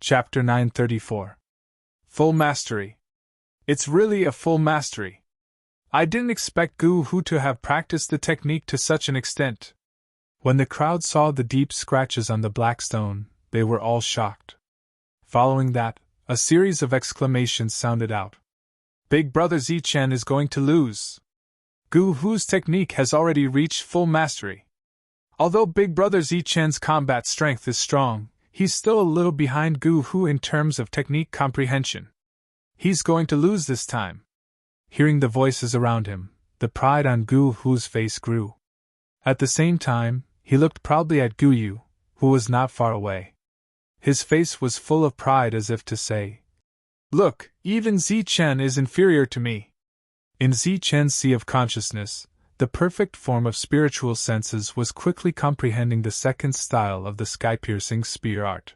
Chapter 934. Full Mastery. It's really a full mastery. I didn't expect Gu Hu to have practiced the technique to such an extent. When the crowd saw the deep scratches on the black stone, they were all shocked. Following that, a series of exclamations sounded out. Big Brother Zichen is going to lose. Gu Hu's technique has already reached full mastery. Although Big Brother Zichen's combat strength is strong, he's still a little behind Gu Hu in terms of technique comprehension. He's going to lose this time. Hearing the voices around him, the pride on Gu Hu's face grew. At the same time, he looked proudly at Gu Yu, who was not far away. His face was full of pride as if to say, "Look, even Zichen is inferior to me." In Zichen's sea of consciousness, the perfect form of spiritual senses was quickly comprehending the second style of the sky-piercing spear art.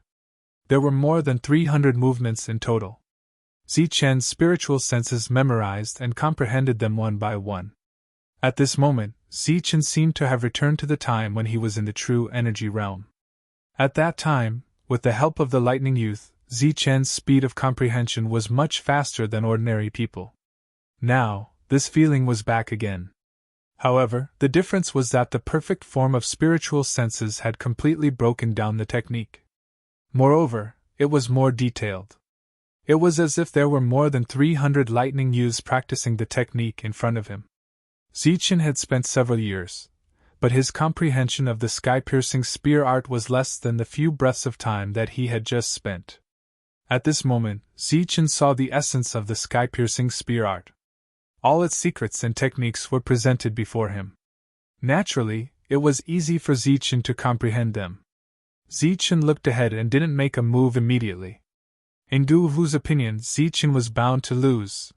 There were more than 300 movements in total. Zichen's spiritual senses memorized and comprehended them one by one. At this moment, Zichen seemed to have returned to the time when he was in the true energy realm. At that time, with the help of the lightning youth, Zichen's speed of comprehension was much faster than ordinary people. Now, this feeling was back again. However, the difference was that the perfect form of spiritual senses had completely broken down the technique. Moreover, it was more detailed. It was as if there were more than 300 lightning youths practicing the technique in front of him. Zichen had spent several years, but his comprehension of the sky-piercing spear art was less than the few breaths of time that he had just spent. At this moment, Zichen saw the essence of the sky-piercing spear art. All its secrets and techniques were presented before him. Naturally, it was easy for Zichen to comprehend them. Zichen looked ahead and didn't make a move immediately. In Gu Hu's opinion, Zichen was bound to lose.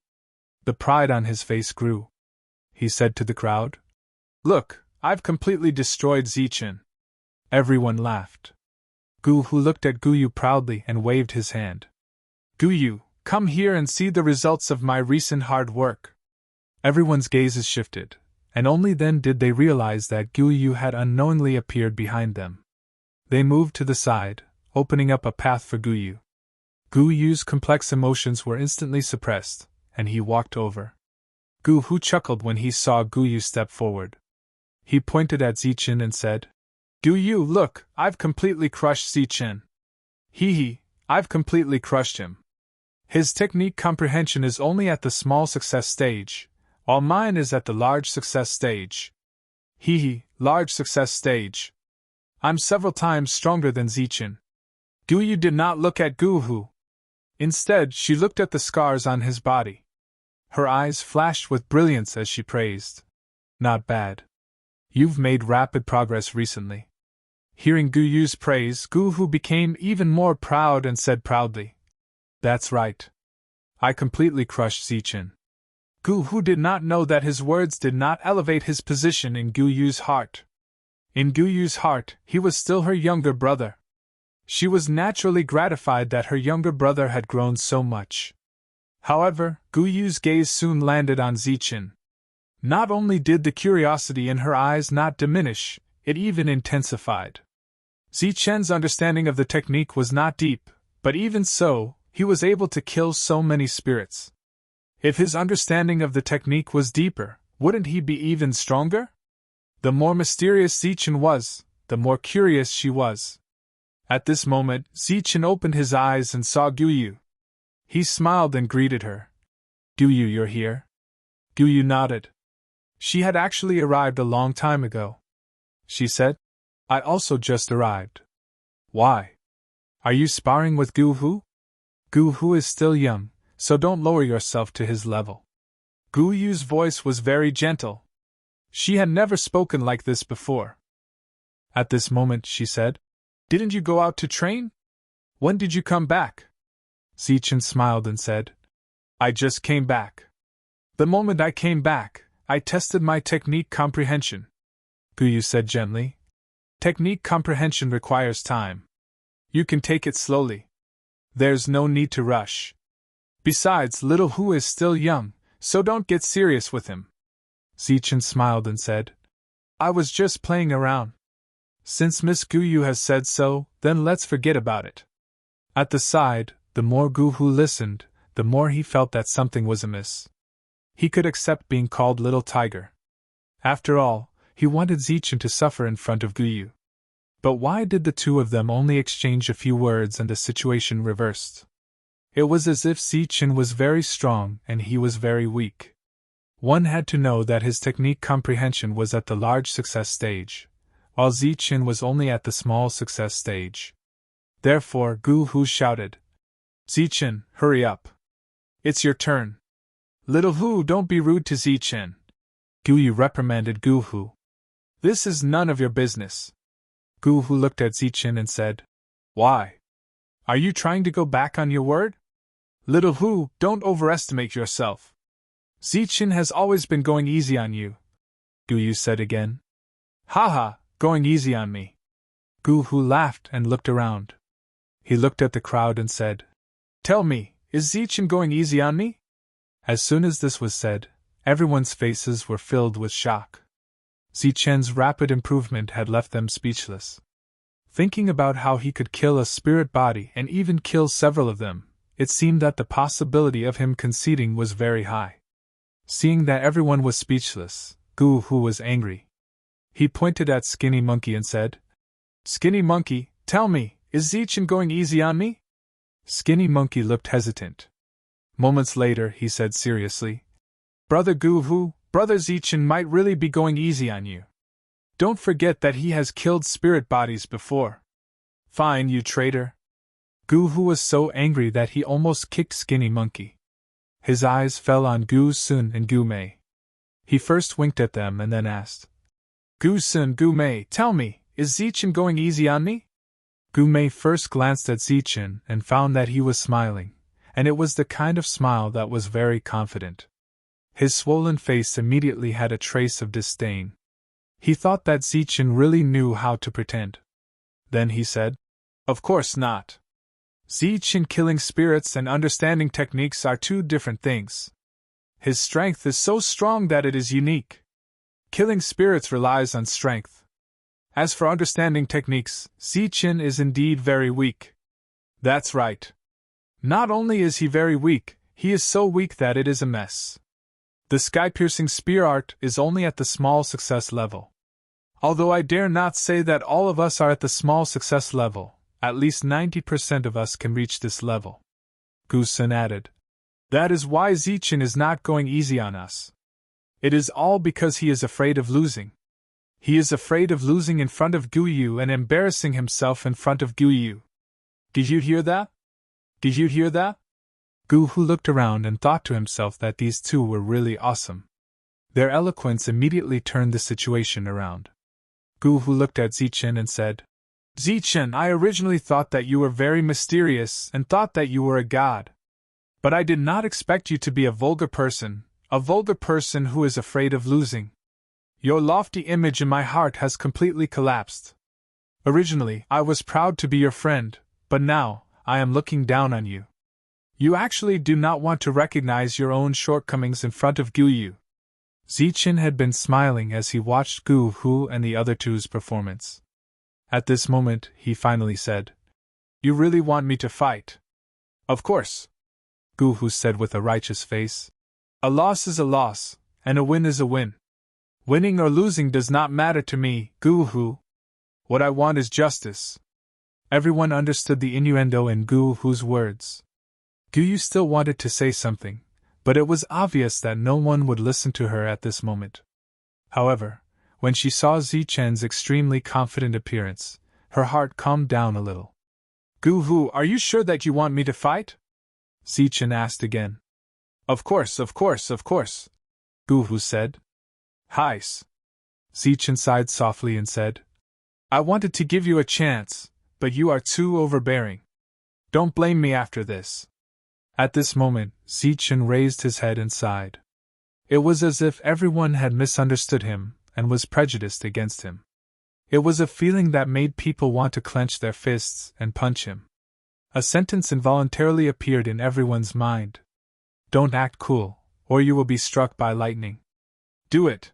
The pride on his face grew. He said to the crowd, "Look, I've completely destroyed Zichen." Everyone laughed. Gu Hu looked at Gu Yu proudly and waved his hand. "Gu Yu, come here and see the results of my recent hard work." Everyone's gazes shifted, and only then did they realize that Gu Yu had unknowingly appeared behind them. They moved to the side, opening up a path for Gu Yu. Gu Yu's complex emotions were instantly suppressed, and he walked over. Gu Hu chuckled when he saw Gu Yu step forward. He pointed at Zichen and said, "Gu Yu, look, I've completely crushed Zichen. Hee, I've completely crushed him. His technique comprehension is only at the small success stage, while mine is at the large success stage. Large success stage. I'm several times stronger than Zichen." Gu Yu did not look at Gu Hu. Instead, she looked at the scars on his body. Her eyes flashed with brilliance as she praised. "Not bad. You've made rapid progress recently." Hearing Gu Yu's praise, Gu Hu became even more proud and said proudly, "That's right. I completely crushed Zichen." Gu Hu did not know that his words did not elevate his position in Gu Yu's heart. In Gu Yu's heart, he was still her younger brother. She was naturally gratified that her younger brother had grown so much. However, Gu Yu's gaze soon landed on Zichen. Not only did the curiosity in her eyes not diminish, it even intensified. Zichen's understanding of the technique was not deep, but even so, he was able to kill so many spirits. If his understanding of the technique was deeper, wouldn't he be even stronger? The more mysterious Zichen was, the more curious she was. At this moment, Zichen opened his eyes and saw Gu Yu. He smiled and greeted her. "Gu Yu, you're here?" Gu Yu nodded. She had actually arrived a long time ago. She said, "I also just arrived." "Why? Are you sparring with Gu Hu?" "Gu Hu is still young, so don't lower yourself to his level." Gu Yu's voice was very gentle. She had never spoken like this before. At this moment, she said, "Didn't you go out to train? When did you come back?" Zichen smiled and said, "I just came back. The moment I came back, I tested my technique comprehension." Gu Yu said gently, "Technique comprehension requires time. You can take it slowly. There's no need to rush. Besides, little Hu is still young, so don't get serious with him." Zichen smiled and said, "I was just playing around. Since Miss Gu Yu has said so, then let's forget about it." At the side, the more Gu-hu listened, the more he felt that something was amiss. He could accept being called Little Tiger. After all, he wanted Zichen to suffer in front of Guyu. But why did the two of them only exchange a few words and the situation reversed? It was as if Zichen was very strong and he was very weak. One had to know that his technique comprehension was at the large success stage, while Zichen was only at the small success stage. Therefore, Gu-hu shouted, "Zichen, hurry up. It's your turn." "Little Hu, don't be rude to Zichen," Guyu reprimanded Gu-hu. "This is none of your business." Gu-hu looked at Zichen and said, "Why? Are you trying to go back on your word?" "Little Hu, don't overestimate yourself. Zichen has always been going easy on you," Guyu said again. "Haha, going easy on me." Gu-hu laughed and looked around. He looked at the crowd and said, "Tell me, is Zichen going easy on me?" As soon as this was said, everyone's faces were filled with shock. Zichen's rapid improvement had left them speechless. Thinking about how he could kill a spirit body and even kill several of them, it seemed that the possibility of him conceding was very high. Seeing that everyone was speechless, Gu-hu was angry. He pointed at Skinny Monkey and said, "Skinny Monkey, tell me, is Zichen going easy on me?" Skinny Monkey looked hesitant. Moments later, he said seriously, "Brother Gu-hu, Brother Zichen might really be going easy on you. Don't forget that he has killed spirit bodies before." "Fine, you traitor." Gu-hu was so angry that he almost kicked Skinny Monkey. His eyes fell on Gu-sun and Gu-mei. He first winked at them and then asked, "Gu-sun, Gu-mei, tell me, is Zichen going easy on me?" Gu-mei first glanced at Zichen and found that he was smiling, and it was the kind of smile that was very confident. His swollen face immediately had a trace of disdain. He thought that Zichen really knew how to pretend. Then he said, "Of course not. Zichen killing spirits and understanding techniques are two different things. His strength is so strong that it is unique. Killing spirits relies on strength. As for understanding techniques, Zichen is indeed very weak." "That's right. Not only is he very weak, he is so weak that it is a mess. The sky-piercing spear art is only at the small success level. Although I dare not say that all of us are at the small success level, at least 90% of us can reach this level." Gu-sun added, "That is why Zichen is not going easy on us. It is all because he is afraid of losing. He is afraid of losing in front of Guyu and embarrassing himself in front of Guyu. Did you hear that? Did you hear that?" Gu-hu looked around and thought to himself that these two were really awesome. Their eloquence immediately turned the situation around. Gu-hu looked at Zichen and said, "Zichen, I originally thought that you were very mysterious and thought that you were a god. But I did not expect you to be a vulgar person who is afraid of losing. Your lofty image in my heart has completely collapsed. Originally, I was proud to be your friend, but now, I am looking down on you. You actually do not want to recognize your own shortcomings in front of Guyu." Zichen had been smiling as he watched Gu-hu and the other two's performance. At this moment, he finally said, "You really want me to fight?" "Of course," Gu-hu said with a righteous face. "A loss is a loss, and a win is a win. Winning or losing does not matter to me, Gu-hu. What I want is justice." Everyone understood the innuendo in Gu-hu's words. Guyu still wanted to say something, but it was obvious that no one would listen to her at this moment. However, when she saw Zichen's extremely confident appearance, her heart calmed down a little. "Gu-hu, are you sure that you want me to fight?" Zichen asked again. Of course, Gu-hu said. "Heis." Zichen sighed softly and said, "I wanted to give you a chance, but you are too overbearing. Don't blame me after this." At this moment, Zichen raised his head and sighed. It was as if everyone had misunderstood him and was prejudiced against him. It was a feeling that made people want to clench their fists and punch him. A sentence involuntarily appeared in everyone's mind. "Don't act cool, or you will be struck by lightning. Do it."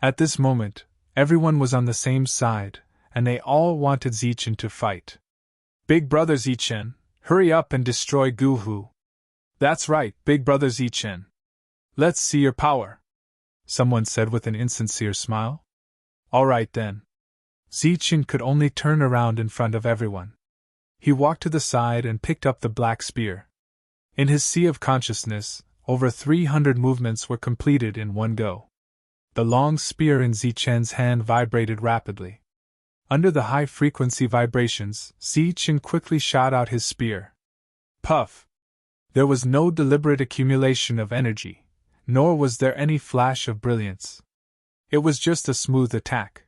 At this moment, everyone was on the same side, and they all wanted Zichen to fight. "Big brother Zichen, Hurry up and destroy Gu-hu. That's right, big brother Zichen. Let's see your power, someone said with an insincere smile. All right then. Zichen could only turn around in front of everyone. He walked to the side and picked up the black spear. In his sea of consciousness, over 300 movements were completed in one go. The long spear in Zichen's hand vibrated rapidly. Under the high-frequency vibrations, Zichen quickly shot out his spear. Puff! There was no deliberate accumulation of energy, nor was there any flash of brilliance. It was just a smooth attack.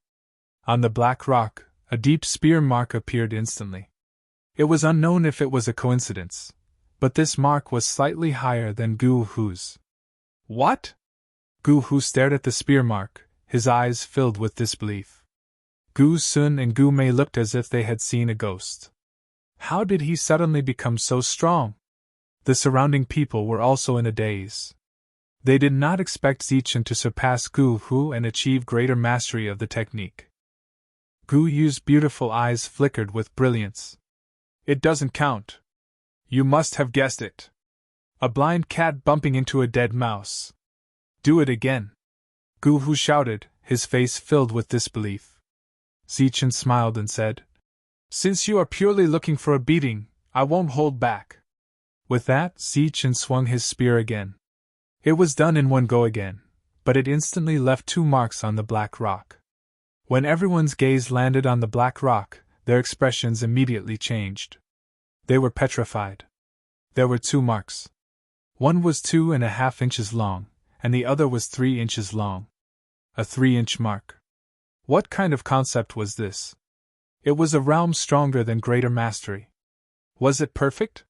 On the black rock, a deep spear mark appeared instantly. It was unknown if it was a coincidence, but this mark was slightly higher than Gu-hu's. What? Gu-hu stared at the spear mark, his eyes filled with disbelief. Gu-sun and Gu-mei looked as if they had seen a ghost. How did he suddenly become so strong? The surrounding people were also in a daze. They did not expect Zichen to surpass Gu-hu and achieve greater mastery of the technique. Gu-yu's beautiful eyes flickered with brilliance. It doesn't count. You must have guessed it. A blind cat bumping into a dead mouse. Do it again. Gu-hu shouted, his face filled with disbelief. Zichen smiled and said, Since you are purely looking for a beating, I won't hold back. With that, Zichen swung his spear again. It was done in one go again, but it instantly left 2 marks on the black rock. When everyone's gaze landed on the black rock, their expressions immediately changed. They were petrified. There were 2 marks. One was 2.5 inches long, and the other was 3 inches long. A 3-inch mark. What kind of concept was this? It was a realm stronger than greater mastery. Was it perfect?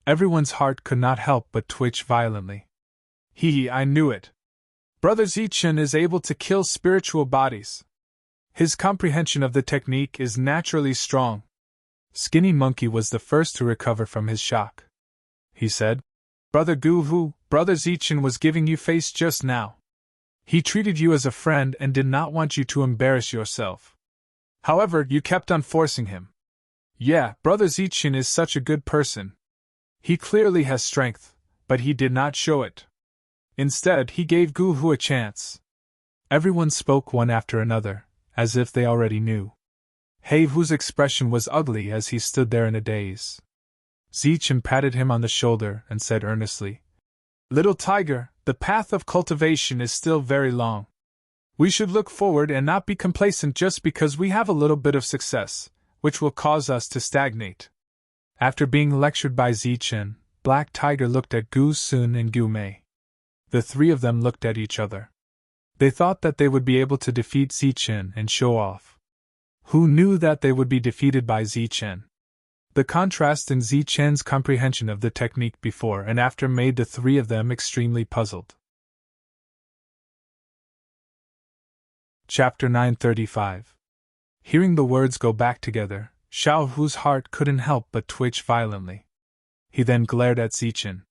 Everyone's heart could not help but twitch violently. I knew it. Brother Zichen is able to kill spiritual bodies. His comprehension of the technique is naturally strong. Skinny Monkey was the first to recover from his shock. He said, Brother Gu-hu, Brother Zichen was giving you face just now. He treated you as a friend and did not want you to embarrass yourself. However, you kept on forcing him. Yeah, Brother Zichen is such a good person. He clearly has strength, but he did not show it. Instead, he gave Gu-hu a chance. Everyone spoke one after another, as if they already knew. He-hu's expression was ugly as he stood there in a daze. Zichen patted him on the shoulder and said earnestly, Little tiger, the path of cultivation is still very long. We should look forward and not be complacent just because we have a little bit of success, which will cause us to stagnate. After being lectured by Zichen, Black Tiger looked at Gu-sun and Gu-mei. The 3 of them looked at each other. They thought that they would be able to defeat Zichen and show off. Who knew that they would be defeated by Zichen? The contrast in Zichen's comprehension of the technique before and after made the 3 of them extremely puzzled. Chapter 935. Hearing the words go back together, Xiaohu's heart couldn't help but twitch violently. He then glared at Zichen.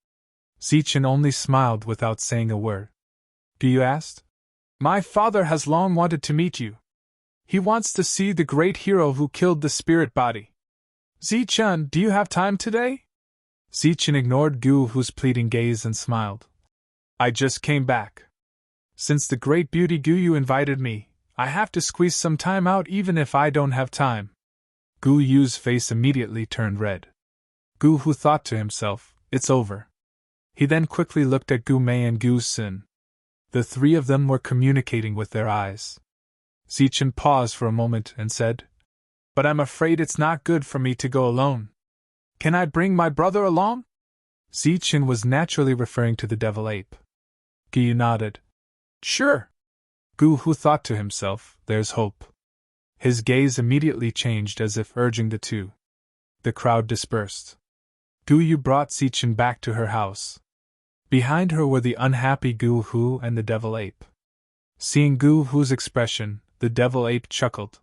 Zichen only smiled without saying a word. Do you ask? My father has long wanted to meet you. He wants to see the great hero who killed the spirit body. Zichen, do you have time today? Zichen ignored Gu-hu's pleading gaze and smiled. I just came back. Since the great beauty Gu-yu invited me, I have to squeeze some time out even if I don't have time. Gu-yu's face immediately turned red. Gu-hu thought to himself, it's over. He then quickly looked at Gu-mei and Gu-sun. The 3 of them were communicating with their eyes. Zichen paused for a moment and said, But I'm afraid it's not good for me to go alone. Can I bring my brother along? Zichen was naturally referring to the devil ape. Gu nodded. Sure. Gu-hu thought to himself, there's hope. His gaze immediately changed as if urging the 2. The crowd dispersed. Gu-yu brought Zichen back to her house. Behind her were the unhappy Gu-hu and the devil ape. Seeing Gu-hu's expression, the devil ape chuckled.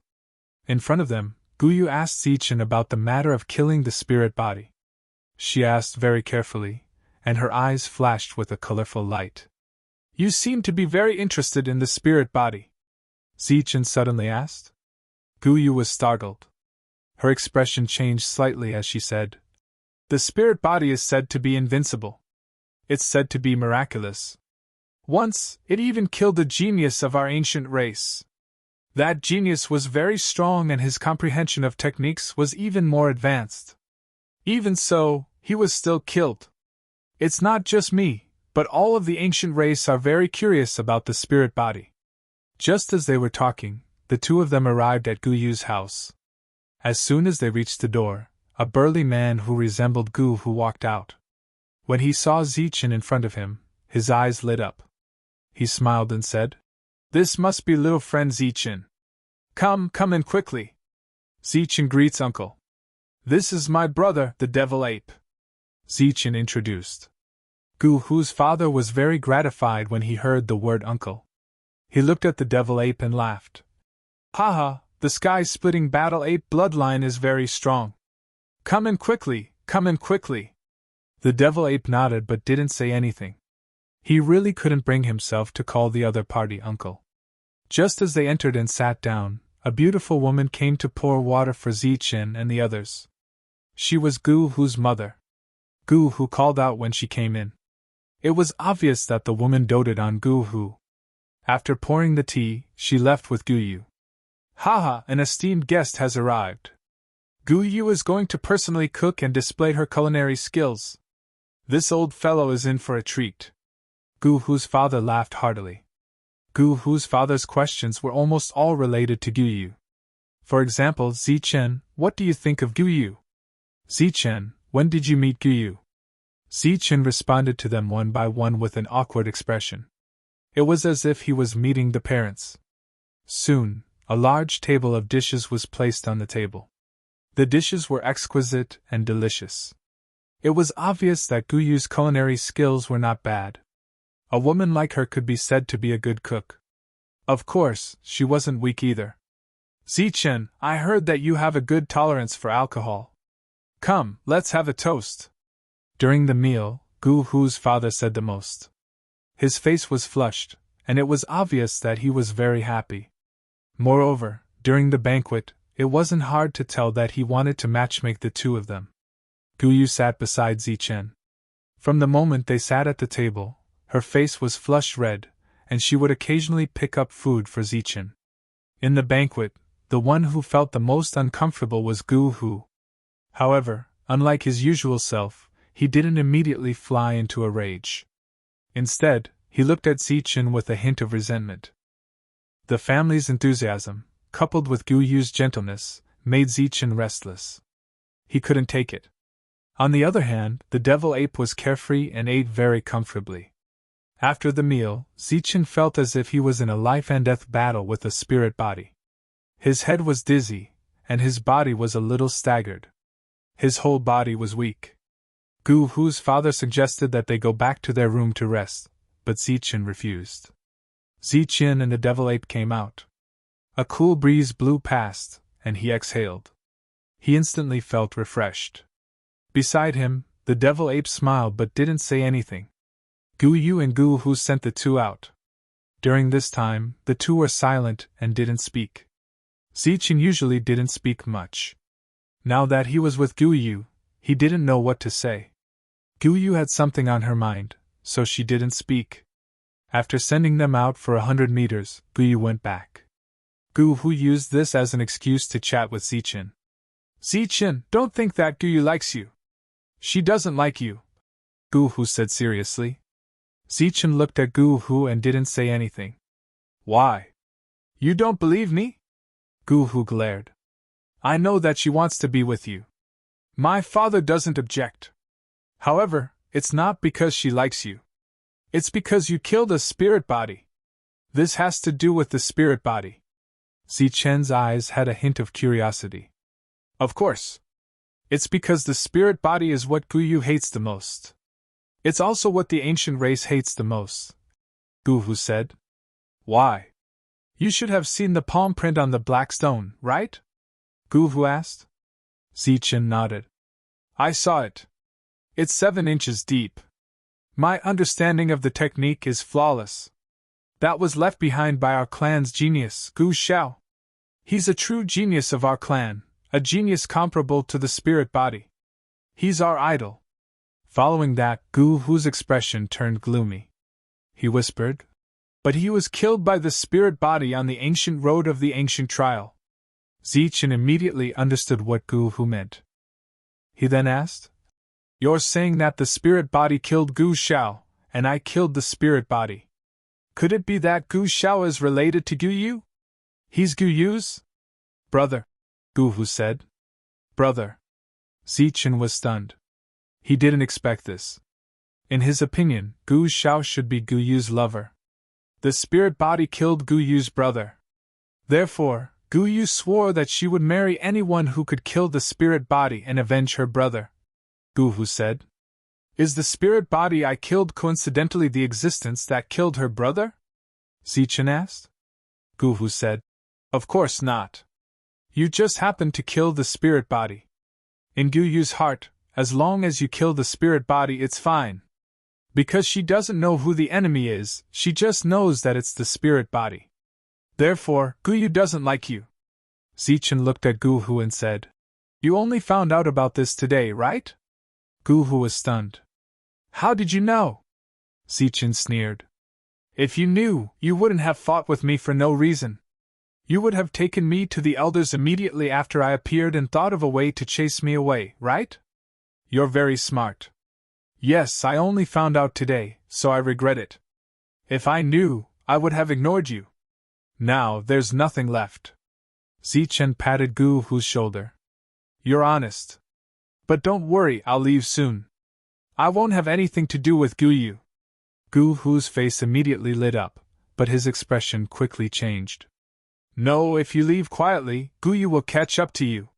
In front of them, Gu-yu asked Zichen about the matter of killing the spirit body. She asked very carefully, and her eyes flashed with a colorful light. You seem to be very interested in the spirit body. Zichen suddenly asked. Gu-yu was startled. Her expression changed slightly as she said, The spirit body is said to be invincible. It's said to be miraculous. Once, it even killed the genius of our ancient race. That genius was very strong and his comprehension of techniques was even more advanced. Even so, he was still killed. It's not just me, but all of the ancient race are very curious about the spirit body. Just as they were talking, the two of them arrived at Guyu's house. As soon as they reached the door, a burly man who resembled Gu Hu walked out. When he saw Zichen in front of him, his eyes lit up. He smiled and said, "This must be little friend Zichen. Come in quickly. Zichen greets uncle. This is my brother, the devil ape." Zichen introduced. Gu Hu's father was very gratified when he heard the word uncle. He looked at the devil ape and laughed. "Haha, the sky-splitting battle ape bloodline is very strong. Come in quickly, come in quickly." The devil ape nodded but didn't say anything. He really couldn't bring himself to call the other party uncle. Just as they entered and sat down, a beautiful woman came to pour water for Zichen and the others. She was Gu Hu's mother. Gu Hu called out when she came in. It was obvious that the woman doted on Gu Hu. After pouring the tea, she left with Gu Yu. "Haha, an esteemed guest has arrived. Gu Yu is going to personally cook and display her culinary skills. This old fellow is in for a treat." Gu Hu's father laughed heartily. Gu Hu's father's questions were almost all related to Gu Yu. For example, Zichen, what do you think of Gu Yu? Zichen, when did you meet Gu Yu? Zichen responded to them one by one with an awkward expression. It was as if he was meeting the parents. Soon, a large table of dishes was placed on the table. The dishes were exquisite and delicious. It was obvious that Gu Yu's culinary skills were not bad. A woman like her could be said to be a good cook. Of course, she wasn't weak either. "Zichen, I heard that you have a good tolerance for alcohol. Come, let's have a toast." During the meal, Gu Hu's father said the most. His face was flushed, and it was obvious that he was very happy. Moreover, during the banquet, it wasn't hard to tell that he wanted to matchmake the two of them. Gu Yu sat beside Zichen. From the moment they sat at the table, her face was flushed red, and she would occasionally pick up food for Zichen. In the banquet, the one who felt the most uncomfortable was Gu Hu. However, unlike his usual self, he didn't immediately fly into a rage. Instead, he looked at Zichen with a hint of resentment. The family's enthusiasm, coupled with Gu Yu's gentleness, made Zichen restless. He couldn't take it. On the other hand, the devil ape was carefree and ate very comfortably. After the meal, Zichen felt as if he was in a life-and-death battle with a spirit body. His head was dizzy, and his body was a little staggered. His whole body was weak. Gu Hu's father suggested that they go back to their room to rest, but Zichen refused. Zichen and the devil ape came out. A cool breeze blew past, and he exhaled. He instantly felt refreshed. Beside him, the devil ape smiled but didn't say anything. Gu Yu and Gu Hu sent the two out. During this time, the two were silent and didn't speak. Zichen usually didn't speak much. Now that he was with Gu Yu, he didn't know what to say. Gu Yu had something on her mind, so she didn't speak. After sending them out for 100 meters, Gu Yu went back. Gu Hu used this as an excuse to chat with Zichen. "Zichen, don't think that Gu Yu likes you. She doesn't like you," Gu Hu said seriously. Zichen looked at Gu Hu and didn't say anything. "Why? You don't believe me?" Gu Hu glared. "I know that she wants to be with you. My father doesn't object. However, it's not because she likes you. It's because you killed a spirit body. This has to do with the spirit body." Zichen's eyes had a hint of curiosity. "Of course. It's because the spirit body is what Gu Yu hates the most. It's also what the ancient race hates the most," Gu Hu said. "Why? You should have seen the palm print on the black stone, right?" Gu Hu asked. Zichen nodded. "I saw it. It's 7 inches deep. My understanding of the technique is flawless. That was left behind by our clan's genius, Gu Xiao. He's a true genius of our clan, a genius comparable to the spirit body. He's our idol. Following that, Gu Hu's expression turned gloomy. He whispered, "But he was killed by the spirit body on the ancient road of the ancient trial." Zichen immediately understood what Gu Hu meant. He then asked, "You're saying that the spirit body killed Gu Xiao, and I killed the spirit body. Could it be that Gu Xiao is related to Gu Yu? He's Gu Yu's brother," Gu Hu said. "Brother." Zichen was stunned. He didn't expect this. In his opinion, Gu Xiao should be Gu Yu's lover. The spirit body killed Gu Yu's brother. Therefore, Gu Yu swore that she would marry anyone who could kill the spirit body and avenge her brother. Gu Hu said, "Is the spirit body I killed coincidentally the existence that killed her brother?" Zichen asked. Gu Hu said, "Of course not. You just happened to kill the spirit body. In Gu Yu's heart, as long as you kill the spirit body, it's fine. Because she doesn't know who the enemy is, she just knows that it's the spirit body. Therefore, Gu Yu doesn't like you." Zichen looked at Gu Hu and said, "You only found out about this today, right?" Gu Hu was stunned. "How did you know?" Zichen sneered. "If you knew, you wouldn't have fought with me for no reason. You would have taken me to the elders immediately after I appeared and thought of a way to chase me away, right? You're very smart. Yes, I only found out today, so I regret it. If I knew, I would have ignored you. Now there's nothing left." Zichen patted Gu Hu's shoulder. "You're honest. But don't worry, I'll leave soon. I won't have anything to do with Gu Yu." Gu Hu's face immediately lit up, but his expression quickly changed. "No, if you leave quietly, Gu Yu will catch up to you.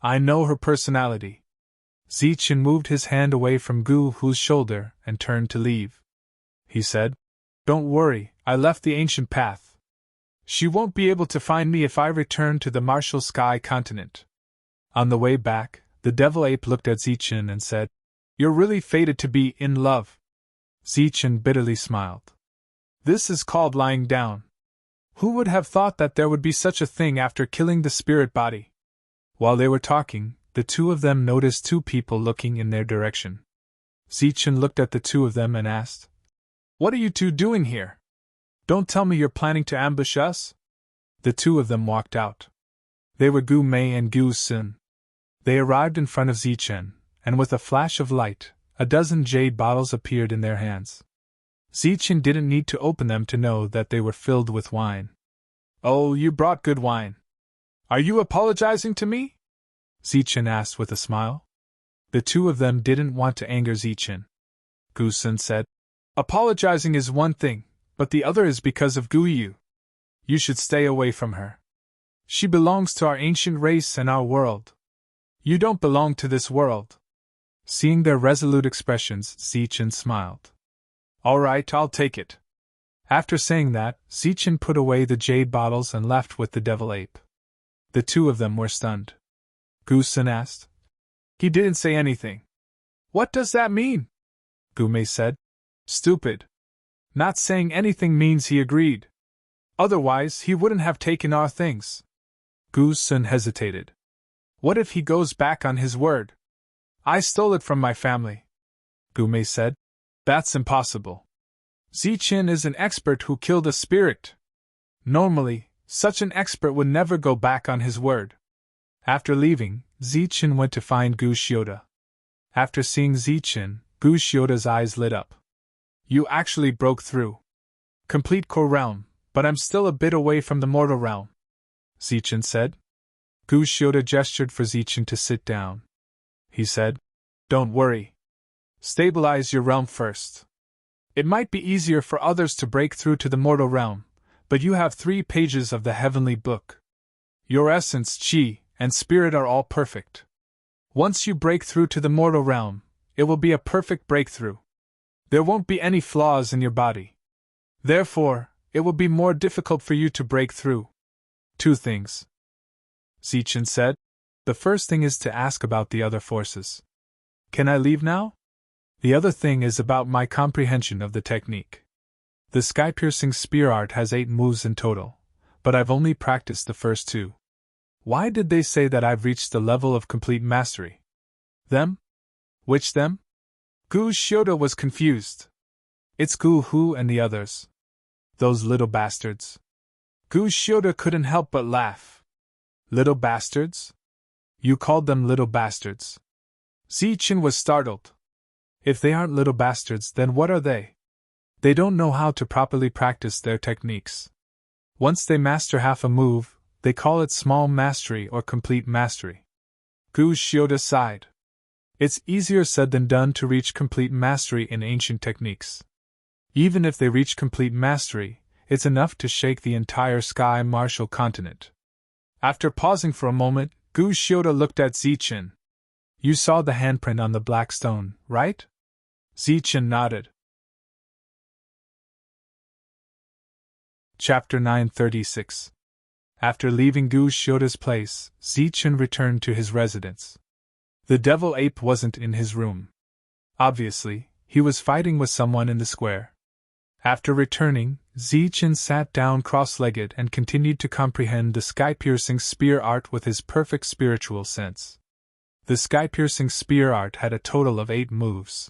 I know her personality." Zichen moved his hand away from Gu Hu's shoulder and turned to leave. He said, "Don't worry, I left the ancient path. She won't be able to find me if I return to the martial sky continent." On the way back, the devil ape looked at Zichen and said, "You're really fated to be in love." Zichen bitterly smiled. "This is called lying down. Who would have thought that there would be such a thing after killing the spirit body?" While they were talking, the two of them noticed two people looking in their direction. Zichen looked at the two of them and asked, "What are you two doing here? Don't tell me you're planning to ambush us?" The two of them walked out. They were Gu Mei and Gu Sun. They arrived in front of Zichen, and with a flash of light, a dozen jade bottles appeared in their hands. Zichen didn't need to open them to know that they were filled with wine. "Oh, you brought good wine. Are you apologizing to me?" Zichen asked with a smile. The two of them didn't want to anger Zichen. Gu Sun said, "Apologizing is one thing, but the other is because of Gu Yu. You should stay away from her. She belongs to our ancient race and our world. You don't belong to this world." Seeing their resolute expressions, Zichen smiled. "All right, I'll take it." After saying that, Zichen put away the jade bottles and left with the devil ape. The two of them were stunned. Gu Sun asked, "He didn't say anything. What does that mean?" Gu Mei said, "Stupid. Not saying anything means he agreed. Otherwise, he wouldn't have taken our things." Gu Sun hesitated. "What if he goes back on his word? I stole it from my family." Gu Mei said, "That's impossible. Zichen is an expert who killed a spirit. Normally, such an expert would never go back on his word." After leaving, Zichen went to find Gu Xiota. After seeing Zichen, Gu Xiota's eyes lit up. "You actually broke through. Complete core realm, but I'm still a bit away from the mortal realm," Zichen said. Gu Xiota gestured for Zichen to sit down. He said, "Don't worry. Stabilize your realm first. It might be easier for others to break through to the mortal realm, but you have 3 pages of the heavenly book. Your essence, chi, and spirit are all perfect. Once you break through to the mortal realm, it will be a perfect breakthrough. There won't be any flaws in your body. Therefore, it will be more difficult for you to break through. 2 things," Zichen said. "The first thing is to ask about the other forces. Can I leave now? The other thing is about my comprehension of the technique. The sky-piercing spear art has 8 moves in total, but I've only practiced the first 2. Why did they say that I've reached the level of complete mastery? Them? Which them? Gu Shioda was confused. It's Gu Hu and the others. Those little bastards. Gu Shioda couldn't help but laugh. Little bastards? You called them little bastards. Zichen was startled. If they aren't little bastards, then what are they? They don't know how to properly practice their techniques. Once they master half a move, they call it small mastery or complete mastery. Gu Shioda sighed. It's easier said than done to reach complete mastery in ancient techniques. Even if they reach complete mastery, it's enough to shake the entire sky martial continent. After pausing for a moment, Gu Shioda looked at Zichen. You saw the handprint on the black stone, right? Zichen nodded. Chapter 936. After leaving Gu Shioda's place, Zichen returned to his residence. The devil ape wasn't in his room. Obviously, he was fighting with someone in the square. After returning, Zichen sat down cross-legged and continued to comprehend the sky-piercing spear art with his perfect spiritual sense. The sky-piercing spear art had a total of 8 moves.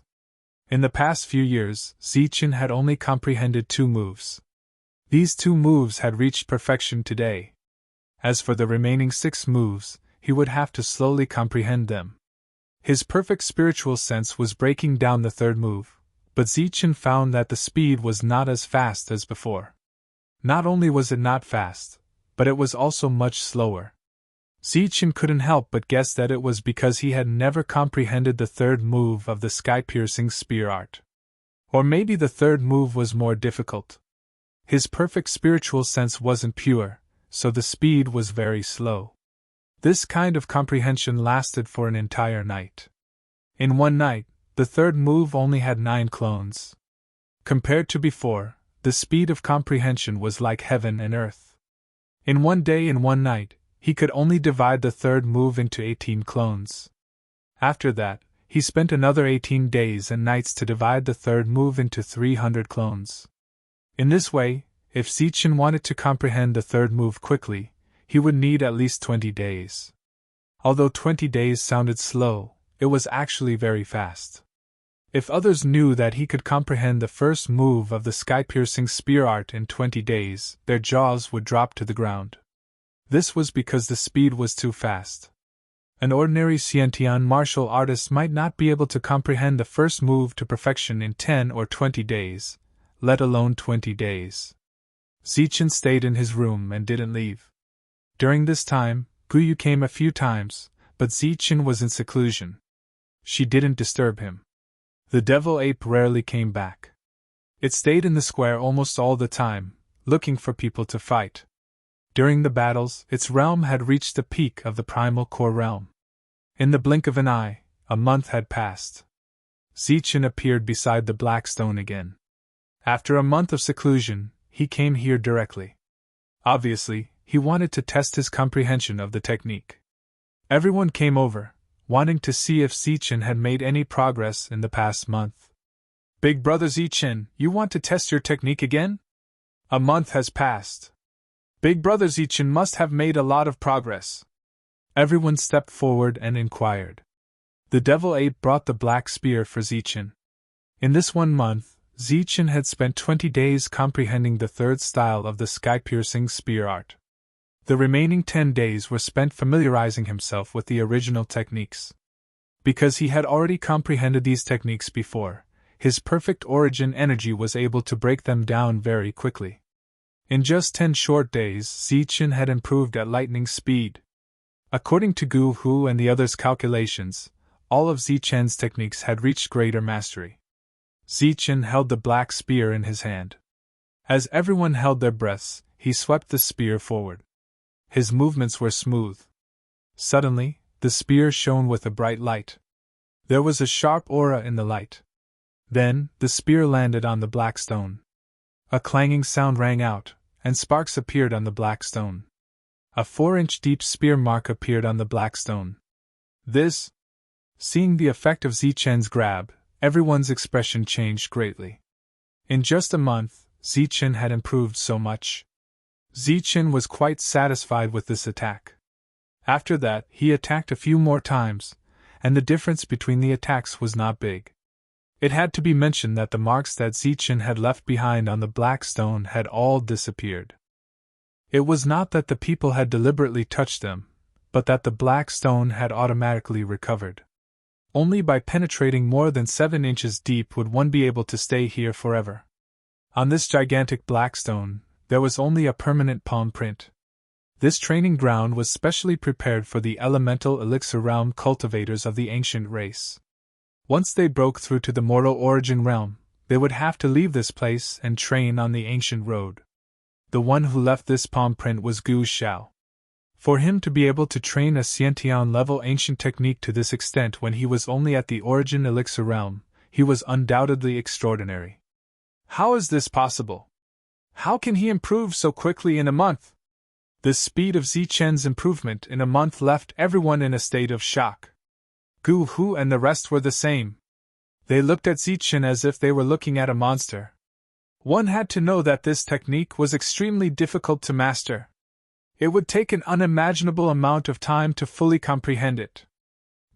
In the past few years, Zichen had only comprehended 2 moves. These 2 moves had reached perfection today. As for the remaining 6 moves, he would have to slowly comprehend them. His perfect spiritual sense was breaking down the 3rd move, but Zichen found that the speed was not as fast as before. Not only was it not fast, but it was also much slower. Zichen couldn't help but guess that it was because he had never comprehended the 3rd move of the sky-piercing spear art. Or maybe the 3rd move was more difficult. His perfect spiritual sense wasn't pure, so the speed was very slow. This kind of comprehension lasted for an entire night. In one night, the 3rd move only had 9 clones. Compared to before, the speed of comprehension was like heaven and earth. In one day and one night, he could only divide the 3rd move into 18 clones. After that, he spent another 18 days and nights to divide the 3rd move into 300 clones. In this way, if Zichen wanted to comprehend the 3rd move quickly, he would need at least 20 days. Although 20 days sounded slow, it was actually very fast. If others knew that he could comprehend the first move of the sky-piercing spear art in 20 days, their jaws would drop to the ground. This was because the speed was too fast. An ordinary Xiantian martial artist might not be able to comprehend the first move to perfection in 10 or 20 days, let alone 20 days. Zichen stayed in his room and didn't leave. During this time, Guyu came a few times, but Zichen was in seclusion. She didn't disturb him. The devil ape rarely came back. It stayed in the square almost all the time, looking for people to fight. During the battles, its realm had reached the peak of the primal core realm. In the blink of an eye, a month had passed. Zichen appeared beside the black stone again. After a month of seclusion, he came here directly. Obviously, he wanted to test his comprehension of the technique. Everyone came over, wanting to see if Zichen had made any progress in the past month. Big brother Zichen, you want to test your technique again? A month has passed. Big brother Zichen must have made a lot of progress. Everyone stepped forward and inquired. The devil ape brought the black spear for Zichen. In this 1 month, Zichen had spent 20 days comprehending the 3rd style of the sky-piercing spear art. The remaining 10 days were spent familiarizing himself with the original techniques. Because he had already comprehended these techniques before, his perfect origin energy was able to break them down very quickly. In just 10 short days, Zichen had improved at lightning speed. According to Gu Hu and the others' calculations, all of Zichen's techniques had reached greater mastery. Zichen held the black spear in his hand. As everyone held their breaths, he swept the spear forward. His movements were smooth. Suddenly, the spear shone with a bright light. There was a sharp aura in the light. Then, the spear landed on the black stone. A clanging sound rang out, and sparks appeared on the black stone. A 4-inch deep spear mark appeared on the black stone. Seeing the effect of Zichen's grab, everyone's expression changed greatly. In just a month, Zichen had improved so much. Zichen was quite satisfied with this attack. After that, he attacked a few more times, and the difference between the attacks was not big. It had to be mentioned that the marks that Zichen had left behind on the black stone had all disappeared. It was not that the people had deliberately touched them, but that the black stone had automatically recovered. Only by penetrating more than 7 inches deep would one be able to stay here forever. On this gigantic black stone, there was only a permanent palm print. This training ground was specially prepared for the elemental elixir realm cultivators of the ancient race. Once they broke through to the mortal origin realm, they would have to leave this place and train on the ancient road. The one who left this palm print was Gu Xiao. For him to be able to train a Xiantian-level ancient technique to this extent when he was only at the origin elixir realm, he was undoubtedly extraordinary. How is this possible? How can he improve so quickly in a month? The speed of Zichen's improvement in a month left everyone in a state of shock. Gu Hu and the rest were the same. They looked at Zichen as if they were looking at a monster. One had to know that this technique was extremely difficult to master. It would take an unimaginable amount of time to fully comprehend it.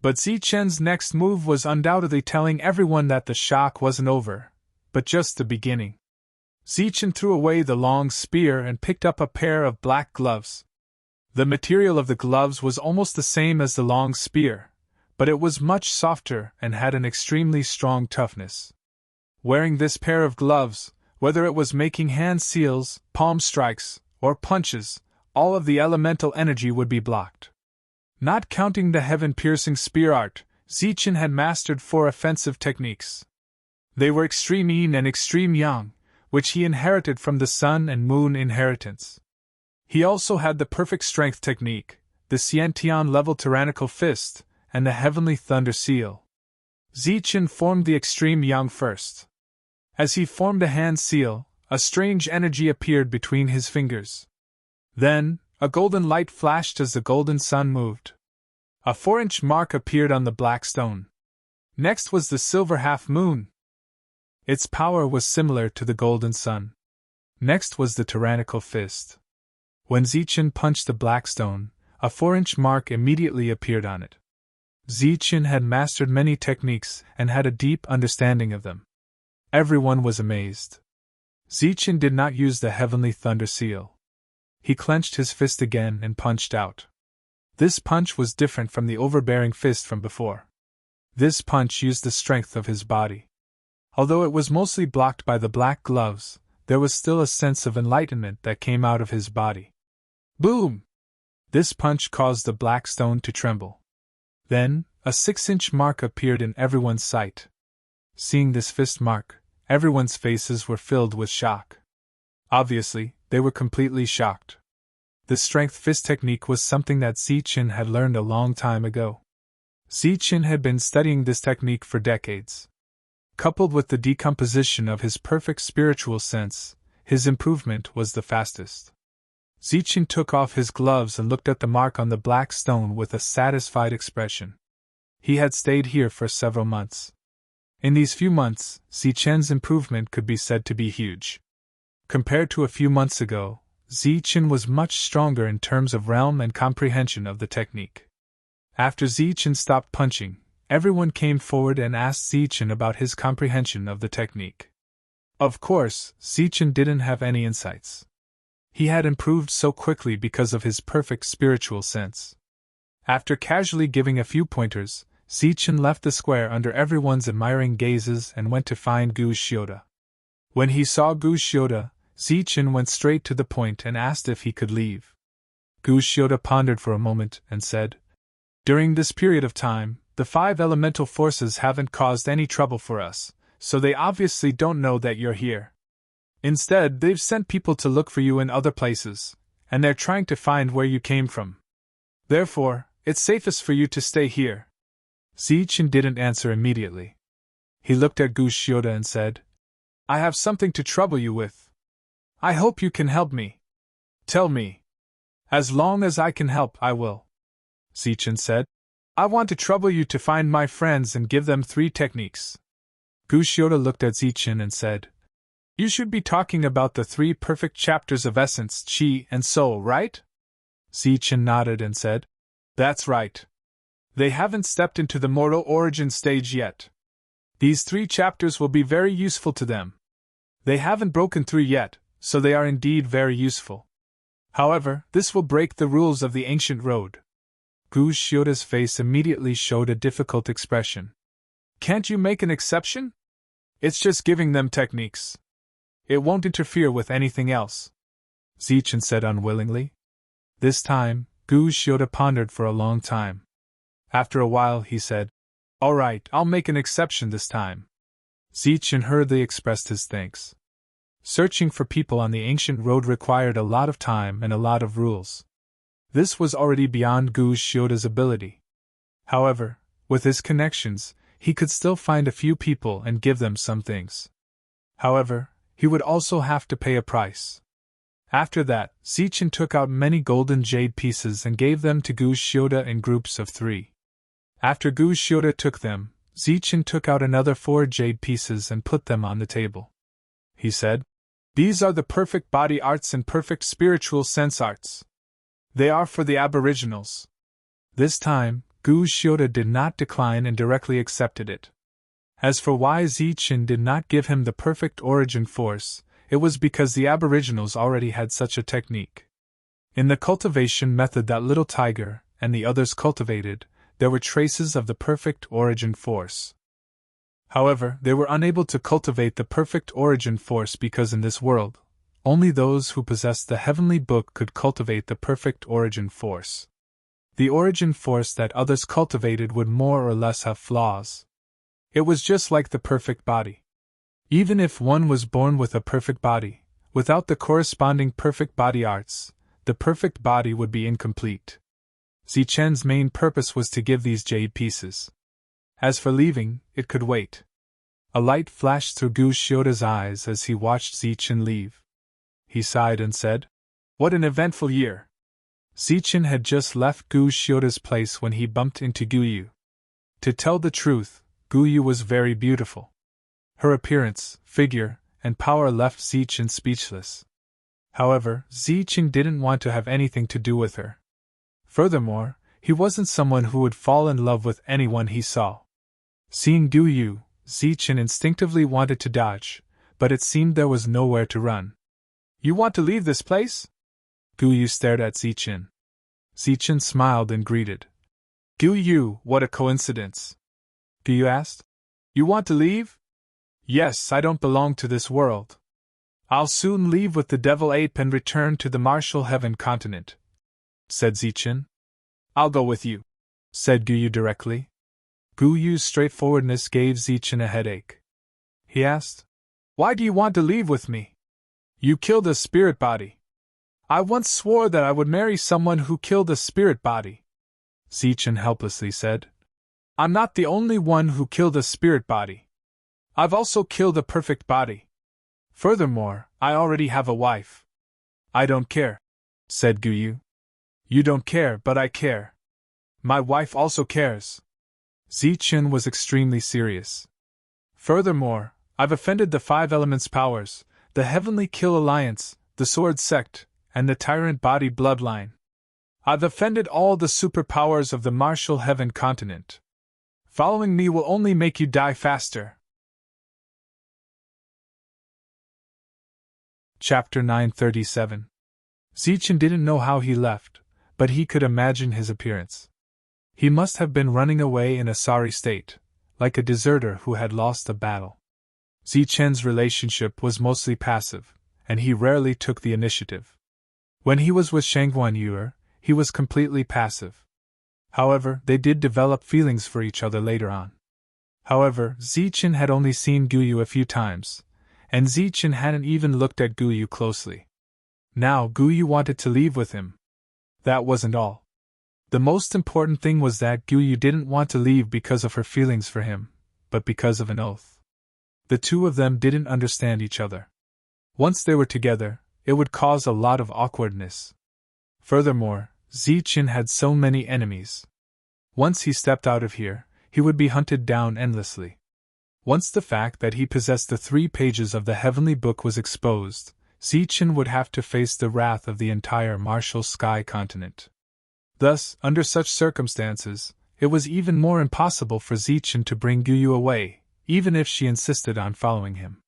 But Zichen's next move was undoubtedly telling everyone that the shock wasn't over, but just the beginning. Zichen threw away the long spear and picked up a pair of black gloves. The material of the gloves was almost the same as the long spear, but it was much softer and had an extremely strong toughness. Wearing this pair of gloves, whether it was making hand seals, palm strikes, or punches, all of the elemental energy would be blocked. Not counting the heaven-piercing spear art, Zichen had mastered 4 offensive techniques. They were Extreme Yin and Extreme Yang, which he inherited from the Sun and Moon inheritance. He also had the Perfect Strength technique, the Xiantian-level Tyrannical Fist, and the Heavenly Thunder Seal. Zichen formed the Extreme Yang first. As he formed a hand seal, a strange energy appeared between his fingers. Then, a golden light flashed as the golden sun moved. A 4-inch mark appeared on the black stone. Next was the silver half-moon. Its power was similar to the golden sun. Next was the tyrannical fist. When Zichen punched the black stone, a 4-inch mark immediately appeared on it. Zichen had mastered many techniques and had a deep understanding of them. Everyone was amazed. Zichen did not use the Heavenly Thunder Seal. He clenched his fist again and punched out. This punch was different from the overbearing fist from before. This punch used the strength of his body. Although it was mostly blocked by the black gloves, there was still a sense of enlightenment that came out of his body. Boom! This punch caused the black stone to tremble. Then, a 6-inch mark appeared in everyone's sight. Seeing this fist mark, everyone's faces were filled with shock. Obviously, they were completely shocked. The strength fist technique was something that Zichen had learned a long time ago. Zichen had been studying this technique for decades. Coupled with the decomposition of his perfect spiritual sense, his improvement was the fastest. Zichen took off his gloves and looked at the mark on the black stone with a satisfied expression. He had stayed here for several months. In these few months, Zichen's improvement could be said to be huge. Compared to a few months ago, Zichen was much stronger in terms of realm and comprehension of the technique. After Zichen stopped punching, everyone came forward and asked Zichen about his comprehension of the technique. Of course, Zichen didn't have any insights. He had improved so quickly because of his perfect spiritual sense. After casually giving a few pointers, Zichen left the square under everyone's admiring gazes and went to find Gu Xiuda. When he saw Gu Xiuda, Zichen went straight to the point and asked if he could leave. Gu Xiuda pondered for a moment and said, "During this period of time, the 5 elemental forces haven't caused any trouble for us, so they obviously don't know that you're here. Instead, they've sent people to look for you in other places, and they're trying to find where you came from. Therefore, it's safest for you to stay here." Zichen didn't answer immediately. He looked at Gu Xiuda and said, "I have something to trouble you with. I hope you can help me. Tell me. As long as I can help, I will." Zichen said, "I want to trouble you to find my friends and give them 3 techniques." Gu Xiuda looked at Zichen and said, "You should be talking about the 3 perfect chapters of essence, qi, and soul, right?" Zichen nodded and said, "That's right." They haven't stepped into the mortal origin stage yet. These 3 chapters will be very useful to them. They haven't broken through yet, so they are indeed very useful. However, this will break the rules of the ancient road. Gu Shioda's face immediately showed a difficult expression. Can't you make an exception? It's just giving them techniques. It won't interfere with anything else, Zichen said unwillingly. This time, Gu Shioda pondered for a long time. After a while, he said, All right, I'll make an exception this time. Zichen hurriedly expressed his thanks. Searching for people on the ancient road required a lot of time and a lot of rules. This was already beyond Gu Shioda's ability. However, with his connections, he could still find a few people and give them some things. However, he would also have to pay a price. After that, Zichen took out many golden jade pieces and gave them to Gu Shioda in groups of 3. After Gu Shioda took them, Zichen took out another 4 jade pieces and put them on the table. He said, These are the perfect body arts and perfect spiritual sense arts. They are for the aboriginals. This time, Gu Shioda did not decline and directly accepted it. As for why Zichen did not give him the perfect origin force, it was because the aboriginals already had such a technique. In the cultivation method that little tiger and the others cultivated, there were traces of the perfect origin force. However, they were unable to cultivate the perfect origin force because in this world, only those who possessed the heavenly book could cultivate the perfect origin force. The origin force that others cultivated would more or less have flaws. It was just like the perfect body. Even if one was born with a perfect body, without the corresponding perfect body arts, the perfect body would be incomplete. Zichen's main purpose was to give these jade pieces. As for leaving, it could wait. A light flashed through Gu Shioda's eyes as he watched Zichen leave. He sighed and said, What an eventful year! Zichen had just left Gu Shioda's place when he bumped into Guyu. To tell the truth, Guyu was very beautiful. Her appearance, figure, and power left Zichen speechless. However, Zichen didn't want to have anything to do with her. Furthermore, he wasn't someone who would fall in love with anyone he saw. Seeing Guyu, Zichen instinctively wanted to dodge, but it seemed there was nowhere to run. You want to leave this place? Guyu stared at Zichen. Zichen smiled and greeted. Guyu, what a coincidence! Guyu asked. You want to leave? Yes, I don't belong to this world. I'll soon leave with the Devil Ape and return to the Martial Heaven continent, said Zichen. I'll go with you, said Guyu directly. Guyu's straightforwardness gave Zichen a headache. He asked, Why do you want to leave with me? You killed a spirit body. I once swore that I would marry someone who killed a spirit body, Zichen helplessly said. I'm not the only one who killed a spirit body. I've also killed a perfect body. Furthermore, I already have a wife. I don't care, said Guyu. You don't care, but I care. My wife also cares. Zichen was extremely serious. Furthermore, I've offended the 5 elements powers, the Heavenly Kill Alliance, the Sword Sect, and the Tyrant Body bloodline. I've offended all the superpowers of the Martial Heaven continent. Following me will only make you die faster. Chapter 937. Zichen didn't know how he left, but he could imagine his appearance. He must have been running away in a sorry state, like a deserter who had lost a battle. Zichen's relationship was mostly passive, and he rarely took the initiative. When he was with Shangguan Yuer, he was completely passive. However, they did develop feelings for each other later on. However, Zichen had only seen Guyu a few times, and Zichen hadn't even looked at Guyu closely. Now Guyu wanted to leave with him. That wasn't all. The most important thing was that Guyu didn't want to leave because of her feelings for him, but because of an oath. The two of them didn't understand each other. Once they were together, it would cause a lot of awkwardness. Furthermore, Zichen had so many enemies. Once he stepped out of here, he would be hunted down endlessly. Once the fact that he possessed the 3 pages of the Heavenly Book was exposed, Zichen would have to face the wrath of the entire Martial Sky continent. Thus, under such circumstances, it was even more impossible for Zichen to bring Guyu away, even if she insisted on following him.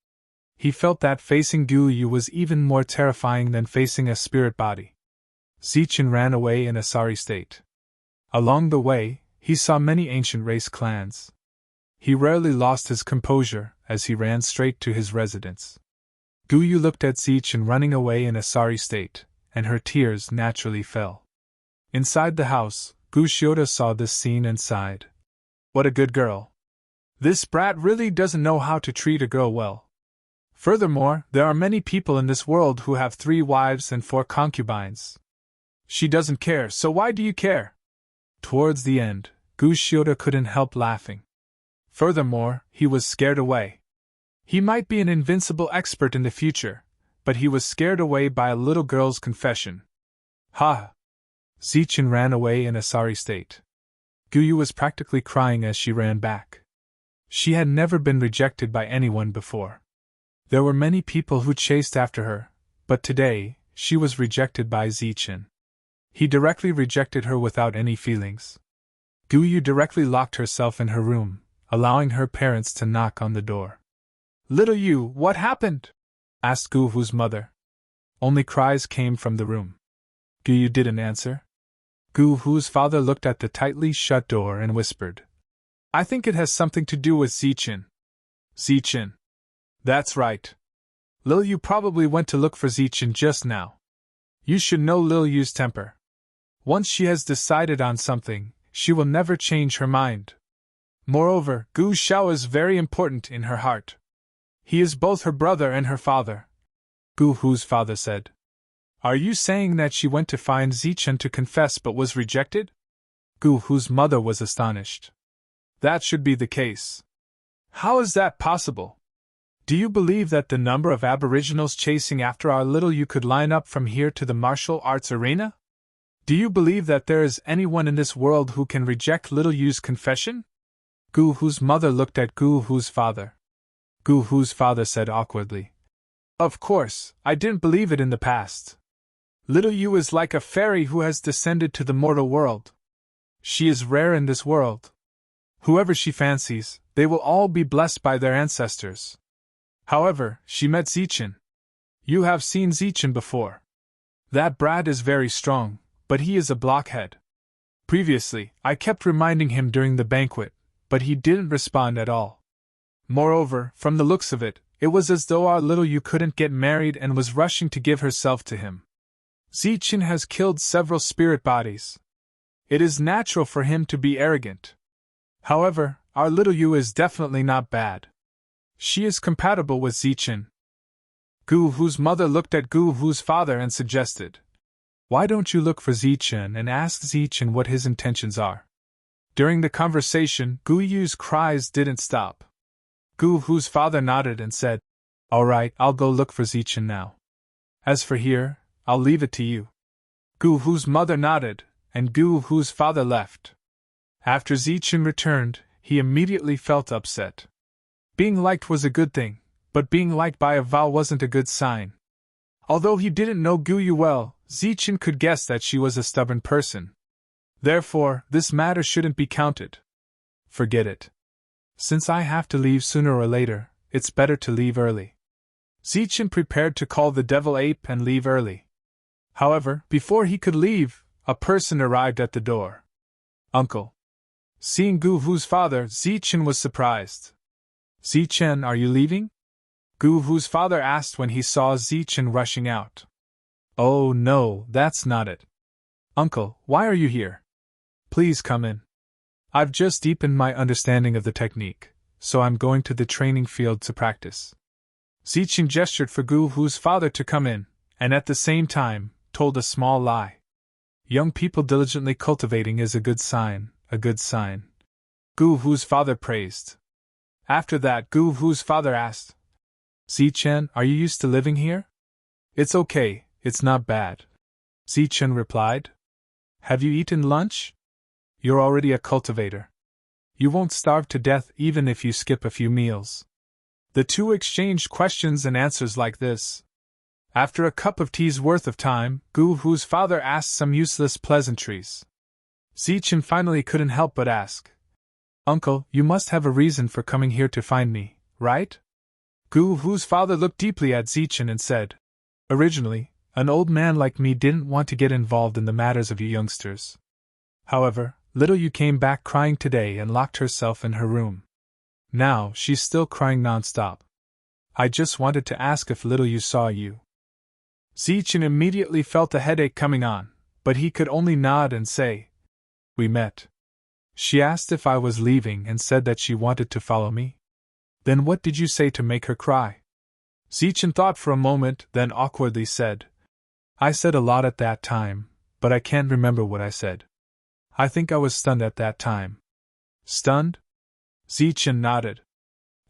He felt that facing Guyu was even more terrifying than facing a spirit body. Zichen ran away in a sorry state. Along the way, he saw many ancient race clans. He rarely lost his composure as he ran straight to his residence. Guyu looked at Zichen running away in a sorry state, and her tears naturally fell. Inside the house, Gu Xiota saw this scene and sighed. What a good girl. This brat really doesn't know how to treat a girl well. Furthermore, there are many people in this world who have 3 wives and 4 concubines. She doesn't care, so why do you care? Towards the end, Gu Xiota couldn't help laughing. Furthermore, he was scared away. He might be an invincible expert in the future, but he was scared away by a little girl's confession. Ha! Zichen ran away in a sorry state. Guyu was practically crying as she ran back. She had never been rejected by anyone before. There were many people who chased after her, but today, she was rejected by Zichen. He directly rejected her without any feelings. Guyu directly locked herself in her room, allowing her parents to knock on the door. Little Yu, what happened? Asked Guhu's mother. Only cries came from the room. Guyu didn't answer. Guhu's father looked at the tightly shut door and whispered. I think it has something to do with Zichen. Zichen. That's right. Lil Yu probably went to look for Zichen just now. You should know Lil Yu's temper. Once she has decided on something, she will never change her mind. Moreover, Gu Xiao is very important in her heart. He is both her brother and her father. Guhu's father said. Are you saying that she went to find Zichen to confess but was rejected? Guhu's mother was astonished. That should be the case. How is that possible? Do you believe that the number of aboriginals chasing after our little Yu could line up from here to the martial arts arena? Do you believe that there is anyone in this world who can reject little Yu's confession? Guhu's mother looked at Guhu's father. Guhu's father said awkwardly. Of course, I didn't believe it in the past. Little Yu is like a fairy who has descended to the mortal world. She is rare in this world. Whoever she fancies, they will all be blessed by their ancestors. However, she met Zichen. You have seen Zichen before. That brat is very strong, but he is a blockhead. Previously, I kept reminding him during the banquet, but he didn't respond at all. Moreover, from the looks of it, it was as though our little Yu couldn't get married and was rushing to give herself to him. Zichen has killed several spirit bodies. It is natural for him to be arrogant. However, our little Yu is definitely not bad. She is compatible with Zichen. Guhu's mother looked at Guhu's father and suggested. Why don't you look for Zichen and ask Zichen what his intentions are? During the conversation, Guyu's cries didn't stop. Guhu's father nodded and said, All right, I'll go look for Zichen now. As for here, I'll leave it to you. Guhu's mother nodded, and Guhu's father left. After Zichen returned, he immediately felt upset. Being liked was a good thing, but being liked by a Val wasn't a good sign. Although he didn't know Guyu well, Zichen could guess that she was a stubborn person. Therefore, this matter shouldn't be counted. Forget it. Since I have to leave sooner or later, it's better to leave early. Zichen prepared to call the devil ape and leave early. However, before he could leave, a person arrived at the door. Uncle. Seeing Guhu's father, Zichen was surprised. Zichen, are you leaving? Guhu's father asked when he saw Zichen rushing out. Oh no, that's not it. Uncle, why are you here? Please come in. I've just deepened my understanding of the technique, so I'm going to the training field to practice. Zichen gestured for Guhu's father to come in, and at the same time, told a small lie. Young people diligently cultivating is a good sign, a good sign. Guhu's father praised. After that, Guhu's father asked, Zichen, are you used to living here? It's okay, it's not bad. Zichen replied. Have you eaten lunch? You're already a cultivator. You won't starve to death even if you skip a few meals. The two exchanged questions and answers like this. After a cup of tea's worth of time, Guhu's father asked some useless pleasantries. Zichen finally couldn't help but ask. Uncle, you must have a reason for coming here to find me, right? Gu Hu's father looked deeply at Zichen and said, Originally, an old man like me didn't want to get involved in the matters of you youngsters. However, little you came back crying today and locked herself in her room. Now, she's still crying nonstop. I just wanted to ask if little you saw you. Zichen immediately felt a headache coming on, but he could only nod and say, We met. She asked if I was leaving and said that she wanted to follow me. Then what did you say to make her cry? Zichen thought for a moment, then awkwardly said, I said a lot at that time, but I can't remember what I said. I think I was stunned at that time. Stunned? Zichen nodded.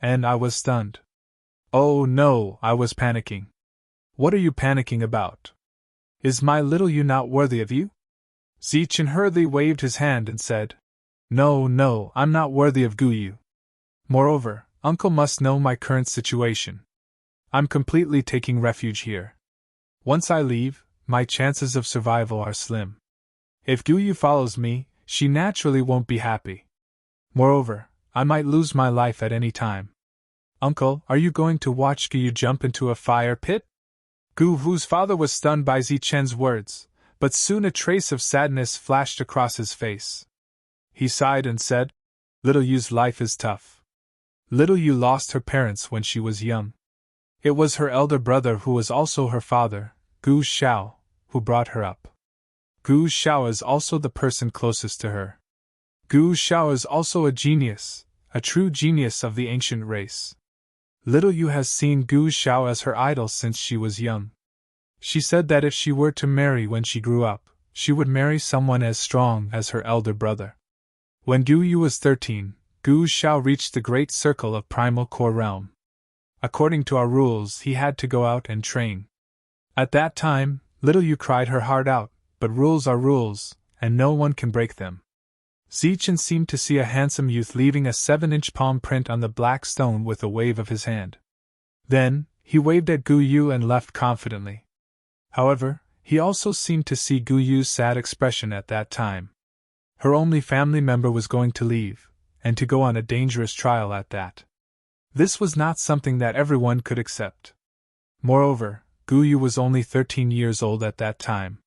And I was stunned. Oh no, I was panicking. What are you panicking about? Is my little you not worthy of you? Zichen hurriedly waved his hand and said, No, I'm not worthy of Guyu. Moreover, Uncle must know my current situation. I'm completely taking refuge here. Once I leave, my chances of survival are slim. If Guyu follows me, she naturally won't be happy. Moreover, I might lose my life at any time. Uncle, are you going to watch Guyu jump into a fire pit? Gu Hu's father was stunned by Zichen's words, but soon a trace of sadness flashed across his face. He sighed and said, Little Yu's life is tough. Little Yu lost her parents when she was young. It was her elder brother who was also her father, Gu Xiao, who brought her up. Gu Xiao is also the person closest to her. Gu Xiao is also a genius, a true genius of the ancient race. Little Yu has seen Gu Xiao as her idol since she was young. She said that if she were to marry when she grew up, she would marry someone as strong as her elder brother. When Gu Yu was 13, Gu Xiao reached the great circle of primal core realm. According to our rules, he had to go out and train. At that time, little Yu cried her heart out, but rules are rules, and no one can break them. Zichen seemed to see a handsome youth leaving a 7-inch palm print on the black stone with a wave of his hand. Then, he waved at Gu Yu and left confidently. However, he also seemed to see Gu Yu's sad expression at that time. Her only family member was going to leave, and to go on a dangerous trial at that. This was not something that everyone could accept. Moreover, Gu Yu was only 13 years old at that time.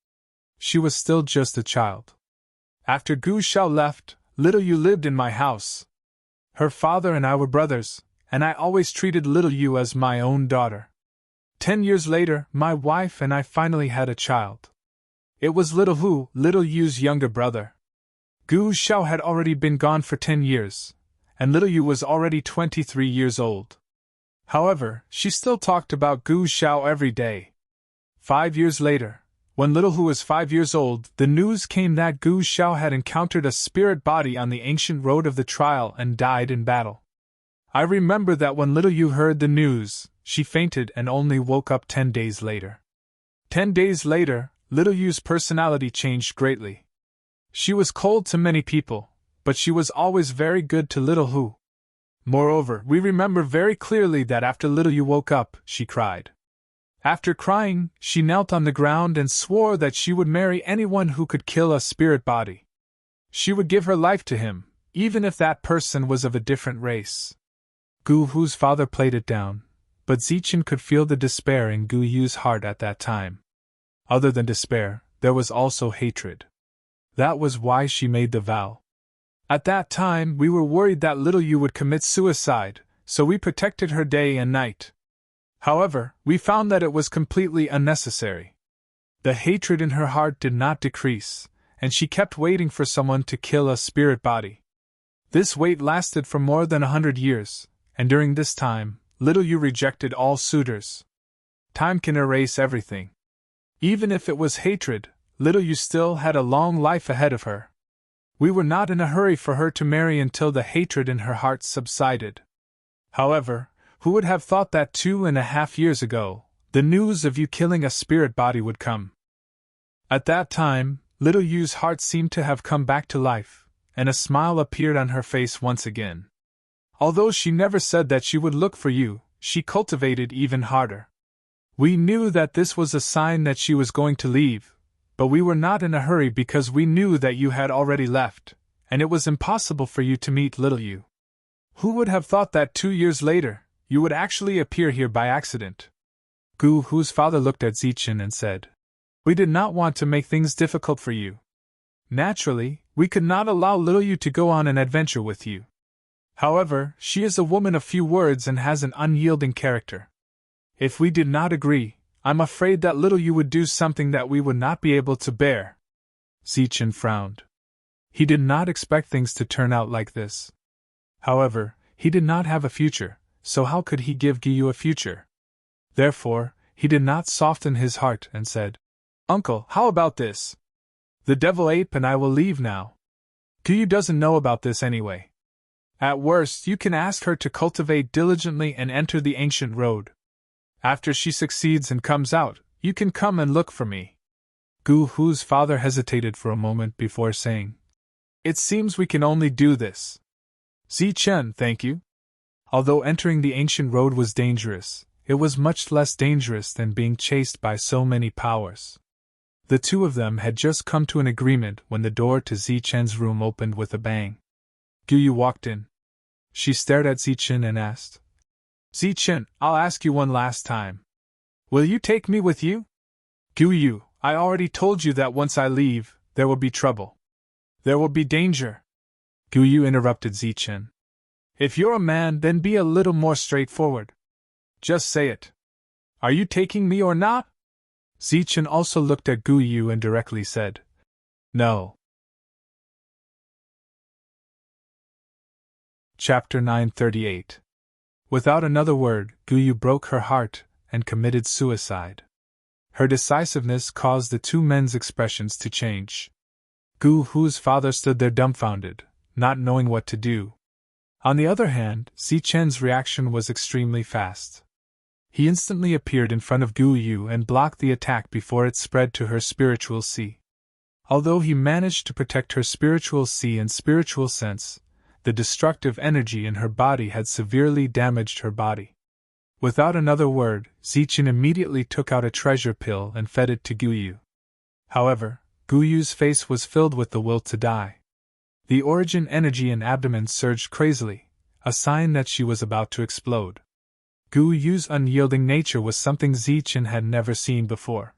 She was still just a child. After Gu Xiao left, little Yu lived in my house. Her father and I were brothers, and I always treated little Yu as my own daughter. 10 years later, my wife and I finally had a child. It was little Yu's younger brother. Gu Xiao had already been gone for 10 years, and little Yu was already 23 years old. However, she still talked about Gu Xiao every day. 5 years later, when little Hu was 5 years old, the news came that Gu Xiao had encountered a spirit body on the ancient road of the trial and died in battle. I remember that when little Yu heard the news, she fainted and only woke up 10 days later. 10 days later, little Yu's personality changed greatly. She was cold to many people, but she was always very good to little Hu. Moreover, we remember very clearly that after little Yu woke up, she cried. After crying, she knelt on the ground and swore that she would marry anyone who could kill a spirit body. She would give her life to him, even if that person was of a different race. Gu Hu's father played it down, but Zichen could feel the despair in Gu Yu's heart at that time. Other than despair, there was also hatred. That was why she made the vow. At that time, we were worried that little Yu would commit suicide, so we protected her day and night. However, we found that it was completely unnecessary. The hatred in her heart did not decrease, and she kept waiting for someone to kill a spirit body. This wait lasted for more than 100 years, and during this time, little Yu rejected all suitors. Time can erase everything. Even if it was hatred, little Yu still had a long life ahead of her. We were not in a hurry for her to marry until the hatred in her heart subsided. However, who would have thought that 2.5 years ago, the news of you killing a spirit body would come? At that time, little Yu's heart seemed to have come back to life, and a smile appeared on her face once again. Although she never said that she would look for you, she cultivated even harder. We knew that this was a sign that she was going to leave, But we were not in a hurry because we knew that you had already left, and it was impossible for you to meet little you. Who would have thought that 2 years later, you would actually appear here by accident? Gu Hu's father looked at Zichen and said, We did not want to make things difficult for you. Naturally, we could not allow little you to go on an adventure with you. However, she is a woman of few words and has an unyielding character. If we did not agree, I'm afraid that little you would do something that we would not be able to bear. Zichen frowned. He did not expect things to turn out like this. However, he did not have a future, so how could he give Giyu a future? Therefore, he did not soften his heart and said, Uncle, how about this? The devil ape and I will leave now. Giyu doesn't know about this anyway. At worst, you can ask her to cultivate diligently and enter the ancient road. After she succeeds and comes out, you can come and look for me. Gu Hu's father hesitated for a moment before saying, It seems we can only do this. Zichen, thank you. Although entering the ancient road was dangerous, it was much less dangerous than being chased by so many powers. The two of them had just come to an agreement when the door to Zichen's room opened with a bang. Giyu walked in. She stared at Zichen and asked, Zichen, I'll ask you one last time. Will you take me with you? Giyu, I already told you that once I leave, there will be trouble. There will be danger. Giyu interrupted Zichen. If you're a man, then be a little more straightforward. Just say it. Are you taking me or not? Zichen also looked at Giyu and directly said, No. Chapter 938. Without another word, Giyu broke her heart and committed suicide. Her decisiveness caused the two men's expressions to change. Gu Hu's father stood there dumbfounded, not knowing what to do. On the other hand, Zichen's reaction was extremely fast. He instantly appeared in front of Giyu and blocked the attack before it spread to her spiritual sea. Although he managed to protect her spiritual sea and spiritual sense, the destructive energy in her body had severely damaged her body. Without another word, Zichen immediately took out a treasure pill and fed it to Giyu. However, Guyu's face was filled with the will to die. The origin energy in abdomen surged crazily, a sign that she was about to explode. Guyu's unyielding nature was something Zichen had never seen before.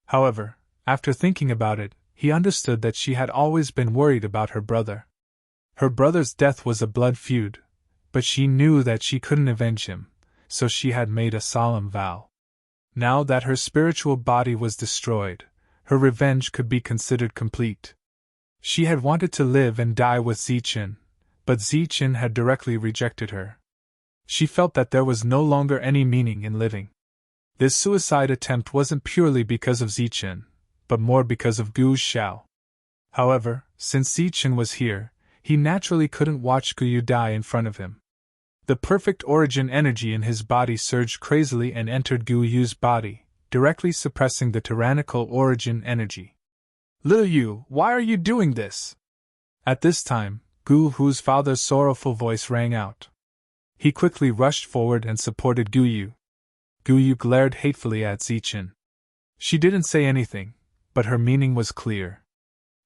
However, after thinking about it, he understood that she had always been worried about her brother. Her brother's death was a blood feud, but she knew that she couldn't avenge him, so she had made a solemn vow. Now that her spiritual body was destroyed, her revenge could be considered complete. She had wanted to live and die with Zichen, but Zichen had directly rejected her. She felt that there was no longer any meaning in living. This suicide attempt wasn't purely because of Zichen, but more because of Gu Xiao. However, since Zichen was here, he naturally couldn't watch Giyu die in front of him. The perfect origin energy in his body surged crazily and entered Guyu's body, directly suppressing the tyrannical origin energy. Little Yu, why are you doing this? At this time, Gu Hu's father's sorrowful voice rang out. He quickly rushed forward and supported Giyu. Giyu glared hatefully at Zichen. She didn't say anything, but her meaning was clear.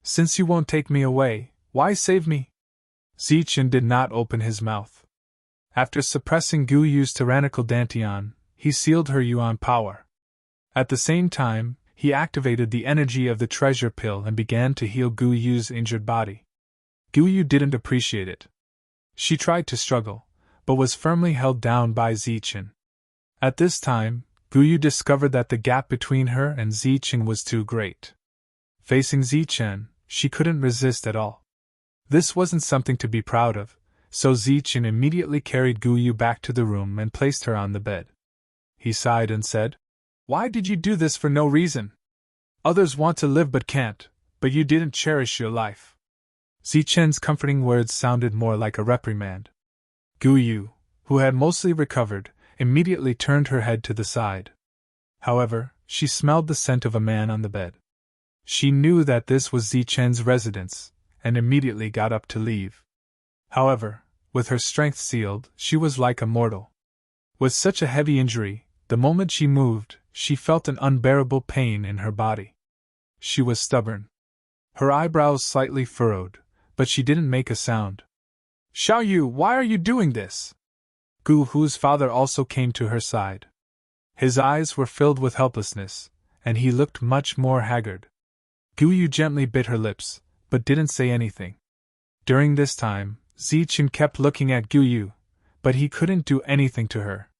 Since you won't take me away, why save me? Zichen did not open his mouth. After suppressing Guyu's tyrannical dantian, he sealed her yuan power. At the same time, he activated the energy of the treasure pill and began to heal Guyu's injured body. Giyu didn't appreciate it. She tried to struggle, but was firmly held down by Zichen. At this time, Giyu discovered that the gap between her and Zichen was too great. Facing Zichen, she couldn't resist at all. This wasn't something to be proud of, so Zichen immediately carried Giyu back to the room and placed her on the bed. He sighed and said, Why did you do this for no reason? Others want to live but can't, but you didn't cherish your life. Zichen's comforting words sounded more like a reprimand. Giyu, who had mostly recovered, immediately turned her head to the side. However, she smelled the scent of a man on the bed. She knew that this was Zichen's residence, and immediately got up to leave. However, with her strength sealed, she was like a mortal. With such a heavy injury, the moment she moved, she felt an unbearable pain in her body. she was stubborn. Her eyebrows slightly furrowed, but she didn't make a sound. Xiao Yu, why are you doing this? Gu Hu's father also came to her side. His eyes were filled with helplessness, and he looked much more haggard. Gu Yu gently bit her lips, but didn't say anything. During this time, Zichen kept looking at Gu Yu, but he couldn't do anything to her.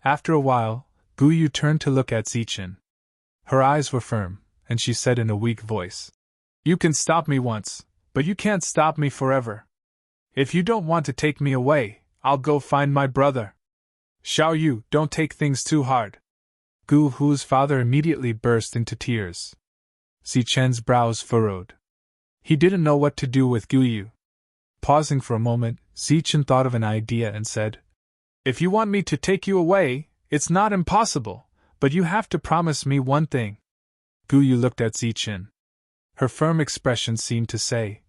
After a while, Gu Yu turned to look at Zichen. Her eyes were firm, and she said in a weak voice, You can stop me once, but you can't stop me forever. If you don't want to take me away, I'll go find my brother. Xiao Yu, don't take things too hard. Gu Hu's father immediately burst into tears. Zichen's brows furrowed. He didn't know what to do with Gu Yu. Pausing for a moment, Zichen thought of an idea and said, If you want me to take you away, it's not impossible, but you have to promise me one thing. Gu Yu looked at Zichen. Her firm expression seemed to say,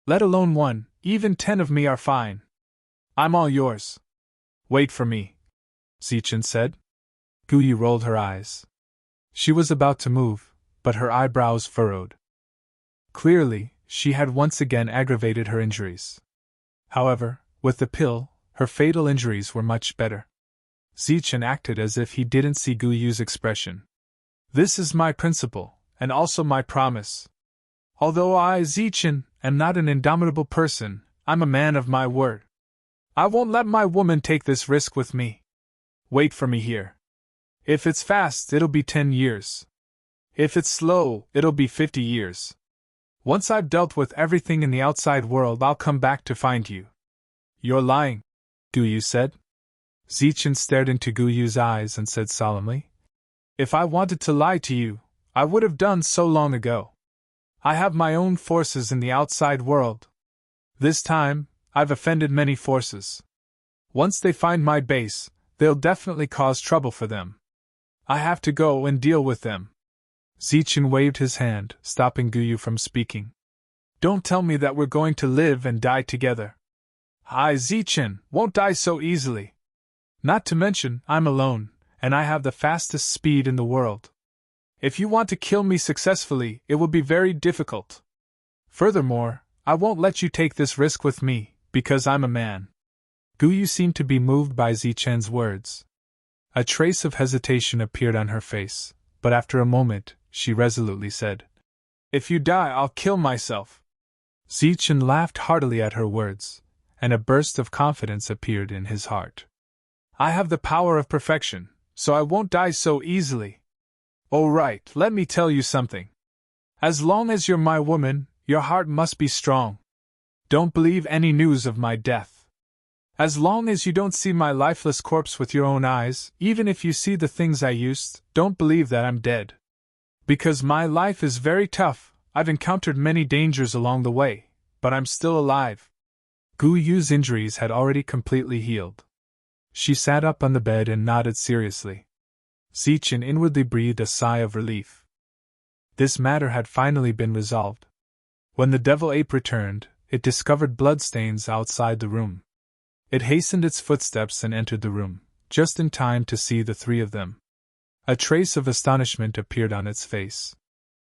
Let alone one, even 10 of me are fine. I'm all yours. Wait for me, Zichen said. Gu Yu rolled her eyes. She was about to move, but her eyebrows furrowed. Clearly, she had once again aggravated her injuries. However, with the pill, her fatal injuries were much better. Zichen acted as if he didn't see Gu Yu's expression. This is my principle, and also my promise. Although I, Zichen, am not an indomitable person, I'm a man of my word. I won't let my woman take this risk with me. Wait for me here. If it's fast, it'll be 10 years. If it's slow, it'll be 50 years. Once I've dealt with everything in the outside world, I'll come back to find you. You're lying, Gu Yu said. Zichen stared into Gu Yu's eyes and said solemnly, If I wanted to lie to you, I would have done so long ago. I have my own forces in the outside world. This time, I've offended many forces. Once they find my base, they'll definitely cause trouble for them. I have to go and deal with them. Zichen waved his hand, stopping Gu Yu from speaking. Don't tell me that we're going to live and die together. I, Zichen, won't die so easily. Not to mention, I'm alone, and I have the fastest speed in the world. If you want to kill me successfully, it will be very difficult. Furthermore, I won't let you take this risk with me, because I'm a man. Gu Yu seemed to be moved by Zichen's words. A trace of hesitation appeared on her face, but after a moment, she resolutely said, If you die, I'll kill myself. Zichen laughed heartily at her words, and a burst of confidence appeared in his heart. I have the power of perfection, so I won't die so easily. Oh right, let me tell you something. As long as you're my woman, your heart must be strong. Don't believe any news of my death. As long as you don't see my lifeless corpse with your own eyes, even if you see the things I used, don't believe that I'm dead. Because my life is very tough, I've encountered many dangers along the way, but I'm still alive. Gu Yu's injuries had already completely healed. She sat up on the bed and nodded seriously. Zichen inwardly breathed a sigh of relief. This matter had finally been resolved. When the devil ape returned, it discovered bloodstains outside the room. It hastened its footsteps and entered the room, just in time to see the three of them. A trace of astonishment appeared on its face.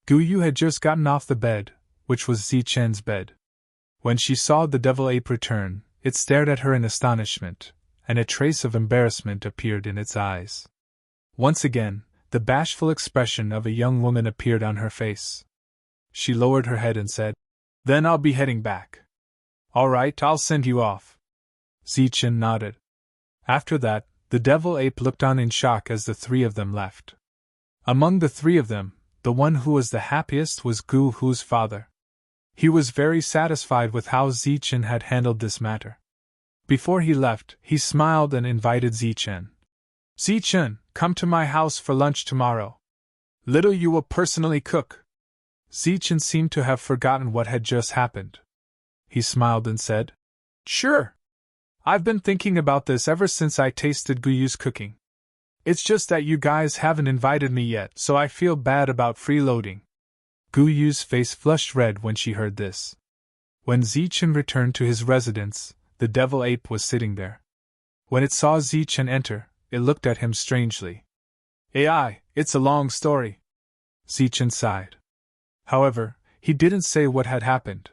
Gu Yu had just gotten off the bed, which was Zichen's bed. When she saw the devil ape return, it stared at her in astonishment, and a trace of embarrassment appeared in its eyes. Once again, the bashful expression of a young woman appeared on her face. She lowered her head and said, Then I'll be heading back. All right, I'll send you off. Zichen nodded. After that, the devil ape looked on in shock as the three of them left. Among the three of them, the one who was the happiest was Gu Hu's father. He was very satisfied with how Zichen had handled this matter. Before he left, he smiled and invited Zichen. Zichen, come to my house for lunch tomorrow. Little you will personally cook. Zichen seemed to have forgotten what had just happened. He smiled and said, Sure. I've been thinking about this ever since I tasted Gu Yu's cooking. It's just that you guys haven't invited me yet, so I feel bad about freeloading. Gu Yu's face flushed red when she heard this. When Zichen returned to his residence, the devil ape was sitting there. When it saw Zichen enter, it looked at him strangely. AI, it's a long story. Zichen sighed. However, he didn't say what had happened.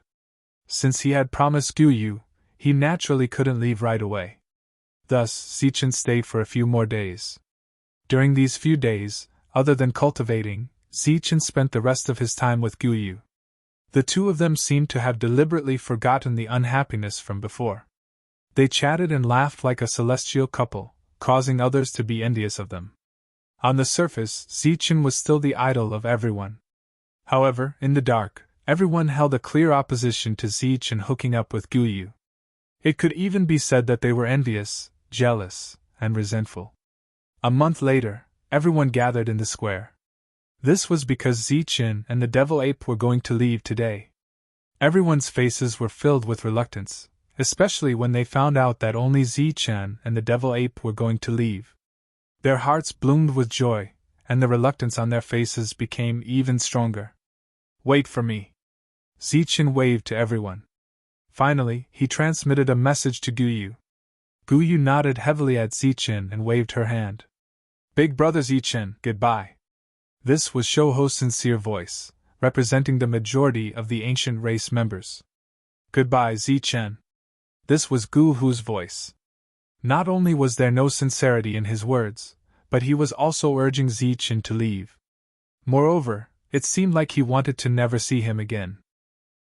Since he had promised Guyu, he naturally couldn't leave right away. Thus, Zichen stayed for a few more days. During these few days, other than cultivating, Zichen spent the rest of his time with Guyu. The two of them seemed to have deliberately forgotten the unhappiness from before. They chatted and laughed like a celestial couple, causing others to be envious of them. On the surface, Zichen was still the idol of everyone. However, in the dark, everyone held a clear opposition to Zichen hooking up with Guyu. It could even be said that they were envious, jealous, and resentful. A month later, everyone gathered in the square. This was because Zichen and the devil ape were going to leave today. Everyone's faces were filled with reluctance, especially when they found out that only Zichen and the devil ape were going to leave. Their hearts bloomed with joy, and the reluctance on their faces became even stronger. "Wait for me." Zichen waved to everyone. Finally, he transmitted a message to Guyu. Guyu nodded heavily at Zichen and waved her hand. "Big brother Zichen, goodbye." This was Shouho's sincere voice, representing the majority of the ancient race members. "Goodbye, Zichen." This was Guhu's voice. Not only was there no sincerity in his words, but he was also urging Zichen to leave. Moreover, it seemed like he wanted to never see him again.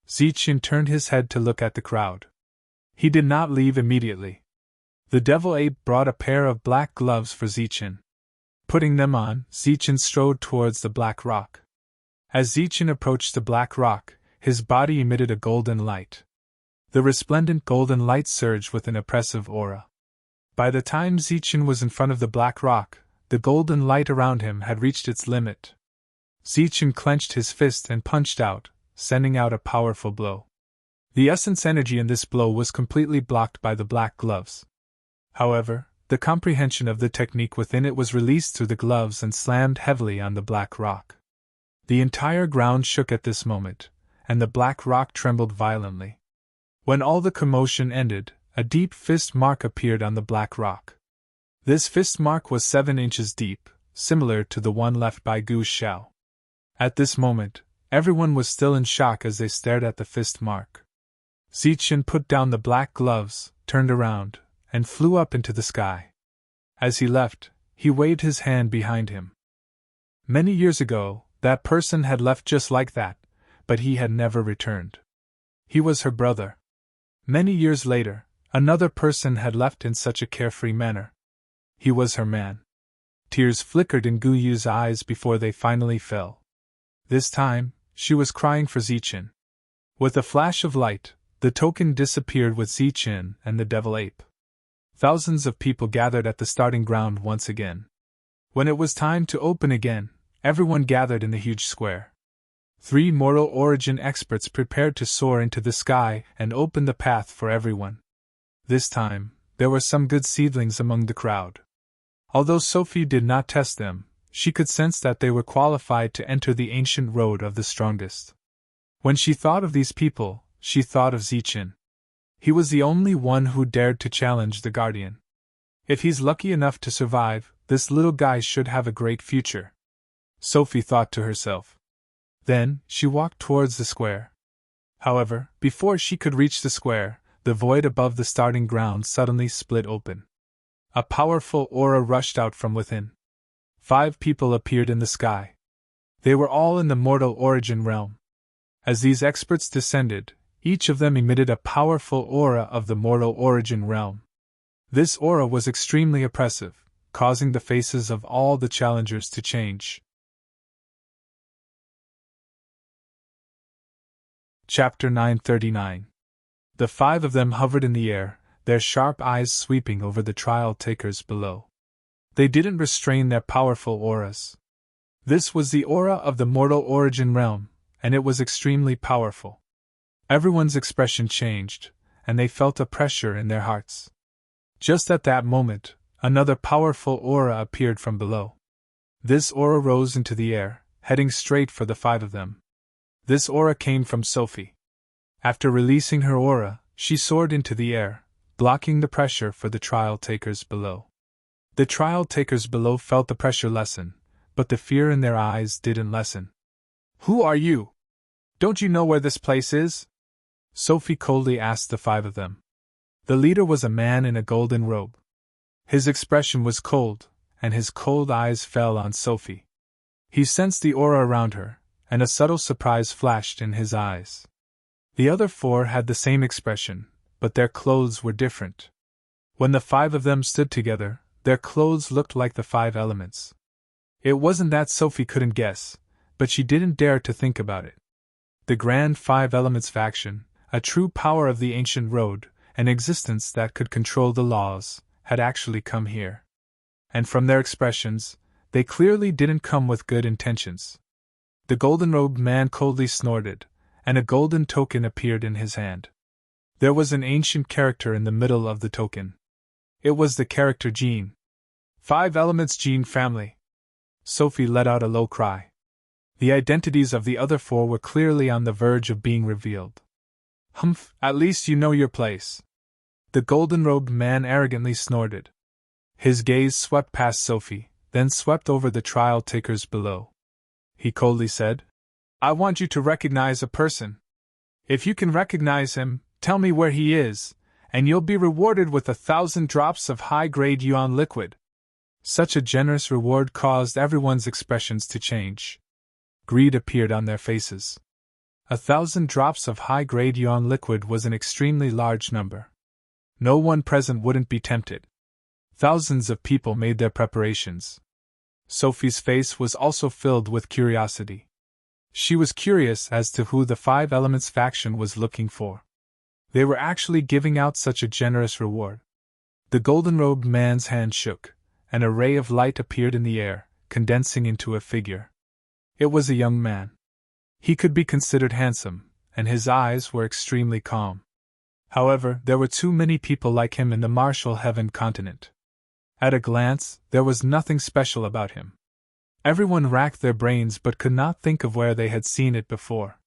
Zichen turned his head to look at the crowd. He did not leave immediately. The devil ape brought a pair of black gloves for Zichen. Putting them on, Zichen strode towards the black rock. As Zichen approached the black rock, his body emitted a golden light. The resplendent golden light surged with an oppressive aura. By the time Zichen was in front of the black rock, the golden light around him had reached its limit. Zichen clenched his fist and punched out, sending out a powerful blow. The essence energy in this blow was completely blocked by the black gloves. However, the comprehension of the technique within it was released through the gloves and slammed heavily on the black rock. The entire ground shook at this moment, and the black rock trembled violently. When all the commotion ended, a deep fist mark appeared on the black rock. This fist mark was 7 inches deep, similar to the one left by Gu Xiao. At this moment, everyone was still in shock as they stared at the fist mark. Zichen put down the black gloves, turned around, and flew up into the sky. As he left, he waved his hand behind him. Many years ago, that person had left just like that, but he had never returned. He was her brother. Many years later, another person had left in such a carefree manner. He was her man. Tears flickered in Guyu's eyes before they finally fell. This time, she was crying for Zichen. With a flash of light, the token disappeared with Zichen and the devil ape. Thousands of people gathered at the starting ground once again. When it was time to open again, everyone gathered in the huge square. 3 mortal origin experts prepared to soar into the sky and open the path for everyone. This time, there were some good seedlings among the crowd. Although Sophie did not test them, she could sense that they were qualified to enter the ancient road of the strongest. When she thought of these people, she thought of Zichen. He was the only one who dared to challenge the Guardian. If he's lucky enough to survive, this little guy should have a great future, Sophie thought to herself. Then, she walked towards the square. However, before she could reach the square, the void above the starting ground suddenly split open. A powerful aura rushed out from within. 5 people appeared in the sky. They were all in the mortal origin realm. As these experts descended, each of them emitted a powerful aura of the mortal origin realm. This aura was extremely oppressive, causing the faces of all the challengers to change. Chapter 939. The 5 of them hovered in the air, their sharp eyes sweeping over the trial takers below. They didn't restrain their powerful auras. This was the aura of the mortal origin realm, and it was extremely powerful. Everyone's expression changed, and they felt a pressure in their hearts. Just at that moment, another powerful aura appeared from below. This aura rose into the air, heading straight for the 5 of them. This aura came from Sophie. After releasing her aura, she soared into the air, blocking the pressure for the trial takers below. The trial takers below felt the pressure lessen, but the fear in their eyes didn't lessen. "Who are you?" Don't you know where this place is? Sophie coldly asked the 5 of them. The leader was a man in a golden robe. His expression was cold, and his cold eyes fell on Sophie. He sensed the aura around her, and a subtle surprise flashed in his eyes. The other 4 had the same expression, but their clothes were different. When the 5 of them stood together, their clothes looked like the 5 elements. It wasn't that Sophie couldn't guess, but she didn't dare to think about it. The grand 5 elements faction, a true power of the ancient road, an existence that could control the laws, had actually come here. And from their expressions, they clearly didn't come with good intentions. The golden-robed man coldly snorted, and a golden token appeared in his hand. There was an ancient character in the middle of the token. It was the character Gene. 5 elements Gene family. Sophie let out a low cry. The identities of the other 4 were clearly on the verge of being revealed. Humph, at least you know your place. The golden-robed man arrogantly snorted. His gaze swept past Sophie, then swept over the trial takers below. He coldly said, I want you to recognize a person. If you can recognize him, tell me where he is, and you'll be rewarded with 1,000 drops of high-grade yuan liquid. Such a generous reward caused everyone's expressions to change. Greed appeared on their faces. 1,000 drops of high-grade yuan liquid was an extremely large number. No one present wouldn't be tempted. Thousands of people made their preparations. Sophie's face was also filled with curiosity. She was curious as to who the 5 Elements faction was looking for. They were actually giving out such a generous reward. The golden-robed man's hand shook, and a ray of light appeared in the air, condensing into a figure. It was a young man. He could be considered handsome, and his eyes were extremely calm. However, there were too many people like him in the martial heaven continent. At a glance, there was nothing special about him. Everyone racked their brains but could not think of where they had seen it before.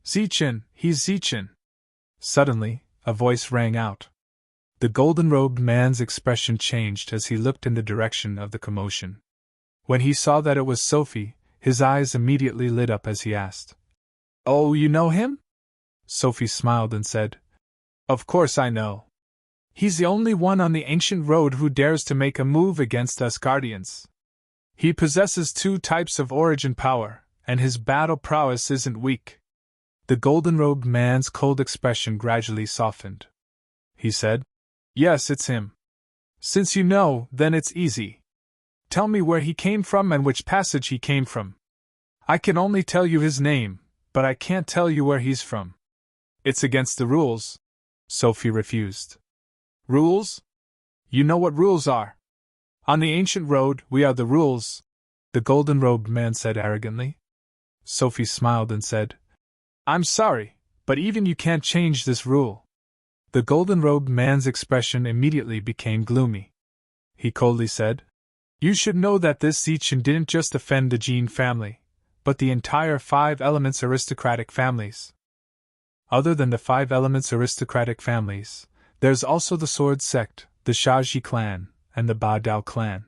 Zichin, he's Zichin. Suddenly, a voice rang out. The golden-robed man's expression changed as he looked in the direction of the commotion. When he saw that it was Sophie, his eyes immediately lit up as he asked, Oh, you know him? Sophie smiled and said, Of course I know. He's the only one on the ancient road who dares to make a move against us Guardians. He possesses 2 types of origin power, and his battle prowess isn't weak. The golden-robed man's cold expression gradually softened. He said, Yes, it's him. Since you know, then it's easy. Tell me where he came from and which passage he came from. I can only tell you his name, but I can't tell you where he's from. It's against the rules. Sophie refused. Rules? You know what rules are. On the ancient road, we are the rules, the golden-robed man said arrogantly. Sophie smiled and said, I'm sorry, but even you can't change this rule. The golden-robed man's expression immediately became gloomy. He coldly said, You should know that this Zichin didn't just offend the Gene family, but the entire 5 Elements aristocratic families. Other than the 5 Elements aristocratic families, there's also the Sword Sect, the Shaji clan, and the Ba Dao clan.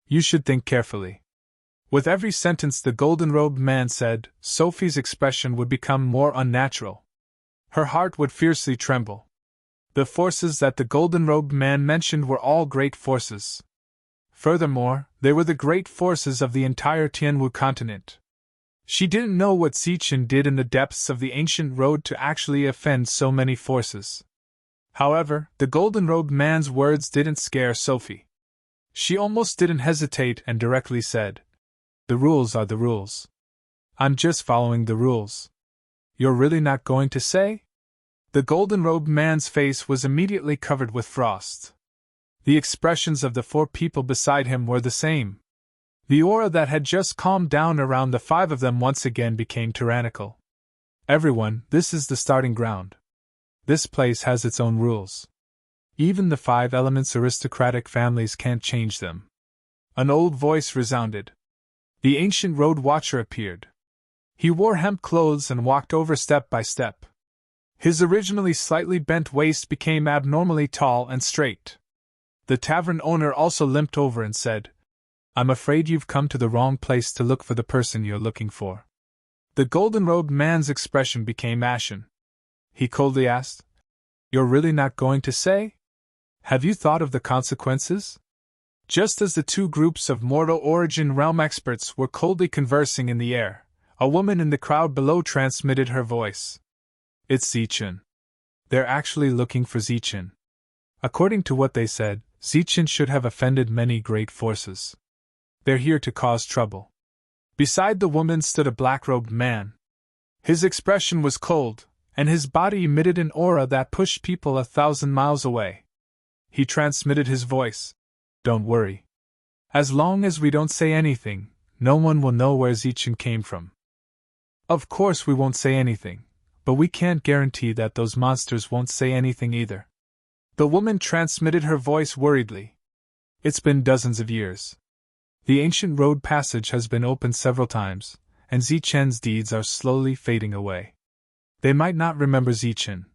You should think carefully. With every sentence the golden-robed man said, Sophie's expression would become more unnatural. Her heart would fiercely tremble. The forces that the golden-robed man mentioned were all great forces. Furthermore, they were the great forces of the entire Tianwu continent. She didn't know what Zichin did in the depths of the ancient road to actually offend so many forces. However, the golden-robed man's words didn't scare Sophie. She almost didn't hesitate and directly said, The rules are the rules. I'm just following the rules. You're really not going to say? The golden-robed man's face was immediately covered with frost. The expressions of the 4 people beside him were the same. The aura that had just calmed down around the 5 of them once again became tyrannical. Everyone, this is the starting ground. This place has its own rules. Even the 5 Elements aristocratic families can't change them. An old voice resounded. The ancient road watcher appeared. He wore hemp clothes and walked over step by step. His originally slightly bent waist became abnormally tall and straight. The tavern owner also limped over and said, I'm afraid you've come to the wrong place to look for the person you're looking for. The golden-robed man's expression became ashen. He coldly asked, "You're really not going to say? Have you thought of the consequences?" Just as the two groups of mortal origin realm experts were coldly conversing in the air, a woman in the crowd below transmitted her voice. "It's Zichen. They're actually looking for Zichen. According to what they said, Zichen should have offended many great forces. They're here to cause trouble." Beside the woman stood a black-robed man. His expression was cold, and his body emitted an aura that pushed people 1,000 miles away. He transmitted his voice. "Don't worry. As long as we don't say anything, no one will know where Zichen came from." "Of course we won't say anything, but we can't guarantee that those monsters won't say anything either." The woman transmitted her voice worriedly. "It's been dozens of years. The ancient road passage has been opened several times, and Zichen's deeds are slowly fading away. They might not remember Zichen,"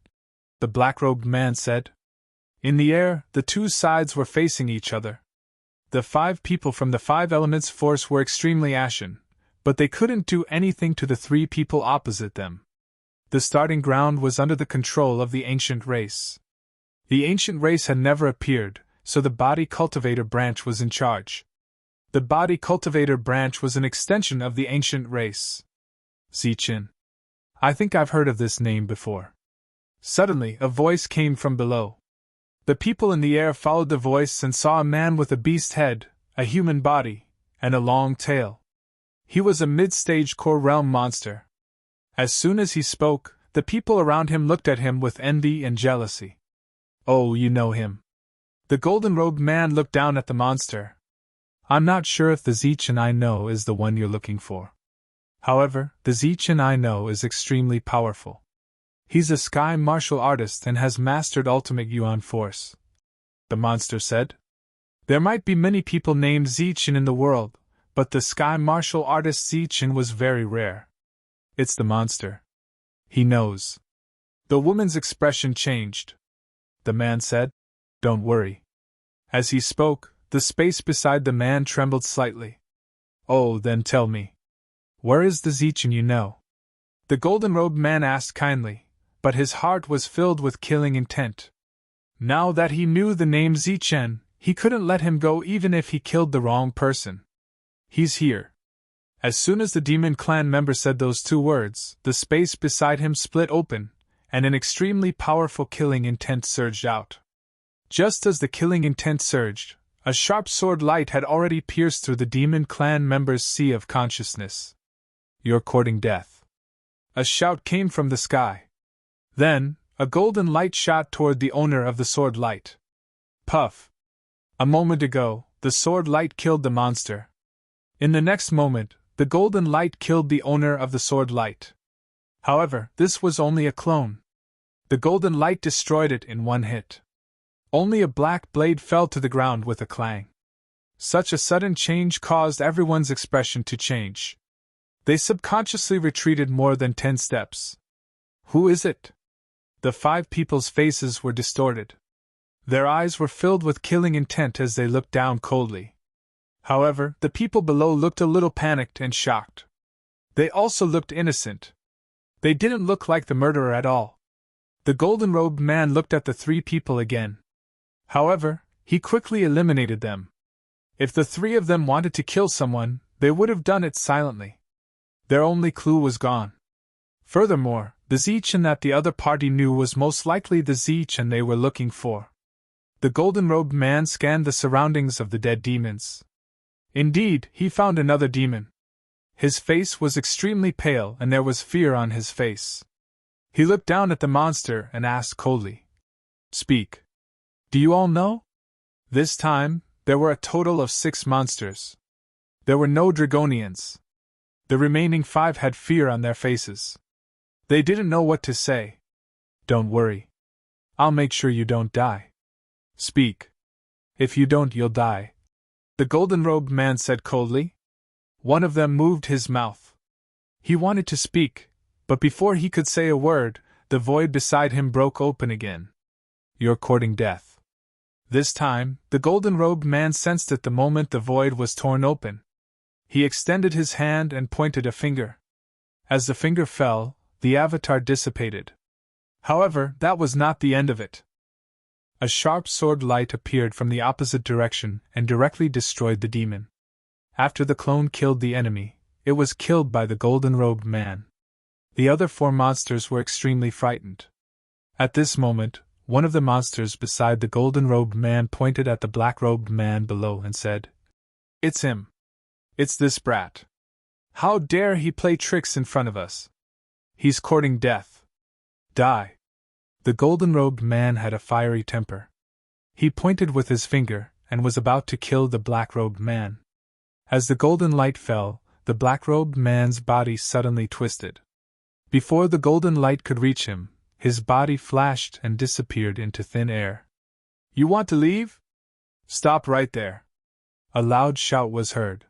the black-robed man said. In the air, the two sides were facing each other. The 5 people from the 5 Elements force were extremely ashen, but they couldn't do anything to the 3 people opposite them. The starting ground was under the control of the ancient race. The ancient race had never appeared, so the body cultivator branch was in charge. The body cultivator branch was an extension of the ancient race. Zichen. I think I've heard of this name before. Suddenly, a voice came from below. The people in the air followed the voice and saw a man with a beast head, a human body, and a long tail. He was a mid-stage core realm monster. As soon as he spoke, the people around him looked at him with envy and jealousy. "Oh, you know him." The golden-robed man looked down at the monster. "I'm not sure if the Zichen I know is the one you're looking for. However, the Zichen I know is extremely powerful. He's a sky martial artist and has mastered ultimate Yuan force," the monster said. "There might be many people named Zichen in the world, but the sky martial artist Zichen was very rare. It's the monster. He knows." The woman's expression changed. The man said, "Don't worry." As he spoke, the space beside the man trembled slightly. "Oh, then tell me. Where is the Zichen you know?" The golden-robed man asked kindly, but his heart was filled with killing intent. Now that he knew the name Zichen, he couldn't let him go even if he killed the wrong person. "He's here." As soon as the demon clan member said those 2 words, the space beside him split open, and an extremely powerful killing intent surged out. Just as the killing intent surged, a sharp sword light had already pierced through the demon clan member's sea of consciousness. "You're courting death." A shout came from the sky. Then, a golden light shot toward the owner of the sword light. Puff! A moment ago, the sword light killed the monster. In the next moment, the golden light killed the owner of the sword light. However, this was only a clone. The golden light destroyed it in one hit. Only a black blade fell to the ground with a clang. Such a sudden change caused everyone's expression to change. They subconsciously retreated more than 10 steps. "Who is it?" The 5 people's faces were distorted. Their eyes were filled with killing intent as they looked down coldly. However, the people below looked a little panicked and shocked. They also looked innocent. They didn't look like the murderer at all. The golden-robed man looked at the 3 people again. However, he quickly eliminated them. If the 3 of them wanted to kill someone, they would have done it silently. Their only clue was gone. Furthermore, the Zichen that the other party knew was most likely the Zichen they were looking for. The golden-robed man scanned the surroundings of the dead demons. Indeed, he found another demon. His face was extremely pale and there was fear on his face. He looked down at the monster and asked coldly, "Speak. Do you all know?" This time, there were a total of 6 monsters. There were no Dragonians. The remaining 5 had fear on their faces. They didn't know what to say. "Don't worry. I'll make sure you don't die. Speak. If you don't, you'll die," the golden-robed man said coldly. One of them moved his mouth. He wanted to speak, but before he could say a word, the void beside him broke open again. "You're courting death." This time, the golden-robed man sensed it the moment the void was torn open. He extended his hand and pointed a finger. As the finger fell, the avatar dissipated. However, that was not the end of it. A sharp sword light appeared from the opposite direction and directly destroyed the demon. After the clone killed the enemy, it was killed by the golden-robed man. The other 4 monsters were extremely frightened. At this moment, one of the monsters beside the golden-robed man pointed at the black-robed man below and said, "It's him. It's this brat. How dare he play tricks in front of us? He's courting death. Die." The golden-robed man had a fiery temper. He pointed with his finger and was about to kill the black-robed man. As the golden light fell, the black-robed man's body suddenly twisted. Before the golden light could reach him, his body flashed and disappeared into thin air. "You want to leave? Stop right there!" A loud shout was heard.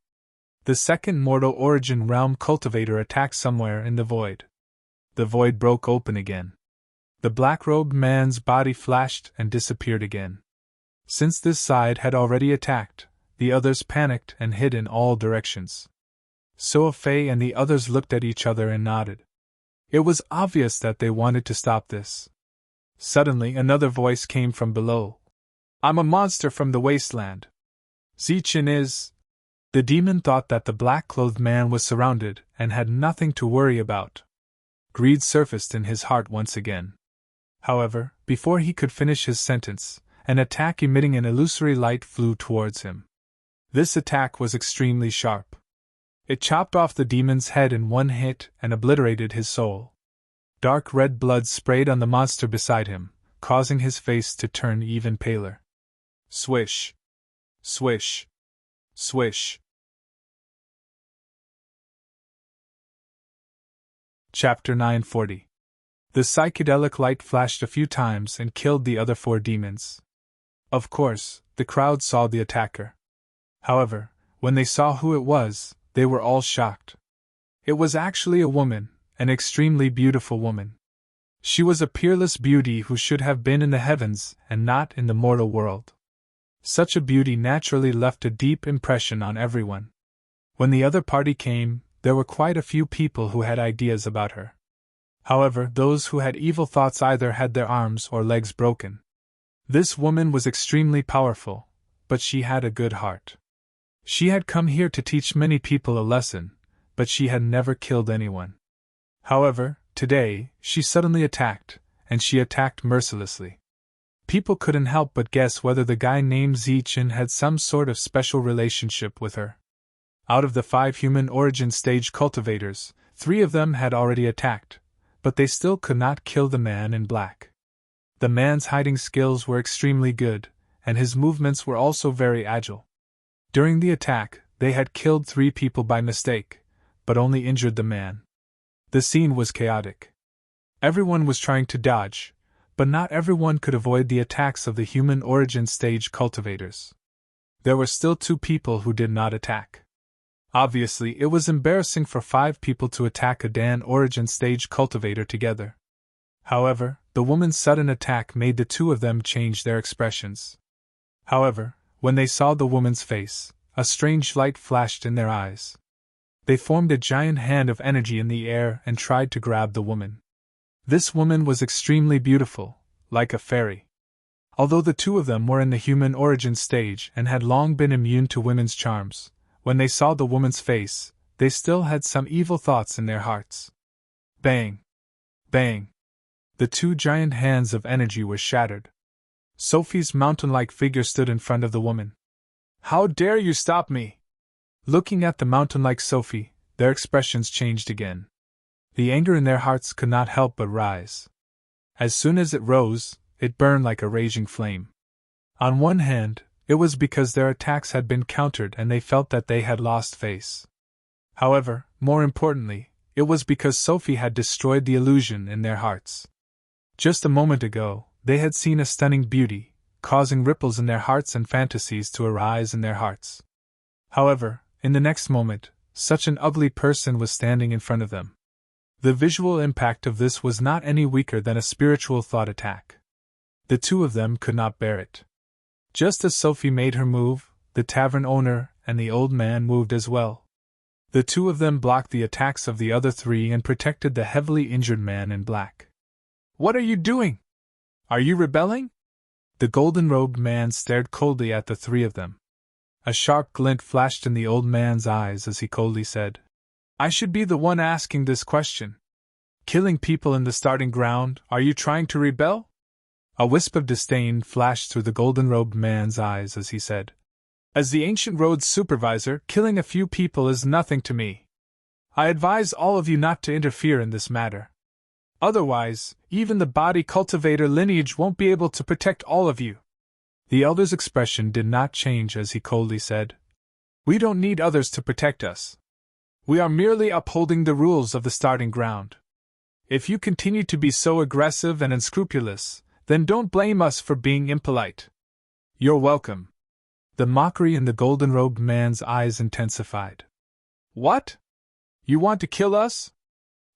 The second mortal origin realm cultivator attacked somewhere in the void. The void broke open again. The black-robed man's body flashed and disappeared again. Since this side had already attacked, the others panicked and hid in all directions. So Fei and the others looked at each other and nodded. It was obvious that they wanted to stop this. Suddenly another voice came from below. "I'm a monster from the wasteland. Zichin is..." The demon thought that the black-clothed man was surrounded and had nothing to worry about. Greed surfaced in his heart once again. However, before he could finish his sentence, an attack emitting an illusory light flew towards him. This attack was extremely sharp. It chopped off the demon's head in one hit and obliterated his soul. Dark red blood sprayed on the monster beside him, causing his face to turn even paler. Swish! Swish! Swish! Chapter 940. The psychedelic light flashed a few times and killed the other 4 demons. Of course, the crowd saw the attacker. However, when they saw who it was, they were all shocked. It was actually a woman, an extremely beautiful woman. She was a peerless beauty who should have been in the heavens and not in the mortal world. Such a beauty naturally left a deep impression on everyone. When the other party came, there were quite a few people who had ideas about her. However, those who had evil thoughts either had their arms or legs broken. This woman was extremely powerful, but she had a good heart. She had come here to teach many people a lesson, but she had never killed anyone. However, today, she suddenly attacked, and she attacked mercilessly. People couldn't help but guess whether the guy named Zichin had some sort of special relationship with her. Out of the 5 human origin stage cultivators, 3 of them had already attacked, but they still could not kill the man in black. The man's hiding skills were extremely good, and his movements were also very agile. During the attack, they had killed 3 people by mistake, but only injured the man. The scene was chaotic. Everyone was trying to dodge, but not everyone could avoid the attacks of the human origin stage cultivators. There were still 2 people who did not attack. Obviously, it was embarrassing for 5 people to attack a Dan origin stage cultivator together. However, the woman's sudden attack made the 2 of them change their expressions. However, when they saw the woman's face, a strange light flashed in their eyes. They formed a giant hand of energy in the air and tried to grab the woman. This woman was extremely beautiful, like a fairy. Although the 2 of them were in the human origin stage and had long been immune to women's charms, when they saw the woman's face, they still had some evil thoughts in their hearts. Bang! Bang! The 2 giant hands of energy were shattered. Sophie's mountain-like figure stood in front of the woman. "How dare you stop me?" Looking at the mountain-like Sophie, their expressions changed again. The anger in their hearts could not help but rise. As soon as it rose, it burned like a raging flame. On one hand, it was because their attacks had been countered and they felt that they had lost face. However, more importantly, it was because Sophie had destroyed the illusion in their hearts. Just a moment ago, they had seen a stunning beauty, causing ripples in their hearts and fantasies to arise in their hearts. However, in the next moment, such an ugly person was standing in front of them. The visual impact of this was not any weaker than a spiritual thought attack. The 2 of them could not bear it. Just as Sophie made her move, the tavern owner and the old man moved as well. The two of them blocked the attacks of the other three and protected the heavily injured man in black. "What are you doing? Are you rebelling?" The golden-robed man stared coldly at the three of them. A sharp glint flashed in the old man's eyes as he coldly said, "I should be the one asking this question. Killing people in the starting ground, are you trying to rebel?" A wisp of disdain flashed through the golden-robed man's eyes as he said, "As the ancient road's supervisor, killing a few people is nothing to me. I advise all of you not to interfere in this matter. Otherwise, even the body cultivator lineage won't be able to protect all of you." The elder's expression did not change as he coldly said, "We don't need others to protect us. We are merely upholding the rules of the starting ground. If you continue to be so aggressive and unscrupulous, then don't blame us for being impolite. You're welcome." The mockery in the golden-robed man's eyes intensified. "What? You want to kill us?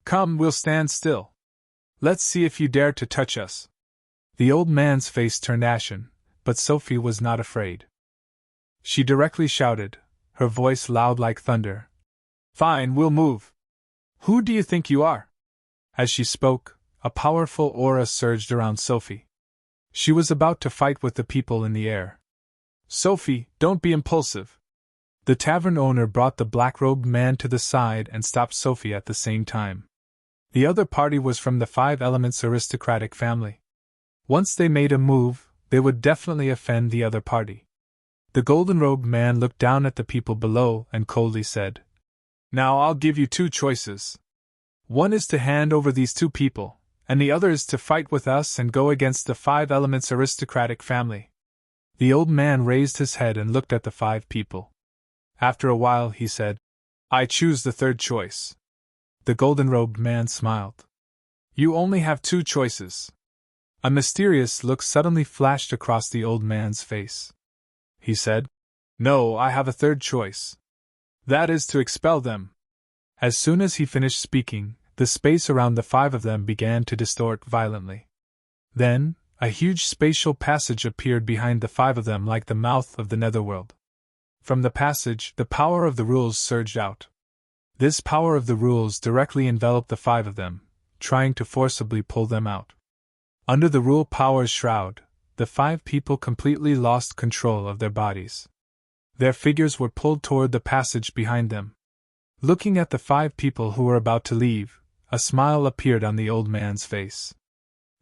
Come, we'll stand still. Let's see if you dare to touch us." The old man's face turned ashen, but Sophie was not afraid. She directly shouted, her voice loud like thunder, "Fine, we'll move. Who do you think you are?" As she spoke, a powerful aura surged around Sophie. She was about to fight with the people in the air. "Sophie, don't be impulsive." The tavern owner brought the black-robed man to the side and stopped Sophie at the same time. The other party was from the Five Elements aristocratic family. Once they made a move, they would definitely offend the other party. The golden-robed man looked down at the people below and coldly said, "Now I'll give you two choices. One is to hand over these two people, and the other is to fight with us and go against the Five Elements aristocratic family." The old man raised his head and looked at the five people. After a while he said, "I choose the third choice." The golden-robed man smiled. "You only have two choices." A mysterious look suddenly flashed across the old man's face. He said, "No, I have a third choice. That is to expel them." As soon as he finished speaking, the space around the five of them began to distort violently. Then, a huge spatial passage appeared behind the five of them like the mouth of the netherworld. From the passage, the power of the rules surged out. This power of the rules directly enveloped the five of them, trying to forcibly pull them out. Under the rule power's shroud, the five people completely lost control of their bodies. Their figures were pulled toward the passage behind them. Looking at the five people who were about to leave, a smile appeared on the old man's face.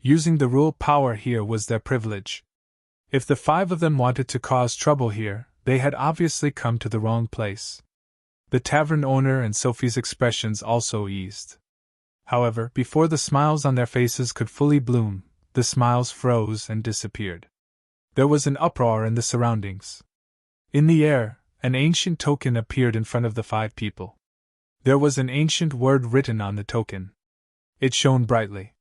Using the rule power here was their privilege. If the five of them wanted to cause trouble here, they had obviously come to the wrong place. The tavern owner and Sophie's expressions also eased. However, before the smiles on their faces could fully bloom, the smiles froze and disappeared. There was an uproar in the surroundings. In the air, an ancient token appeared in front of the five people. There was an ancient word written on the token. It shone brightly.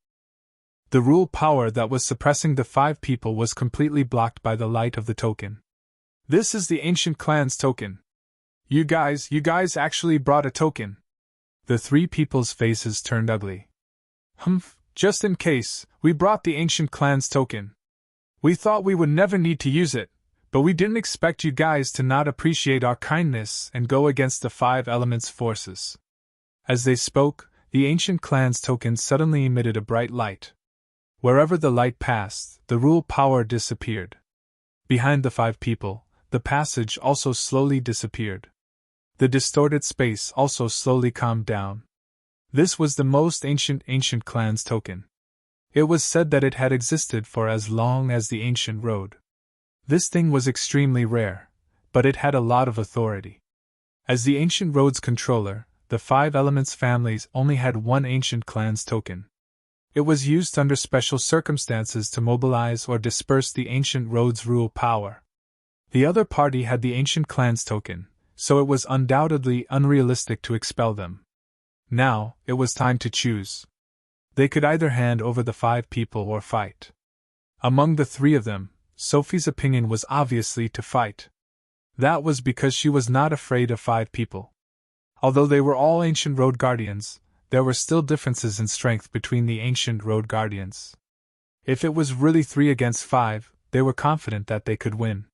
The rule power that was suppressing the five people was completely blocked by the light of the token. "This is the ancient clan's token. You guys actually brought a token." The three people's faces turned ugly. "Humph, just in case, we brought the ancient clan's token. We thought we would never need to use it, but we didn't expect you guys to not appreciate our kindness and go against the Five Elements forces." As they spoke, the ancient clan's token suddenly emitted a bright light. Wherever the light passed, the rule power disappeared. Behind the five people, the passage also slowly disappeared. The distorted space also slowly calmed down. This was the most ancient clan's token. It was said that it had existed for as long as the ancient road. This thing was extremely rare, but it had a lot of authority. As the ancient road's controller, the Five Elements families only had one ancient clan's token. It was used under special circumstances to mobilize or disperse the ancient road's rule power. The other party had the ancient clan's token, so it was undoubtedly unrealistic to expel them. Now, it was time to choose. They could either hand over the five people or fight. Among the three of them, Sophie's opinion was obviously to fight. That was because she was not afraid of five people. Although they were all ancient road guardians, there were still differences in strength between the ancient road guardians. If it was really 3 against 5, they were confident that they could win.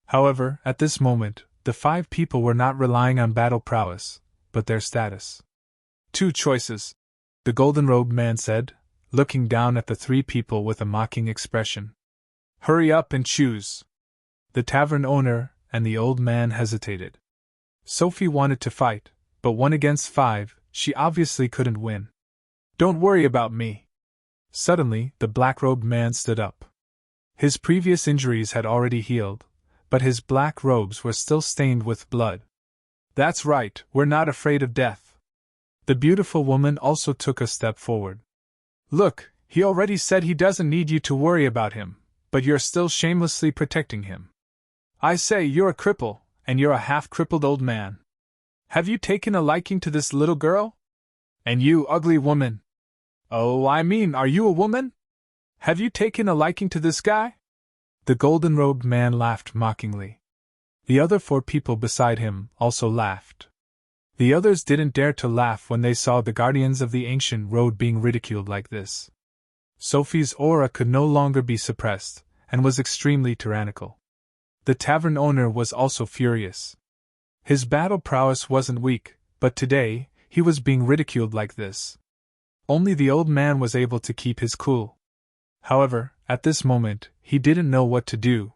However, at this moment, the five people were not relying on battle prowess, but their status. Two choices, the golden-robed man said, looking down at the three people with a mocking expression. Hurry up and choose. The tavern owner and the old man hesitated. Sophie wanted to fight, but 1 against 5, she obviously couldn't win. Don't worry about me. Suddenly, the black-robed man stood up. His previous injuries had already healed, but his black robes were still stained with blood. That's right, we're not afraid of death. The beautiful woman also took a step forward. Look, he already said he doesn't need you to worry about him, but you're still shamelessly protecting him. I say, you're a cripple, and you're a half-crippled old man. Have you taken a liking to this little girl? And you, ugly woman. Oh, I mean, are you a woman? Have you taken a liking to this guy? The golden-robed man laughed mockingly. The other 4 people beside him also laughed. The others didn't dare to laugh when they saw the guardians of the ancient road being ridiculed like this. Sophie's aura could no longer be suppressed, and was extremely tyrannical. The tavern owner was also furious. His battle prowess wasn't weak, but today, he was being ridiculed like this. Only the old man was able to keep his cool. However, at this moment, he didn't know what to do.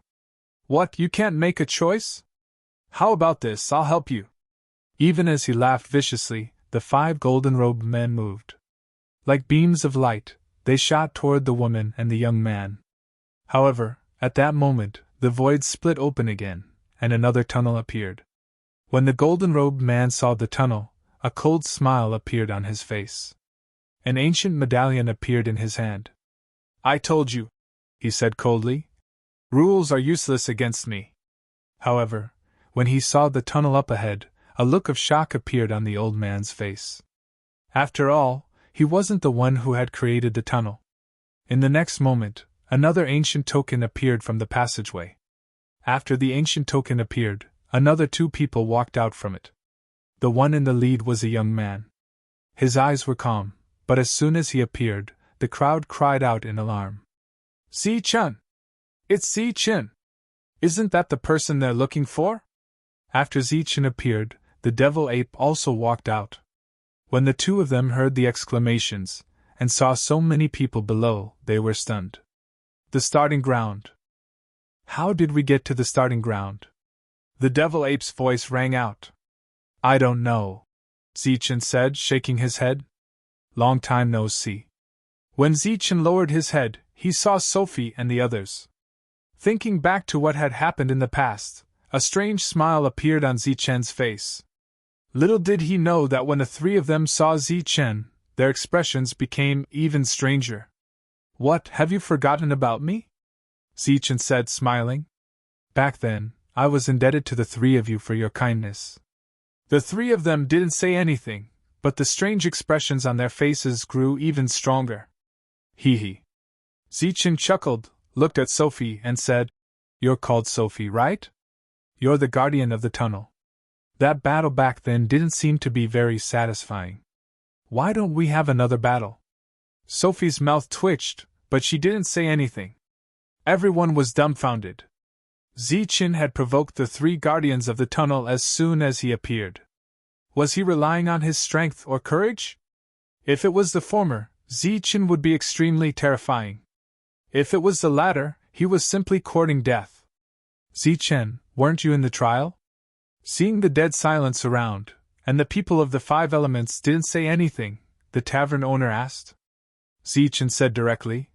What, you can't make a choice? How about this, I'll help you. Even as he laughed viciously, the 5 golden-robed men moved. Like beams of light, they shot toward the woman and the young man. However, at that moment, the void split open again, and another tunnel appeared. When the golden-robed man saw the tunnel, a cold smile appeared on his face. An ancient medallion appeared in his hand. I told you, he said coldly. Rules are useless against me. However, when he saw the tunnel up ahead, a look of shock appeared on the old man's face. After all, he wasn't the one who had created the tunnel. In the next moment, another ancient token appeared from the passageway. After the ancient token appeared, another 2 people walked out from it. The one in the lead was a young man. His eyes were calm, but as soon as he appeared, the crowd cried out in alarm. Zi-chun! It's Zi-chun! Isn't that the person they're looking for? After Zi-chun appeared, the devil ape also walked out. When the 2 of them heard the exclamations, and saw so many people below, they were stunned. The starting ground. How did we get to the starting ground? The devil ape's voice rang out. I don't know, Zi-chun said, shaking his head. Long time no see. When Zi-chun lowered his head, he saw Sophie and the others. Thinking back to what had happened in the past, a strange smile appeared on Zi-chun's face. Little did he know that when the 3 of them saw Zi-chun, their expressions became even stranger. What, have you forgotten about me? Zi-chun said, smiling. Back then, I was indebted to the 3 of you for your kindness. The 3 of them didn't say anything, but the strange expressions on their faces grew even stronger. Hee hee. Zi-chun chuckled, looked at Sophie and said, You're called Sophie, right? You're the guardian of the tunnel. That battle back then didn't seem to be very satisfying. Why don't we have another battle? Sophie's mouth twitched, but she didn't say anything. Everyone was dumbfounded. Zi-chun had provoked the 3 guardians of the tunnel as soon as he appeared. Was he relying on his strength or courage? If it was the former, Zi-chun would be extremely terrifying. If it was the latter, he was simply courting death. Zi-chun, weren't you in the trial? Seeing the dead silence around, and the people of the 5 elements didn't say anything, the tavern owner asked. Zi-chun said directly,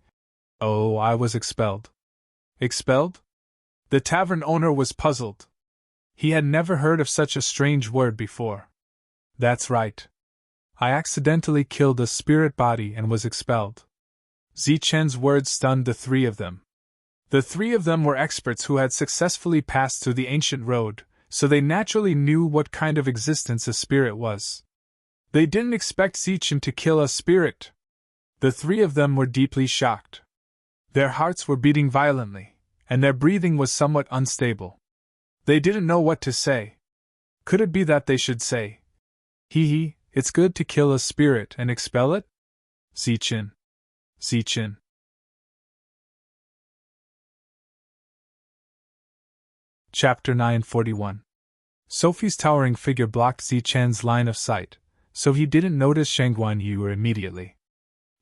Oh, I was expelled. Expelled? The tavern owner was puzzled. He had never heard of such a strange word before. That's right. I accidentally killed a spirit body and was expelled. Zi-chun's words stunned the 3 of them. The 3 of them were experts who had successfully passed through the ancient road, so they naturally knew what kind of existence a spirit was. They didn't expect Zi-chun to kill a spirit. The 3 of them were deeply shocked. Their hearts were beating violently, and their breathing was somewhat unstable. They didn't know what to say. Could it be that they should say, Hee hee, it's good to kill a spirit and expel it? Zi-chun. Zi-chun. Chapter 941. Sophie's towering figure blocked Zichen's line of sight, so he didn't notice Shang Guanyu immediately.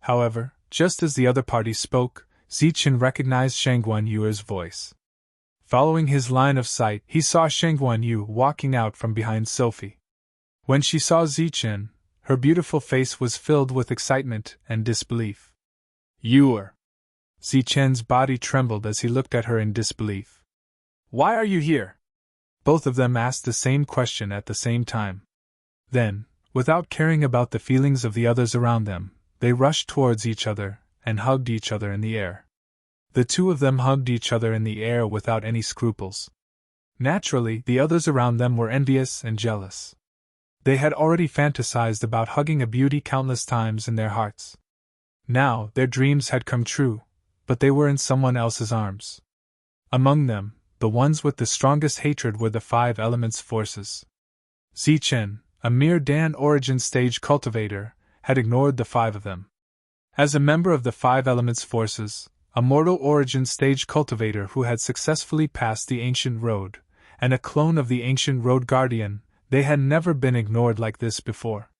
However, just as the other party spoke, Zichen recognized Shang Guanyu's voice. Following his line of sight, he saw Shang Guanyu walking out from behind Sophie. When she saw Zichen, her beautiful face was filled with excitement and disbelief. You are. Zichen's body trembled as he looked at her in disbelief. Why are you here? Both of them asked the same question at the same time. Then, without caring about the feelings of the others around them, they rushed towards each other and hugged each other in the air. The two of them hugged each other in the air without any scruples. Naturally, the others around them were envious and jealous. They had already fantasized about hugging a beauty countless times in their hearts. Now, their dreams had come true, but they were in someone else's arms. Among them, the ones with the strongest hatred were the Five Elements forces. Zichen, a mere Dan origin stage cultivator, had ignored the five of them. As a member of the Five Elements forces, a mortal origin stage cultivator who had successfully passed the Ancient Road, and a clone of the Ancient Road Guardian, they had never been ignored like this before.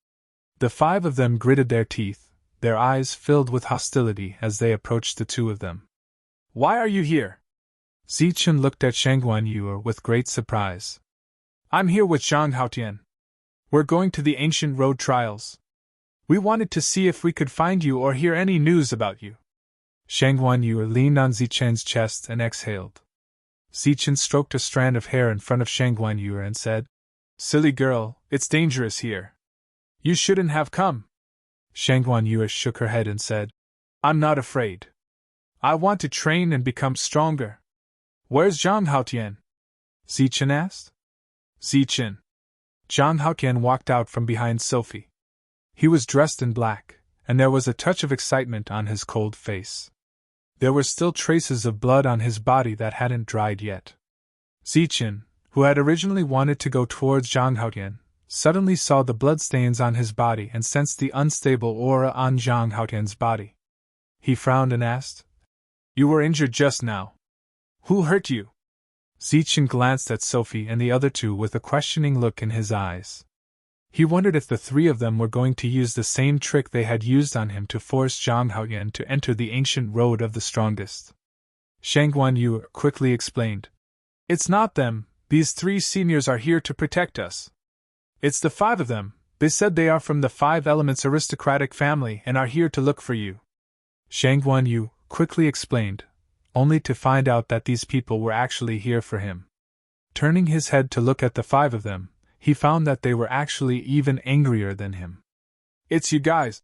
The five of them gritted their teeth, their eyes filled with hostility as they approached the two of them. Why are you here? Zichen looked at Shang Guanyu with great surprise. I'm here with Zhang Haotian. We're going to the Ancient Road trials. We wanted to see if we could find you or hear any news about you. Shang Guanyu leaned on Zichen's chest and exhaled. Zichen stroked a strand of hair in front of Shang Guanyu and said, Silly girl, it's dangerous here. You shouldn't have come. Shang Guanyu shook her head and said, I'm not afraid. I want to train and become stronger. Where's Zhang Haotian? Zichen asked. Zichen. Zhang Haotian walked out from behind Sophie. He was dressed in black, and there was a touch of excitement on his cold face. There were still traces of blood on his body that hadn't dried yet. Zichen, who had originally wanted to go towards Zhang Haotian, suddenly saw the bloodstains on his body and sensed the unstable aura on Zhang Haotian's body. He frowned and asked, You were injured just now. Who hurt you? Zichen glanced at Sophie and the other two with a questioning look in his eyes. He wondered if the three of them were going to use the same trick they had used on him to force Zhang Haotian to enter the ancient road of the strongest. Shang Guanyu quickly explained, It's not them, these three seniors are here to protect us. It's the five of them, they said they are from the Five Elements aristocratic family and are here to look for you. Shang Guanyu quickly explained, only to find out that these people were actually here for him. Turning his head to look at the five of them, he found that they were actually even angrier than him. It's you guys,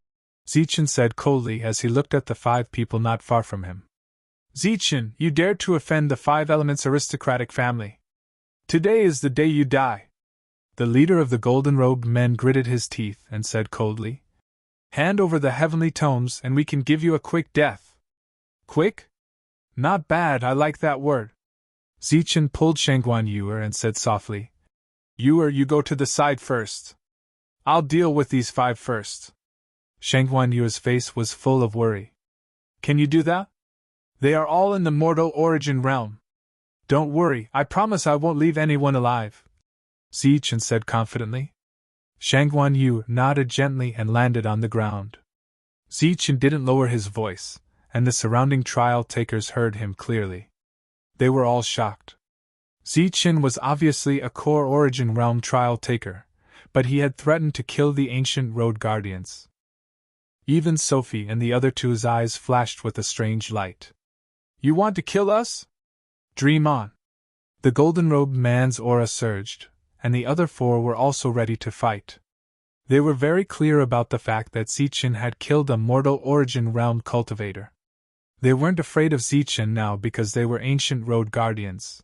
Zichen said coldly as he looked at the five people not far from him. Zichen, you dared to offend the Five Elements aristocratic family. Today is the day you die. The leader of the golden-robed men gritted his teeth and said coldly, Hand over the heavenly tomes and we can give you a quick death. Quick? Not bad, I like that word. Zichen pulled Shang Guanyu and said softly, You go to the side first. I'll deal with these five first. Shang Guanyu's face was full of worry. Can you do that? They are all in the mortal origin realm. Don't worry, I promise I won't leave anyone alive. Zichen said confidently. Shang Guanyu nodded gently and landed on the ground. Zichen didn't lower his voice, and the surrounding trial takers heard him clearly. They were all shocked. Zichen was obviously a core origin realm trial taker, but he had threatened to kill the ancient road guardians. Even Sophie and the other two's eyes flashed with a strange light. You want to kill us? Dream on. The golden-robed man's aura surged, and the other four were also ready to fight. They were very clear about the fact that Zichen had killed a mortal origin realm cultivator. They weren't afraid of Zichen now because they were ancient road guardians.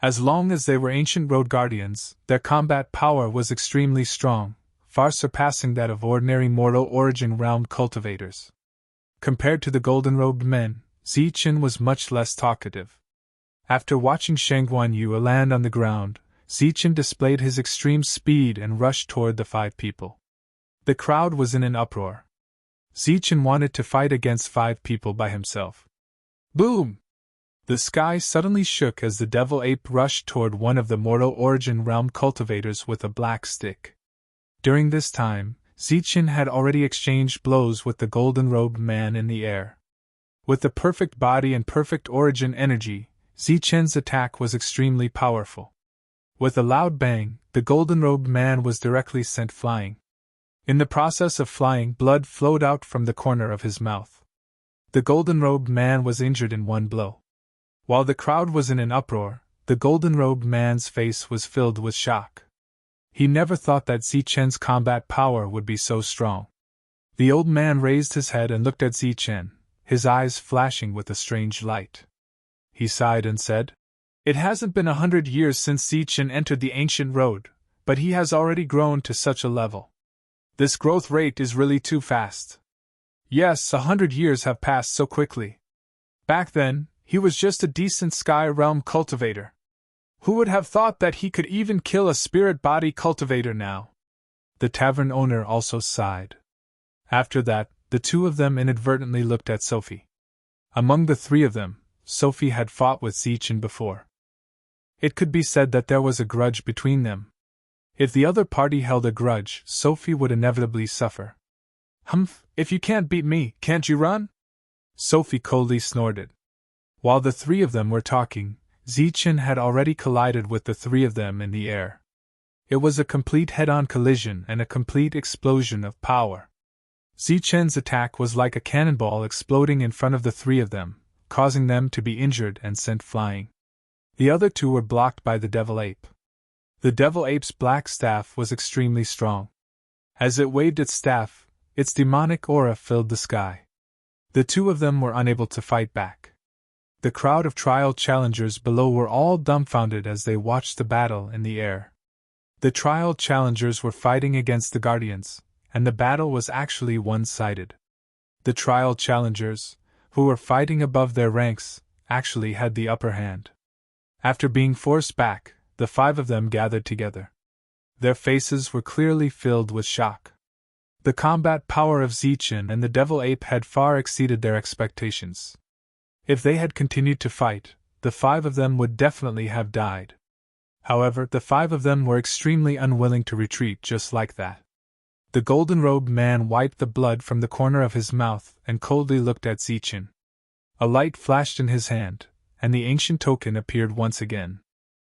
As long as they were ancient road guardians, their combat power was extremely strong, far surpassing that of ordinary mortal origin realm cultivators. Compared to the golden-robed men, Zichen was much less talkative. After watching Shang Guanyu land on the ground, Zichen displayed his extreme speed and rushed toward the five people. The crowd was in an uproar. Zichen wanted to fight against five people by himself. Boom! The sky suddenly shook as the devil ape rushed toward one of the mortal origin realm cultivators with a black stick. During this time, Zichen had already exchanged blows with the golden-robed man in the air. With the perfect body and perfect origin energy, Zichen's attack was extremely powerful. With a loud bang, the golden-robed man was directly sent flying. In the process of flying, blood flowed out from the corner of his mouth. The golden-robed man was injured in one blow. While the crowd was in an uproar, the golden-robed man's face was filled with shock. He never thought that Zichen's combat power would be so strong. The old man raised his head and looked at Zichen, his eyes flashing with a strange light. He sighed and said, "It hasn't been 100 years since Zichen entered the ancient road, but he has already grown to such a level. This growth rate is really too fast. Yes, 100 years have passed so quickly. Back then, he was just a decent sky realm cultivator. Who would have thought that he could even kill a spirit body cultivator now?" The tavern owner also sighed. After that, the two of them inadvertently looked at Sophie. Among the three of them, Sophie had fought with Zichen before. It could be said that there was a grudge between them. If the other party held a grudge, Sophie would inevitably suffer. "Humph, if you can't beat me, can't you run?" Sophie coldly snorted. While the three of them were talking, Zichen had already collided with the three of them in the air. It was a complete head-on collision and a complete explosion of power. Zichen's attack was like a cannonball exploding in front of the three of them, causing them to be injured and sent flying. The other two were blocked by the devil ape. The devil ape's black staff was extremely strong. As it waved its staff, its demonic aura filled the sky. The two of them were unable to fight back. The crowd of trial challengers below were all dumbfounded as they watched the battle in the air. The trial challengers were fighting against the guardians, and the battle was actually one-sided. The trial challengers, who were fighting above their ranks, actually had the upper hand. After being forced back, the five of them gathered together. Their faces were clearly filled with shock. The combat power of Zichen and the devil ape had far exceeded their expectations. If they had continued to fight, the five of them would definitely have died. However, the five of them were extremely unwilling to retreat just like that. The golden-robed man wiped the blood from the corner of his mouth and coldly looked at Zichen. A light flashed in his hand, and the ancient token appeared once again.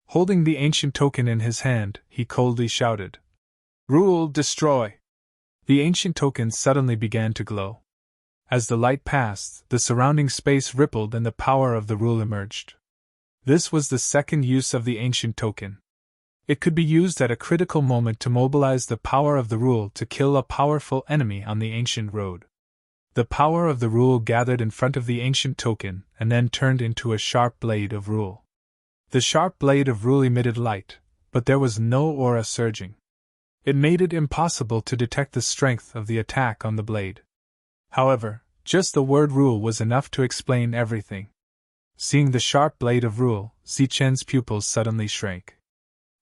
Holding the ancient token in his hand, he coldly shouted, "Rule, destroy!" The ancient token suddenly began to glow. As the light passed, the surrounding space rippled and the power of the rule emerged. This was the second use of the ancient token. It could be used at a critical moment to mobilize the power of the rule to kill a powerful enemy on the ancient road. The power of the rule gathered in front of the ancient token and then turned into a sharp blade of rule. The sharp blade of rule emitted light, but there was no aura surging. It made it impossible to detect the strength of the attack on the blade. However, just the word rule was enough to explain everything. Seeing the sharp blade of rule, Zichen's pupils suddenly shrank.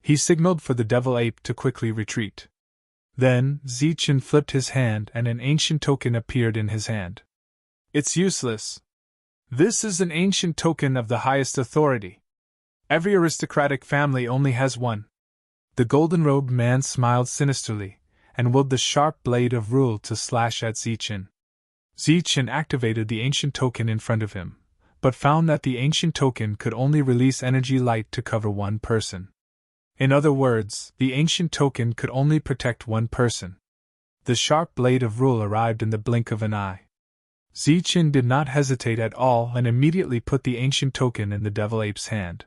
He signaled for the devil ape to quickly retreat. Then, Zichen flipped his hand and an ancient token appeared in his hand. "It's useless. This is an ancient token of the highest authority. Every aristocratic family only has one." The golden-robed man smiled sinisterly, and willed the sharp blade of rule to slash at Zichen. Zichen activated the ancient token in front of him, but found that the ancient token could only release energy light to cover one person. In other words, the ancient token could only protect one person. The sharp blade of rule arrived in the blink of an eye. Zichen did not hesitate at all and immediately put the ancient token in the devil ape's hand.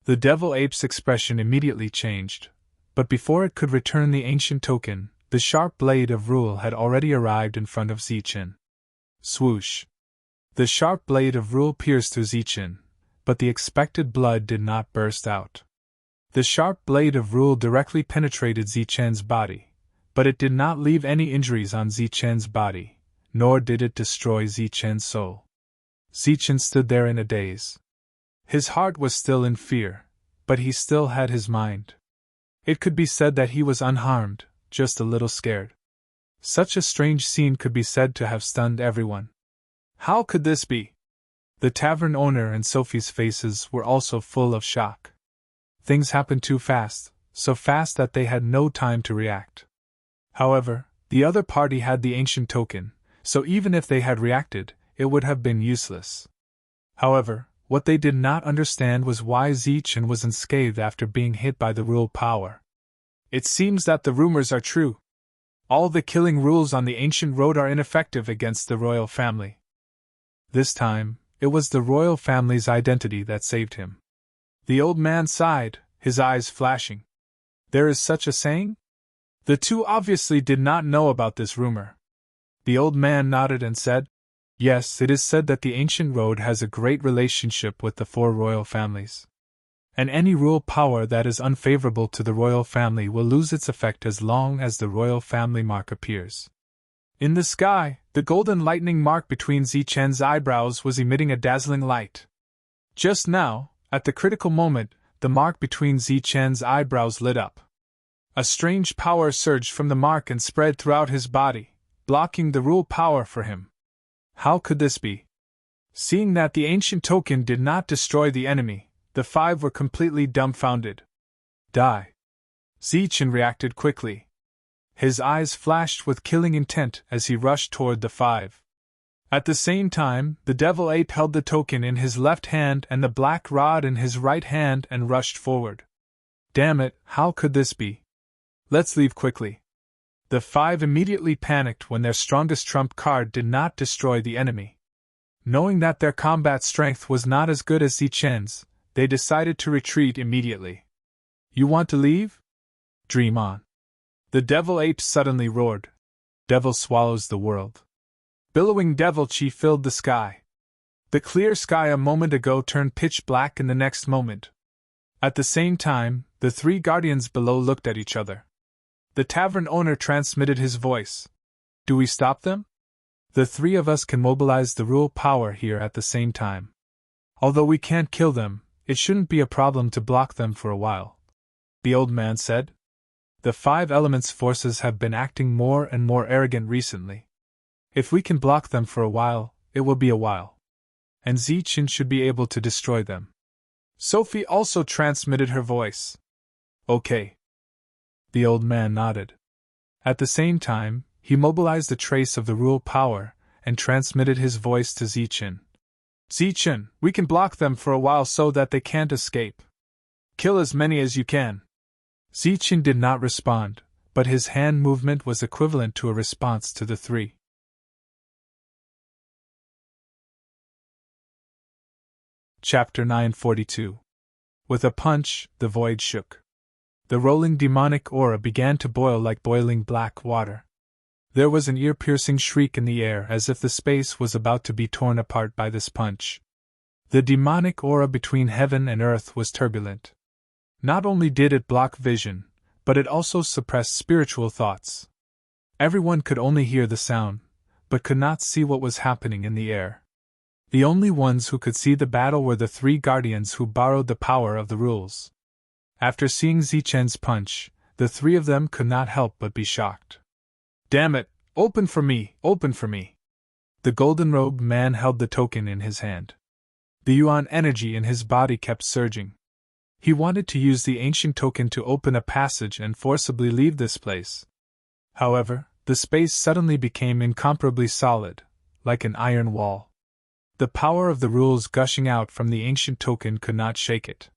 The devil ape's expression immediately changed, but before it could return the ancient token, the sharp blade of rule had already arrived in front of Zichen. Swoosh! The sharp blade of rule pierced through Zichen, but the expected blood did not burst out. The sharp blade of rule directly penetrated Zichen's body, but it did not leave any injuries on Zichen's body, nor did it destroy Zichen's soul. Zichen stood there in a daze. His heart was still in fear, but he still had his mind. It could be said that he was unharmed, just a little scared. Such a strange scene could be said to have stunned everyone. How could this be? The tavern owner and Sophie's faces were also full of shock. Things happened too fast, so fast that they had no time to react. However, the other party had the ancient token, so even if they had reacted, it would have been useless. However, what they did not understand was why Zichen was unscathed after being hit by the rule power. It seems that the rumors are true. All the killing rules on the ancient road are ineffective against the royal family. This time, it was the royal family's identity that saved him. The old man sighed, his eyes flashing. There is such a saying? The two obviously did not know about this rumor. The old man nodded and said, "Yes, it is said that the ancient road has a great relationship with the four royal families. And any rule power that is unfavorable to the royal family will lose its effect as long as the royal family mark appears." In the sky, the golden lightning mark between Zichen's eyebrows was emitting a dazzling light. Just now, at the critical moment, the mark between Zichen's eyebrows lit up. A strange power surged from the mark and spread throughout his body, blocking the rule power for him. How could this be? Seeing that the ancient token did not destroy the enemy, the five were completely dumbfounded. Die. Zichen reacted quickly. His eyes flashed with killing intent as he rushed toward the five. At the same time, the devil ape held the token in his left hand and the black rod in his right hand and rushed forward. Damn it, how could this be? Let's leave quickly. The five immediately panicked when their strongest trump card did not destroy the enemy. Knowing that their combat strength was not as good as Zichen's, they decided to retreat immediately. You want to leave? Dream on. The devil ape suddenly roared. Devil swallows the world. Billowing devil chi filled the sky. The clear sky a moment ago turned pitch black in the next moment. At the same time, the three guardians below looked at each other. The tavern owner transmitted his voice. Do we stop them? The three of us can mobilize the rule power here at the same time. Although we can't kill them, it shouldn't be a problem to block them for a while. The old man said. The five elements' forces have been acting more and more arrogant recently. If we can block them for a while, it will be a while. And Zichen should be able to destroy them. Sophie also transmitted her voice. Okay. The old man nodded. At the same time, he mobilized a trace of the rule power and transmitted his voice to Zichen. Zichen, we can block them for a while so that they can't escape. Kill as many as you can. Zichen did not respond, but his hand movement was equivalent to a response to the three. Chapter 942. With a punch, the void shook. The rolling demonic aura began to boil like boiling black water. There was an ear-piercing shriek in the air as if the space was about to be torn apart by this punch. The demonic aura between heaven and earth was turbulent. Not only did it block vision, but it also suppressed spiritual thoughts. Everyone could only hear the sound, but could not see what was happening in the air. The only ones who could see the battle were the three guardians who borrowed the power of the rules. After seeing Zichen's punch, the three of them could not help but be shocked. Damn it, open for me, open for me. The golden-robed man held the token in his hand. The yuan energy in his body kept surging. He wanted to use the ancient token to open a passage and forcibly leave this place. However, the space suddenly became incomparably solid, like an iron wall. The power of the rules gushing out from the ancient token could not shake it.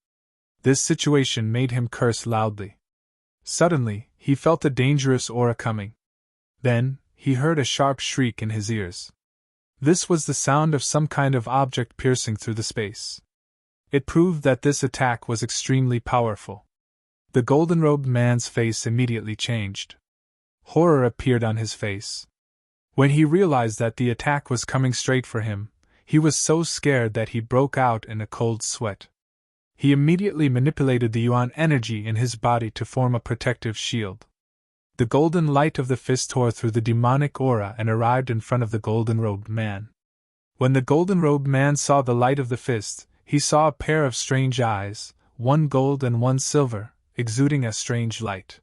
This situation made him curse loudly. Suddenly, he felt a dangerous aura coming. Then, he heard a sharp shriek in his ears. This was the sound of some kind of object piercing through the space. It proved that this attack was extremely powerful. The golden-robed man's face immediately changed. Horror appeared on his face. When he realized that the attack was coming straight for him, he was so scared that he broke out in a cold sweat. He immediately manipulated the yuan energy in his body to form a protective shield. The golden light of the fist tore through the demonic aura and arrived in front of the golden-robed man. When the golden-robed man saw the light of the fist, he saw a pair of strange eyes, one gold and one silver, exuding a strange light.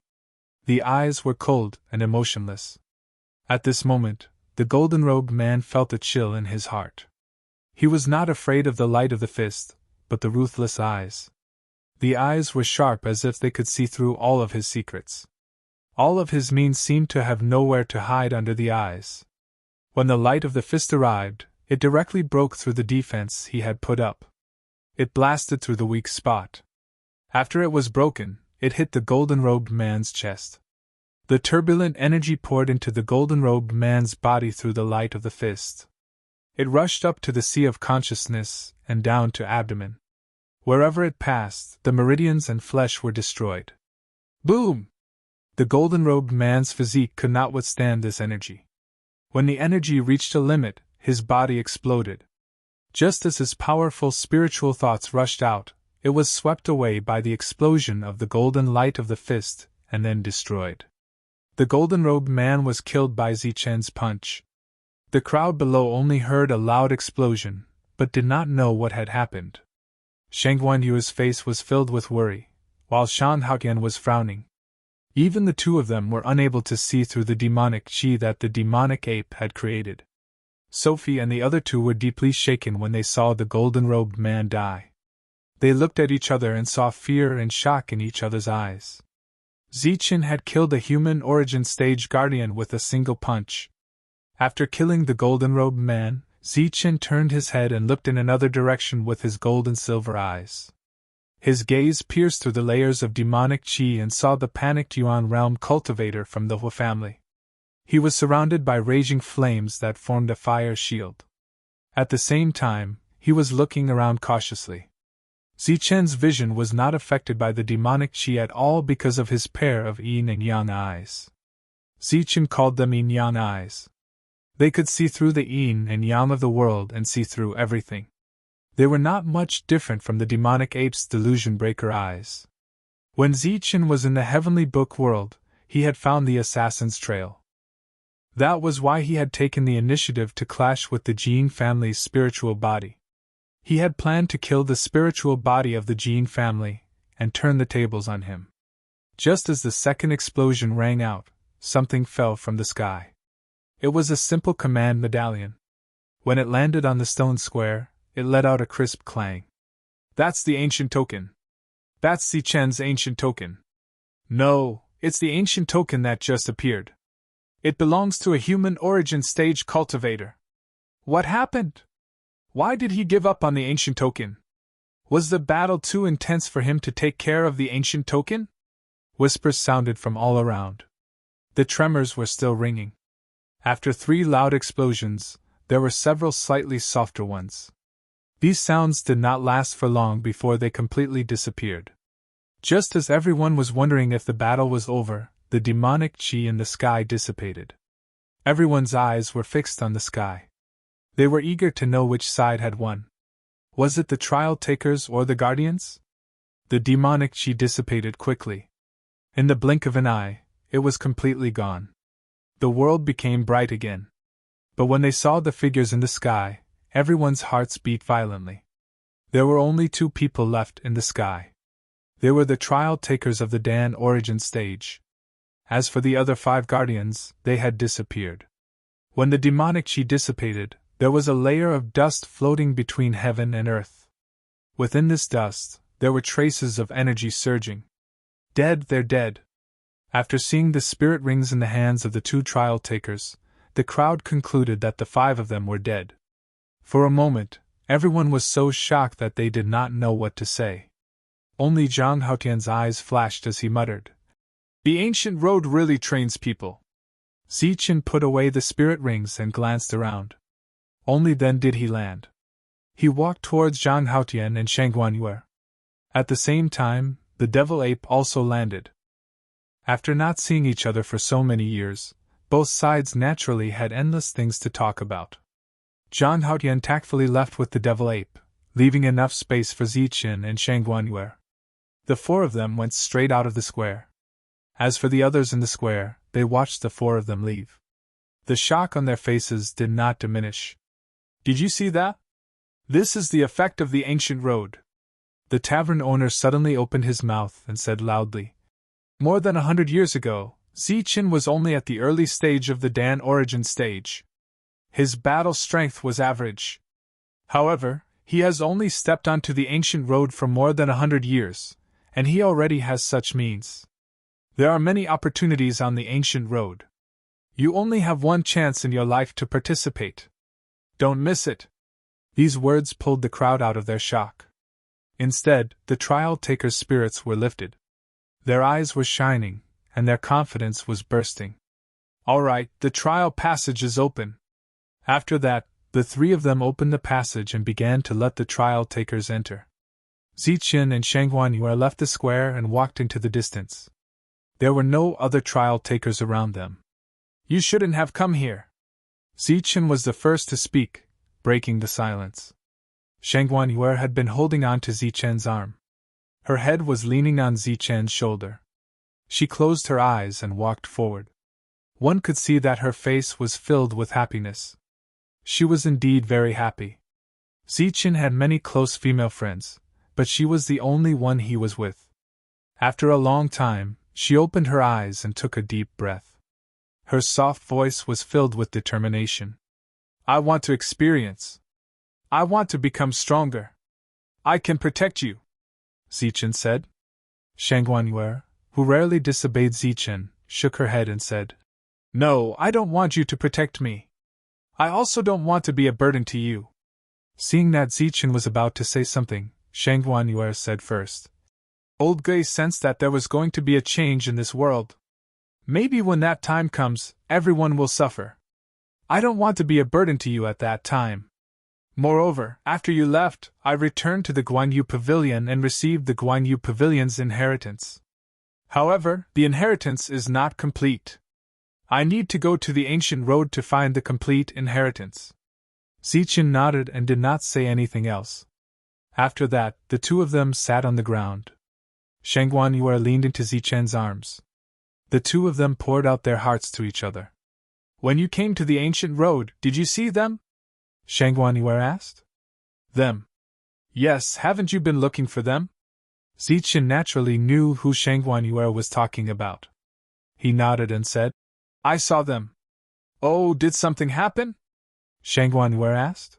The eyes were cold and emotionless. At this moment, the golden-robed man felt a chill in his heart. He was not afraid of the light of the fist, but the ruthless eyes. The eyes were sharp as if they could see through all of his secrets. All of his means seemed to have nowhere to hide under the eyes. When the light of the fist arrived, it directly broke through the defense he had put up. It blasted through the weak spot. After it was broken, it hit the golden-robed man's chest. The turbulent energy poured into the golden-robed man's body through the light of the fist. It rushed up to the sea of consciousness and down to abdomen. Wherever it passed, the meridians and flesh were destroyed. Boom! The golden-robed man's physique could not withstand this energy. When the energy reached a limit, his body exploded. Just as his powerful spiritual thoughts rushed out, it was swept away by the explosion of the golden light of the fist, and then destroyed. The golden-robed man was killed by Zichen's punch. The crowd below only heard a loud explosion, but did not know what had happened. Shang Guanyu's face was filled with worry, while Shan Haotian was frowning. Even the two of them were unable to see through the demonic chi that the demonic ape had created. Sophie and the other two were deeply shaken when they saw the golden-robed man die. They looked at each other and saw fear and shock in each other's eyes. Zichen had killed a human origin stage guardian with a single punch. After killing the golden-robed man, Zichen turned his head and looked in another direction with his gold-and-silver eyes. His gaze pierced through the layers of demonic chi and saw the panicked Yuan realm cultivator from the Hua family. He was surrounded by raging flames that formed a fire shield. At the same time, he was looking around cautiously. Zichen's vision was not affected by the demonic chi at all because of his pair of yin and yang eyes. Zichen called them yin-yang eyes. They could see through the yin and yang of the world and see through everything. They were not much different from the demonic ape's delusion-breaker eyes. When Zichen was in the heavenly book world, he had found the assassin's trail. That was why he had taken the initiative to clash with the Jin family's spiritual body. He had planned to kill the spiritual body of the Jin family and turn the tables on him. Just as the second explosion rang out, something fell from the sky. It was a simple command medallion. When it landed on the stone square, it let out a crisp clang. That's the ancient token. That's Zichen's ancient token. No, it's the ancient token that just appeared. It belongs to a human origin stage cultivator. What happened? Why did he give up on the ancient token? Was the battle too intense for him to take care of the ancient token? Whispers sounded from all around. The tremors were still ringing. After 3 loud explosions, there were several slightly softer ones. These sounds did not last for long before they completely disappeared. Just as everyone was wondering if the battle was over, the demonic chi in the sky dissipated. Everyone's eyes were fixed on the sky. They were eager to know which side had won. Was it the trial takers or the guardians? The demonic chi dissipated quickly. In the blink of an eye, it was completely gone. The world became bright again. But when they saw the figures in the sky, everyone's hearts beat violently. There were only 2 people left in the sky. They were the trial takers of the Dan origin stage. As for the other 5 guardians, they had disappeared. When the demonic chi dissipated, there was a layer of dust floating between heaven and earth. Within this dust, there were traces of energy surging. Dead, they're dead. After seeing the spirit rings in the hands of the 2 trial takers, the crowd concluded that the 5 of them were dead. For a moment, everyone was so shocked that they did not know what to say. Only Zhang Haotian's eyes flashed as he muttered, "The ancient road really trains people." Zichen put away the spirit rings and glanced around. Only then did he land. He walked towards Zhang Haotian and Shang Guanyu. At the same time, the devil ape also landed. After not seeing each other for so many years, both sides naturally had endless things to talk about. Zhang Haotian tactfully left with the devil ape, leaving enough space for Zichen and Shang Guanyu. The 4 of them went straight out of the square. As for the others in the square, they watched the 4 of them leave. The shock on their faces did not diminish. "Did you see that? This is the effect of the ancient road." The tavern owner suddenly opened his mouth and said loudly, "More than 100 years ago, Zichen was only at the early stage of the Dan origin stage. His battle strength was average. However, he has only stepped onto the ancient road for more than 100 years, and he already has such means. There are many opportunities on the ancient road. You only have one chance in your life to participate. Don't miss it. These words pulled the crowd out of their shock. Instead, the trial takers' spirits were lifted. Their eyes were shining, and their confidence was bursting. All right, the trial passage is open. After that, the three of them opened the passage and began to let the trial takers enter. Zichen and Shangguanyue left the square and walked into the distance. There were no other trial takers around them. You shouldn't have come here. Zichen was the first to speak, breaking the silence. Shangguanyue had been holding on to Zichen's arm. Her head was leaning on Zichen's shoulder. She closed her eyes and walked forward. One could see that her face was filled with happiness. She was indeed very happy. Zichen had many close female friends, but she was the only one he was with. After a long time, she opened her eyes and took a deep breath. Her soft voice was filled with determination. I want to experience. I want to become stronger. I can protect you, Zichen said. Shangguanyue, who rarely disobeyed Zichen, shook her head and said, No, I don't want you to protect me. I also don't want to be a burden to you. Seeing that Zichen was about to say something, Shangguanyue said first. Old Gui sensed that there was going to be a change in this world. Maybe when that time comes, everyone will suffer. I don't want to be a burden to you at that time. Moreover, after you left, I returned to the Guanyu Pavilion and received the Guanyu Pavilion's inheritance. However, the inheritance is not complete. I need to go to the ancient road to find the complete inheritance. Zichen nodded and did not say anything else. After that, the two of them sat on the ground. Shangguanyue leaned into Zichen's arms. The two of them poured out their hearts to each other. When you came to the ancient road, did you see them? Shangguanyue asked. Them? Yes, haven't you been looking for them? Zichen naturally knew who Shangguanyue was talking about. He nodded and said, I saw them. Oh, did something happen? Shangguanyue asked.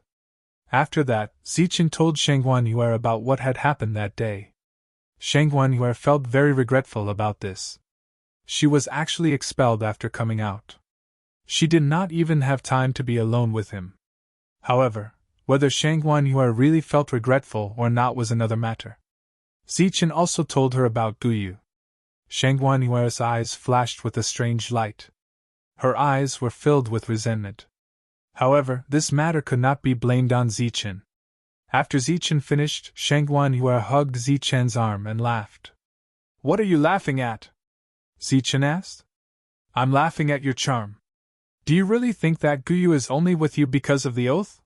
After that, Zichen told Shangguanyue about what had happened that day. Shangguanyue felt very regretful about this. She was actually expelled after coming out. She did not even have time to be alone with him. However, whether Shangguanyue really felt regretful or not was another matter. Zichen also told her about Guyu. Shangguanyue's eyes flashed with a strange light. Her eyes were filled with resentment. However, this matter could not be blamed on Zichen. After Zichen finished, Shangguanyue hugged Zichen's arm and laughed. What are you laughing at? Zichen asked. I'm laughing at your charm. Do you really think that Guyu is only with you because of the oath?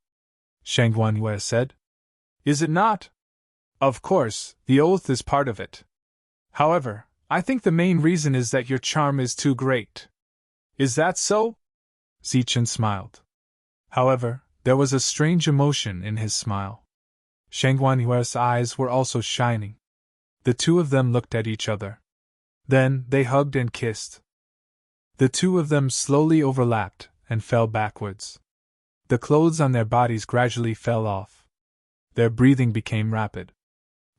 Shangguanyue said. Is it not? Of course, the oath is part of it. However, I think the main reason is that your charm is too great. Is that so? Zichen smiled. However, there was a strange emotion in his smile. Shangguanyue's eyes were also shining. The two of them looked at each other. Then, they hugged and kissed. The two of them slowly overlapped and fell backwards. The clothes on their bodies gradually fell off. Their breathing became rapid.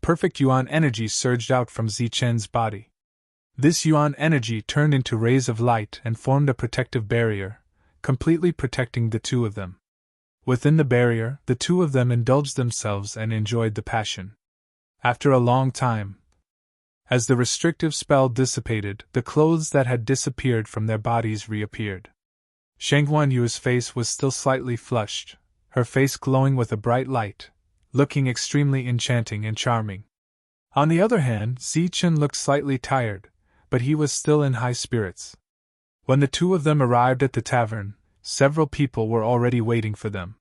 Perfect yuan energy surged out from Zichen's body. This yuan energy turned into rays of light and formed a protective barrier, completely protecting the two of them. Within the barrier, the two of them indulged themselves and enjoyed the passion. After a long time, as the restrictive spell dissipated, the clothes that had disappeared from their bodies reappeared. Shangguanyue's face was still slightly flushed, her face glowing with a bright light, looking extremely enchanting and charming. On the other hand, Zichen looked slightly tired, but he was still in high spirits. When the two of them arrived at the tavern, several people were already waiting for them.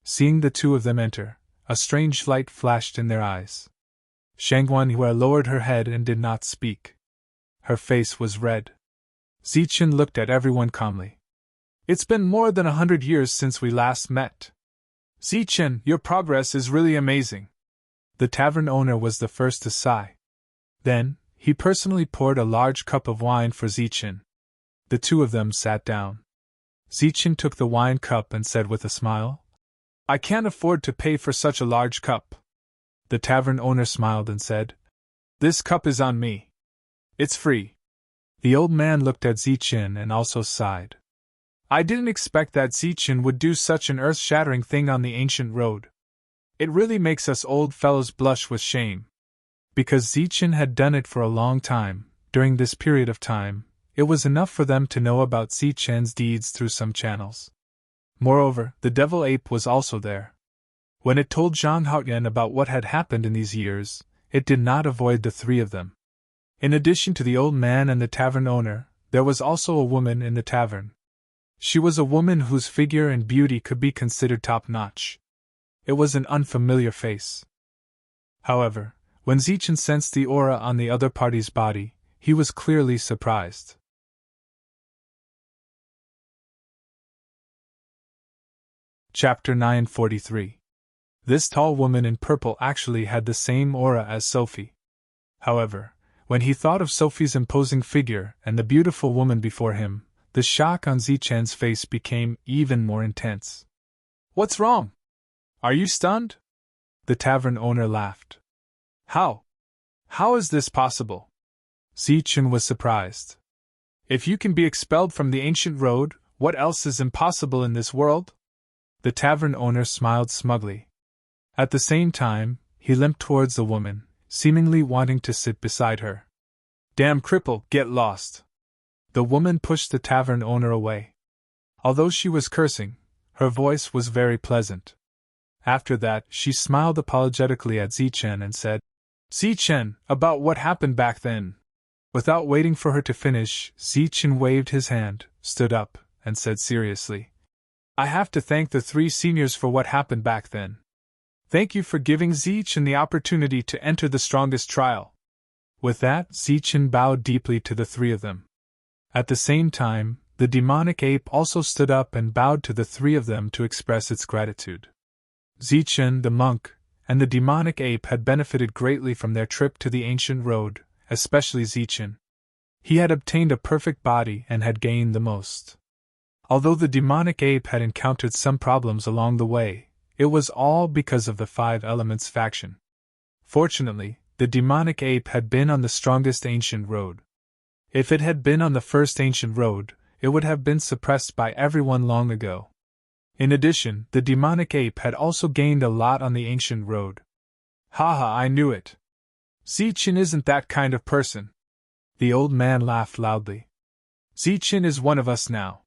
Seeing the two of them enter, a strange light flashed in their eyes. Shangguanyue lowered her head and did not speak. Her face was red. Zichen looked at everyone calmly. It's been more than 100 years since we last met. Zichen, your progress is really amazing. The tavern owner was the first to sigh. Then, he personally poured a large cup of wine for Zichen. The two of them sat down. Zichen took the wine cup and said with a smile, I can't afford to pay for such a large cup. The tavern owner smiled and said, This cup is on me. It's free. The old man looked at Zichen and also sighed. I didn't expect that Zichen would do such an earth-shattering thing on the ancient road. It really makes us old fellows blush with shame. Because Zichen had done it for a long time, during this period of time, it was enough for them to know about Zichen's deeds through some channels. Moreover, the devil ape was also there. When it told Zhang Haoyan about what had happened in these years, it did not avoid the three of them. In addition to the old man and the tavern owner, there was also a woman in the tavern. She was a woman whose figure and beauty could be considered top-notch. It was an unfamiliar face. However, when Zichen sensed the aura on the other party's body, he was clearly surprised. Chapter 943. This tall woman in purple actually had the same aura as Sophie. However, when he thought of Sophie's imposing figure and the beautiful woman before him, the shock on Zichen's face became even more intense. What's wrong? Are you stunned? The tavern owner laughed. How? How is this possible? Zichen was surprised. If you can be expelled from the ancient road, what else is impossible in this world? The tavern owner smiled smugly. At the same time, he limped towards the woman, seemingly wanting to sit beside her. Damn cripple, get lost! The woman pushed the tavern owner away. Although she was cursing, her voice was very pleasant. After that, she smiled apologetically at Zichen and said, Zichen, about what happened back then. Without waiting for her to finish, Zichen waved his hand, stood up, and said seriously, I have to thank the three seniors for what happened back then. Thank you for giving Zichen the opportunity to enter the strongest trial. With that, Zichen bowed deeply to the three of them. At the same time, the demonic ape also stood up and bowed to the three of them to express its gratitude. Zichen, the monk, and the demonic ape had benefited greatly from their trip to the ancient road, especially Zichen. He had obtained a perfect body and had gained the most. Although the demonic ape had encountered some problems along the way, it was all because of the Five Elements faction. Fortunately, the demonic ape had been on the strongest ancient road. If it had been on the first ancient road, it would have been suppressed by everyone long ago. In addition, the demonic ape had also gained a lot on the ancient road. Haha, I knew it. Zichen isn't that kind of person. The old man laughed loudly. Zichen is one of us now.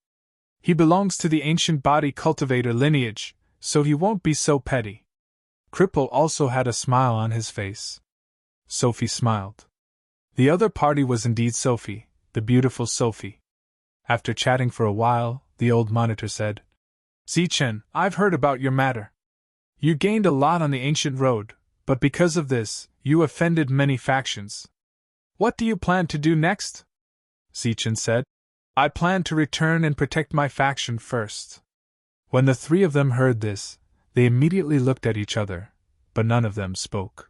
He belongs to the ancient body cultivator lineage, so he won't be so petty. Cripple also had a smile on his face. Sophie smiled. The other party was indeed Sophie, the beautiful Sophie. After chatting for a while, the old monitor said, Zichen, I've heard about your matter. You gained a lot on the ancient road, but because of this, you offended many factions. What do you plan to do next? Zichen said, I plan to return and protect my faction first. When the three of them heard this, they immediately looked at each other, but none of them spoke.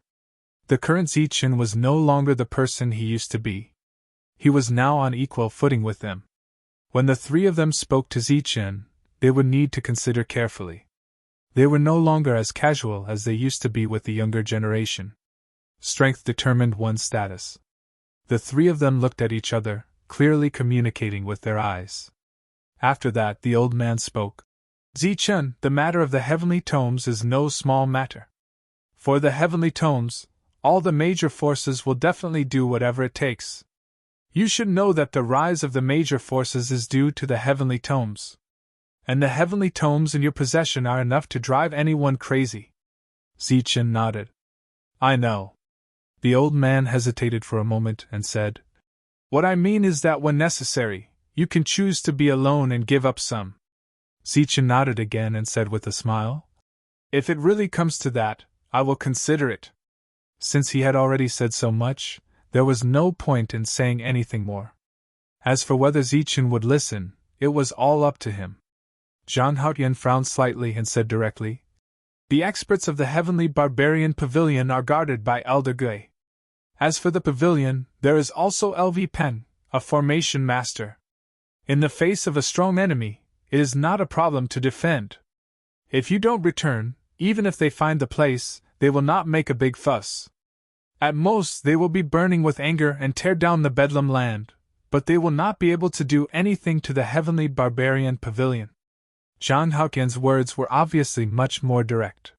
The current Zichen was no longer the person he used to be. He was now on equal footing with them. When the three of them spoke to Zichen, they would need to consider carefully. They were no longer as casual as they used to be with the younger generation. Strength determined one's status. The three of them looked at each other, clearly communicating with their eyes. After that, the old man spoke. Zichen, the matter of the heavenly tomes is no small matter. For the heavenly tomes, all the major forces will definitely do whatever it takes. You should know that the rise of the major forces is due to the heavenly tomes. And the heavenly tomes in your possession are enough to drive anyone crazy. Zichen nodded. I know. The old man hesitated for a moment and said, What I mean is that when necessary, you can choose to be alone and give up some. Zichen nodded again and said with a smile, If it really comes to that, I will consider it. Since he had already said so much, there was no point in saying anything more. As for whether Zichen would listen, it was all up to him. Zhang Haoyan frowned slightly and said directly, The experts of the Heavenly Barbarian Pavilion are guarded by Elder Gui. As for the pavilion, there is also LV Pen, a formation master. In the face of a strong enemy, it is not a problem to defend. If you don't return, even if they find the place, they will not make a big fuss. At most, they will be burning with anger and tear down the Bedlam land, but they will not be able to do anything to the heavenly barbarian pavilion. John Houghton's words were obviously much more direct.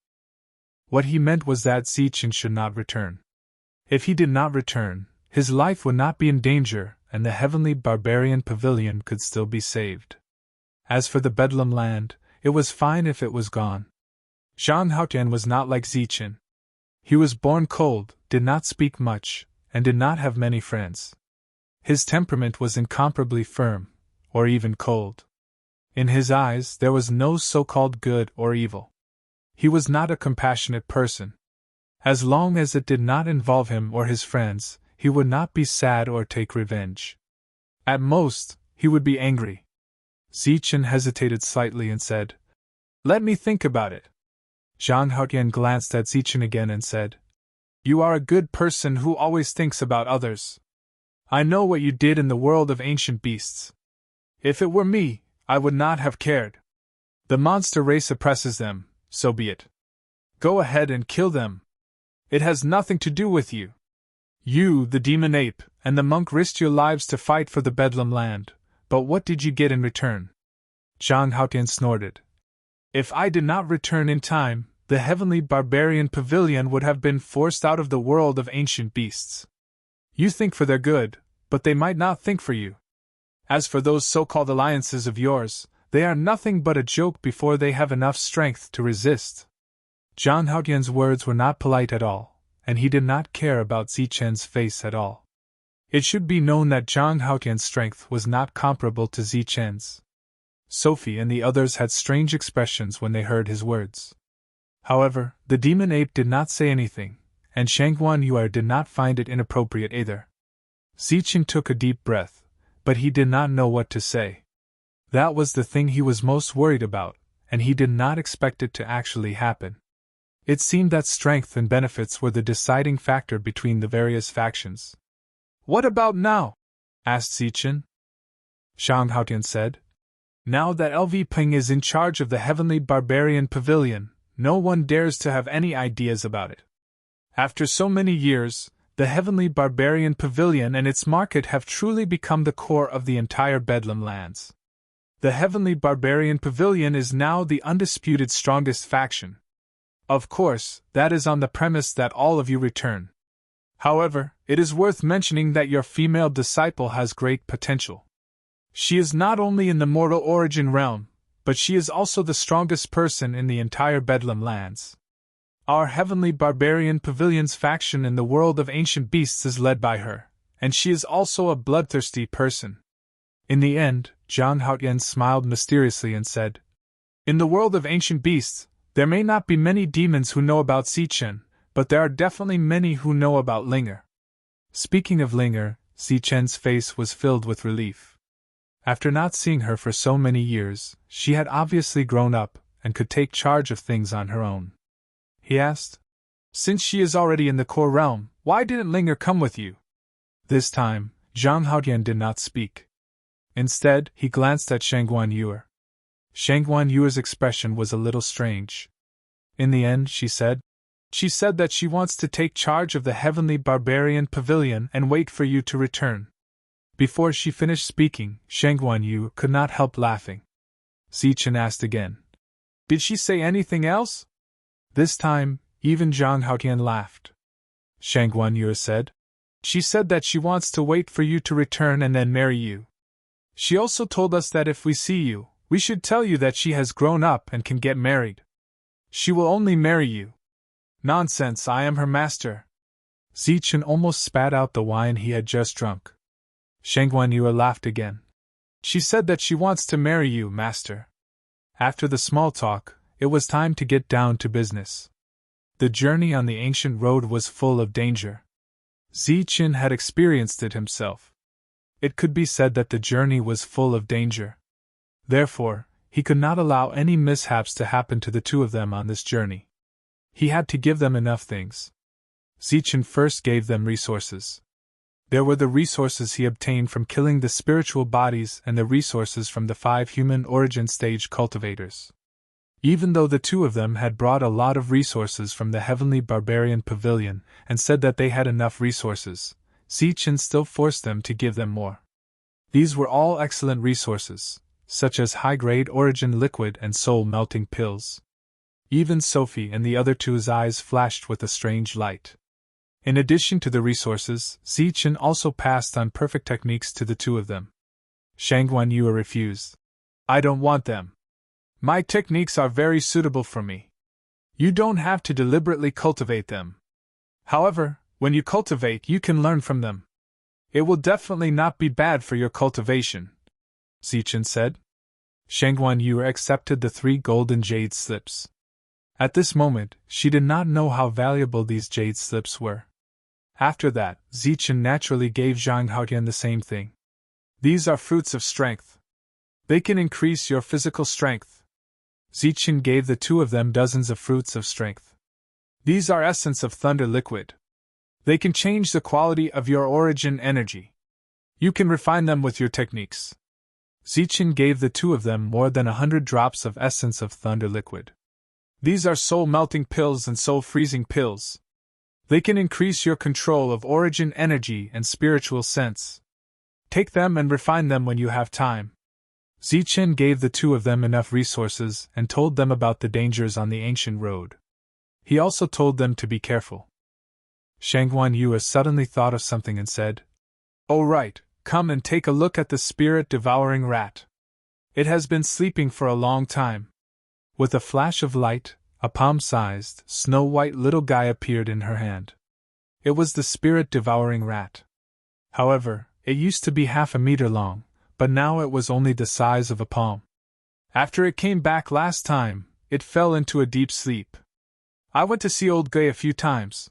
What he meant was that Zichen should not return. If he did not return, his life would not be in danger, and the heavenly barbarian pavilion could still be saved. As for the Bedlam land, it was fine if it was gone. Jean Houghton was not like Zichen. He was born cold, did not speak much, and did not have many friends. His temperament was incomparably firm, or even cold. In his eyes there was no so-called good or evil. He was not a compassionate person. As long as it did not involve him or his friends, he would not be sad or take revenge. At most, he would be angry. Zichen hesitated slightly and said, "Let me think about it." Jean Houghton glanced at Zichen again and said, "You are a good person who always thinks about others. I know what you did in the world of ancient beasts. If it were me, I would not have cared. The monster race oppresses them, so be it. Go ahead and kill them. It has nothing to do with you. You, the demon ape, and the monk risked your lives to fight for the Bedlam land, but what did you get in return?" Jean Houghton snorted. "If I did not return in time, the heavenly barbarian pavilion would have been forced out of the world of ancient beasts. You think for their good, but they might not think for you. As for those so-called alliances of yours, they are nothing but a joke before they have enough strength to resist." Jean Houghton's words were not polite at all, and he did not care about Zichen's face at all. It should be known that Jean Houghton's strength was not comparable to Zichen's. Sophie and the others had strange expressions when they heard his words. However, the demon ape did not say anything, and Shangguan Yuer did not find it inappropriate either. Zichen took a deep breath, but he did not know what to say. That was the thing he was most worried about, and he did not expect it to actually happen. It seemed that strength and benefits were the deciding factor between the various factions. "What about now?" asked Zichen. Shang Houghton said, "Now that LV Ping is in charge of the heavenly barbarian pavilion, no one dares to have any ideas about it. After so many years, the heavenly barbarian pavilion and its market have truly become the core of the entire Bedlam lands. The heavenly barbarian pavilion is now the undisputed strongest faction. Of course, that is on the premise that all of you return. However, it is worth mentioning that your female disciple has great potential. She is not only in the mortal origin realm, but she is also the strongest person in the entire Bedlam lands. Our heavenly barbarian pavilion's faction in the world of ancient beasts is led by her, and she is also a bloodthirsty person." In the end, Jean Houghton smiled mysteriously and said, "In the world of ancient beasts, there may not be many demons who know about Zichen, but there are definitely many who know about Linger." Speaking of Linger, Zichen's face was filled with relief. After not seeing her for so many years, she had obviously grown up and could take charge of things on her own. He asked, "Since she is already in the core realm, why didn't Linger come with you?" This time, Zhang Haodian did not speak. Instead, he glanced at Shangguan Yuer. Shangguan Yuer's expression was a little strange. In the end, she said that she wants to take charge of the heavenly barbarian pavilion and wait for you to return. Before she finished speaking, Shangguan Yu could not help laughing. Zichen asked again, "Did she say anything else?" This time, even Zhang Haodian laughed. Shangguan Yu said, "She said that she wants to wait for you to return and then marry you. She also told us that if we see you, we should tell you that she has grown up and can get married. She will only marry you." "Nonsense, I am her master." Zichen almost spat out the wine he had just drunk. Shangguan Yu laughed again. "She said that she wants to marry you, master." After the small talk, it was time to get down to business. The journey on the ancient road was full of danger. Zichen had experienced it himself. It could be said that the journey was full of danger. Therefore, he could not allow any mishaps to happen to the two of them on this journey. He had to give them enough things. Zichen first gave them resources. There were the resources he obtained from killing the spiritual bodies and the resources from the 5 human origin stage cultivators. Even though the two of them had brought a lot of resources from the Heavenly Barbarian Pavilion and said that they had enough resources, Zichen still forced them to give them more. These were all excellent resources, such as high-grade origin liquid and soul-melting pills. Even Sophie and the other two's eyes flashed with a strange light. In addition to the resources, Zichen also passed on perfect techniques to the two of them. Shang Guanyue refused. I don't want them. My techniques are very suitable for me. You don't have to deliberately cultivate them. However, when you cultivate, you can learn from them. It will definitely not be bad for your cultivation, Zichen said. Shang Guanyue accepted the 3 golden jade slips. At this moment, she did not know how valuable these jade slips were. After that, Zichen naturally gave Zhang Haotian the same thing. These are fruits of strength. They can increase your physical strength. Zichen gave the two of them dozens of fruits of strength. These are essence of thunder liquid. They can change the quality of your origin energy. You can refine them with your techniques. Zichen gave the two of them more than 100 drops of essence of thunder liquid. These are soul-melting pills and soul-freezing pills. They can increase your control of origin energy and spiritual sense. Take them and refine them when you have time. Zichen gave the two of them enough resources and told them about the dangers on the ancient road. He also told them to be careful. Shang Guanyue suddenly thought of something and said, "Oh right, come and take a look at the spirit-devouring rat. It has been sleeping for a long time." With a flash of light, a palm-sized, snow-white little guy appeared in her hand. It was the spirit-devouring rat. However, it used to be half a meter long, but now it was only the size of a palm. After it came back last time, it fell into a deep sleep. I went to see old Guy a few times.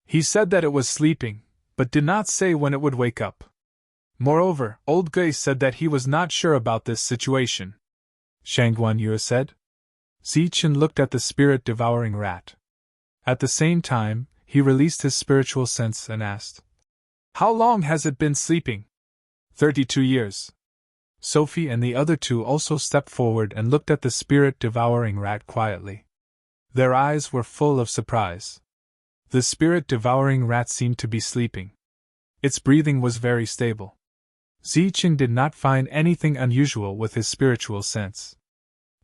He said that it was sleeping, but did not say when it would wake up. Moreover, old Guy said that he was not sure about this situation. Shang Guanyue said. Zichen looked at the spirit-devouring rat. At the same time, he released his spiritual sense and asked, "How long has it been sleeping?" 32 years. Sophie and the other two also stepped forward and looked at the spirit-devouring rat quietly. Their eyes were full of surprise. The spirit-devouring rat seemed to be sleeping. Its breathing was very stable. Zichen did not find anything unusual with his spiritual sense.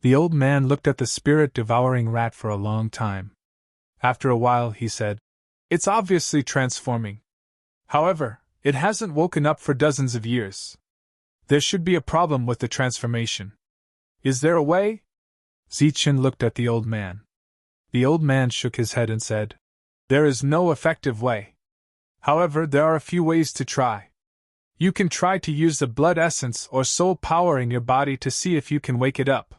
The old man looked at the spirit-devouring rat for a long time. After a while he said, "It's obviously transforming. However, it hasn't woken up for dozens of years. There should be a problem with the transformation. Is there a way?" Zichen looked at the old man. The old man shook his head and said, "There is no effective way. However, there are a few ways to try. You can try to use the blood essence or soul power in your body to see if you can wake it up."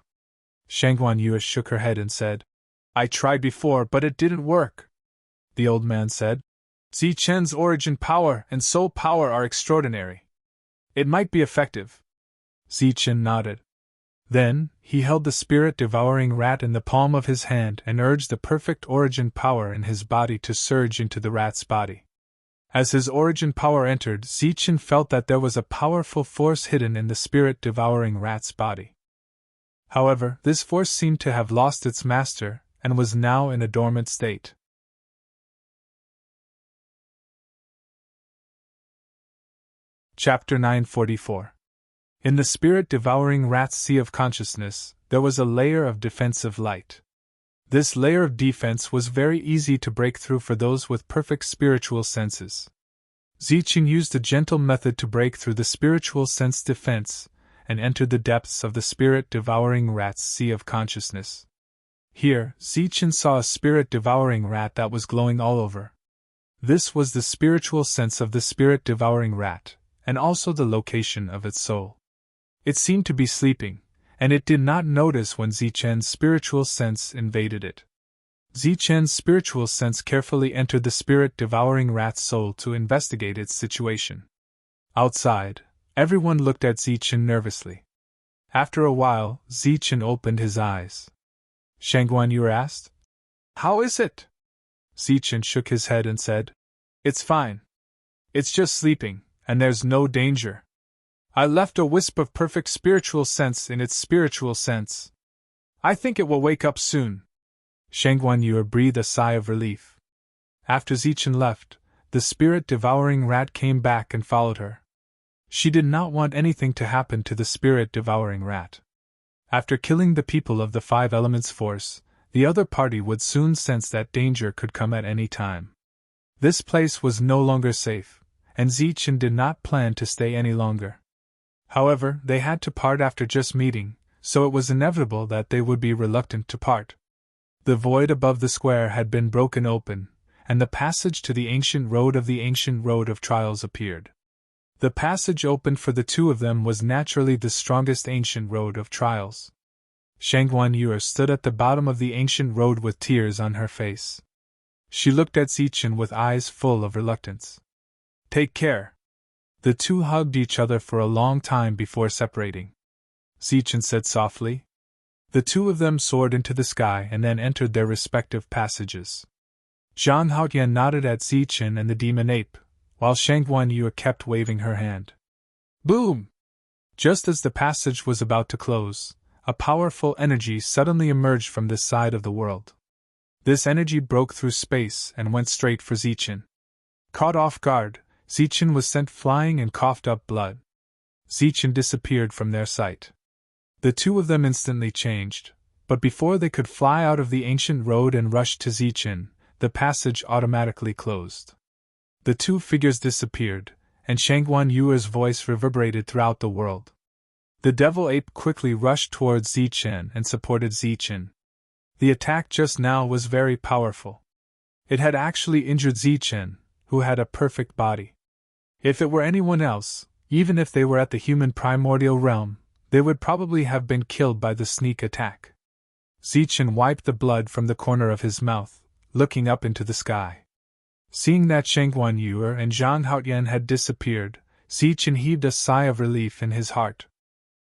Shang Guanyue shook her head and said, "I tried before, but it didn't work." The old man said, "Zichen's origin power and soul power are extraordinary. It might be effective." Zichen nodded. Then, he held the spirit-devouring rat in the palm of his hand and urged the perfect origin power in his body to surge into the rat's body. As his origin power entered, Zichen felt that there was a powerful force hidden in the spirit-devouring rat's body. However, this force seemed to have lost its master and was now in a dormant state. Chapter 944. In the spirit-devouring rat's sea of consciousness, there was a layer of defensive light. This layer of defense was very easy to break through for those with perfect spiritual senses. Zichen used a gentle method to break through the spiritual sense defense and entered the depths of the spirit-devouring rat's sea of consciousness. Here, Zichen saw a spirit-devouring rat that was glowing all over. This was the spiritual sense of the spirit-devouring rat, and also the location of its soul. It seemed to be sleeping, and it did not notice when Zichen's spiritual sense invaded it. Zichen's spiritual sense carefully entered the spirit-devouring rat's soul to investigate its situation. Outside, everyone looked at Zichen nervously. After a while, Zichen opened his eyes. Shang Guanyue asked, "How is it?" Zichen shook his head and said, "It's fine. It's just sleeping, and there's no danger. I left a wisp of perfect spiritual sense in its spiritual sense." I think it will wake up soon. Shang Guanyue breathed a sigh of relief. After Zichen left, the spirit-devouring rat came back and followed her. She did not want anything to happen to the spirit-devouring rat. After killing the people of the Five Elements force, the other party would soon sense that danger could come at any time. This place was no longer safe, and Zichen did not plan to stay any longer. However, they had to part after just meeting, so it was inevitable that they would be reluctant to part. The void above the square had been broken open, and the passage to the ancient road of trials appeared. The passage opened for the two of them was naturally the strongest ancient road of trials. Shang Guanyue stood at the bottom of the ancient road with tears on her face. She looked at Zichen with eyes full of reluctance. Take care. The two hugged each other for a long time before separating. Zichen said softly. The two of them soared into the sky and then entered their respective passages. Zhang Haotian nodded at Zichen and the demon ape, while Shang Guanyue kept waving her hand. Boom! Just as the passage was about to close, a powerful energy suddenly emerged from this side of the world. This energy broke through space and went straight for Zichen. Caught off guard, Zichen was sent flying and coughed up blood. Zichen disappeared from their sight. The two of them instantly changed, but before they could fly out of the ancient road and rush to Zichen, the passage automatically closed. The two figures disappeared, and Shang Guanyue's voice reverberated throughout the world. The devil ape quickly rushed towards Zichen and supported Zichen. The attack just now was very powerful. It had actually injured Zichen, who had a perfect body. If it were anyone else, even if they were at the human primordial realm, they would probably have been killed by the sneak attack. Zichen wiped the blood from the corner of his mouth, looking up into the sky. Seeing that Shang Guanyue and Zhang Haotian had disappeared, Zichen heaved a sigh of relief in his heart.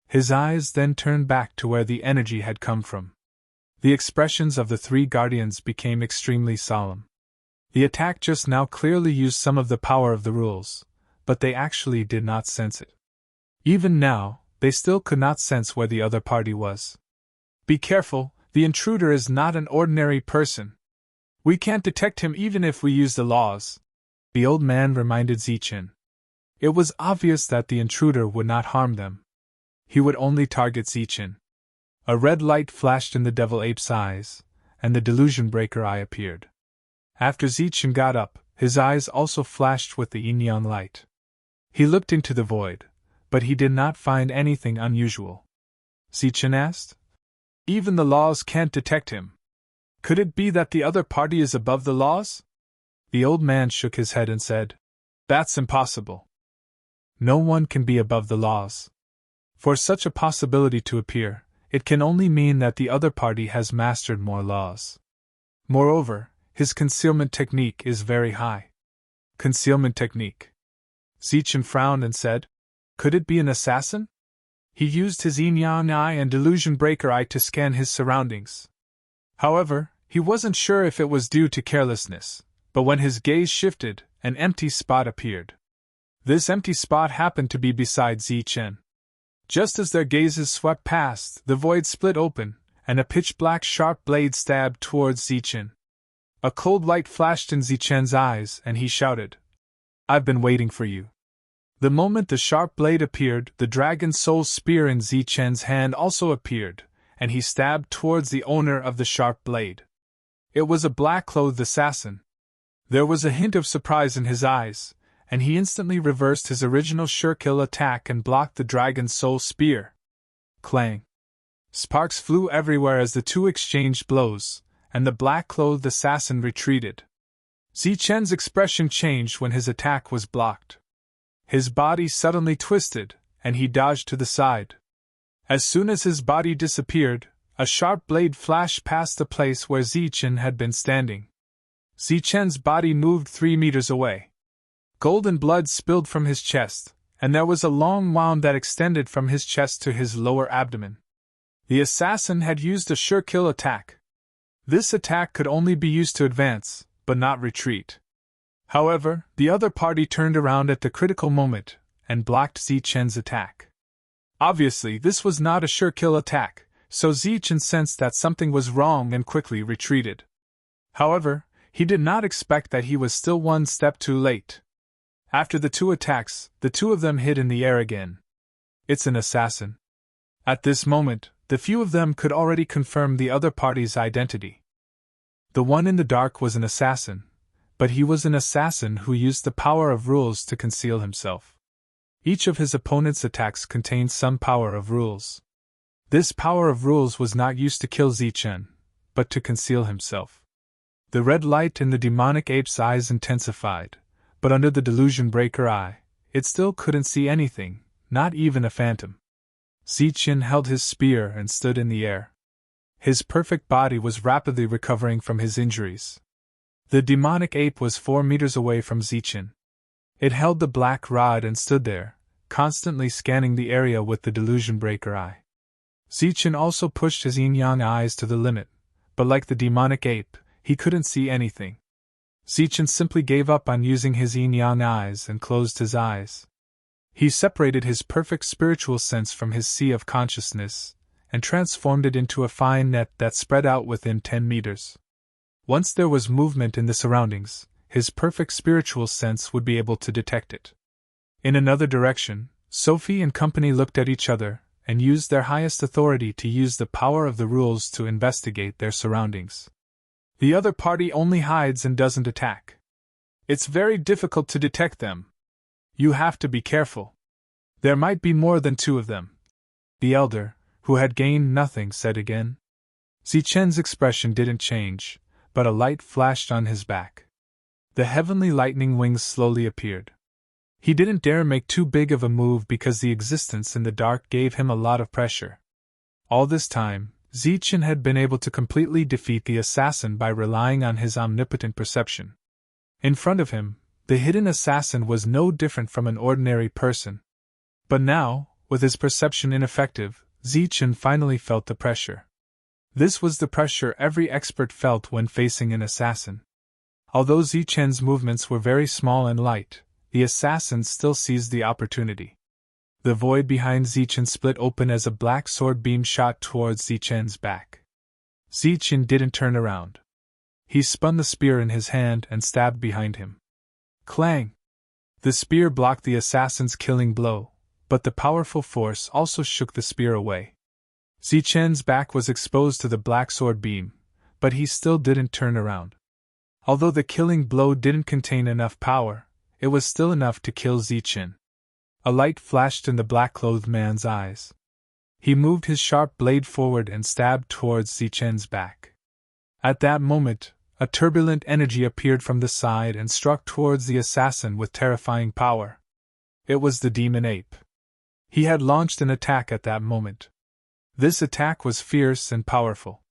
His eyes then turned back to where the energy had come from. The expressions of the three guardians became extremely solemn. The attack just now clearly used some of the power of the rules, but they actually did not sense it. Even now, they still could not sense where the other party was. Be careful, the intruder is not an ordinary person. We can't detect him even if we use the laws, the old man reminded Zichen. It was obvious that the intruder would not harm them. He would only target Zichen. A red light flashed in the devil ape's eyes, and the delusion breaker eye appeared. After Zichen got up, his eyes also flashed with the yin-yang light. He looked into the void, but he did not find anything unusual. Zichen asked. Even the laws can't detect him. Could it be that the other party is above the laws? The old man shook his head and said, That's impossible. No one can be above the laws. For such a possibility to appear, it can only mean that the other party has mastered more laws. Moreover, his concealment technique is very high. Concealment technique. Zichen frowned and said, Could it be an assassin? He used his yin-yang eye and delusion breaker eye to scan his surroundings. However, he wasn't sure if it was due to carelessness, but when his gaze shifted, an empty spot appeared. This empty spot happened to be beside Zichen. Just as their gazes swept past, the void split open, and a pitch-black sharp blade stabbed towards Zichen. A cold light flashed in Zichen's eyes, and he shouted, I've been waiting for you. The moment the sharp blade appeared, the dragon soul spear in Zichen's hand also appeared, and he stabbed towards the owner of the sharp blade. It was a black-clothed assassin. There was a hint of surprise in his eyes, and he instantly reversed his original sure-kill attack and blocked the dragon's soul spear. Clang! Sparks flew everywhere as the two exchanged blows, and the black-clothed assassin retreated. Zichen's expression changed when his attack was blocked. His body suddenly twisted, and he dodged to the side. As soon as his body disappeared, a sharp blade flashed past the place where Zichen had been standing. Zichen's body moved 3 meters away. Golden blood spilled from his chest, and there was a long wound that extended from his chest to his lower abdomen. The assassin had used a sure-kill attack. This attack could only be used to advance, but not retreat. However, the other party turned around at the critical moment and blocked Zichen's attack. Obviously, this was not a sure-kill attack, so Zichen sensed that something was wrong and quickly retreated. However, he did not expect that he was still one step too late. After the two attacks, the two of them hid in the air again. It's an assassin. At this moment, the few of them could already confirm the other party's identity. The one in the dark was an assassin, but he was an assassin who used the power of rules to conceal himself. Each of his opponent's attacks contained some power of rules. This power of rules was not used to kill Zichen, but to conceal himself. The red light in the demonic ape's eyes intensified, but under the delusion breaker eye, it still couldn't see anything, not even a phantom. Zichen held his spear and stood in the air. His perfect body was rapidly recovering from his injuries. The demonic ape was 4 meters away from Zichen. It held the black rod and stood there, constantly scanning the area with the delusion breaker eye. Zichen also pushed his yin-yang eyes to the limit, but like the demonic ape, he couldn't see anything. Zichen simply gave up on using his yin-yang eyes and closed his eyes. He separated his perfect spiritual sense from his sea of consciousness, and transformed it into a fine net that spread out within 10 meters. Once there was movement in the surroundings, his perfect spiritual sense would be able to detect it. In another direction, Sophie and company looked at each other, and used their highest authority to use the power of the rules to investigate their surroundings. The other party only hides and doesn't attack. It's very difficult to detect them. You have to be careful. There might be more than 2 of them. The elder, who had gained nothing, said again. Zichen's expression didn't change, but a light flashed on his back. The heavenly lightning wings slowly appeared. He didn't dare make too big of a move because the existence in the dark gave him a lot of pressure. All this time, Zichen had been able to completely defeat the assassin by relying on his omnipotent perception. In front of him, the hidden assassin was no different from an ordinary person. But now, with his perception ineffective, Zichen finally felt the pressure. This was the pressure every expert felt when facing an assassin. Although Zichen's movements were very small and light, the assassin still seized the opportunity. The void behind Zichen split open as a black sword beam shot towards Zichen's back. Zichen didn't turn around. He spun the spear in his hand and stabbed behind him. Clang! The spear blocked the assassin's killing blow, but the powerful force also shook the spear away. Zichen's back was exposed to the black sword beam, but he still didn't turn around. Although the killing blow didn't contain enough power, it was still enough to kill Zichen. A light flashed in the black-clothed man's eyes. He moved his sharp blade forward and stabbed towards Zichen's back. At that moment, a turbulent energy appeared from the side and struck towards the assassin with terrifying power. It was the demon ape. He had launched an attack at that moment. This attack was fierce and powerful.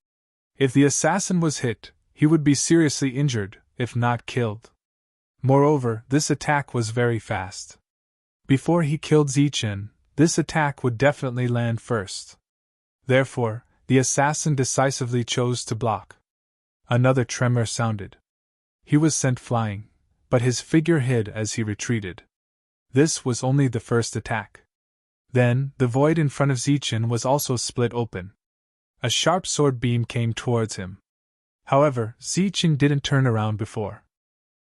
If the assassin was hit, he would be seriously injured, if not killed. Moreover, this attack was very fast. Before he killed Zichen, this attack would definitely land first. Therefore, the assassin decisively chose to block. Another tremor sounded. He was sent flying, but his figure hid as he retreated. This was only the first attack. Then, the void in front of Zichen was also split open. A sharp sword beam came towards him. However, Zichen didn't turn around before.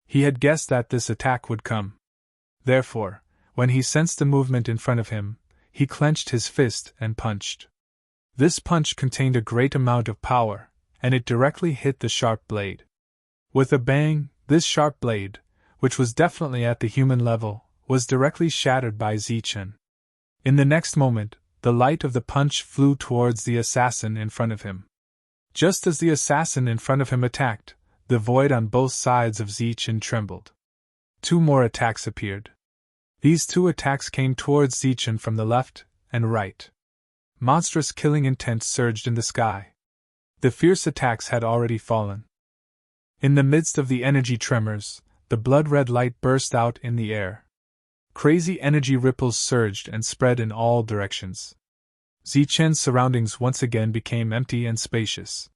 He had guessed that this attack would come. Therefore, when he sensed the movement in front of him, he clenched his fist and punched. This punch contained a great amount of power, and it directly hit the sharp blade. With a bang, this sharp blade, which was definitely at the human level, was directly shattered by Zichen. In the next moment, the light of the punch flew towards the assassin in front of him. Just as the assassin in front of him attacked, the void on both sides of Zichen trembled. 2 more attacks appeared. These 2 attacks came towards Zichen from the left and right. Monstrous killing intent surged in the sky. The fierce attacks had already fallen. In the midst of the energy tremors, the blood-red light burst out in the air. Crazy energy ripples surged and spread in all directions. Zichen's surroundings once again became empty and spacious.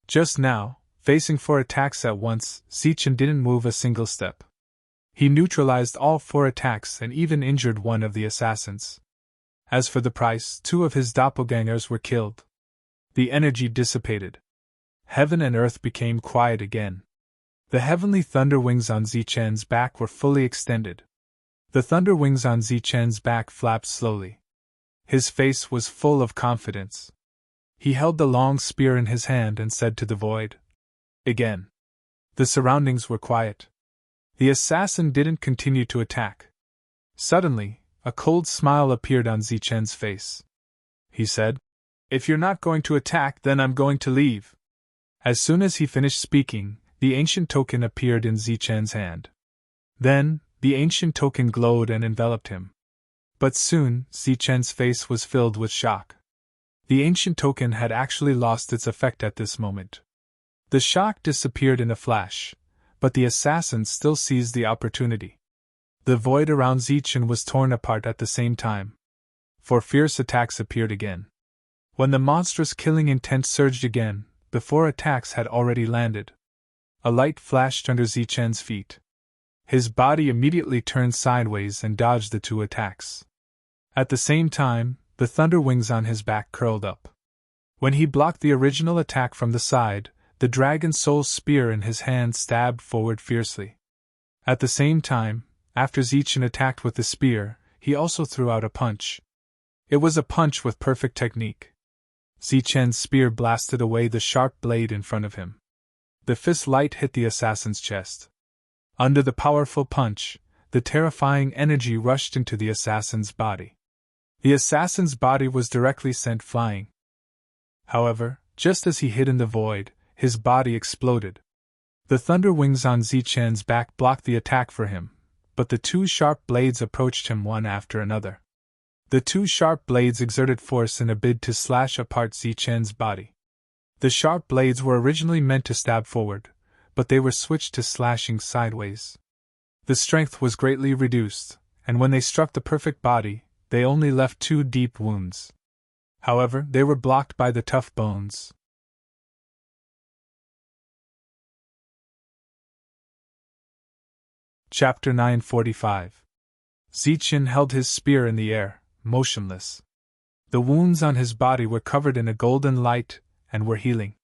Just now, facing 4 attacks at once, Zichen didn't move a single step. He neutralized all 4 attacks and even injured one of the assassins. As for the price, 2 of his doppelgangers were killed. The energy dissipated. Heaven and earth became quiet again. The heavenly thunder wings on Zichen's back were fully extended. The thunder wings on Zichen's back flapped slowly. His face was full of confidence. He held the long spear in his hand and said to the void, "Again." The surroundings were quiet. The assassin didn't continue to attack. Suddenly, a cold smile appeared on Zichen's face. He said, "If you're not going to attack, then I'm going to leave." As soon as he finished speaking, the ancient token appeared in Zichen's hand. Then, the ancient token glowed and enveloped him. But soon, Zichen's face was filled with shock. The ancient token had actually lost its effect at this moment. The shock disappeared in a flash, but the assassin still seized the opportunity. The void around Zichen was torn apart at the same time. For fierce attacks appeared again. When the monstrous killing intent surged again, before attacks had already landed, a light flashed under Zichen's feet. His body immediately turned sideways and dodged the two attacks. At the same time, the thunder wings on his back curled up. When he blocked the original attack from the side, the dragon soul spear in his hand stabbed forward fiercely. At the same time, after Zichen attacked with the spear, he also threw out a punch. It was a punch with perfect technique. Zichen's spear blasted away the sharp blade in front of him. The fist light hit the assassin's chest. Under the powerful punch, the terrifying energy rushed into the assassin's body. The assassin's body was directly sent flying. However, just as he hid in the void, his body exploded. The thunder wings on Zichen's back blocked the attack for him, but the two sharp blades approached him one after another. The two sharp blades exerted force in a bid to slash apart Zichen's body. The sharp blades were originally meant to stab forward, but they were switched to slashing sideways. The strength was greatly reduced, and when they struck the perfect body, they only left two deep wounds. However, they were blocked by the tough bones. Chapter 945. Zichen held his spear in the air, motionless. The wounds on his body were covered in a golden light and were healing.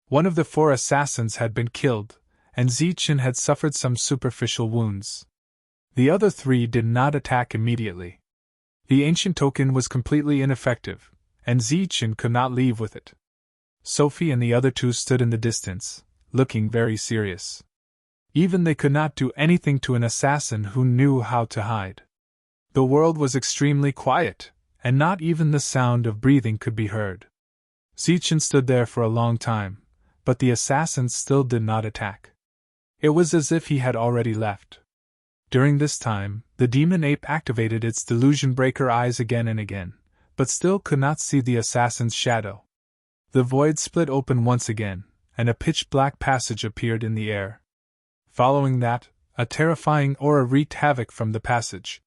One of the four assassins had been killed, and Zichen had suffered some superficial wounds. The other three did not attack immediately. The ancient token was completely ineffective, and Zichen could not leave with it. Sophie and the other two stood in the distance, looking very serious. Even they could not do anything to an assassin who knew how to hide. The world was extremely quiet, and not even the sound of breathing could be heard. Zichen stood there for a long time, but the assassins still did not attack. It was as if he had already left. During this time, the demon ape activated its delusion breaker eyes again and again, but still could not see the assassin's shadow. The void split open once again, and a pitch-black passage appeared in the air. Following that, a terrifying aura wreaked havoc from the passage.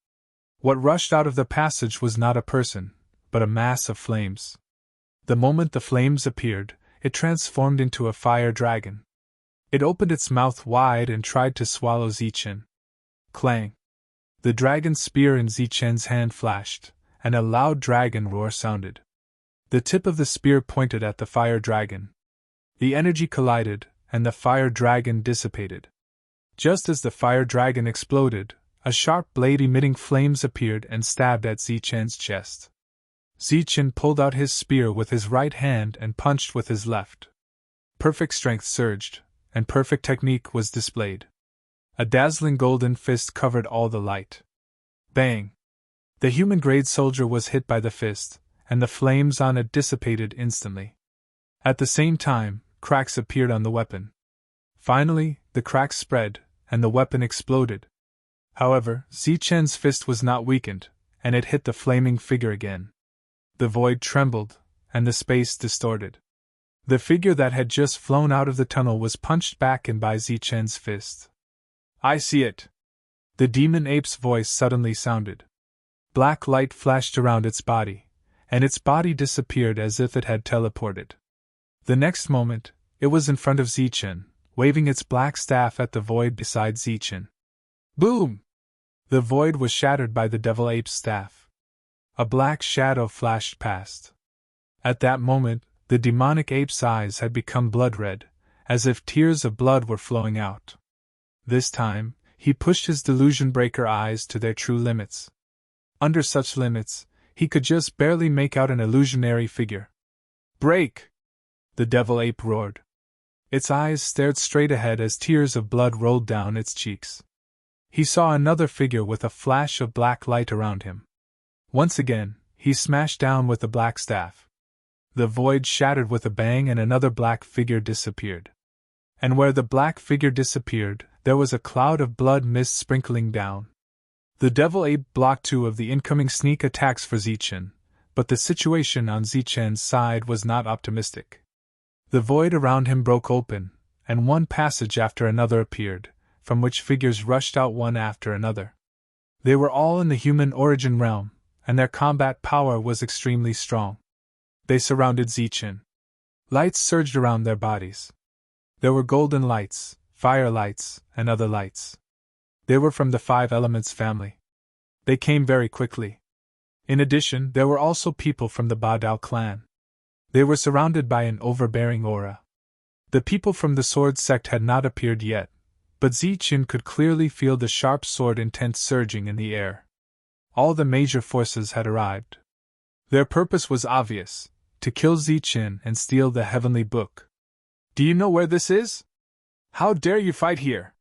What rushed out of the passage was not a person, but a mass of flames. The moment the flames appeared, it transformed into a fire dragon. It opened its mouth wide and tried to swallow Zichen. Clang! The dragon's spear in Zichen's hand flashed, and a loud dragon roar sounded. The tip of the spear pointed at the fire dragon. The energy collided, and the fire dragon dissipated. Just as the fire dragon exploded, a sharp blade emitting flames appeared and stabbed at Zichen's chest. Zichen pulled out his spear with his right hand and punched with his left. Perfect strength surged, and perfect technique was displayed. A dazzling golden fist covered all the light. Bang! The human-grade soldier was hit by the fist, and the flames on it dissipated instantly. At the same time, cracks appeared on the weapon. Finally, the cracks spread, and the weapon exploded. However, Zichen's fist was not weakened, and it hit the flaming figure again. The void trembled, and the space distorted. The figure that had just flown out of the tunnel was punched back in by Zichen's fist. "I see it!" The demon ape's voice suddenly sounded. Black light flashed around its body, and its body disappeared as if it had teleported. The next moment, it was in front of Zichen, waving its black staff at the void beside Zichen. Boom! The void was shattered by the devil ape's staff. A black shadow flashed past. At that moment, The demonic ape's eyes had become blood-red, as if tears of blood were flowing out. This time, he pushed his delusion-breaker eyes to their true limits. Under such limits, he could just barely make out an illusionary figure. "Break!" the devil ape roared. Its eyes stared straight ahead as tears of blood rolled down its cheeks. He saw another figure with a flash of black light around him. Once again, he smashed down with the black staff. The void shattered with a bang and another black figure disappeared. And where the black figure disappeared, there was a cloud of blood mist sprinkling down. The devil ape blocked 2 of the incoming sneak attacks for Zichen, but the situation on Zichen's side was not optimistic. The void around him broke open, and one passage after another appeared, from which figures rushed out one after another. They were all in the human origin realm, and their combat power was extremely strong. They surrounded Zichen. Lights surged around their bodies. There were golden lights, fire lights, and other lights. They were from the 5 Elements family. They came very quickly. In addition, there were also people from the Badao clan. They were surrounded by an overbearing aura. The people from the sword sect had not appeared yet, but Zichen could clearly feel the sharp sword intent surging in the air. All the major forces had arrived. Their purpose was obvious: to kill Zichen and steal the heavenly book. "Do you know where this is? How dare you fight here?"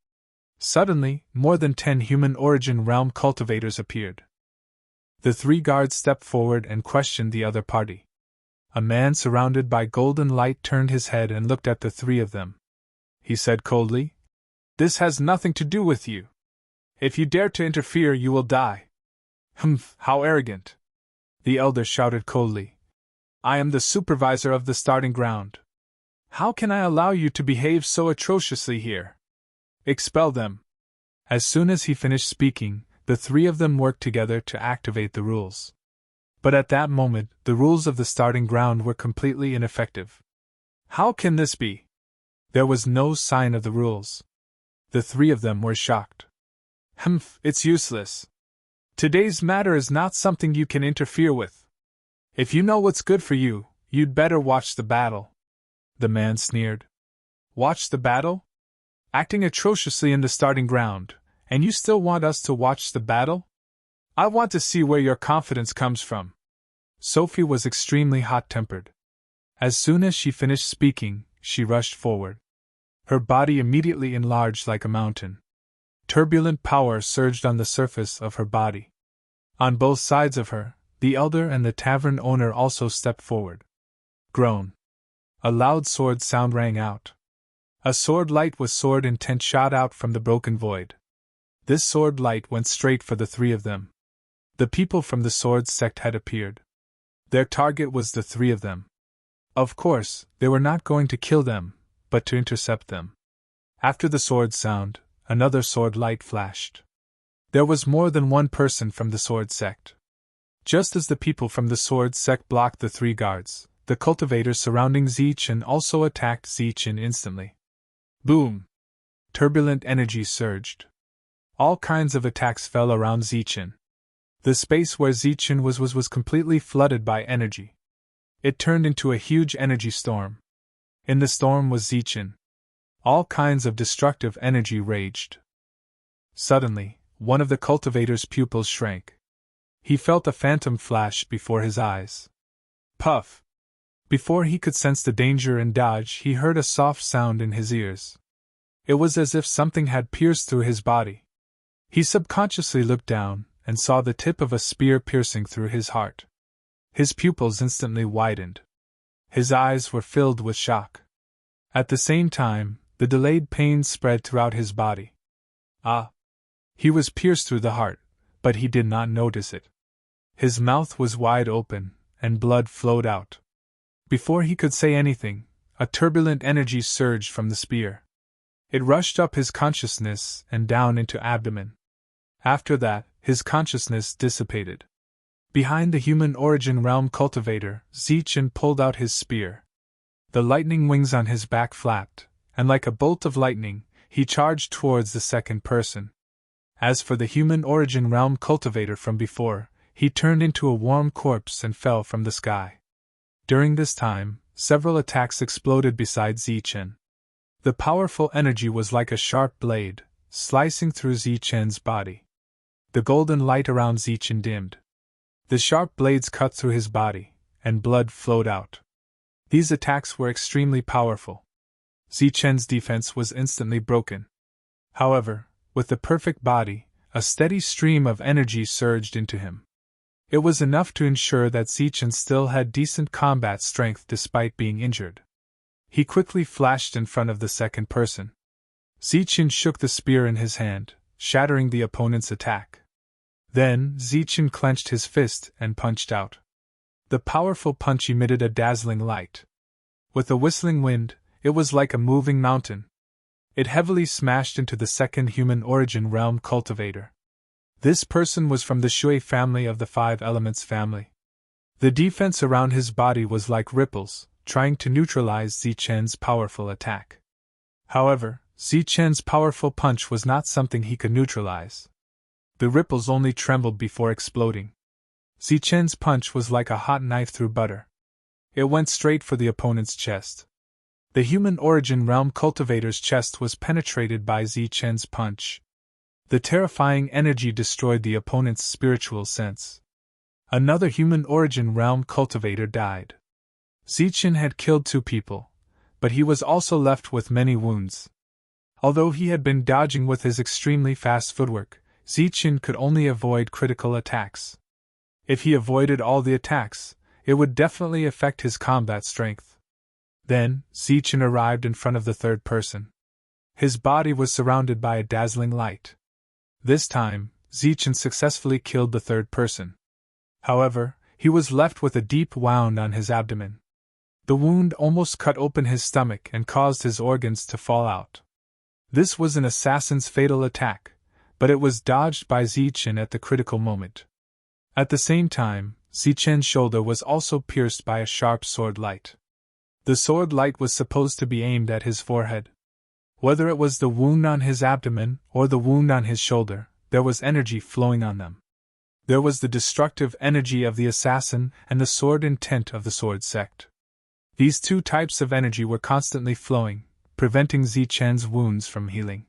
Suddenly, more than 10 human origin realm cultivators appeared. The 3 guards stepped forward and questioned the other party. A man surrounded by golden light turned his head and looked at the 3 of them. He said coldly, "This has nothing to do with you. If you dare to interfere, you will die." "Humph, how arrogant!" The elder shouted coldly. "I am the supervisor of the starting ground. How can I allow you to behave so atrociously here? Expel them." As soon as he finished speaking, the 3 of them worked together to activate the rules. But at that moment, the rules of the starting ground were completely ineffective. "How can this be?" There was no sign of the rules. The 3 of them were shocked. "Humph, it's useless. Today's matter is not something you can interfere with. If you know what's good for you, you'd better watch the battle." The man sneered. "Watch the battle? Acting atrociously in the starting ground, and you still want us to watch the battle? I want to see where your confidence comes from." Sophie was extremely hot-tempered. As soon as she finished speaking, she rushed forward. Her body immediately enlarged like a mountain. Turbulent power surged on the surface of her body. On both sides of her, the elder and the tavern owner also stepped forward. Groan. A loud sword sound rang out. A sword light with sword intent shot out from the broken void. This sword light went straight for the 3 of them. The people from the sword sect had appeared. Their target was the 3 of them. Of course, they were not going to kill them, but to intercept them. After the sword sound, another sword light flashed. There was more than one person from the sword sect. Just as the people from the sword sect blocked the 3 guards, the cultivators surrounding Zichen also attacked Zichen instantly. Boom! Turbulent energy surged. All kinds of attacks fell around Zichen. The space where Zichen was completely flooded by energy. It turned into a huge energy storm. In the storm was Zichen. All kinds of destructive energy raged. Suddenly, one of the cultivator's pupils shrank. He felt a phantom flash before his eyes. Puff! Before he could sense the danger and dodge, he heard a soft sound in his ears. It was as if something had pierced through his body. He subconsciously looked down and saw the tip of a spear piercing through his heart. His pupils instantly widened. His eyes were filled with shock. At the same time, the delayed pain spread throughout his body. Ah! He was pierced through the heart, but he did not notice it. His mouth was wide open, and blood flowed out. Before he could say anything, a turbulent energy surged from the spear. It rushed up his consciousness and down into abdomen. After that, his consciousness dissipated. Behind the human origin realm cultivator, Zichen pulled out his spear. The lightning wings on his back flapped, and like a bolt of lightning, he charged towards the second person. As for the human origin realm cultivator from before, he turned into a warm corpse and fell from the sky. During this time, several attacks exploded beside Zichen. The powerful energy was like a sharp blade, slicing through Zichen's body. The golden light around Zichen dimmed. The sharp blades cut through his body, and blood flowed out. These attacks were extremely powerful. Zichen's defense was instantly broken. However, with the perfect body, a steady stream of energy surged into him. It was enough to ensure that Zichen still had decent combat strength despite being injured. He quickly flashed in front of the second person. Zichen shook the spear in his hand, shattering the opponent's attack. Then, Zichen clenched his fist and punched out. The powerful punch emitted a dazzling light. With a whistling wind, it was like a moving mountain. It heavily smashed into the second human origin realm cultivator. This person was from the Shui family of the Five Elements family. The defense around his body was like ripples, trying to neutralize Zichen's powerful attack. However, Zichen's powerful punch was not something he could neutralize. The ripples only trembled before exploding. Zichen's punch was like a hot knife through butter. It went straight for the opponent's chest. The human origin realm cultivator's chest was penetrated by Zichen's punch. The terrifying energy destroyed the opponent's spiritual sense. Another human origin realm cultivator died. Zichen had killed 2 people, but he was also left with many wounds. Although he had been dodging with his extremely fast footwork, Zichen could only avoid critical attacks. If he avoided all the attacks, it would definitely affect his combat strength. Then, Zichen arrived in front of the third person. His body was surrounded by a dazzling light. This time, Zichen successfully killed the third person. However, he was left with a deep wound on his abdomen. The wound almost cut open his stomach and caused his organs to fall out. This was an assassin's fatal attack, but it was dodged by Zichen at the critical moment. At the same time, Zichen's shoulder was also pierced by a sharp sword light. The sword light was supposed to be aimed at his forehead. Whether it was the wound on his abdomen or the wound on his shoulder, there was energy flowing on them. There was the destructive energy of the assassin and the sword intent of the sword sect. These 2 types of energy were constantly flowing, preventing Zichen's wounds from healing.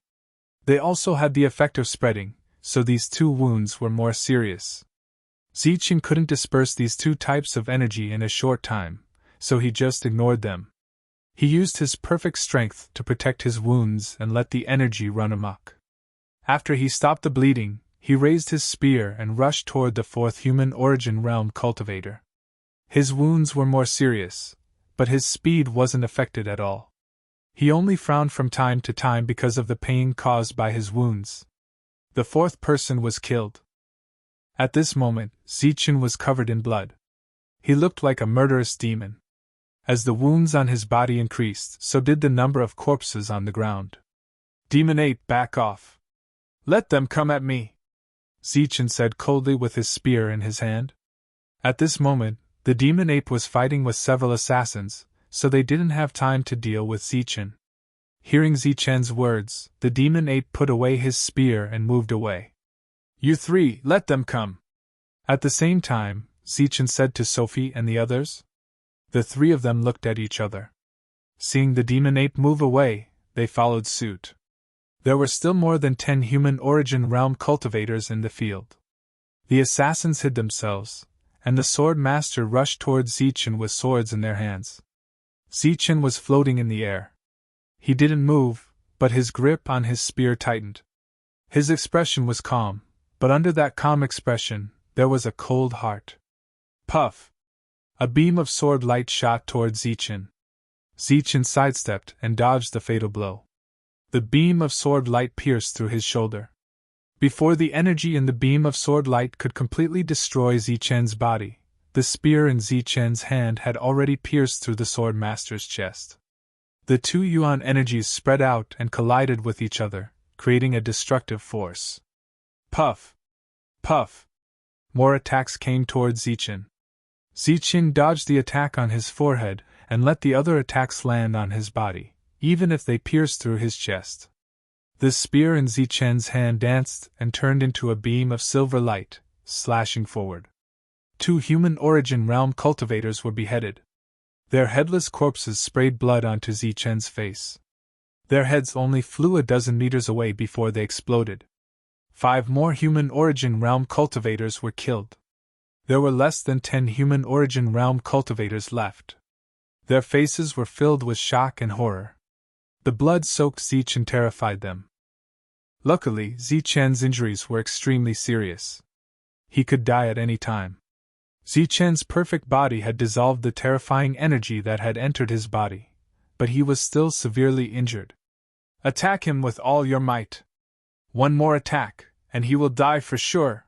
They also had the effect of spreading, so these 2 wounds were more serious. Zichen couldn't disperse these 2 types of energy in a short time, so he just ignored them. He used his perfect strength to protect his wounds and let the energy run amok. After he stopped the bleeding, he raised his spear and rushed toward the 4th human origin realm cultivator. His wounds were more serious, but his speed wasn't affected at all. He only frowned from time to time because of the pain caused by his wounds. The 4th person was killed. At this moment, Zichen was covered in blood. He looked like a murderous demon. As the wounds on his body increased, so did the number of corpses on the ground. Demon Ape, back off. Let them come at me, Zichen said coldly with his spear in his hand. At this moment, the Demon Ape was fighting with several assassins, so they didn't have time to deal with Zichen. Hearing Zichen's words, the Demon Ape put away his spear and moved away. You 3, let them come. At the same time, Zichen said to Sophie and the others. The 3 of them looked at each other. Seeing the Demon Ape move away, they followed suit. There were still more than 10 human origin realm cultivators in the field. The assassins hid themselves, and the sword master rushed towards Zichen with swords in their hands. Zichen was floating in the air. He didn't move, but his grip on his spear tightened. His expression was calm, but under that calm expression, there was a cold heart. Puff! A beam of sword light shot towards Zichen. Zichen sidestepped and dodged the fatal blow. The beam of sword light pierced through his shoulder. Before the energy in the beam of sword light could completely destroy Zichen's body, the spear in Zichen's hand had already pierced through the sword master's chest. The 2 yuan energies spread out and collided with each other, creating a destructive force. Puff! Puff! More attacks came towards Zichen. Zichen dodged the attack on his forehead and let the other attacks land on his body, even if they pierced through his chest. The spear in Zichen's hand danced and turned into a beam of silver light, slashing forward. 2 human origin realm cultivators were beheaded. Their headless corpses sprayed blood onto Zichen's face. Their heads only flew a dozen meters away before they exploded. 5 more human origin realm cultivators were killed. There were less than 10 human origin realm cultivators left. Their faces were filled with shock and horror. The blood-soaked Zichen terrified them. Luckily, Zichen's injuries were extremely serious. He could die at any time. Zichen's perfect body had dissolved the terrifying energy that had entered his body, but he was still severely injured. Attack him with all your might. One more attack, and he will die for sure,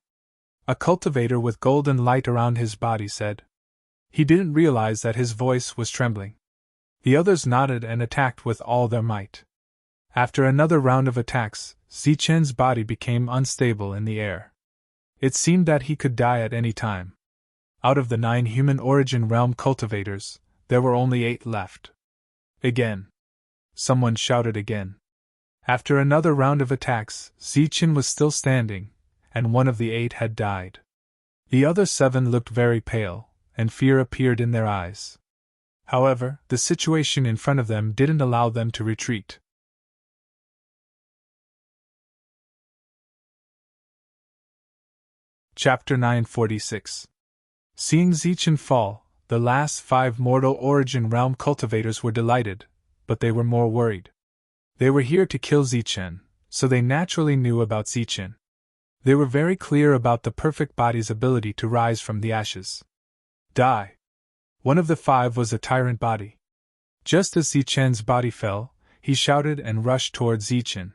a cultivator with golden light around his body said. He didn't realize that his voice was trembling. The others nodded and attacked with all their might. After another round of attacks, Zichen's body became unstable in the air. It seemed that he could die at any time. Out of the 9 human origin realm cultivators, there were only 8 left. Again. Someone shouted again. After another round of attacks, Zichen was still standing, and one of the 8 had died. The other 7 looked very pale, and fear appeared in their eyes. However, the situation in front of them didn't allow them to retreat. Chapter 946. Seeing Zichen fall, the last 5 mortal origin realm cultivators were delighted, but they were more worried. They were here to kill Zichen, so they naturally knew about Zichen. They were very clear about the perfect body's ability to rise from the ashes. Die! One of the 5 was a tyrant body. Just as Zichen's body fell, he shouted and rushed towards Zichen.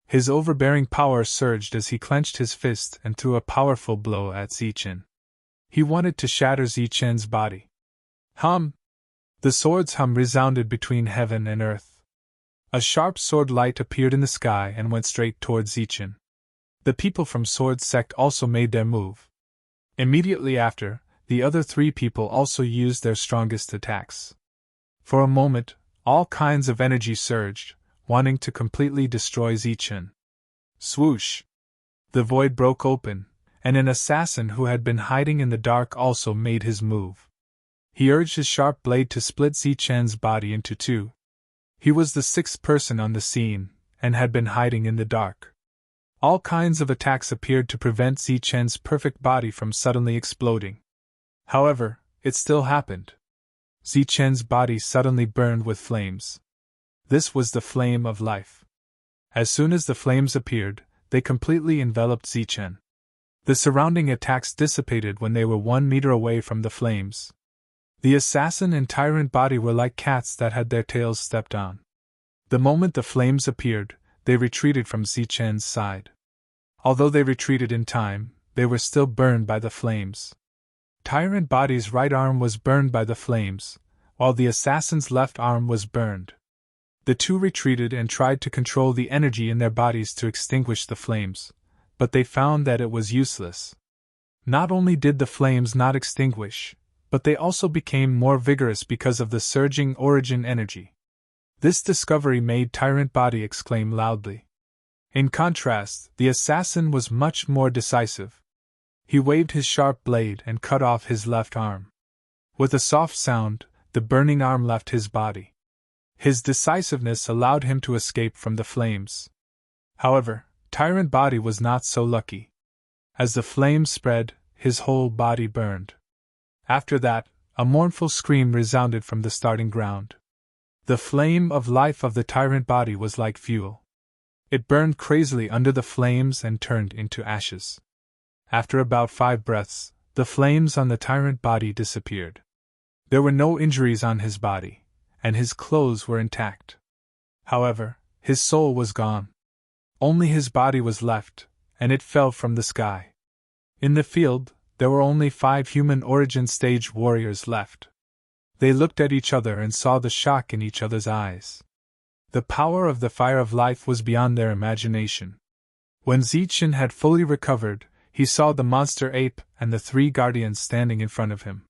His overbearing power surged as he clenched his fist and threw a powerful blow at Zichen. He wanted to shatter Zichen's body. Hum! The sword's hum resounded between heaven and earth. A sharp sword light appeared in the sky and went straight towards Zichen. The people from Sword Sect also made their move. Immediately after, the other 3 people also used their strongest attacks. For a moment, all kinds of energy surged, wanting to completely destroy Zichen. Swoosh! The void broke open, and an assassin who had been hiding in the dark also made his move. He urged his sharp blade to split Zichen's body into 2. He was the 6th person on the scene, and had been hiding in the dark. All kinds of attacks appeared to prevent Zichen's perfect body from suddenly exploding. However, it still happened. Zichen's body suddenly burned with flames. This was the flame of life. As soon as the flames appeared, they completely enveloped Zichen. The surrounding attacks dissipated when they were 1 meter away from the flames. The assassin and tyrant body were like cats that had their tails stepped on. The moment the flames appeared, they retreated from Zichen's side. Although they retreated in time, they were still burned by the flames. Tyrant body's right arm was burned by the flames, while the assassin's left arm was burned. The 2 retreated and tried to control the energy in their bodies to extinguish the flames, but they found that it was useless. Not only did the flames not extinguish, but they also became more vigorous because of the surging origin energy. This discovery made Tyrant Body exclaim loudly. In contrast, the assassin was much more decisive. He waved his sharp blade and cut off his left arm. With a soft sound, the burning arm left his body. His decisiveness allowed him to escape from the flames. However, Tyrant Body was not so lucky. As the flames spread, his whole body burned. After that, a mournful scream resounded from the starting ground. The flame of life of the tyrant body was like fuel. It burned crazily under the flames and turned into ashes. After about 5 breaths, the flames on the tyrant body disappeared. There were no injuries on his body, and his clothes were intact. However, his soul was gone. Only his body was left, and it fell from the sky. In the field, there were only 5 human origin stage warriors left. They looked at each other and saw the shock in each other's eyes. The power of the fire of life was beyond their imagination. When Zichen had fully recovered, he saw the monster ape and the 3 guardians standing in front of him.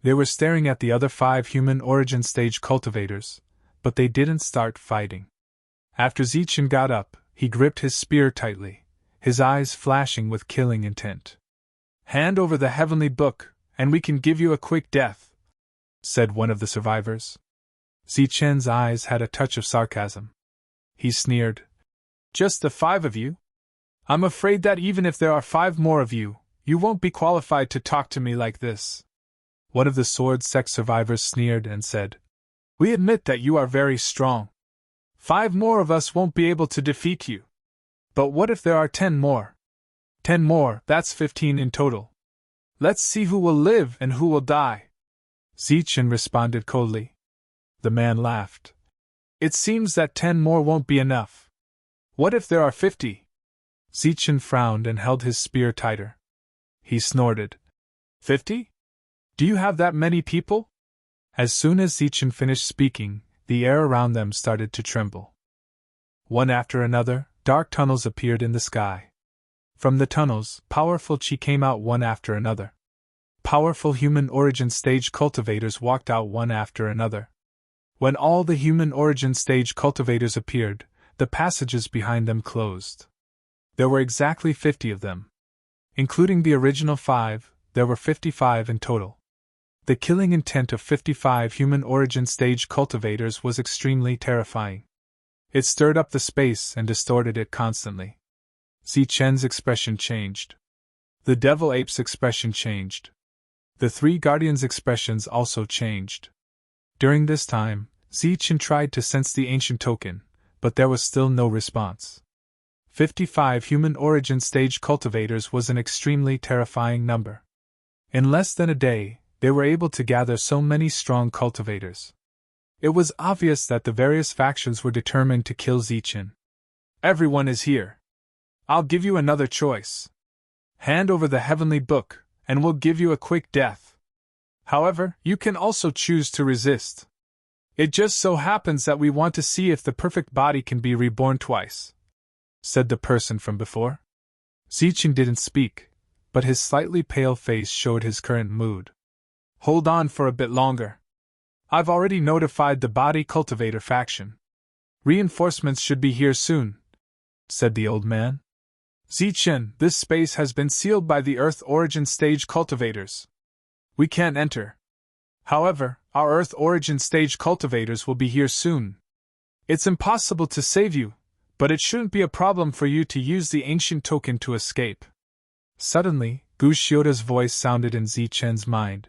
They were staring at the other 5 human origin stage cultivators, but they didn't start fighting. After Zichen got up, he gripped his spear tightly, his eyes flashing with killing intent. Hand over the heavenly book, and we can give you a quick death, said one of the survivors. Zichen's eyes had a touch of sarcasm. He sneered. Just the 5 of you? I'm afraid that even if there are 5 more of you, you won't be qualified to talk to me like this. One of the sword sect survivors sneered and said, We admit that you are very strong. 5 more of us won't be able to defeat you. But what if there are 10 more? 10 more, that's 15 in total. Let's see who will live and who will die. Zichen responded coldly. The man laughed. It seems that 10 more won't be enough. What if there are 50? Zichen frowned and held his spear tighter. He snorted. 50? Do you have that many people? As soon as Zichen finished speaking, the air around them started to tremble. One after another, dark tunnels appeared in the sky. From the tunnels, powerful chi came out one after another. Powerful human origin stage cultivators walked out one after another. When all the human origin stage cultivators appeared, the passages behind them closed. There were exactly 50 of them. Including the original 5, there were 55 in total. The killing intent of 55 human origin stage cultivators was extremely terrifying. It stirred up the space and distorted it constantly. Zichen's expression changed. The devil ape's expression changed. The 3 guardians' expressions also changed. During this time, Zichen tried to sense the ancient token, but there was still no response. 55 human origin stage cultivators was an extremely terrifying number. In less than a day, they were able to gather so many strong cultivators. It was obvious that the various factions were determined to kill Zichen. Everyone is here. I'll give you another choice. Hand over the heavenly book, and we'll give you a quick death. However, you can also choose to resist. It just so happens that we want to see if the perfect body can be reborn twice, said the person from before. Zichen didn't speak, but his slightly pale face showed his current mood. Hold on for a bit longer. I've already notified the body cultivator faction. Reinforcements should be here soon, said the old man. Zichen, this space has been sealed by the Earth Origin Stage cultivators. We can't enter. However, our Earth Origin Stage cultivators will be here soon. It's impossible to save you, but it shouldn't be a problem for you to use the ancient token to escape. Suddenly, Gu Xioda's voice sounded in Zichen's mind.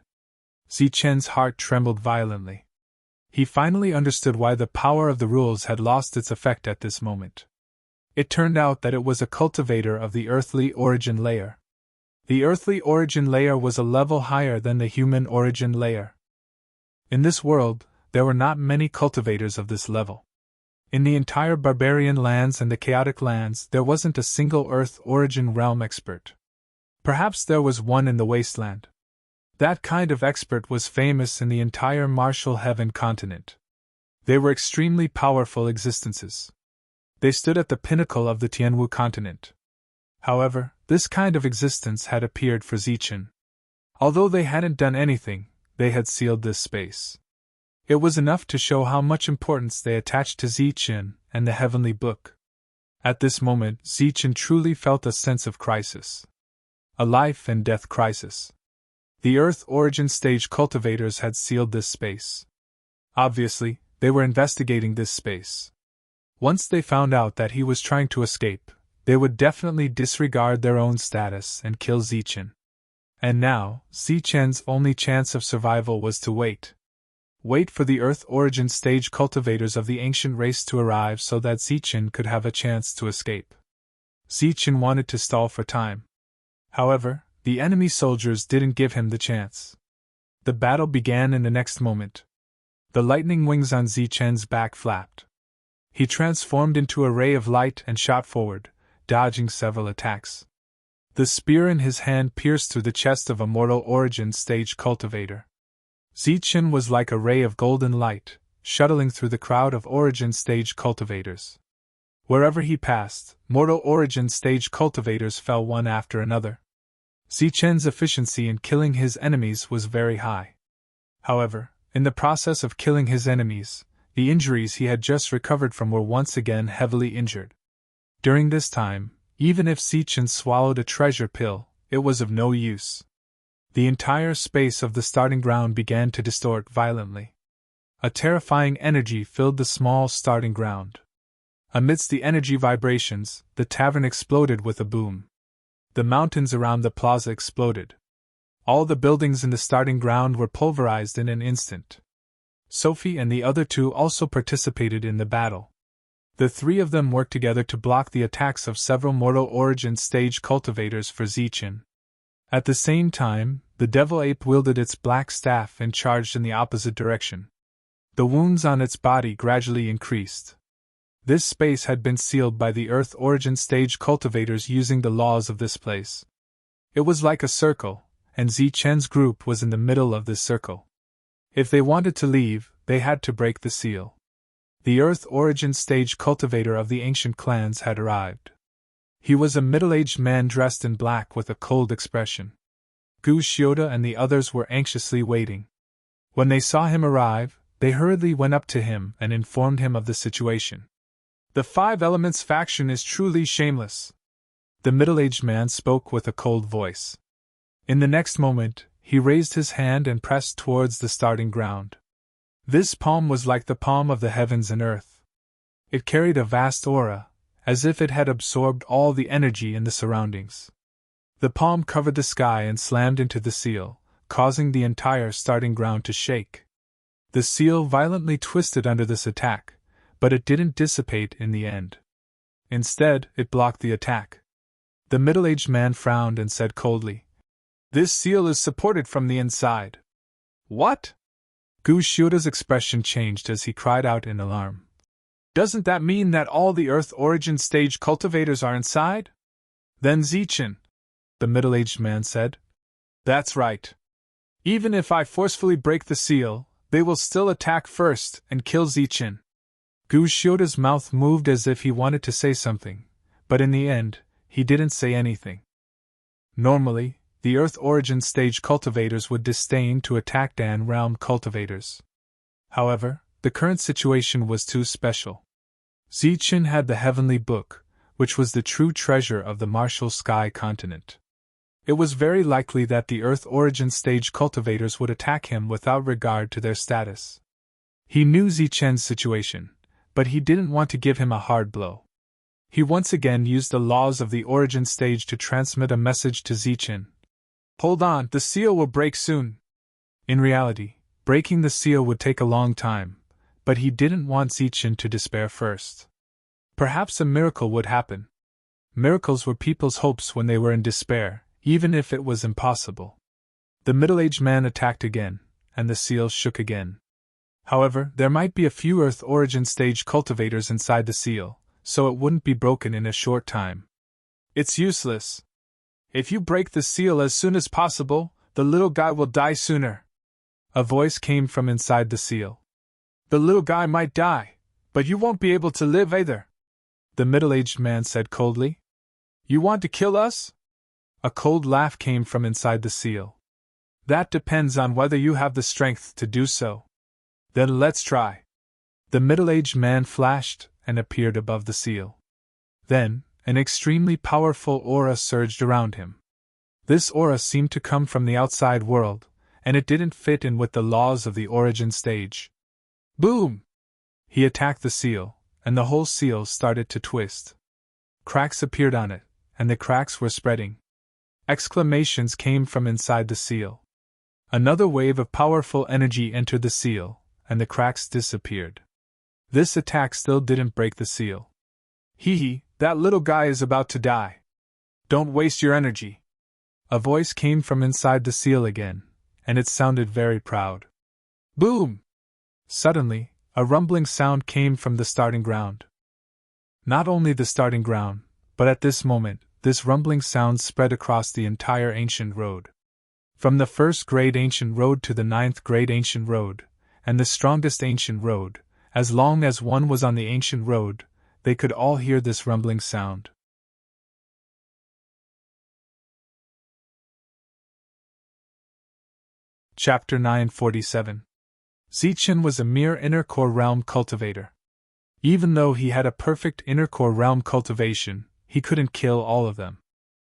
Zichen's heart trembled violently. He finally understood why the power of the rules had lost its effect at this moment. It turned out that it was a cultivator of the earthly origin layer. The earthly origin layer was a level higher than the human origin layer. In this world, there were not many cultivators of this level. In the entire barbarian lands and the chaotic lands, there wasn't a single Earth origin realm expert. Perhaps there was one in the wasteland. That kind of expert was famous in the entire martial heaven continent. They were extremely powerful existences. They stood at the pinnacle of the Tianwu continent. However, this kind of existence had appeared for Zichen. Although they hadn't done anything, they had sealed this space. It was enough to show how much importance they attached to Zichen and the heavenly book. At this moment, Zichen truly felt a sense of crisis. A life and death crisis. The Earth Origin Stage cultivators had sealed this space. Obviously, they were investigating this space. Once they found out that he was trying to escape, they would definitely disregard their own status and kill Zichen. And now, Zichen's only chance of survival was to wait. Wait for the Earth Origin Stage cultivators of the ancient race to arrive so that Zichen could have a chance to escape. Zichen wanted to stall for time. However, the enemy soldiers didn't give him the chance. The battle began in the next moment. The lightning wings on Zichen's back flapped. He transformed into a ray of light and shot forward, dodging several attacks. The spear in his hand pierced through the chest of a mortal origin stage cultivator. Zichen was like a ray of golden light, shuttling through the crowd of origin stage cultivators. Wherever he passed, mortal origin stage cultivators fell one after another. Zichen's efficiency in killing his enemies was very high. However, in the process of killing his enemies, the injuries he had just recovered from were once again heavily injured. During this time, even if Zichen swallowed a treasure pill, it was of no use. The entire space of the starting ground began to distort violently. A terrifying energy filled the small starting ground. Amidst the energy vibrations, the tavern exploded with a boom. The mountains around the plaza exploded. All the buildings in the starting ground were pulverized in an instant. Sophie and the other two also participated in the battle. The three of them worked together to block the attacks of several mortal origin stage cultivators for Zichin. At the same time, the devil ape wielded its black staff and charged in the opposite direction. The wounds on its body gradually increased. This space had been sealed by the Earth origin stage cultivators using the laws of this place. It was like a circle, and Zichen's group was in the middle of this circle. If they wanted to leave, they had to break the seal. The Earth origin stage cultivator of the ancient clans had arrived. He was a middle-aged man dressed in black with a cold expression. Gu Shioda and the others were anxiously waiting. When they saw him arrive, they hurriedly went up to him and informed him of the situation. "The Five Elements faction is truly shameless," the middle-aged man spoke with a cold voice. In the next moment, he raised his hand and pressed towards the starting ground. This palm was like the palm of the heavens and earth. It carried a vast aura, as if it had absorbed all the energy in the surroundings. The palm covered the sky and slammed into the seal, causing the entire starting ground to shake. The seal violently twisted under this attack, but it didn't dissipate in the end. Instead, it blocked the attack. The middle-aged man frowned and said coldly, "This seal is supported from the inside." "What?" Gu Shioda's expression changed as he cried out in alarm. "Doesn't that mean that all the Earth origin stage cultivators are inside?" "Then Zichin," the middle-aged man said. "That's right. Even if I forcefully break the seal, they will still attack first and kill Zichin." Gu Shioda's mouth moved as if he wanted to say something, but in the end, he didn't say anything. Normally, the Earth origin stage cultivators would disdain to attack Dan realm cultivators. However, the current situation was too special. Zichin had the Heavenly Book, which was the true treasure of the martial sky continent. It was very likely that the Earth origin stage cultivators would attack him without regard to their status. He knew Zichen's situation, but he didn't want to give him a hard blow. He once again used the laws of the origin stage to transmit a message to Zichin. "Hold on, the seal will break soon." In reality, breaking the seal would take a long time, but he didn't want Zichin to despair first. Perhaps a miracle would happen. Miracles were people's hopes when they were in despair, even if it was impossible. The middle-aged man attacked again, and the seal shook again. However, there might be a few Earth origin stage cultivators inside the seal, so it wouldn't be broken in a short time. "It's useless. If you break the seal as soon as possible, the little guy will die sooner." A voice came from inside the seal. "The little guy might die, but you won't be able to live either," the middle-aged man said coldly. "You want to kill us?" A cold laugh came from inside the seal. "That depends on whether you have the strength to do so." "Then let's try." The middle-aged man flashed and appeared above the seal. Then, an extremely powerful aura surged around him. This aura seemed to come from the outside world, and it didn't fit in with the laws of the origin stage. Boom! He attacked the seal, and the whole seal started to twist. Cracks appeared on it, and the cracks were spreading. Exclamations came from inside the seal. Another wave of powerful energy entered the seal, and the cracks disappeared. This attack still didn't break the seal. "Hee, that little guy is about to die. Don't waste your energy." A voice came from inside the seal again, and it sounded very proud. Boom! Suddenly, a rumbling sound came from the starting ground. Not only the starting ground, but at this moment, this rumbling sound spread across the entire ancient road. From the first grade ancient road to the 9th grade ancient road, and the strongest ancient road, as long as one was on the ancient road, they could all hear this rumbling sound. Chapter 947. Zichin was a mere inner core realm cultivator. Even though he had a perfect inner core realm cultivation, he couldn't kill all of them.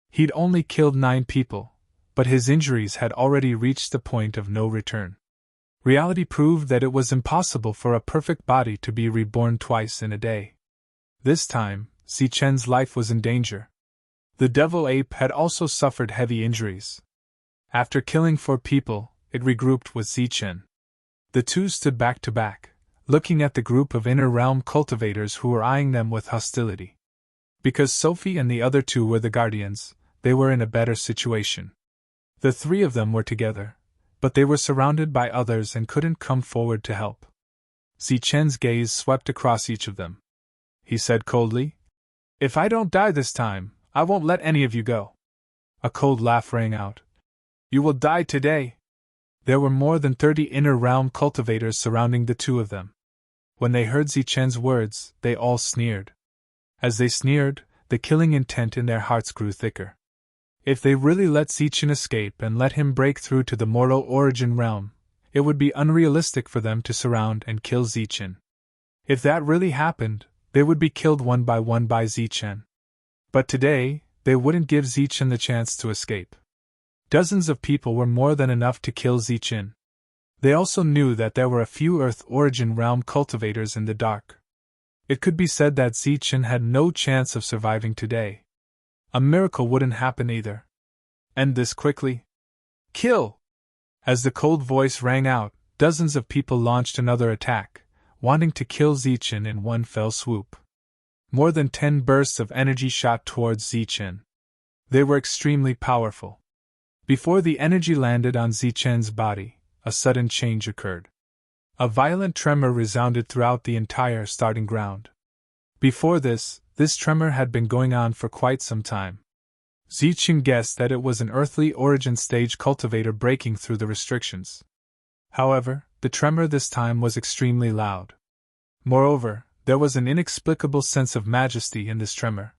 He'd only killed 9 people, but his injuries had already reached the point of no return. Reality proved that it was impossible for a perfect body to be reborn twice in a day. This time, Zichen's life was in danger. The devil ape had also suffered heavy injuries. After killing 4 people, it regrouped with Zichen. The two stood back to back, looking at the group of inner realm cultivators who were eyeing them with hostility. Because Sophie and the other 2 were the guardians, they were in a better situation. The 3 of them were together, but they were surrounded by others and couldn't come forward to help. Zichen's gaze swept across each of them. He said coldly, "If I don't die this time, I won't let any of you go." A cold laugh rang out. "You will die today." There were more than 30 inner realm cultivators surrounding the 2 of them. When they heard Zichen's words, they all sneered. As they sneered, the killing intent in their hearts grew thicker. If they really let Zichen escape and let him break through to the mortal origin realm, it would be unrealistic for them to surround and kill Zichen. If that really happened, they would be killed one by Zichen. But today, they wouldn't give Zichen the chance to escape. Dozens of people were more than enough to kill Zichen. They also knew that there were a few Earth origin realm cultivators in the dark. It could be said that Zichen had no chance of surviving today. A miracle wouldn't happen either. End this quickly. Kill! As the cold voice rang out, dozens of people launched another attack, wanting to kill Zichen in one fell swoop. More than 10 bursts of energy shot towards Zichen. They were extremely powerful. Before the energy landed on Zichen's body, a sudden change occurred. A violent tremor resounded throughout the entire starting ground. Before this tremor had been going on for quite some time. Zichen guessed that it was an earthly origin stage cultivator breaking through the restrictions. However, the tremor this time was extremely loud. Moreover, there was an inexplicable sense of majesty in this tremor.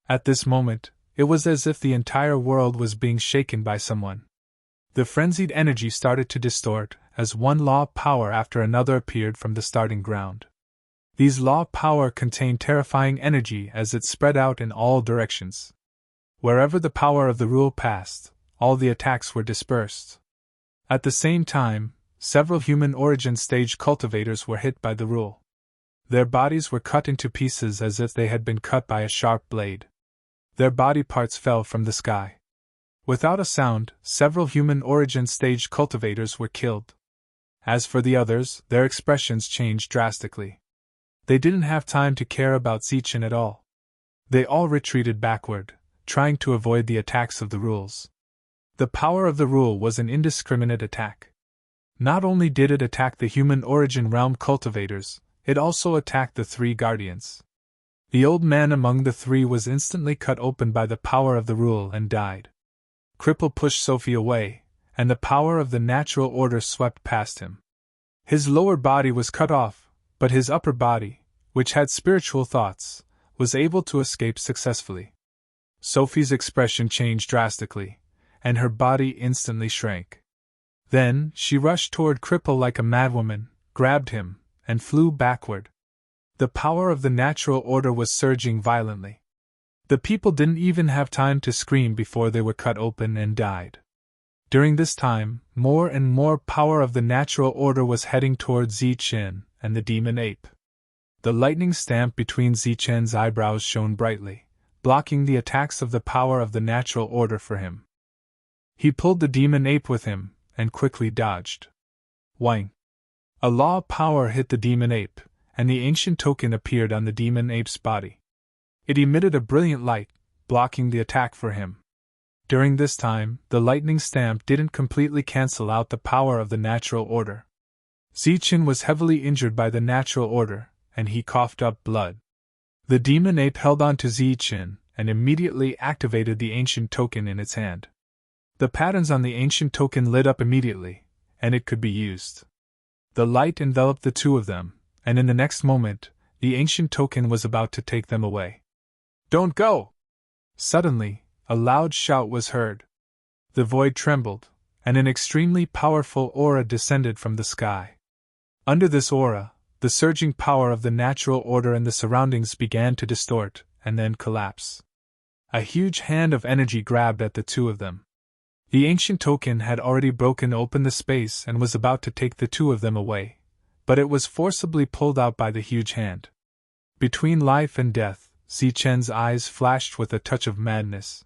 At this moment, it was as if the entire world was being shaken by someone. The frenzied energy started to distort, as one law of power after another appeared from the starting ground. These law of power contained terrifying energy as it spread out in all directions. Wherever the power of the rule passed, all the attacks were dispersed. At the same time, several human origin stage cultivators were hit by the rule. Their bodies were cut into pieces as if they had been cut by a sharp blade. Their body parts fell from the sky. Without a sound, several human origin stage cultivators were killed. As for the others, their expressions changed drastically. They didn't have time to care about Zichen at all. They all retreated backward, trying to avoid the attacks of the rules. The power of the rule was an indiscriminate attack. Not only did it attack the human origin realm cultivators, it also attacked the 3 guardians. The old man among the 3 was instantly cut open by the power of the rule and died. Cripple pushed Sophie away, and the power of the natural order swept past him. His lower body was cut off, but his upper body, which had spiritual thoughts, was able to escape successfully. Sophie's expression changed drastically, and her body instantly shrank. Then, she rushed toward Cripple like a madwoman, grabbed him, and flew backward. The power of the natural order was surging violently. The people didn't even have time to scream before they were cut open and died. During this time, more and more power of the natural order was heading towards Zichen and the demon ape. The lightning stamp between Zichen's eyebrows shone brightly, blocking the attacks of the power of the natural order for him. He pulled the demon ape with him, and quickly dodged. Whang! A law of power hit the demon ape, and the ancient token appeared on the demon ape's body. It emitted a brilliant light, blocking the attack for him. During this time, the lightning stamp didn't completely cancel out the power of the natural order. Zichen was heavily injured by the natural order, and he coughed up blood. The demon ape held on to Zichen and immediately activated the ancient token in its hand. The patterns on the ancient token lit up immediately, and it could be used. The light enveloped the 2 of them, and in the next moment, the ancient token was about to take them away. "Don't go!" Suddenly, a loud shout was heard. The void trembled, and an extremely powerful aura descended from the sky. Under this aura, the surging power of the natural order and the surroundings began to distort, and then collapse. A huge hand of energy grabbed at the 2 of them. The ancient token had already broken open the space and was about to take the two of them away, but it was forcibly pulled out by the huge hand. Between life and death, Zichen's eyes flashed with a touch of madness.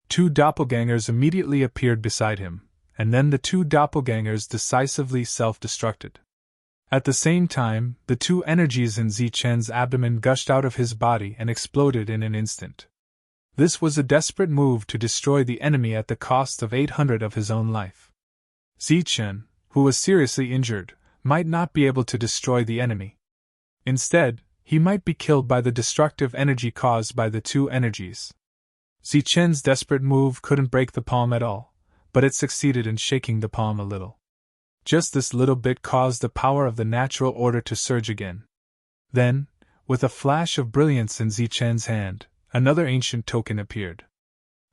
Two doppelgangers immediately appeared beside him, and then the two doppelgangers decisively self-destructed. At the same time, the two energies in Zichen's abdomen gushed out of his body and exploded in an instant. This was a desperate move to destroy the enemy at the cost of 800 of his own life. Zichen, who was seriously injured, might not be able to destroy the enemy. Instead, he might be killed by the destructive energy caused by the two energies. Zichen's desperate move couldn't break the palm at all, but it succeeded in shaking the palm a little. Just this little bit caused the power of the natural order to surge again. Then, with a flash of brilliance in Zichen's hand, another ancient token appeared.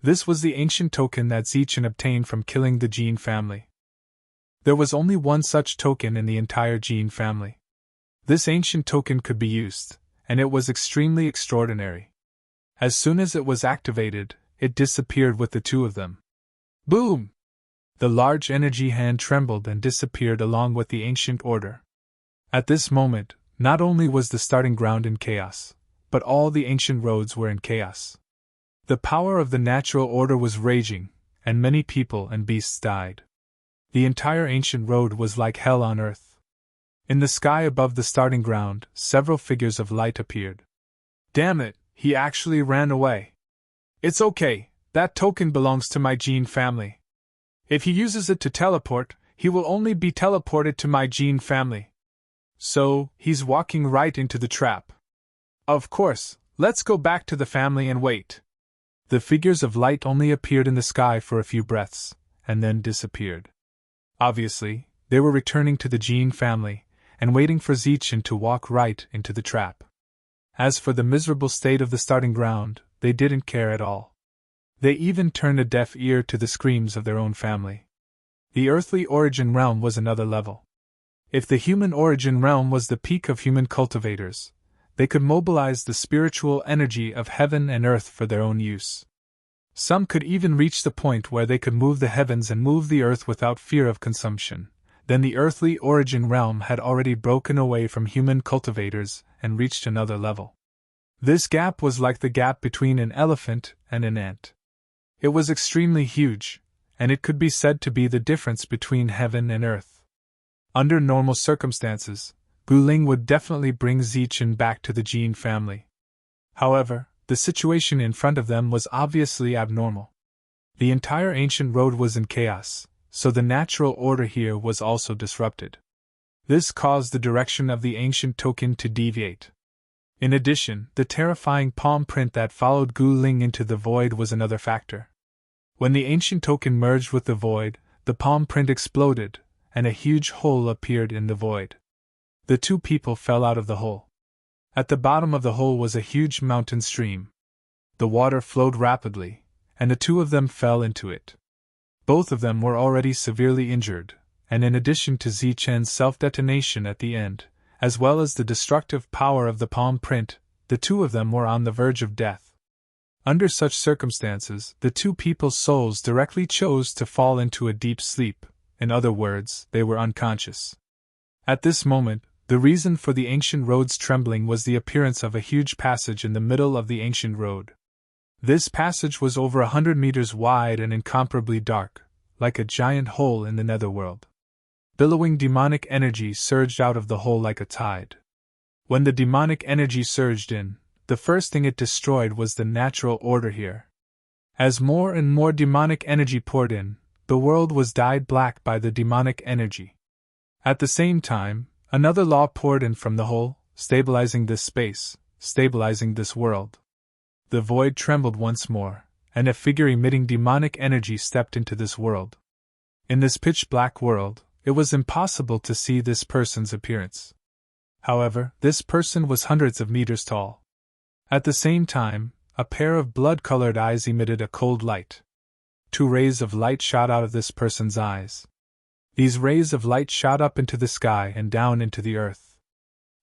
This was the ancient token that Zichen obtained from killing the Jin family. There was only one such token in the entire Jin family. This ancient token could be used, and it was extremely extraordinary. As soon as it was activated, it disappeared with the two of them. Boom! The large energy hand trembled and disappeared along with the ancient order. At this moment, not only was the starting ground in chaos, but all the ancient roads were in chaos. The power of the natural order was raging, and many people and beasts died. The entire ancient road was like hell on earth. In the sky above the starting ground, several figures of light appeared. Damn it, he actually ran away. It's okay, that token belongs to my Jin family. If he uses it to teleport, he will only be teleported to my Jin family. So, he's walking right into the trap. Of course, let's go back to the family and wait. The figures of light only appeared in the sky for a few breaths, and then disappeared. Obviously, they were returning to the Jin family, and waiting for Zichen to walk right into the trap. As for the miserable state of the starting ground, they didn't care at all. They even turned a deaf ear to the screams of their own family. The earthly origin realm was another level. If the human origin realm was the peak of human cultivators, they could mobilize the spiritual energy of heaven and earth for their own use. Some could even reach the point where they could move the heavens and move the earth without fear of consumption. Then the earthly origin realm had already broken away from human cultivators and reached another level. This gap was like the gap between an elephant and an ant. It was extremely huge, and it could be said to be the difference between heaven and earth. Under normal circumstances, Guling would definitely bring Zichen back to the Jin family. However, the situation in front of them was obviously abnormal. The entire ancient road was in chaos, so the natural order here was also disrupted. This caused the direction of the ancient token to deviate. In addition, the terrifying palm print that followed Guling into the void was another factor. When the ancient token merged with the void, the palm print exploded, and a huge hole appeared in the void. The two people fell out of the hole. At the bottom of the hole was a huge mountain stream. The water flowed rapidly, and the two of them fell into it. Both of them were already severely injured, and in addition to Zichen's self-detonation at the end, as well as the destructive power of the palm print, the two of them were on the verge of death. Under such circumstances, the two people's souls directly chose to fall into a deep sleep. In other words, they were unconscious. At this moment, the reason for the ancient road's trembling was the appearance of a huge passage in the middle of the ancient road. This passage was over 100 meters wide and incomparably dark, like a giant hole in the netherworld. Billowing demonic energy surged out of the hole like a tide. When the demonic energy surged in, the first thing it destroyed was the natural order here. As more and more demonic energy poured in, the world was dyed black by the demonic energy. At the same time, another law poured in from the hole, stabilizing this space, stabilizing this world. The void trembled once more, and a figure emitting demonic energy stepped into this world. In this pitch-black world, it was impossible to see this person's appearance. However, this person was hundreds of meters tall. At the same time, a pair of blood-colored eyes emitted a cold light. Two rays of light shot out of this person's eyes. These rays of light shot up into the sky and down into the earth.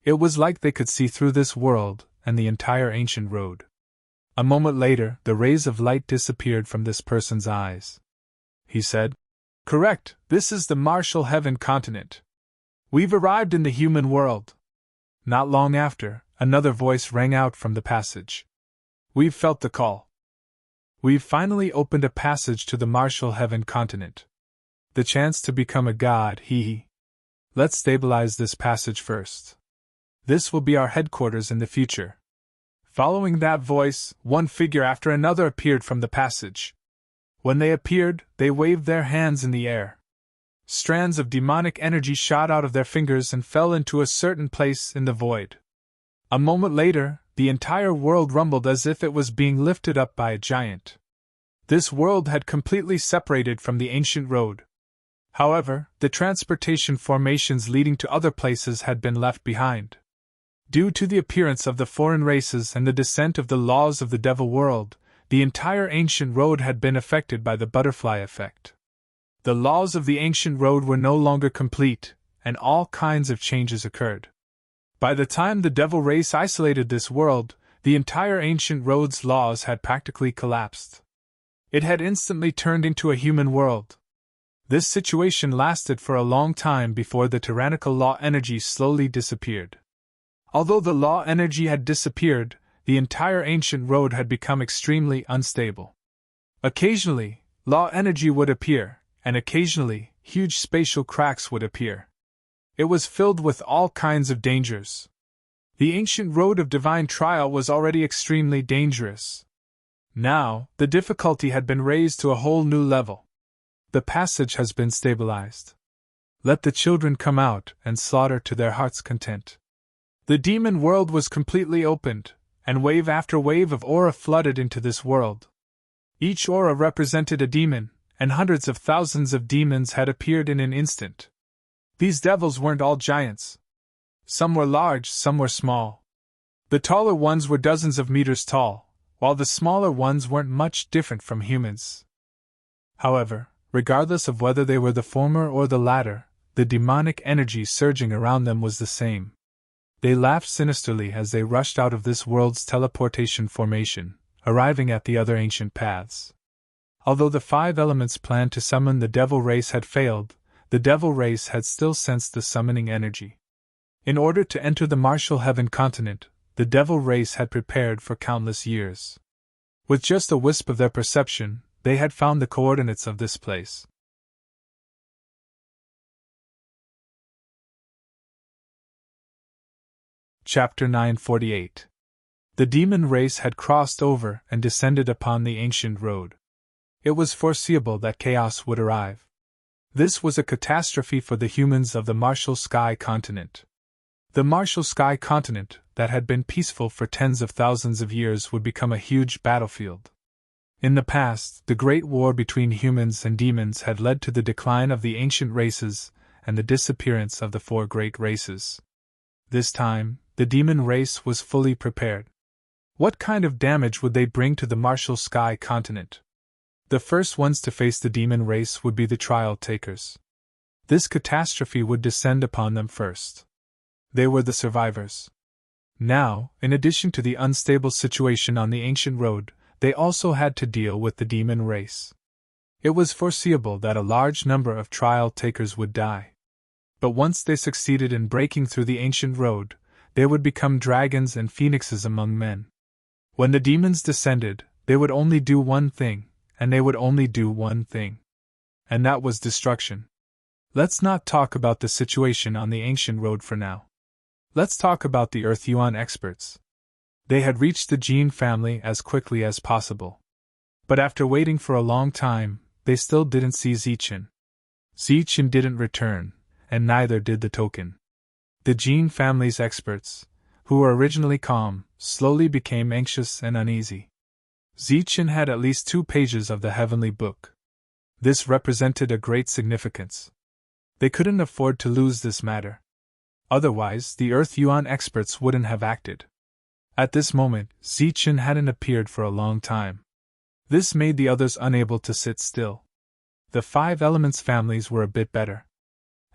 It was like they could see through this world and the entire ancient road. A moment later, the rays of light disappeared from this person's eyes. he said. Correct, this is the Martial Heaven continent. We've arrived in the human world. Not long after, another voice rang out from the passage. We've felt the call. We've finally opened a passage to the Martial Heaven continent. The chance to become a god, hee. Let's stabilize this passage first. This will be our headquarters in the future. Following that voice, one figure after another appeared from the passage. When they appeared, they waved their hands in the air. Strands of demonic energy shot out of their fingers and fell into a certain place in the void. A moment later, the entire world rumbled as if it was being lifted up by a giant. This world had completely separated from the ancient road. However, the transportation formations leading to other places had been left behind. Due to the appearance of the foreign races and the descent of the laws of the devil world, the entire ancient road had been affected by the butterfly effect. The laws of the ancient road were no longer complete, and all kinds of changes occurred. By the time the devil race isolated this world, the entire ancient road's laws had practically collapsed. It had instantly turned into a human world. This situation lasted for a long time before the tyrannical law energy slowly disappeared. Although the law energy had disappeared, the entire ancient road had become extremely unstable. Occasionally, law energy would appear, and occasionally, huge spatial cracks would appear. It was filled with all kinds of dangers. The ancient road of divine trial was already extremely dangerous. Now, the difficulty had been raised to a whole new level. The passage has been stabilized. Let the children come out and slaughter to their heart's content. The demon world was completely opened, and wave after wave of aura flooded into this world. Each aura represented a demon, and hundreds of thousands of demons had appeared in an instant. These devils weren't all giants. Some were large, some were small. The taller ones were dozens of meters tall, while the smaller ones weren't much different from humans. However, regardless of whether they were the former or the latter, the demonic energy surging around them was the same. They laughed sinisterly as they rushed out of this world's teleportation formation, arriving at the other ancient paths. Although the 5 elements planned to summon the devil race had failed, the devil race had still sensed the summoning energy. In order to enter the Martial Heaven continent, the devil race had prepared for countless years. With just a wisp of their perception, they had found the coordinates of this place. Chapter 948. The demon race had crossed over and descended upon the ancient road. It was foreseeable that chaos would arrive. This was a catastrophe for the humans of the Martial Sky continent. The Martial Sky continent, that had been peaceful for tens of thousands of years, would become a huge battlefield. In the past, the great war between humans and demons had led to the decline of the ancient races and the disappearance of the 4 great races. This time, the demon race was fully prepared. What kind of damage would they bring to the Martial Sky continent? The first ones to face the demon race would be the trial takers. This catastrophe would descend upon them first. They were the survivors. Now, in addition to the unstable situation on the ancient road, they also had to deal with the demon race. It was foreseeable that a large number of trial takers would die. But once they succeeded in breaking through the ancient road, they would become dragons and phoenixes among men. When the demons descended, they would only do one thing, and they would only do one thing. And that was destruction. Let's not talk about the situation on the ancient road for now. Let's talk about the Earth Yuan experts. They had reached the Jin family as quickly as possible. But after waiting for a long time, they still didn't see Zichen. Zichen didn't return, and neither did the token. The Jin family's experts, who were originally calm, slowly became anxious and uneasy. Zichen had at least 2 pages of the heavenly book. This represented a great significance. They couldn't afford to lose this matter. Otherwise, the Earth Yuan experts wouldn't have acted. At this moment, Zichen hadn't appeared for a long time. This made the others unable to sit still. The 5 elements families were a bit better.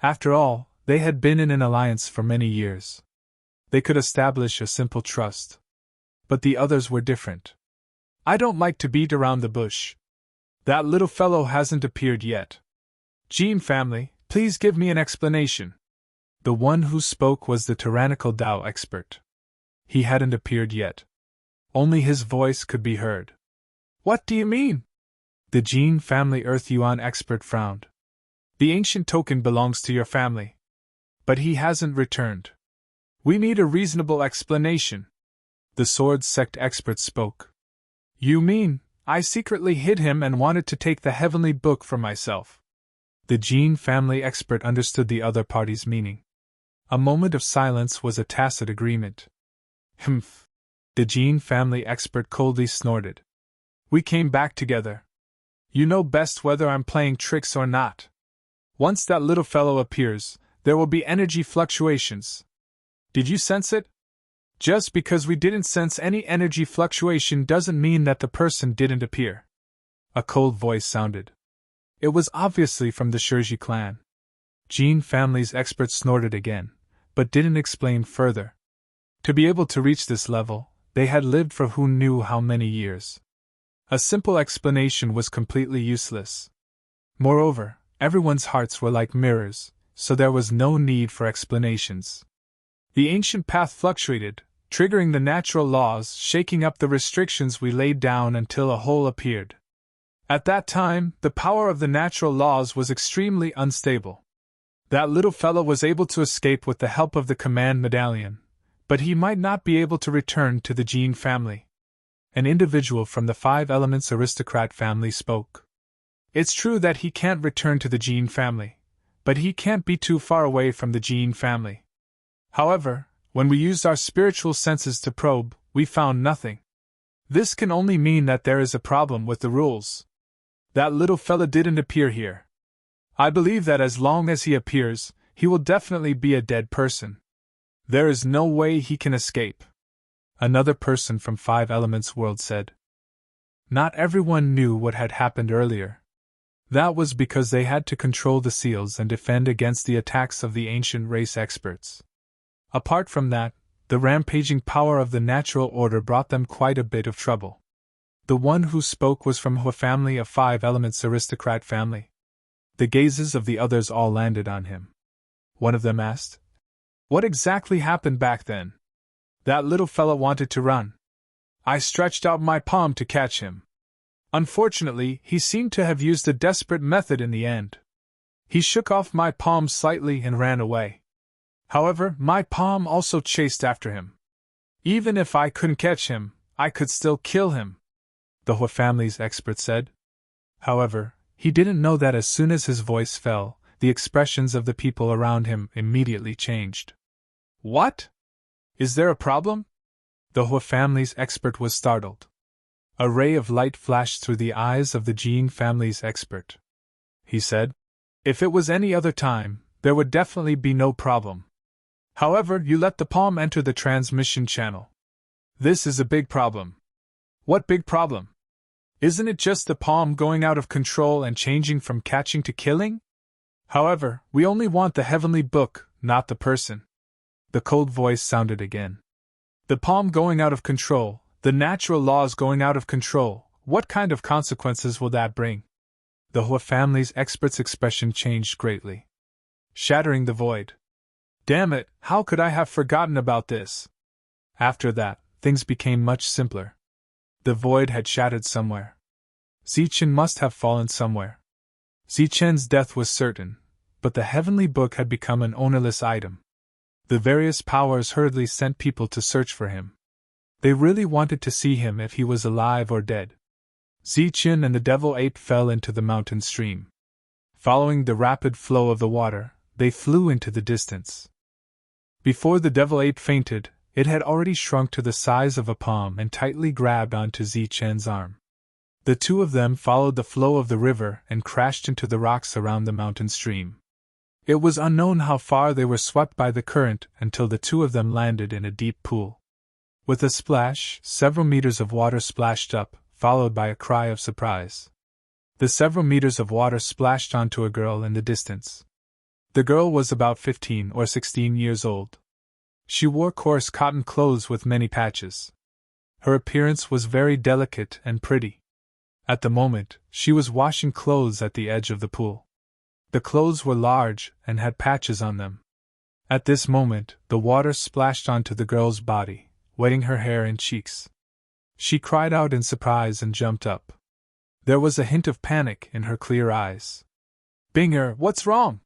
After all, they had been in an alliance for many years. They could establish a simple trust. But the others were different. I don't like to beat around the bush. That little fellow hasn't appeared yet. Gene family, please give me an explanation. The one who spoke was the tyrannical Tao expert. He hadn't appeared yet. Only his voice could be heard. What do you mean? The Gene family Earth Yuan expert frowned. The ancient token belongs to your family. But he hasn't returned. We need a reasonable explanation. The Sword Sect expert spoke. You mean, I secretly hid him and wanted to take the heavenly book for myself? The Gene family expert understood the other party's meaning. A moment of silence was a tacit agreement. Humph. The Gene family expert coldly snorted. We came back together. You know best whether I'm playing tricks or not. Once that little fellow appears, there will be energy fluctuations. Did you sense it? Just because we didn't sense any energy fluctuation doesn't mean that the person didn't appear. A cold voice sounded. It was obviously from the Shirji clan. Gene family's expert snorted again, but didn't explain further. To be able to reach this level, they had lived for who knew how many years. A simple explanation was completely useless. Moreover, everyone's hearts were like mirrors, so there was no need for explanations. The ancient path fluctuated, triggering the natural laws, shaking up the restrictions we laid down until a hole appeared. At that time, the power of the natural laws was extremely unstable. That little fellow was able to escape with the help of the command medallion, but he might not be able to return to the Gene family. An individual from the Five Elements aristocrat family spoke. It's true that he can't return to the Gene family, but he can't be too far away from the Gene family. However, when we used our spiritual senses to probe, we found nothing. This can only mean that there is a problem with the rules. That little fella didn't appear here. I believe that as long as he appears, he will definitely be a dead person. There is no way he can escape. Another person from Five Elements World said. Not everyone knew what had happened earlier. That was because they had to control the seals and defend against the attacks of the ancient race experts. Apart from that, the rampaging power of the natural order brought them quite a bit of trouble. The one who spoke was from a family of Five Elements aristocrat family. The gazes of the others all landed on him. One of them asked, What exactly happened back then? That little fellow wanted to run. I stretched out my palm to catch him. Unfortunately, he seemed to have used a desperate method in the end. He shook off my palm slightly and ran away. However, my palm also chased after him. Even if I couldn't catch him, I could still kill him, the Hua family's expert said. However, he didn't know that as soon as his voice fell, the expressions of the people around him immediately changed. What? Is there a problem? The Hua family's expert was startled. A ray of light flashed through the eyes of the Gene family's expert. He said, If it was any other time, there would definitely be no problem. However, you let the palm enter the transmission channel. This is a big problem. What big problem? Isn't it just the palm going out of control and changing from catching to killing? However, we only want the heavenly book, not the person. The cold voice sounded again. The palm going out of control, the natural laws going out of control, what kind of consequences will that bring? The Hua family's expert's expression changed greatly. Shattering the void. Damn it, how could I have forgotten about this? After that, things became much simpler. The void had shattered somewhere. Zichen must have fallen somewhere. Zichen's death was certain, but the heavenly book had become an ownerless item. The various powers hurriedly sent people to search for him. They really wanted to see him if he was alive or dead. Zichen and the devil ape fell into the mountain stream. Following the rapid flow of the water, they flew into the distance. Before the devil ape fainted, it had already shrunk to the size of a palm and tightly grabbed onto Zichen's arm. The two of them followed the flow of the river and crashed into the rocks around the mountain stream. It was unknown how far they were swept by the current until the two of them landed in a deep pool. With a splash, several meters of water splashed up, followed by a cry of surprise. The several meters of water splashed onto a girl in the distance. The girl was about 15 or 16 years old. She wore coarse cotton clothes with many patches. Her appearance was very delicate and pretty. At the moment, she was washing clothes at the edge of the pool. The clothes were large and had patches on them. At this moment, the water splashed onto the girl's body, wetting her hair and cheeks. She cried out in surprise and jumped up. There was a hint of panic in her clear eyes. "Binger, what's wrong?"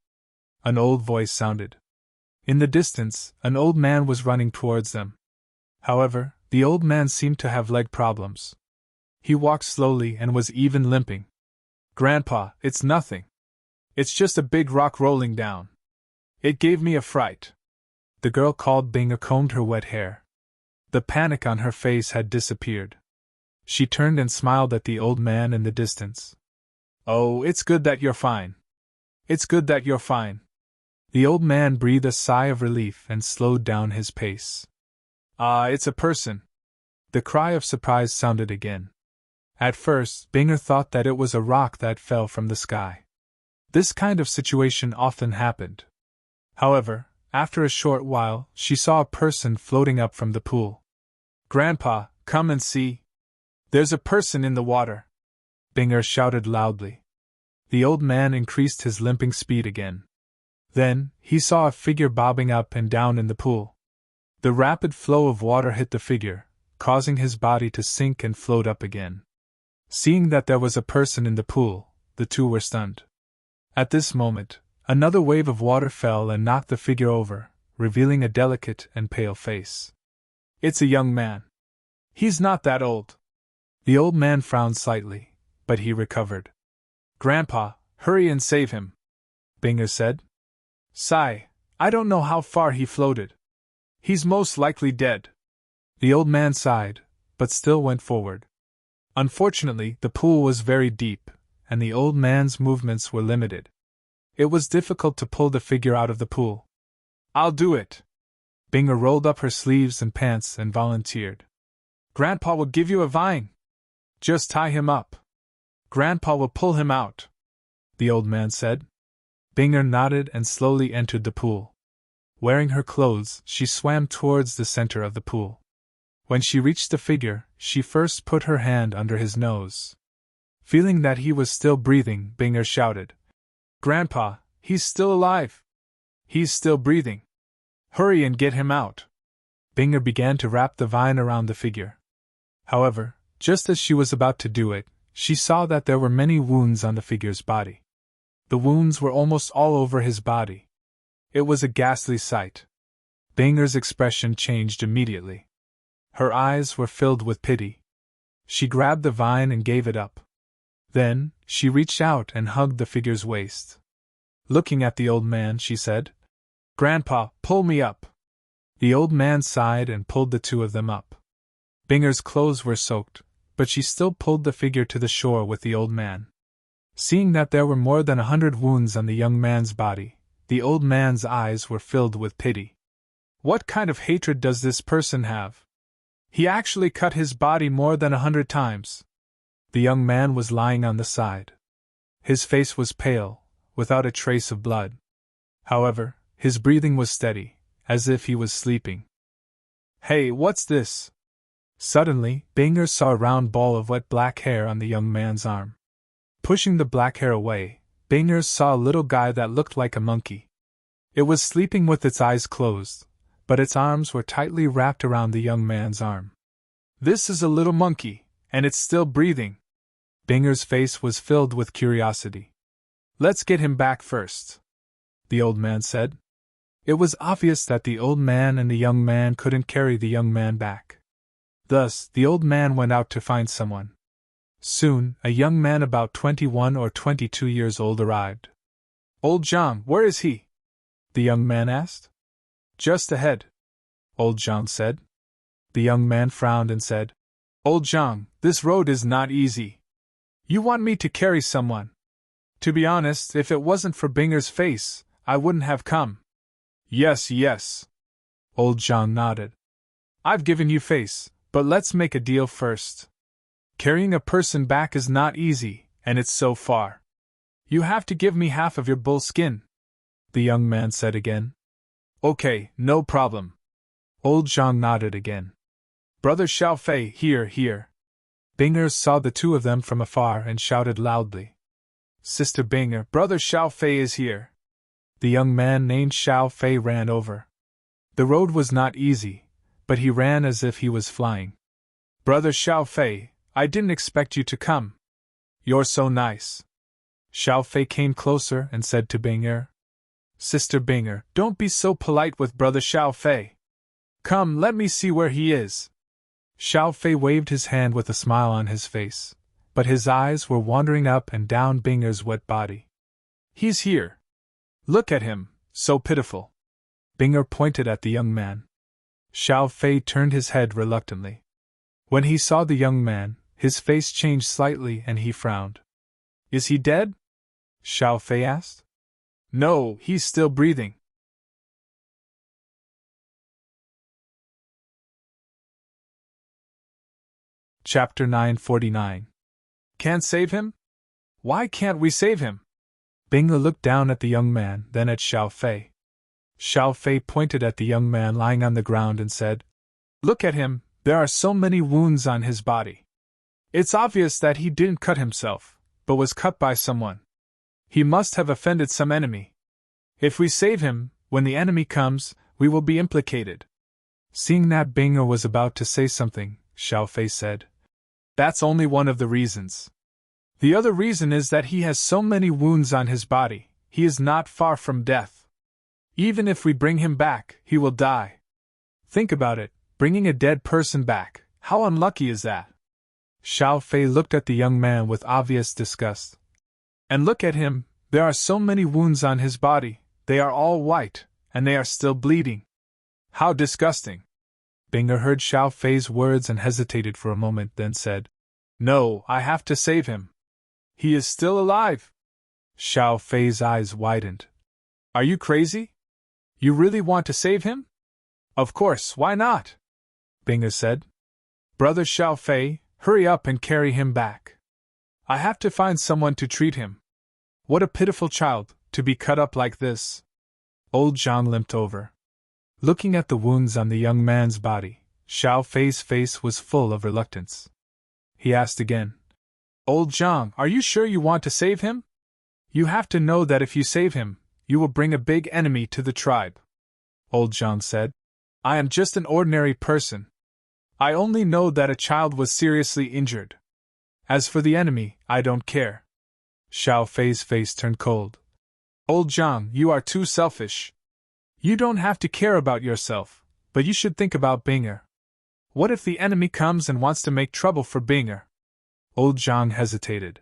An old voice sounded. In the distance, an old man was running towards them. However, the old man seemed to have leg problems. He walked slowly and was even limping. "Grandpa, it's nothing. It's just a big rock rolling down. It gave me a fright." The girl called. Binger combed her wet hair. The panic on her face had disappeared. She turned and smiled at the old man in the distance. "Oh, it's good that you're fine. It's good that you're fine." The old man breathed a sigh of relief and slowed down his pace. "Ah, it's a person." The cry of surprise sounded again. At first, Binger thought that it was a rock that fell from the sky. This kind of situation often happened. However, after a short while, she saw a person floating up from the pool. "Grandpa, come and see. There's a person in the water," Binger shouted loudly. The old man increased his limping speed again. Then, he saw a figure bobbing up and down in the pool. The rapid flow of water hit the figure, causing his body to sink and float up again. Seeing that there was a person in the pool, the two were stunned. At this moment, another wave of water fell and knocked the figure over, revealing a delicate and pale face. "It's a young man. He's not that old." The old man frowned slightly, but he recovered. "Grandpa, hurry and save him," Binger said. "Sigh, I don't know how far he floated. He's most likely dead." The old man sighed, but still went forward. Unfortunately, the pool was very deep, and the old man's movements were limited. It was difficult to pull the figure out of the pool. "I'll do it." Binger rolled up her sleeves and pants and volunteered. "Grandpa will give you a vine. Just tie him up. Grandpa will pull him out," the old man said. Binger nodded and slowly entered the pool. Wearing her clothes, she swam towards the center of the pool. When she reached the figure, she first put her hand under his nose. Feeling that he was still breathing, Binger shouted, "Grandpa, he's still alive! He's still breathing! Hurry and get him out!" Binger began to wrap the vine around the figure. However, just as she was about to do it, she saw that there were many wounds on the figure's body. The wounds were almost all over his body. It was a ghastly sight. Binger's expression changed immediately. Her eyes were filled with pity. She grabbed the vine and gave it up. Then, she reached out and hugged the figure's waist. Looking at the old man, she said, "Grandpa, pull me up." The old man sighed and pulled the two of them up. Binger's clothes were soaked, but she still pulled the figure to the shore with the old man. Seeing that there were more than 100 wounds on the young man's body, the old man's eyes were filled with pity. What kind of hatred does this person have? He actually cut his body more than 100 times. The young man was lying on the side. His face was pale, without a trace of blood. However, his breathing was steady, as if he was sleeping. "Hey, what's this?" Suddenly, Binger saw a round ball of wet black hair on the young man's arm. Pushing the black hair away, Binger saw a little guy that looked like a monkey. It was sleeping with its eyes closed, but its arms were tightly wrapped around the young man's arm. "This is a little monkey, and it's still breathing." Binger's face was filled with curiosity. "Let's get him back first," the old man said. It was obvious that the old man and the young man couldn't carry the young man back. Thus, the old man went out to find someone. Soon, a young man about 21 or 22 years old arrived. "Old John, where is he?" the young man asked. "Just ahead," Old John said. The young man frowned and said, "Old John, this road is not easy. You want me to carry someone? To be honest, if it wasn't for Binger's face, I wouldn't have come." "Yes, yes," Old John nodded. "I've given you face, but let's make a deal first. Carrying a person back is not easy, and it's so far. You have to give me half of your bull skin," the young man said again. "Okay, no problem." Old John nodded again. "Brother Xiao Fei, here, here." Binger saw the two of them from afar and shouted loudly. Sister Binger, Brother Xiao Fei is here. The young man named Xiao Fei ran over. The road was not easy, but he ran as if he was flying. Brother Xiao Fei, I didn't expect you to come. You're so nice. Xiao Fei came closer and said to Binger, Sister Binger, don't be so polite with Brother Xiao Fei. Come, let me see where he is. Xiao Fei waved his hand with a smile on his face, but his eyes were wandering up and down Binger's wet body. He's here. Look at him, so pitiful. Binger pointed at the young man. Xiao Fei turned his head reluctantly. When he saw the young man, his face changed slightly and he frowned. Is he dead? Xiao Fei asked. No, he's still breathing. Chapter 949. Can't save him? Why can't we save him? Binger looked down at the young man, then at Xiao Fei. Xiao Fei pointed at the young man lying on the ground and said, Look at him, there are so many wounds on his body. It's obvious that he didn't cut himself, but was cut by someone. He must have offended some enemy. If we save him, when the enemy comes, we will be implicated. Seeing that Binger was about to say something, Xiao Fei said, That's only one of the reasons. The other reason is that he has so many wounds on his body, he is not far from death. Even if we bring him back, he will die. Think about it, bringing a dead person back, how unlucky is that? Xiao Fei looked at the young man with obvious disgust. And look at him, there are so many wounds on his body, they are all white, and they are still bleeding. How disgusting! Binger heard Xiao Fei's words and hesitated for a moment, then said, No, I have to save him. He is still alive. Xiao Fei's eyes widened. Are you crazy? You really want to save him? Of course, why not? Binger said. Brother Xiao Fei, hurry up and carry him back. I have to find someone to treat him. What a pitiful child, to be cut up like this. Old Zhang limped over. Looking at the wounds on the young man's body, Xiao Fei's face was full of reluctance. He asked again, Old Zhang, are you sure you want to save him? You have to know that if you save him, you will bring a big enemy to the tribe. Old Zhang said, I am just an ordinary person. I only know that a child was seriously injured. As for the enemy, I don't care. Xiao Fei's face turned cold. Old Zhang, you are too selfish. You don't have to care about yourself, but you should think about Binger. What if the enemy comes and wants to make trouble for Binger? Old Zhang hesitated.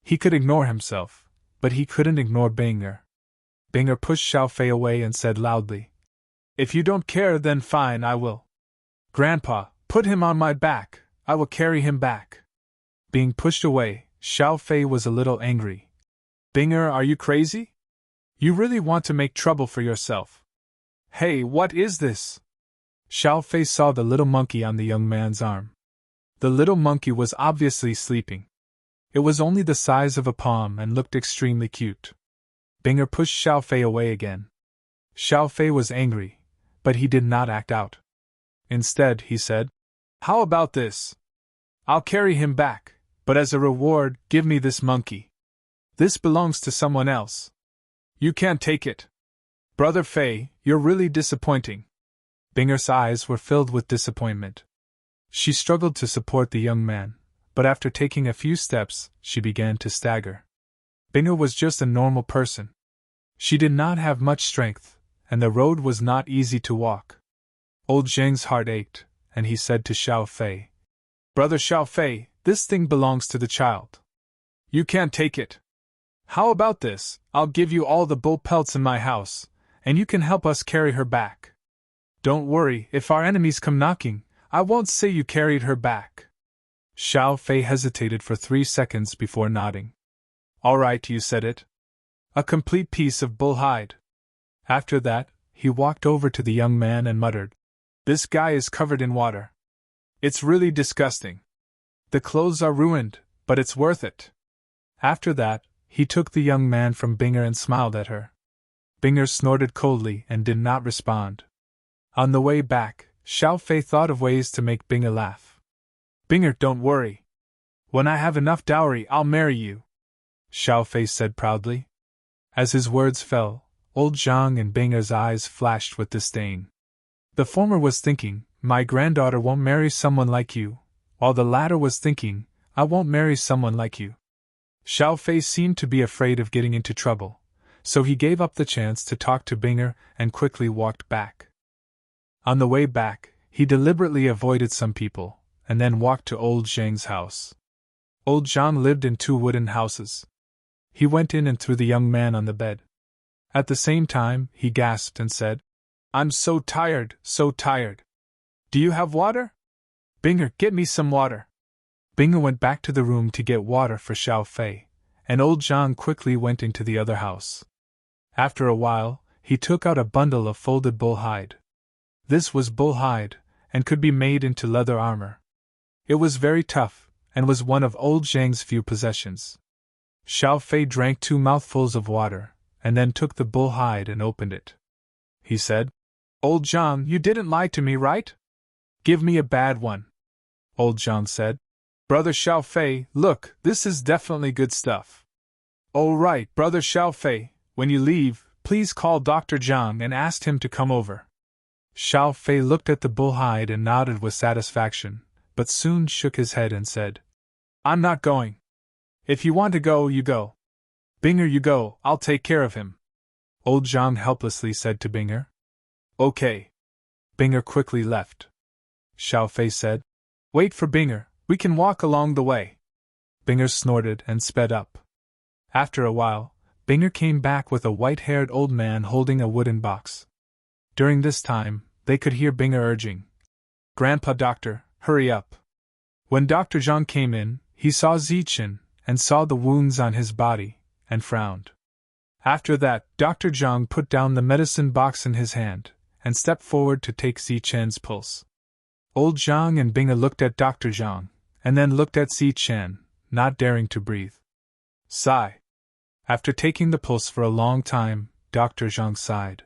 He could ignore himself, but he couldn't ignore Binger. Binger pushed Xiao Fei away and said loudly, If you don't care, then fine, I will. Grandpa, put him on my back, I will carry him back. Being pushed away, Xiao Fei was a little angry. Binger, are you crazy? You really want to make trouble for yourself. Hey, what is this? Xiao Fei saw the little monkey on the young man's arm. The little monkey was obviously sleeping. It was only the size of a palm and looked extremely cute. Binger pushed Xiao Fei away again. Xiao Fei was angry, but he did not act out. Instead, he said, How about this? I'll carry him back, but as a reward, give me this monkey. This belongs to someone else. You can't take it. Brother Fei, you're really disappointing. Binger's eyes were filled with disappointment. She struggled to support the young man, but after taking a few steps, she began to stagger. Binger was just a normal person. She did not have much strength, and the road was not easy to walk. Old Zheng's heart ached, and he said to Xiao Fei, Brother Xiao Fei, this thing belongs to the child. You can't take it. How about this? I'll give you all the bull pelts in my house, and you can help us carry her back. Don't worry, if our enemies come knocking, I won't say you carried her back. Xiao Fei hesitated for 3 seconds before nodding. All right, you said it. A complete piece of bull hide. After that, he walked over to the young man and muttered, This guy is covered in water. It's really disgusting. The clothes are ruined, but it's worth it. After that, he took the young man from Binger and smiled at her. Binger snorted coldly and did not respond. On the way back, Xiao Fei thought of ways to make Binger laugh. Binger, don't worry. When I have enough dowry, I'll marry you, Xiao Fei said proudly. As his words fell, old Zhang and Binger's eyes flashed with disdain. The former was thinking, my granddaughter won't marry someone like you, while the latter was thinking, I won't marry someone like you. Xiao Fei seemed to be afraid of getting into trouble, so he gave up the chance to talk to Binger and quickly walked back. On the way back, he deliberately avoided some people, and then walked to old Zhang's house. Old Zhang lived in 2 wooden houses. He went in and threw the young man on the bed. At the same time, he gasped and said, I'm so tired, so tired. Do you have water? Binger, get me some water. Binger went back to the room to get water for Xiao Fei, and old Zhang quickly went into the other house. After a while, he took out a bundle of folded bull hide. This was bull hide, and could be made into leather armor. It was very tough, and was one of old Zhang's few possessions. Xiao Fei drank 2 mouthfuls of water, and then took the bull hide and opened it. He said, Old Zhang, you didn't lie to me, right? Give me a bad one. Old Zhang said, Brother Xiao Fei, look, this is definitely good stuff. Oh right, Brother Xiao Fei, when you leave, please call Dr. Zhang and ask him to come over. Xiao Fei looked at the bull hide and nodded with satisfaction, but soon shook his head and said, I'm not going. If you want to go, you go. Binger, you go, I'll take care of him. Old Zhang helplessly said to Binger. Okay. Binger quickly left. Xiao Fei said, Wait for Binger, we can walk along the way. Binger snorted and sped up. After a while, Binger came back with a white-haired old man holding a wooden box. During this time, they could hear Binger urging, Grandpa Doctor, hurry up. When Dr. Zhang came in, he saw Zichen, and saw the wounds on his body, and frowned. After that, Dr. Zhang put down the medicine box in his hand, and stepped forward to take Zichen's pulse. Old Zhang and Binger looked at Dr. Zhang, and then looked at Zichen, not daring to breathe. Sigh. After taking the pulse for a long time, Dr. Zhang sighed.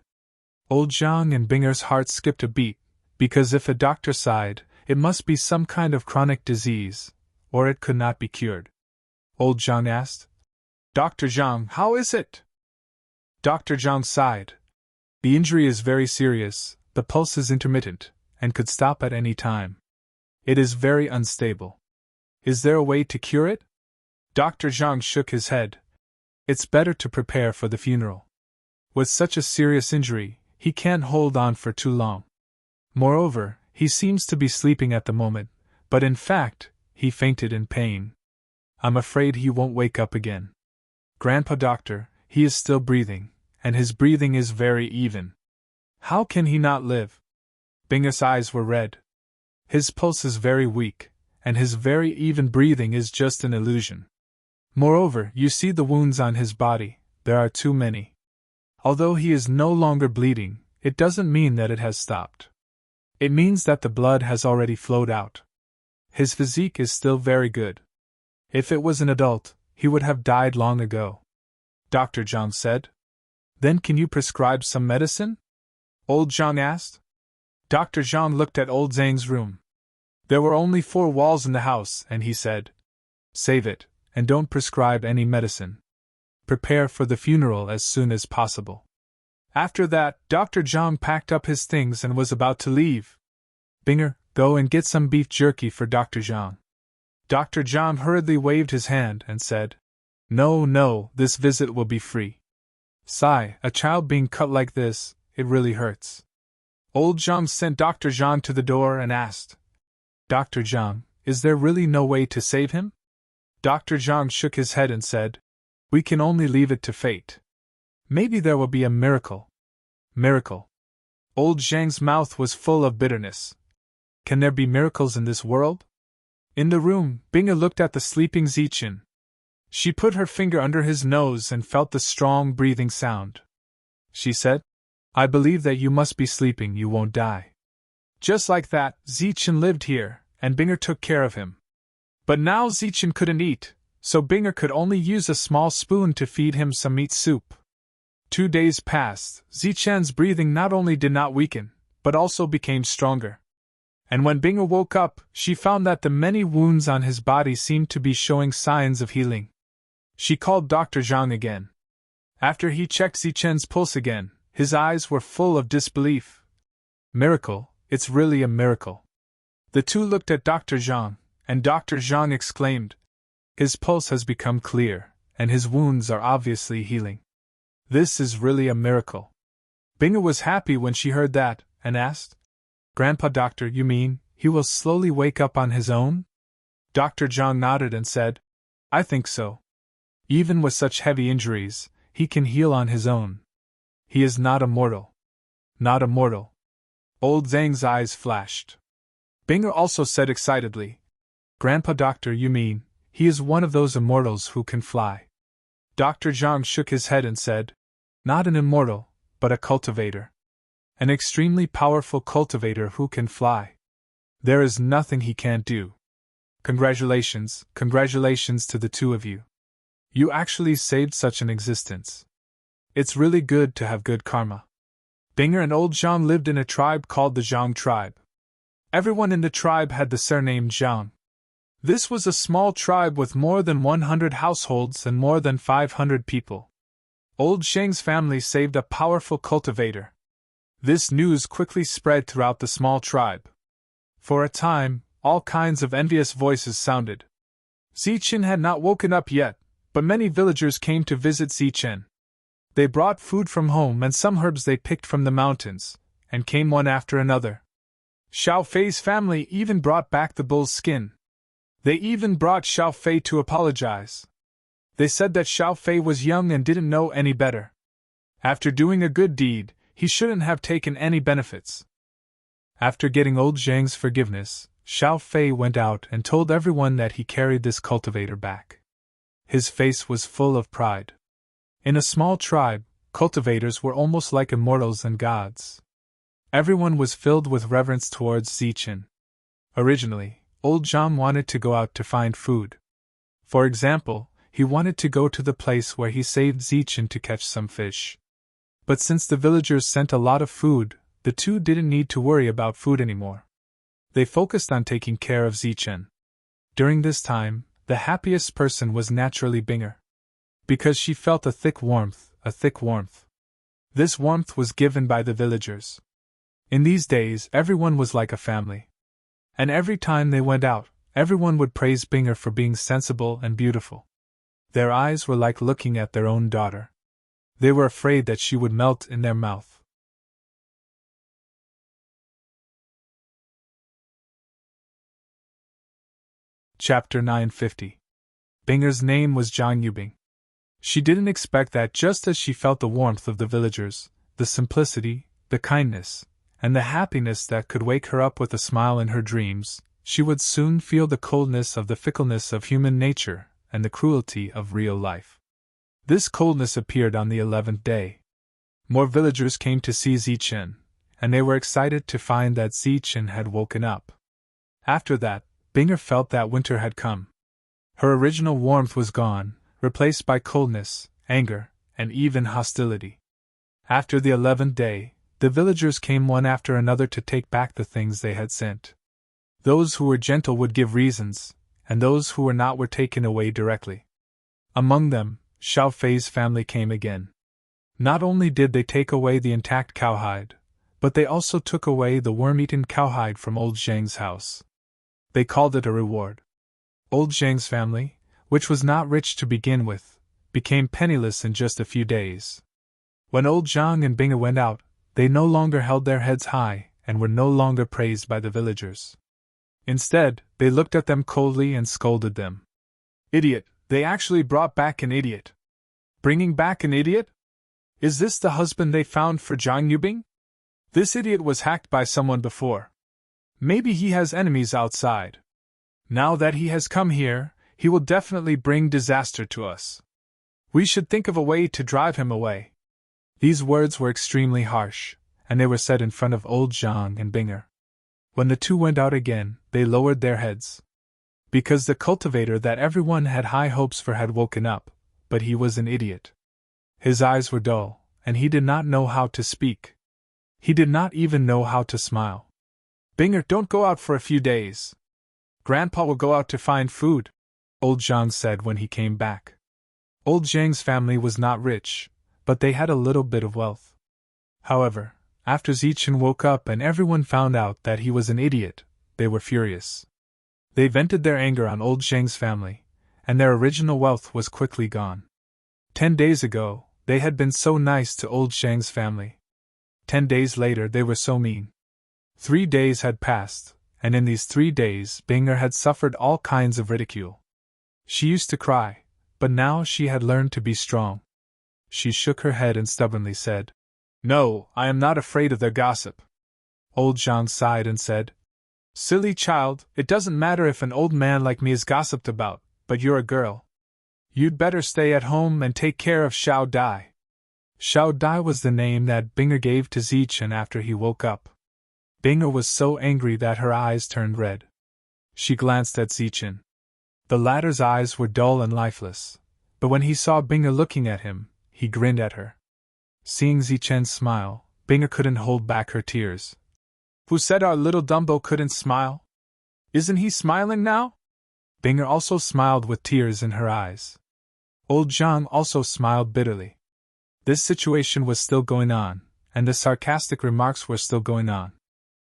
Old Zhang and Binger's hearts skipped a beat, because if a doctor sighed, it must be some kind of chronic disease, or it could not be cured. Old Zhang asked, Dr. Zhang, how is it? Dr. Zhang sighed. The injury is very serious, the pulse is intermittent, and could stop at any time. It is very unstable. Is there a way to cure it? Dr. Zhang shook his head. It's better to prepare for the funeral. With such a serious injury, he can't hold on for too long. Moreover, he seems to be sleeping at the moment, but in fact, he fainted in pain. I'm afraid he won't wake up again. Grandpa Doctor, he is still breathing, and his breathing is very even. How can he not live? Binger's eyes were red. His pulse is very weak, and his very even breathing is just an illusion. Moreover, you see the wounds on his body, there are too many. Although he is no longer bleeding, it doesn't mean that it has stopped. It means that the blood has already flowed out. His physique is still very good. If it was an adult, he would have died long ago. Dr. Zhang said. Then can you prescribe some medicine? Old Zhang asked. Dr. Zhang looked at old Zhang's room. There were only 4 walls in the house, and he said, Save it, and don't prescribe any medicine. Prepare for the funeral as soon as possible. After that, Dr. Zhang packed up his things and was about to leave. Binger, go and get some beef jerky for Dr. Zhang. Dr. Zhang hurriedly waved his hand and said, No, this visit will be free. Sigh, a child being cut like this, it really hurts. Old Zhang sent Dr. Zhang to the door and asked, Dr. Zhang, is there really no way to save him? Dr. Zhang shook his head and said, We can only leave it to fate. Maybe there will be a miracle. Miracle. Old Zhang's mouth was full of bitterness. Can there be miracles in this world? In the room, Binger looked at the sleeping Zichen. She put her finger under his nose and felt the strong breathing sound. She said, I believe that you must be sleeping, you won't die. Just like that, Zichen lived here, and Binger took care of him. But now Zichen couldn't eat, so Binger could only use a small spoon to feed him some meat soup. 2 days passed, Zichen's breathing not only did not weaken, but also became stronger. And when Binger woke up, she found that the many wounds on his body seemed to be showing signs of healing. She called Dr. Zhang again. After he checked Zichen's pulse again, his eyes were full of disbelief. Miracle, it's really a miracle. The two looked at Dr. Zhang, and Dr. Zhang exclaimed, "His pulse has become clear, and his wounds are obviously healing. This is really a miracle." Binger was happy when she heard that, and asked, "Grandpa Doctor, you mean he will slowly wake up on his own?" Dr. Zhang nodded and said, "I think so. Even with such heavy injuries, he can heal on his own. He is not immortal." "Not immortal." Old Zhang's eyes flashed. Binger also said excitedly, "Grandpa Doctor, you mean he is one of those immortals who can fly?" Dr. Zhang shook his head and said, "Not an immortal, but a cultivator. An extremely powerful cultivator who can fly. There is nothing he can't do. Congratulations to the two of you. You actually saved such an existence. It's really good to have good karma." Binger and old Zhang lived in a tribe called the Zhang tribe. Everyone in the tribe had the surname Zhang. This was a small tribe with more than 100 households and more than 500 people. Old Zhang's family saved a powerful cultivator. This news quickly spread throughout the small tribe. For a time, all kinds of envious voices sounded. Zichen had not woken up yet, but many villagers came to visit Zichen. They brought food from home and some herbs they picked from the mountains, and came one after another. Xiao Fei's family even brought back the bull's skin. They even brought Xiao Fei to apologize. They said that Xiao Fei was young and didn't know any better. After doing a good deed, he shouldn't have taken any benefits. After getting old Zhang's forgiveness, Xiao Fei went out and told everyone that he carried this cultivator back. His face was full of pride. In a small tribe, cultivators were almost like immortals and gods. Everyone was filled with reverence towards Zichen. Originally, old Zhang wanted to go out to find food. For example, he wanted to go to the place where he saved Zichen to catch some fish. But since the villagers sent a lot of food, the two didn't need to worry about food anymore. They focused on taking care of Zichen. During this time, the happiest person was naturally Binger. Because she felt a thick warmth. This warmth was given by the villagers. In these days, everyone was like a family. And every time they went out, everyone would praise Binger for being sensible and beautiful. Their eyes were like looking at their own daughter. They were afraid that she would melt in their mouth. Chapter 950. Binger's name was Zhang Yubing. She didn't expect that just as she felt the warmth of the villagers, the simplicity, the kindness, and the happiness that could wake her up with a smile in her dreams, she would soon feel the coldness of the fickleness of human nature and the cruelty of real life. This coldness appeared on the 11th day. More villagers came to see Zichen, and they were excited to find that Zichen had woken up. After that, Binger felt that winter had come. Her original warmth was gone, replaced by coldness, anger, and even hostility. After the 11th day, the villagers came one after another to take back the things they had sent. Those who were gentle would give reasons, and those who were not were taken away directly. Among them, Xiao Fei's family came again. Not only did they take away the intact cowhide, but they also took away the worm-eaten cowhide from old Zhang's house. They called it a reward. Old Zhang's family, which was not rich to begin with, became penniless in just a few days. When old Zhang and Binger went out, they no longer held their heads high and were no longer praised by the villagers. Instead, they looked at them coldly and scolded them. "Idiot, they actually brought back an idiot. Bringing back an idiot? Is this the husband they found for Zhang Yubing? This idiot was hacked by someone before. Maybe he has enemies outside. Now that he has come here, he will definitely bring disaster to us. We should think of a way to drive him away." These words were extremely harsh, and they were said in front of old Zhang and Binger. When the two went out again, they lowered their heads. Because the cultivator that everyone had high hopes for had woken up, but he was an idiot. His eyes were dull, and he did not know how to speak. He did not even know how to smile. Binger, don't go out for a few days. Grandpa will go out to find food, old Zhang said when he came back. Old Zhang's family was not rich, but they had a little bit of wealth. However, after Zichen woke up and everyone found out that he was an idiot, they were furious. They vented their anger on old Zhang's family, and their original wealth was quickly gone. 10 days ago, they had been so nice to old Zhang's family. 10 days later they were so mean. 3 days had passed, and in these 3 days Binger had suffered all kinds of ridicule. She used to cry, but now she had learned to be strong. She shook her head and stubbornly said, "No, I am not afraid of their gossip." Old Zhang sighed and said, "Silly child, it doesn't matter if an old man like me is gossiped about, but you're a girl. You'd better stay at home and take care of Xiao Dai." Xiao Dai was the name that Binger gave to Zichen after he woke up. Binger was so angry that her eyes turned red. She glanced at Zichen. The latter's eyes were dull and lifeless, but when he saw Binger looking at him, he grinned at her. Seeing Zichen smile, Binger couldn't hold back her tears. "Who said our little Dumbo couldn't smile? Isn't he smiling now?" Binger also smiled with tears in her eyes. Old Zhang also smiled bitterly. This situation was still going on, and the sarcastic remarks were still going on.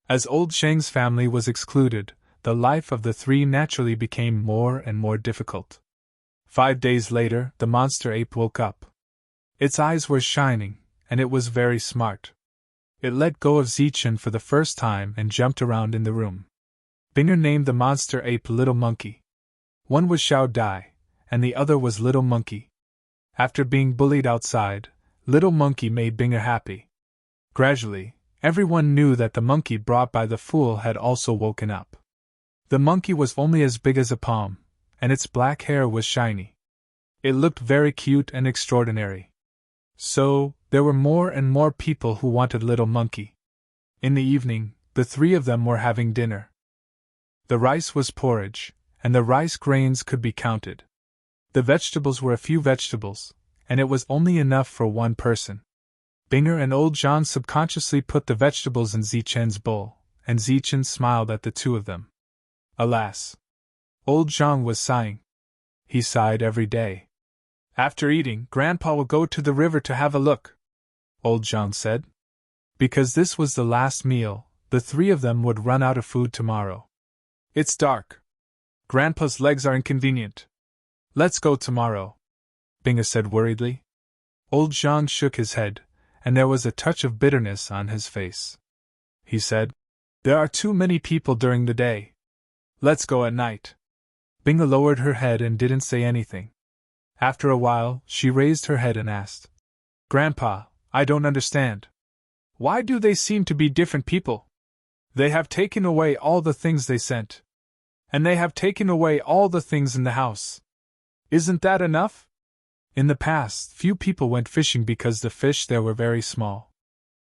As old Zhang's family was excluded, the life of the three naturally became more and more difficult. 5 days later, the monster ape woke up. Its eyes were shining, and it was very smart. It let go of Zichen for the first time and jumped around in the room. Binger named the monster ape Little Monkey. One was Xiao Dai, and the other was Little Monkey. After being bullied outside, Little Monkey made Binger happy. Gradually, everyone knew that the monkey brought by the fool had also woken up. The monkey was only as big as a palm, and its black hair was shiny. It looked very cute and extraordinary. So, there were more and more people who wanted Little Monkey. In the evening, the three of them were having dinner. The rice was porridge, and the rice grains could be counted. The vegetables were a few vegetables, and it was only enough for one person. Binger and old Zhang subconsciously put the vegetables in Zichen's bowl, and Zichen smiled at the two of them. Alas! Old Zhang was sighing. He sighed every day. "After eating, Grandpa will go to the river to have a look," old Zhang said. Because this was the last meal, the three of them would run out of food tomorrow. "It's dark. Grandpa's legs are inconvenient. Let's go tomorrow," Binger said worriedly. Old Zhang shook his head, and there was a touch of bitterness on his face. He said, "There are too many people during the day. Let's go at night." Binger lowered her head and didn't say anything. After a while, she raised her head and asked, "Grandpa, I don't understand. Why do they seem to be different people? They have taken away all the things they sent. And they have taken away all the things in the house. Isn't that enough?" In the past, few people went fishing because the fish there were very small.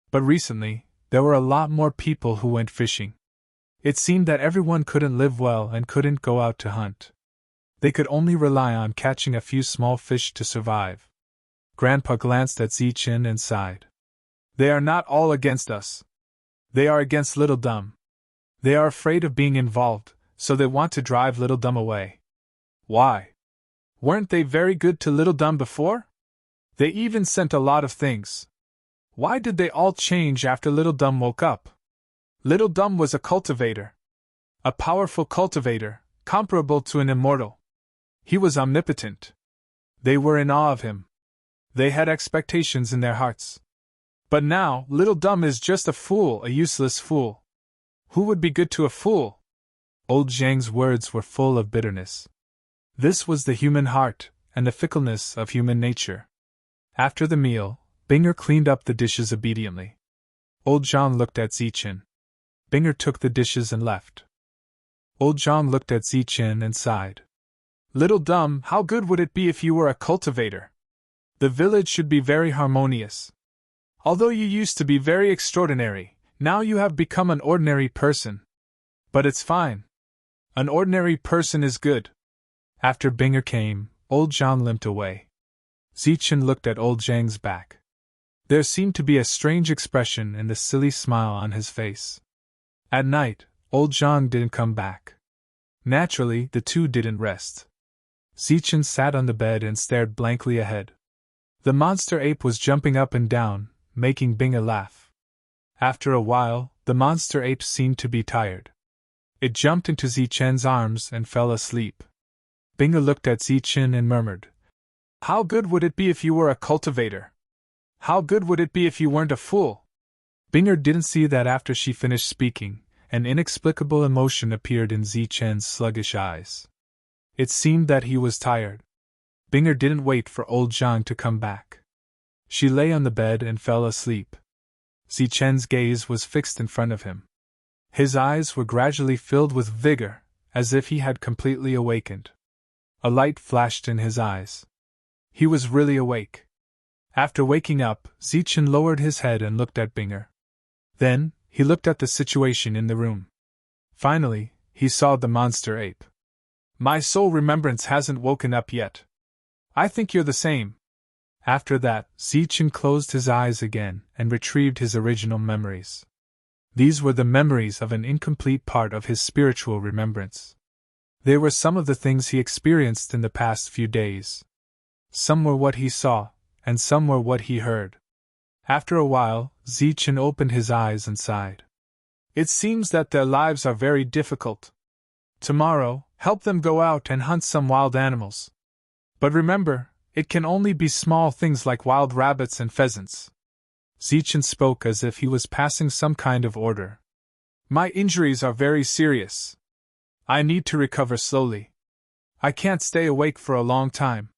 But recently, there were a lot more people who went fishing. It seemed that everyone couldn't live well and couldn't go out to hunt. They could only rely on catching a few small fish to survive. Grandpa glanced at Zichen and sighed. "They are not all against us. They are against Little Dumb. They are afraid of being involved, so they want to drive Little Dumb away." "Why? Weren't they very good to Little Dumb before? They even sent a lot of things. Why did they all change after Little Dumb woke up?" Little Dumb was a cultivator. A powerful cultivator, comparable to an immortal. He was omnipotent. They were in awe of him. They had expectations in their hearts. But now, Little Dumb is just a fool, a useless fool. Who would be good to a fool? Old Zhang's words were full of bitterness. This was the human heart, and the fickleness of human nature. After the meal, Binger cleaned up the dishes obediently. Old Zhang looked at Zichen. Binger took the dishes and left. Old Zhang looked at Zichen and sighed. "Little Dumb, how good would it be if you were a cultivator? The village should be very harmonious. Although you used to be very extraordinary, now you have become an ordinary person. But it's fine. An ordinary person is good." After Binger came, old Zhang limped away. Zichen looked at old Zhang's back. There seemed to be a strange expression in the silly smile on his face. At night, old Zhang didn't come back. Naturally, the two didn't rest. Zichen sat on the bed and stared blankly ahead. The monster ape was jumping up and down, making Binga laugh. After a while, the monster ape seemed to be tired. It jumped into Zichen's arms and fell asleep. Binga looked at Zichen and murmured, "How good would it be if you were a cultivator? How good would it be if you weren't a fool?" Binger didn't see that after she finished speaking, an inexplicable emotion appeared in Zichen's sluggish eyes. It seemed that he was tired. Binger didn't wait for old Zhang to come back. She lay on the bed and fell asleep. Zichen's gaze was fixed in front of him. His eyes were gradually filled with vigor, as if he had completely awakened. A light flashed in his eyes. He was really awake. After waking up, Zichen lowered his head and looked at Binger. Then, he looked at the situation in the room. Finally, he saw the monster ape. "My soul remembrance hasn't woken up yet. I think you're the same." After that, Zichen closed his eyes again and retrieved his original memories. These were the memories of an incomplete part of his spiritual remembrance. They were some of the things he experienced in the past few days. Some were what he saw, and some were what he heard. After a while, Zichen opened his eyes and sighed. "It seems that their lives are very difficult. Tomorrow, help them go out and hunt some wild animals. But remember, it can only be small things like wild rabbits and pheasants." Zichen spoke as if he was passing some kind of order. "My injuries are very serious. I need to recover slowly. I can't stay awake for a long time.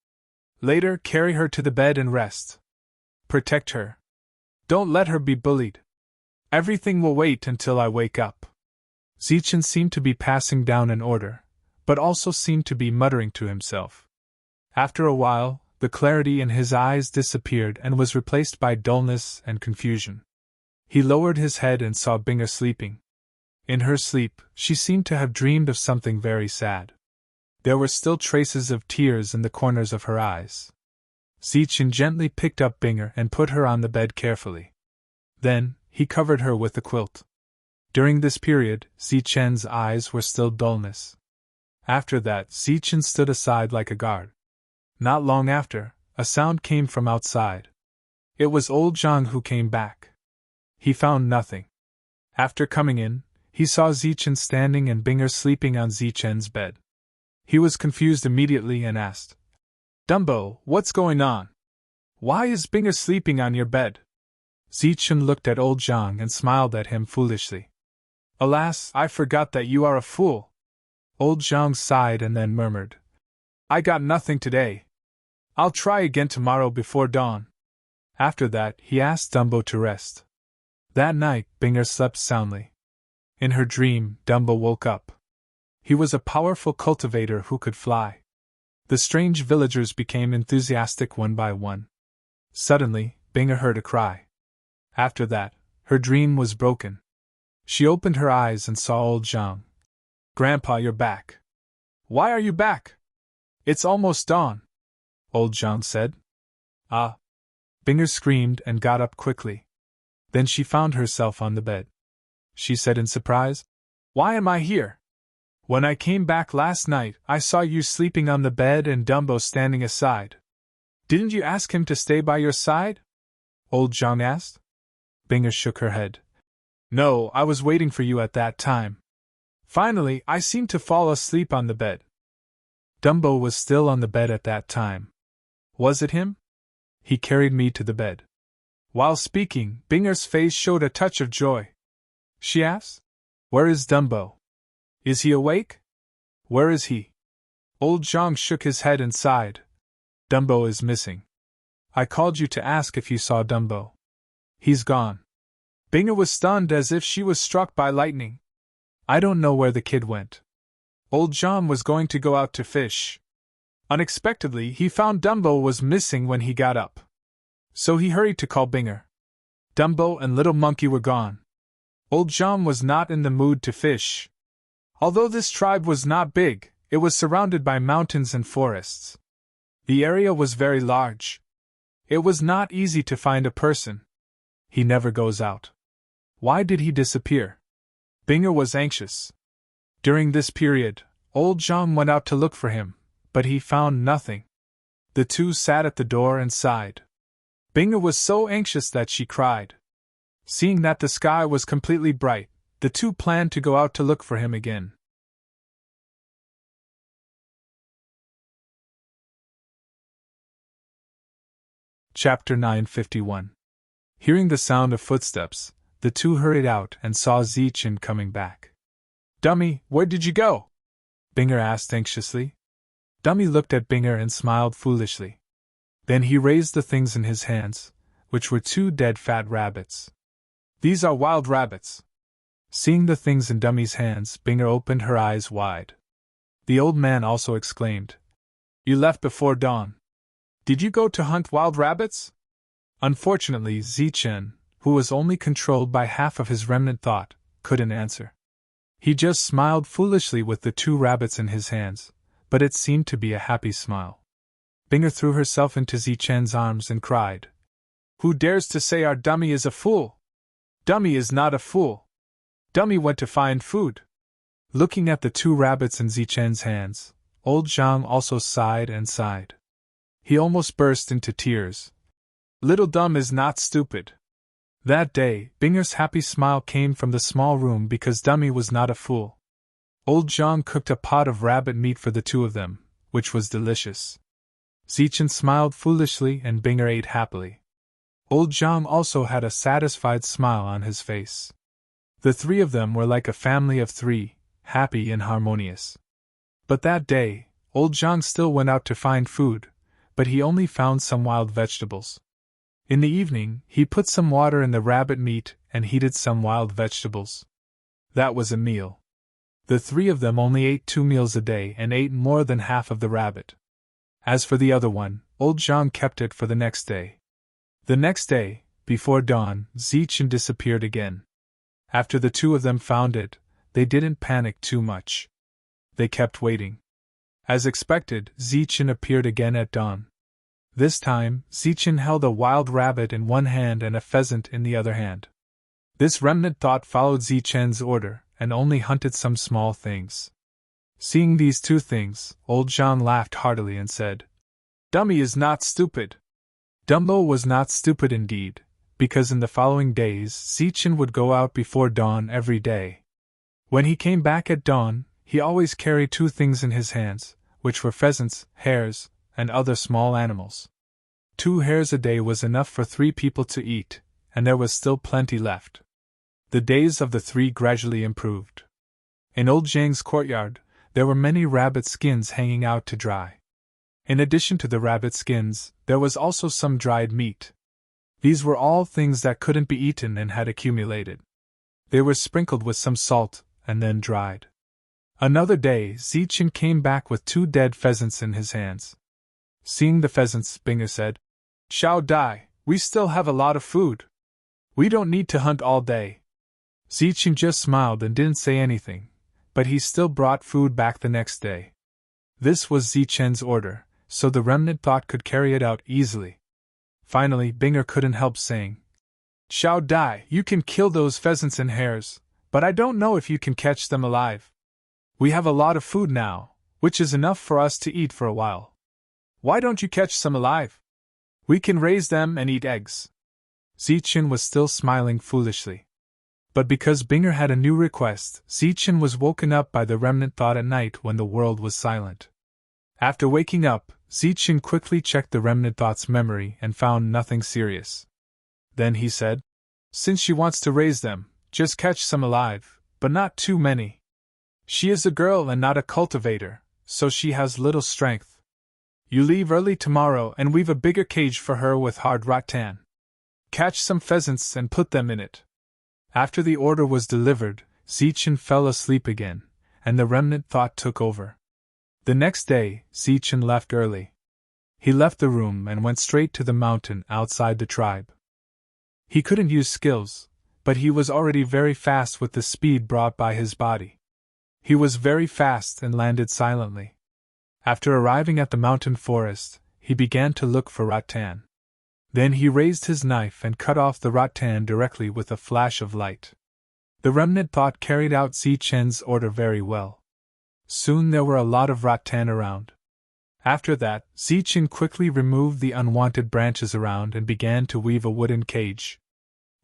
Later, carry her to the bed and rest. Protect her. Don't let her be bullied. Everything will wait until I wake up." Zichen seemed to be passing down an order, but also seemed to be muttering to himself. After a while, the clarity in his eyes disappeared and was replaced by dullness and confusion. He lowered his head and saw Binger sleeping. In her sleep, she seemed to have dreamed of something very sad. There were still traces of tears in the corners of her eyes. Zichen gently picked up Binger and put her on the bed carefully. Then, he covered her with the quilt. During this period, Zichen's eyes were still dullness. After that, Zichen stood aside like a guard. Not long after, a sound came from outside. It was old Zhang who came back. He found nothing. After coming in, he saw Zichen standing and Binger sleeping on Zichen's bed. He was confused immediately and asked, "Dumbo, what's going on? Why is Binger sleeping on your bed?" Zichen looked at old Zhang and smiled at him foolishly. "Alas, I forgot that you are a fool." Old Zhang sighed and then murmured, "I got nothing today. I'll try again tomorrow before dawn." After that, he asked Dumbo to rest. That night, Binger slept soundly. In her dream, Dumbo woke up. He was a powerful cultivator who could fly. The strange villagers became enthusiastic one by one. Suddenly, Binger heard a cry. After that, her dream was broken. She opened her eyes and saw old Zhang. "Grandpa, you're back." "Why are you back?" "It's almost dawn," old Zhang said. "Ah!" Binger screamed and got up quickly. Then she found herself on the bed. She said in surprise, "Why am I here? When I came back last night, I saw you sleeping on the bed and Dumbo standing aside. Didn't you ask him to stay by your side?" old Zhang asked. Binger shook her head. "No, I was waiting for you at that time. Finally, I seemed to fall asleep on the bed." Dumbo was still on the bed at that time. "Was it him? He carried me to the bed." While speaking, Binger's face showed a touch of joy. She asked, "Where is Dumbo? Is he awake? Where is he?" Old Zhang shook his head and sighed. "Dumbo is missing. I called you to ask if you saw Dumbo. He's gone." Binger was stunned as if she was struck by lightning. "I don't know where the kid went." Old Zhang was going to go out to fish. Unexpectedly, he found Dumbo was missing when he got up. So he hurried to call Binger. Dumbo and Little Monkey were gone. Old Zhang was not in the mood to fish. Although this tribe was not big, it was surrounded by mountains and forests. The area was very large. It was not easy to find a person. He never goes out. Why did he disappear? Binger was anxious. During this period, old Zhang went out to look for him, but he found nothing. The two sat at the door and sighed. Binger was so anxious that she cried. Seeing that the sky was completely bright, the two planned to go out to look for him again. Chapter 951. Hearing the sound of footsteps, the two hurried out and saw Zichen coming back. "Dummy, where did you go?" Binger asked anxiously. Dummy looked at Binger and smiled foolishly. Then he raised the things in his hands, which were two dead fat rabbits. "These are wild rabbits." Seeing the things in Dummy's hands, Binger opened her eyes wide. The old man also exclaimed, "You left before dawn. Did you go to hunt wild rabbits?" Unfortunately, Zichen, who was only controlled by half of his remnant thought, couldn't answer. He just smiled foolishly with the two rabbits in his hands, but it seemed to be a happy smile. Binger threw herself into Zichen's arms and cried, "Who dares to say our Dummy is a fool? Dummy is not a fool. Dummy went to find food." Looking at the two rabbits in Zichen's hands, old Zhang also sighed and sighed. He almost burst into tears. Little Dumb is not stupid. That day, Binger's happy smile came from the small room because Dummy was not a fool. Old Zhang cooked a pot of rabbit meat for the two of them, which was delicious. Zichen smiled foolishly and Binger ate happily. Old Zhang also had a satisfied smile on his face. The three of them were like a family of three, happy and harmonious. But that day, old Zhang still went out to find food, but he only found some wild vegetables. In the evening, he put some water in the rabbit meat and heated some wild vegetables. That was a meal. The three of them only ate 2 meals a day and ate more than half of the rabbit. As for the other one, old Zhang kept it for the next day. The next day, before dawn, Zichen disappeared again. After the two of them found it, they didn't panic too much. They kept waiting. As expected, Zichen appeared again at dawn. This time, Zichen held a wild rabbit in one hand and a pheasant in the other hand. This remnant thought followed Zichen's order and only hunted some small things. Seeing these two things, old Zhang laughed heartily and said, "Dummy is not stupid." Dumbo was not stupid indeed, because in the following days Zichen would go out before dawn every day. When he came back at dawn, he always carried 2 things in his hands, which were pheasants, hares, and other small animals. 2 hares a day was enough for 3 people to eat, and there was still plenty left. The days of the 3 gradually improved. In old Zhang's courtyard, there were many rabbit skins hanging out to dry. In addition to the rabbit skins, there was also some dried meat. These were all things that couldn't be eaten and had accumulated. They were sprinkled with some salt, and then dried. Another day, Zichen came back with 2 dead pheasants in his hands. Seeing the pheasants, Binger said, "Shao Dai, we still have a lot of food. We don't need to hunt all day." Zichen just smiled and didn't say anything, but he still brought food back the next day. This was Zichen's order, so the remnant thought could carry it out easily. Finally, Binger couldn't help saying, "Shao Dai, you can kill those pheasants and hares, but I don't know if you can catch them alive. We have a lot of food now, which is enough for us to eat for a while. Why don't you catch some alive? We can raise them and eat eggs." Zichen was still smiling foolishly. But because Binger had a new request, Zichen was woken up by the remnant thought at night when the world was silent. After waking up, Zichen quickly checked the remnant thought's memory and found nothing serious. Then he said, "Since she wants to raise them, just catch some alive, but not too many. She is a girl and not a cultivator, so she has little strength. You leave early tomorrow and weave a bigger cage for her with hard rattan. Catch some pheasants and put them in it." After the order was delivered, Zichen fell asleep again, and the remnant thought took over. The next day, Zichen left early. He left the room and went straight to the mountain outside the tribe. He couldn't use skills, but he was already very fast with the speed brought by his body. He was very fast and landed silently. After arriving at the mountain forest, he began to look for rattan. Then he raised his knife and cut off the rattan directly with a flash of light. The remnant thought carried out Zichen's order very well. Soon there were a lot of rattan around. After that, Zichen quickly removed the unwanted branches around and began to weave a wooden cage.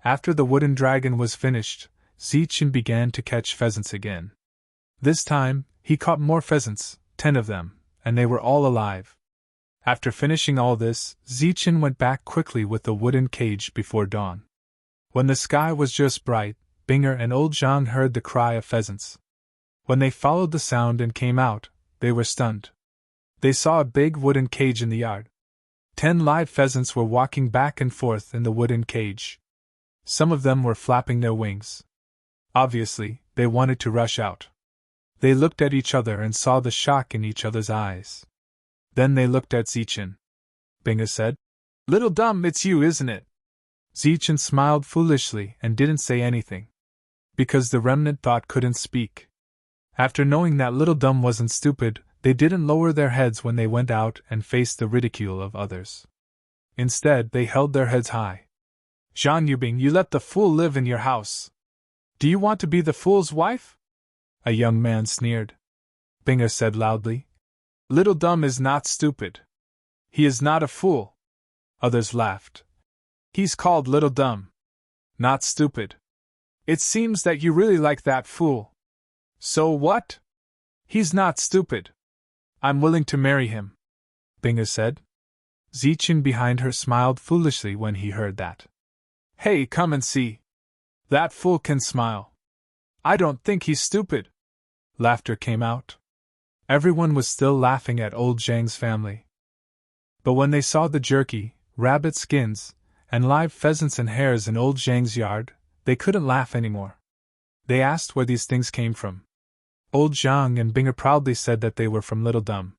After the wooden dragon was finished, Zichen began to catch pheasants again. This time, he caught more pheasants, 10 of them, and they were all alive. After finishing all this, Zichen went back quickly with the wooden cage before dawn. When the sky was just bright, Binger and old Zhang heard the cry of pheasants. When they followed the sound and came out, they were stunned. They saw a big wooden cage in the yard. 10 live pheasants were walking back and forth in the wooden cage. Some of them were flapping their wings. Obviously, they wanted to rush out. They looked at each other and saw the shock in each other's eyes. Then they looked at Zichen. Binger said, "Little Dumb, it's you, isn't it?" Zichen smiled foolishly and didn't say anything. Because the remnant thought couldn't speak. After knowing that Little Dumb wasn't stupid, they didn't lower their heads when they went out and faced the ridicule of others. Instead, they held their heads high. "Zhang Yubing, you let the fool live in your house. Do you want to be the fool's wife?" A young man sneered. Binger said loudly, "Little Dumb is not stupid. He is not a fool." Others laughed. "He's called Little Dumb, not stupid. It seems that you really like that fool. So what? He's not stupid. I'm willing to marry him," Binger said. Zichen behind her smiled foolishly when he heard that. "Hey, come and see. That fool can smile. I don't think he's stupid." Laughter came out. Everyone was still laughing at old Zhang's family. But when they saw the jerky, rabbit skins, and live pheasants and hares in old Zhang's yard, they couldn't laugh anymore. They asked where these things came from. Old Zhang and Binger proudly said that they were from Little Dumb.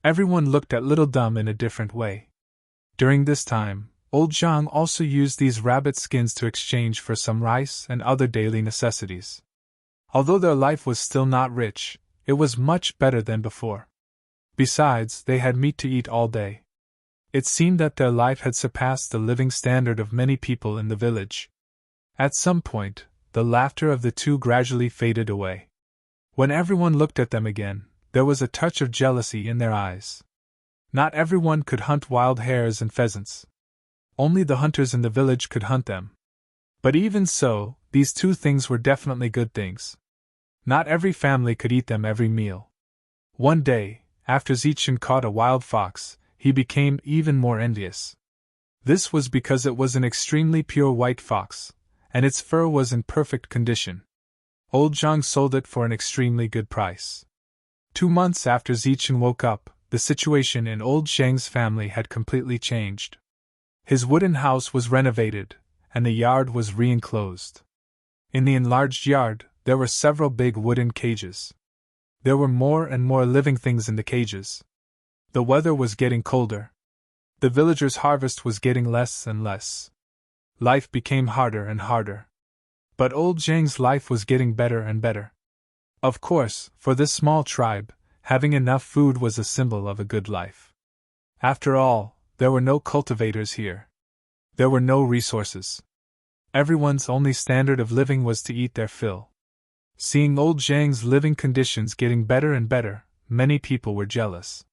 Everyone looked at Little Dumb in a different way. During this time, old Zhang also used these rabbit skins to exchange for some rice and other daily necessities. Although their life was still not rich, it was much better than before. Besides, they had meat to eat all day. It seemed that their life had surpassed the living standard of many people in the village. At some point, the laughter of the two gradually faded away. When everyone looked at them again, there was a touch of jealousy in their eyes. Not everyone could hunt wild hares and pheasants. Only the hunters in the village could hunt them. But even so, these two things were definitely good things. Not every family could eat them every meal. One day, after Zichen caught a wild fox, he became even more envious. This was because it was an extremely pure white fox, and its fur was in perfect condition. Old Zhang sold it for an extremely good price. 2 months after Zichen woke up, the situation in old Zhang's family had completely changed. His wooden house was renovated, and the yard was re-enclosed. In the enlarged yard, there were several big wooden cages. There were more and more living things in the cages. The weather was getting colder. The villagers' harvest was getting less and less. Life became harder and harder. But old Zhang's life was getting better and better. Of course, for this small tribe, having enough food was a symbol of a good life. After all, there were no cultivators here. There were no resources. Everyone's only standard of living was to eat their fill. Seeing old Zhang's living conditions getting better and better, many people were jealous.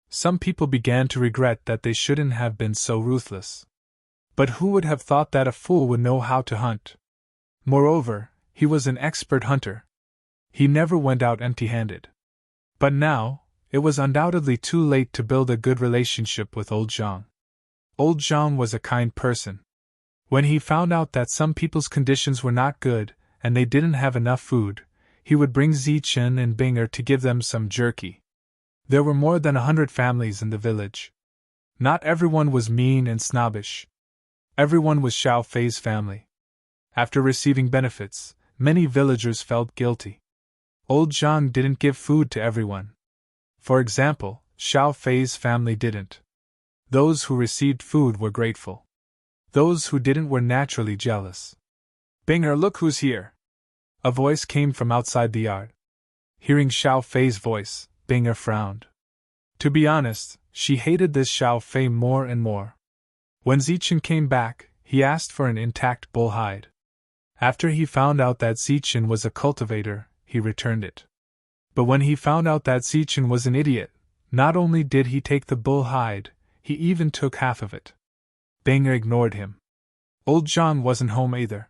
Some people began to regret that they shouldn't have been so ruthless. But who would have thought that a fool would know how to hunt? Moreover, he was an expert hunter. He never went out empty-handed. But now, it was undoubtedly too late to build a good relationship with old Zhang. Old Zhang was a kind person. When he found out that some people's conditions were not good, and they didn't have enough food, he would bring Zichen and Binger to give them some jerky. There were more than 100 families in the village. Not everyone was mean and snobbish. Everyone was Xiao Fei's family. After receiving benefits, many villagers felt guilty. Old Zhang didn't give food to everyone. For example, Xiao Fei's family didn't. Those who received food were grateful. Those who didn't were naturally jealous. "Binger, look who's here!" A voice came from outside the yard. Hearing Xiao Fei's voice, Binger frowned. To be honest, she hated this Xiao Fei more and more. When Zichen came back, he asked for an intact bull hide. After he found out that Zichen was a cultivator, he returned it. But when he found out that Zichen was an idiot, not only did he take the bull hide, he even took half of it. Binger ignored him. Old John wasn't home either.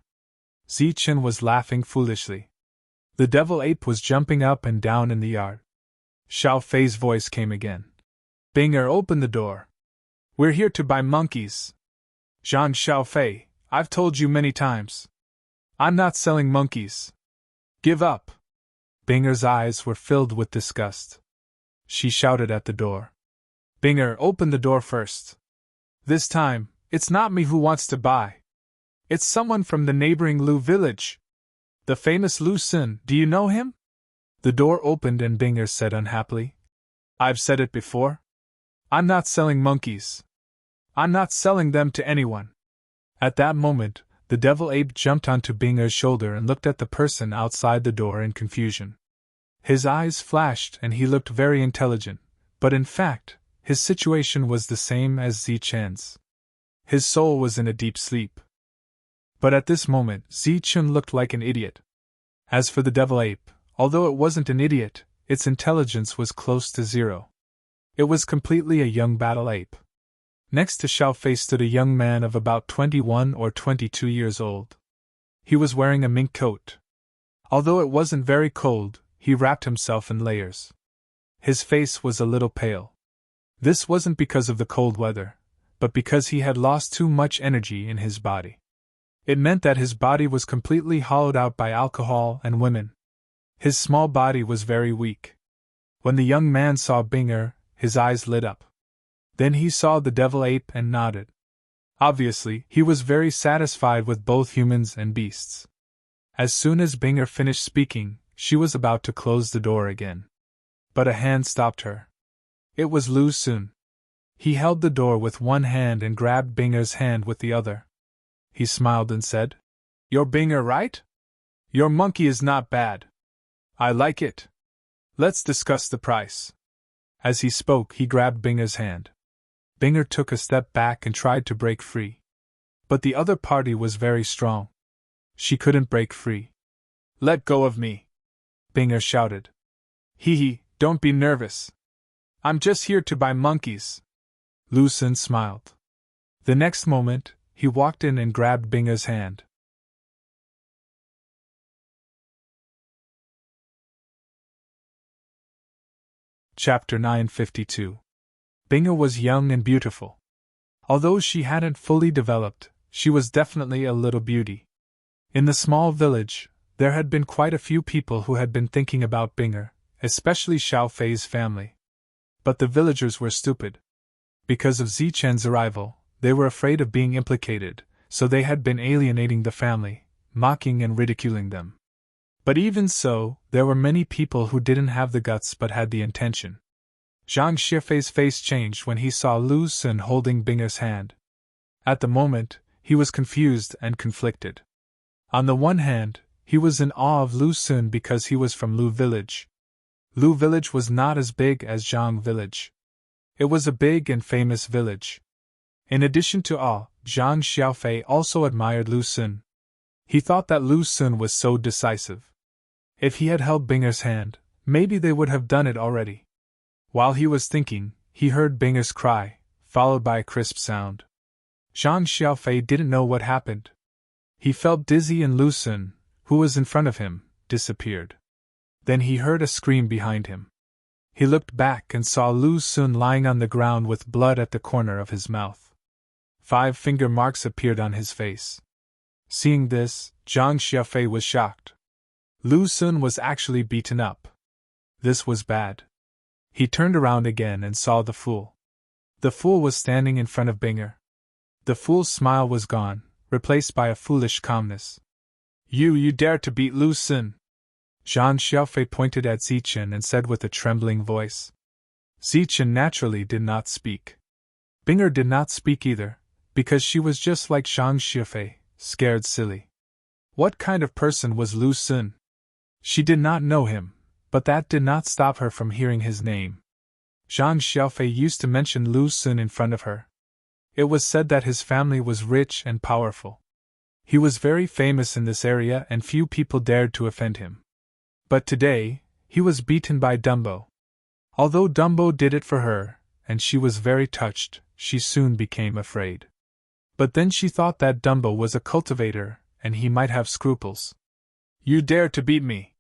Zichen was laughing foolishly. The devil ape was jumping up and down in the yard. Xiao Fei's voice came again. Binger, open the door. We're here to buy monkeys. Jean Xiao Fei, I've told you many times. I'm not selling monkeys. Give up. Binger's eyes were filled with disgust. She shouted at the door. Binger, open the door first. This time, it's not me who wants to buy. It's someone from the neighboring Lu village. The famous Lu Sun, do you know him? The door opened and Binger said unhappily. I've said it before. I'm not selling monkeys. I'm not selling them to anyone. At that moment, the devil ape jumped onto Binger's shoulder and looked at the person outside the door in confusion. His eyes flashed and he looked very intelligent, but in fact, his situation was the same as Zichen's. His soul was in a deep sleep. But at this moment, Zichen looked like an idiot. As for the devil ape, although it wasn't an idiot, its intelligence was close to zero. It was completely a young battle ape. Next to Xiao Fei stood a young man of about 21 or 22 years old. He was wearing a mink coat. Although it wasn't very cold, he wrapped himself in layers. His face was a little pale. This wasn't because of the cold weather, but because he had lost too much energy in his body. It meant that his body was completely hollowed out by alcohol and women. His small body was very weak. When the young man saw Binger, his eyes lit up. Then he saw the devil ape and nodded. Obviously, he was very satisfied with both humans and beasts. As soon as Binger finished speaking, she was about to close the door again. But a hand stopped her. It was Lu Sun. He held the door with one hand and grabbed Binger's hand with the other. He smiled and said, You're Binger, right? Your monkey is not bad. I like it. Let's discuss the price. As he spoke, he grabbed Binger's hand. Binger took a step back and tried to break free. But the other party was very strong. She couldn't break free. Let go of me, Binger shouted. Hee, don't be nervous. I'm just here to buy monkeys. Lu Sun smiled. The next moment, he walked in and grabbed Binger's hand. Chapter 952. Binger was young and beautiful. Although she hadn't fully developed, she was definitely a little beauty. In the small village, there had been quite a few people who had been thinking about Binger, especially Xiao Fei's family. But the villagers were stupid. Because of Zichen's arrival, they were afraid of being implicated, so they had been alienating the family, mocking and ridiculing them. But even so, there were many people who didn't have the guts but had the intention. Zhang Shifei's face changed when he saw Lu Sun holding Binger's hand. At the moment, he was confused and conflicted. On the one hand, he was in awe of Lu Sun because he was from Lu village. Lu village was not as big as Zhang village. It was a big and famous village. In addition to awe, Zhang Xiaofei also admired Lu Sun. He thought that Lu Sun was so decisive. If he had held Binger's hand, maybe they would have done it already. While he was thinking, he heard Binger's cry, followed by a crisp sound. Zhang Xiaofei didn't know what happened. He felt dizzy and Lu Sun, who was in front of him, disappeared. Then he heard a scream behind him. He looked back and saw Lu Sun lying on the ground with blood at the corner of his mouth. 5 finger marks appeared on his face. Seeing this, Zhang Xiaofei was shocked. Lu Sun was actually beaten up. This was bad. He turned around again and saw the fool. The fool was standing in front of Binger. The fool's smile was gone, replaced by a foolish calmness. You dare to beat Lu Sun? Zhang Xiaofei pointed at Zichen and said with a trembling voice. Zichen naturally did not speak. Binger did not speak either, because she was just like Zhang Xiaofei, scared silly. What kind of person was Lu Sun? She did not know him, but that did not stop her from hearing his name. Zhang Xiaofei used to mention Lu Sun in front of her. It was said that his family was rich and powerful. He was very famous in this area and few people dared to offend him. But today, he was beaten by Dumbo. Although Dumbo did it for her, and she was very touched, she soon became afraid. But then she thought that Dumbo was a cultivator, and he might have scruples. You dare to beat me!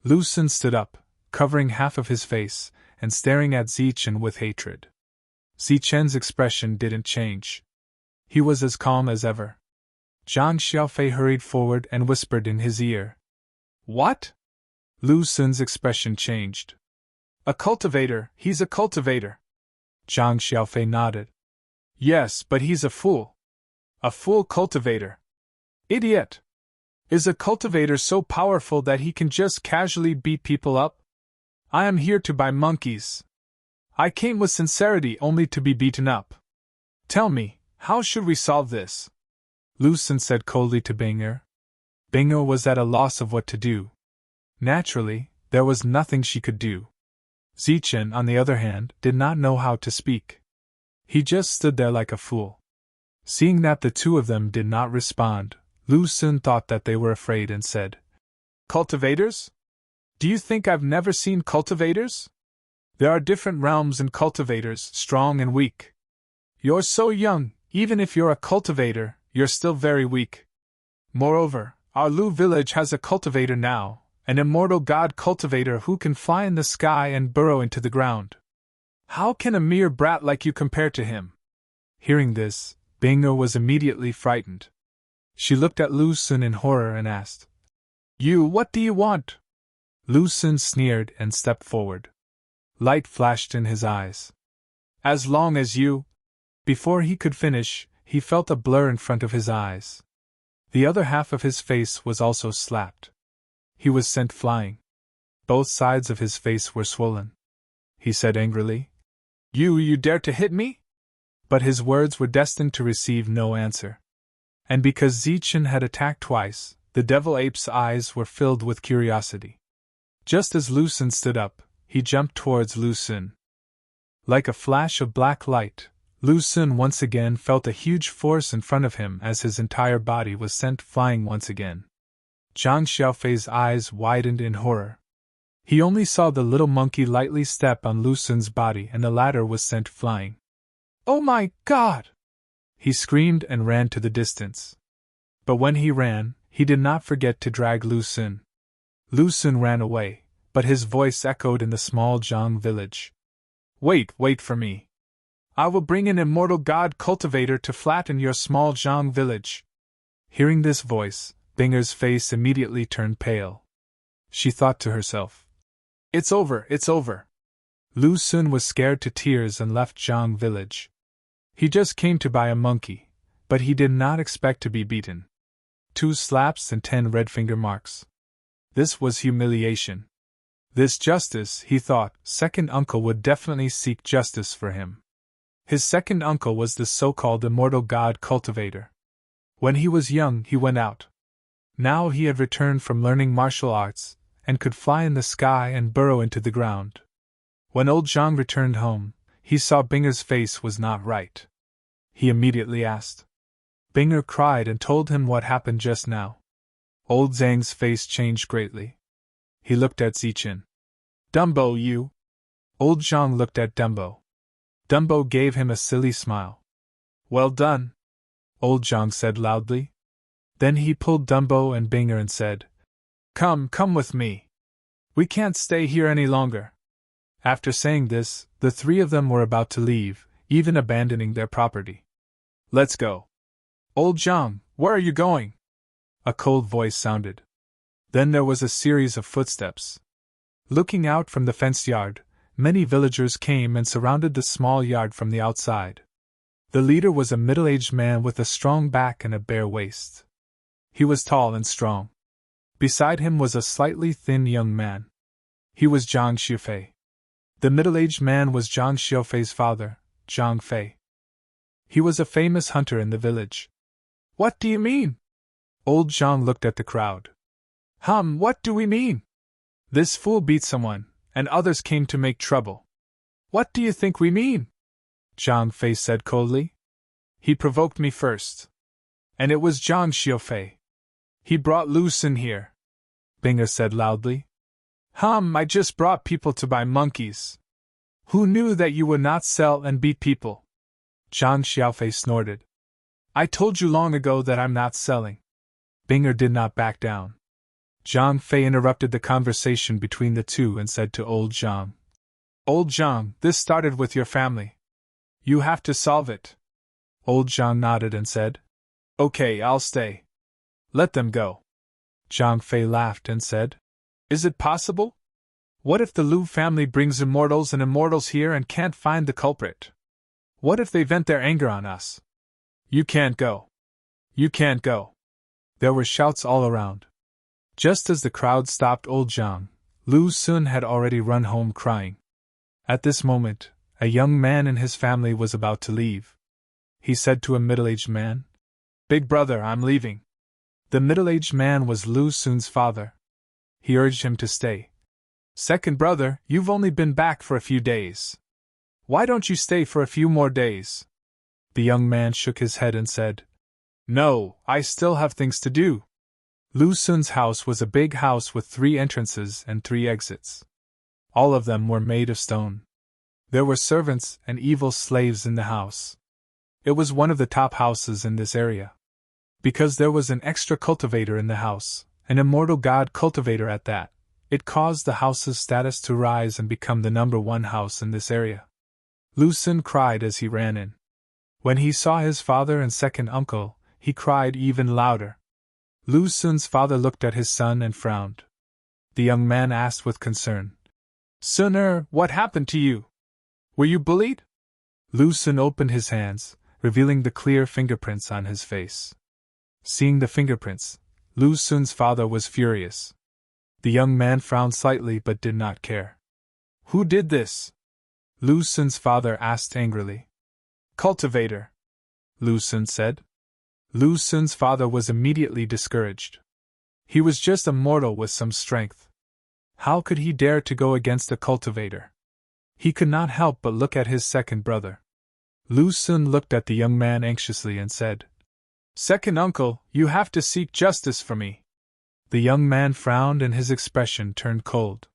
Lucien stood up, covering half of his face, and staring at Zichen with hatred. Zichen's expression didn't change. He was as calm as ever. Zhang Xiaofei hurried forward and whispered in his ear. What? Lucien's expression changed. A cultivator, he's a cultivator. Zhang Xiaofei nodded. Yes, but he's a fool. A fool cultivator. Idiot! Is a cultivator so powerful that he can just casually beat people up? I am here to buy monkeys. I came with sincerity only to be beaten up. Tell me, how should we solve this? Lucien said coldly to Binger. Binger was at a loss of what to do. Naturally, there was nothing she could do. Zichen, on the other hand, did not know how to speak. He just stood there like a fool. Seeing that the two of them did not respond, Lucien thought that they were afraid and said, Cultivators? Do you think I've never seen cultivators? There are different realms in cultivators, strong and weak. You're so young, even if you're a cultivator, you're still very weak. Moreover, our Lu village has a cultivator now, an immortal god cultivator who can fly in the sky and burrow into the ground. How can a mere brat like you compare to him? Hearing this, Binger was immediately frightened. She looked at Lucien in horror and asked, You, what do you want? Lucien sneered and stepped forward. Light flashed in his eyes. As long as you... Before he could finish, he felt a blur in front of his eyes. The other half of his face was also slapped. He was sent flying. Both sides of his face were swollen. He said angrily, You dare to hit me? But his words were destined to receive no answer. And because Zichen had attacked twice, the devil ape's eyes were filled with curiosity. Just as Lucien stood up, he jumped towards Lucien. Like a flash of black light, Lucien once again felt a huge force in front of him as his entire body was sent flying once again. Zhang Xiaofei's eyes widened in horror. He only saw the little monkey lightly step on Lucien's body and the latter was sent flying. Oh my God! He screamed and ran to the distance. But when he ran, he did not forget to drag Lucien. Lucien ran away, but his voice echoed in the small Zhang village. Wait for me. I will bring an immortal god cultivator to flatten your small Zhang village. Hearing this voice, Binger's face immediately turned pale. She thought to herself, It's over. Lucien was scared to tears and left Zhang village. He just came to buy a monkey, but he did not expect to be beaten. 2 slaps and 10 red finger marks. This was humiliation. This justice, he thought, second uncle would definitely seek justice for him. His second uncle was the so-called immortal god cultivator. When he was young, he went out. Now he had returned from learning martial arts, and could fly in the sky and burrow into the ground. When old Zhang returned home, he saw Binger's face was not right. He immediately asked. Binger cried and told him what happened just now. Old Zhang's face changed greatly. He looked at Zichen. Dumbo, you! Old Zhang looked at Dumbo. Dumbo gave him a silly smile. Well done, old Zhang said loudly. Then he pulled Dumbo and Binger and said, Come with me. We can't stay here any longer. After saying this, the 3 of them were about to leave, even abandoning their property. Let's go. Old Zhang, where are you going? A cold voice sounded. Then there was a series of footsteps. Looking out from the fenced yard, many villagers came and surrounded the small yard from the outside. The leader was a middle-aged man with a strong back and a bare waist. He was tall and strong. Beside him was a slightly thin young man. He was Zhang Xiaofei. The middle-aged man was Zhang Xiaofei's father, Zhang Fei. He was a famous hunter in the village. What do you mean? Old Zhang looked at the crowd. What do we mean? This fool beat someone, and others came to make trouble. What do you think we mean? Zhang Fei said coldly. He provoked me first. And it was Zhang Xiaofei. He brought Lu Sun here, Binger said loudly. I just brought people to buy monkeys. Who knew that you would not sell and beat people? Zhang Xiaofei snorted. I told you long ago that I'm not selling. Binger did not back down. Zhang Fei interrupted the conversation between the two and said to old Zhang. Old Zhang, this started with your family. You have to solve it. Old Zhang nodded and said, Okay, I'll stay. Let them go. Zhang Fei laughed and said, Is it possible? What if the Lu family brings immortals and immortals here and can't find the culprit? What if they vent their anger on us? You can't go. You can't go. There were shouts all around. Just as the crowd stopped old Zhang, Lu Sun had already run home crying. At this moment, a young man and his family was about to leave. He said to a middle-aged man, Big brother, I'm leaving. The middle-aged man was Lu Sun's father. He urged him to stay. Second brother, you've only been back for a few days. Why don't you stay for a few more days? The young man shook his head and said, No, I still have things to do. Lu Sun's house was a big house with 3 entrances and 3 exits. All of them were made of stone. There were servants and evil slaves in the house. It was one of the top houses in this area. Because there was an extra cultivator in the house, an immortal god cultivator at that, it caused the house's status to rise and become the #1 house in this area. Lu Sun cried as he ran in. When he saw his father and second uncle, he cried even louder. Lu Sun's father looked at his son and frowned. The young man asked with concern, Sun, what happened to you? Were you bullied? Lu Sun opened his hands, revealing the clear fingerprints on his face. Seeing the fingerprints, Lu Sun's father was furious. The young man frowned slightly but did not care. Who did this? Lu Sun's father asked angrily. Cultivator, Lu Sun said. Lu Sun's father was immediately discouraged. He was just a mortal with some strength. How could he dare to go against a cultivator? He could not help but look at his second brother. Lu Sun looked at the young man anxiously and said, Second uncle, you have to seek justice for me. The young man frowned and his expression turned cold.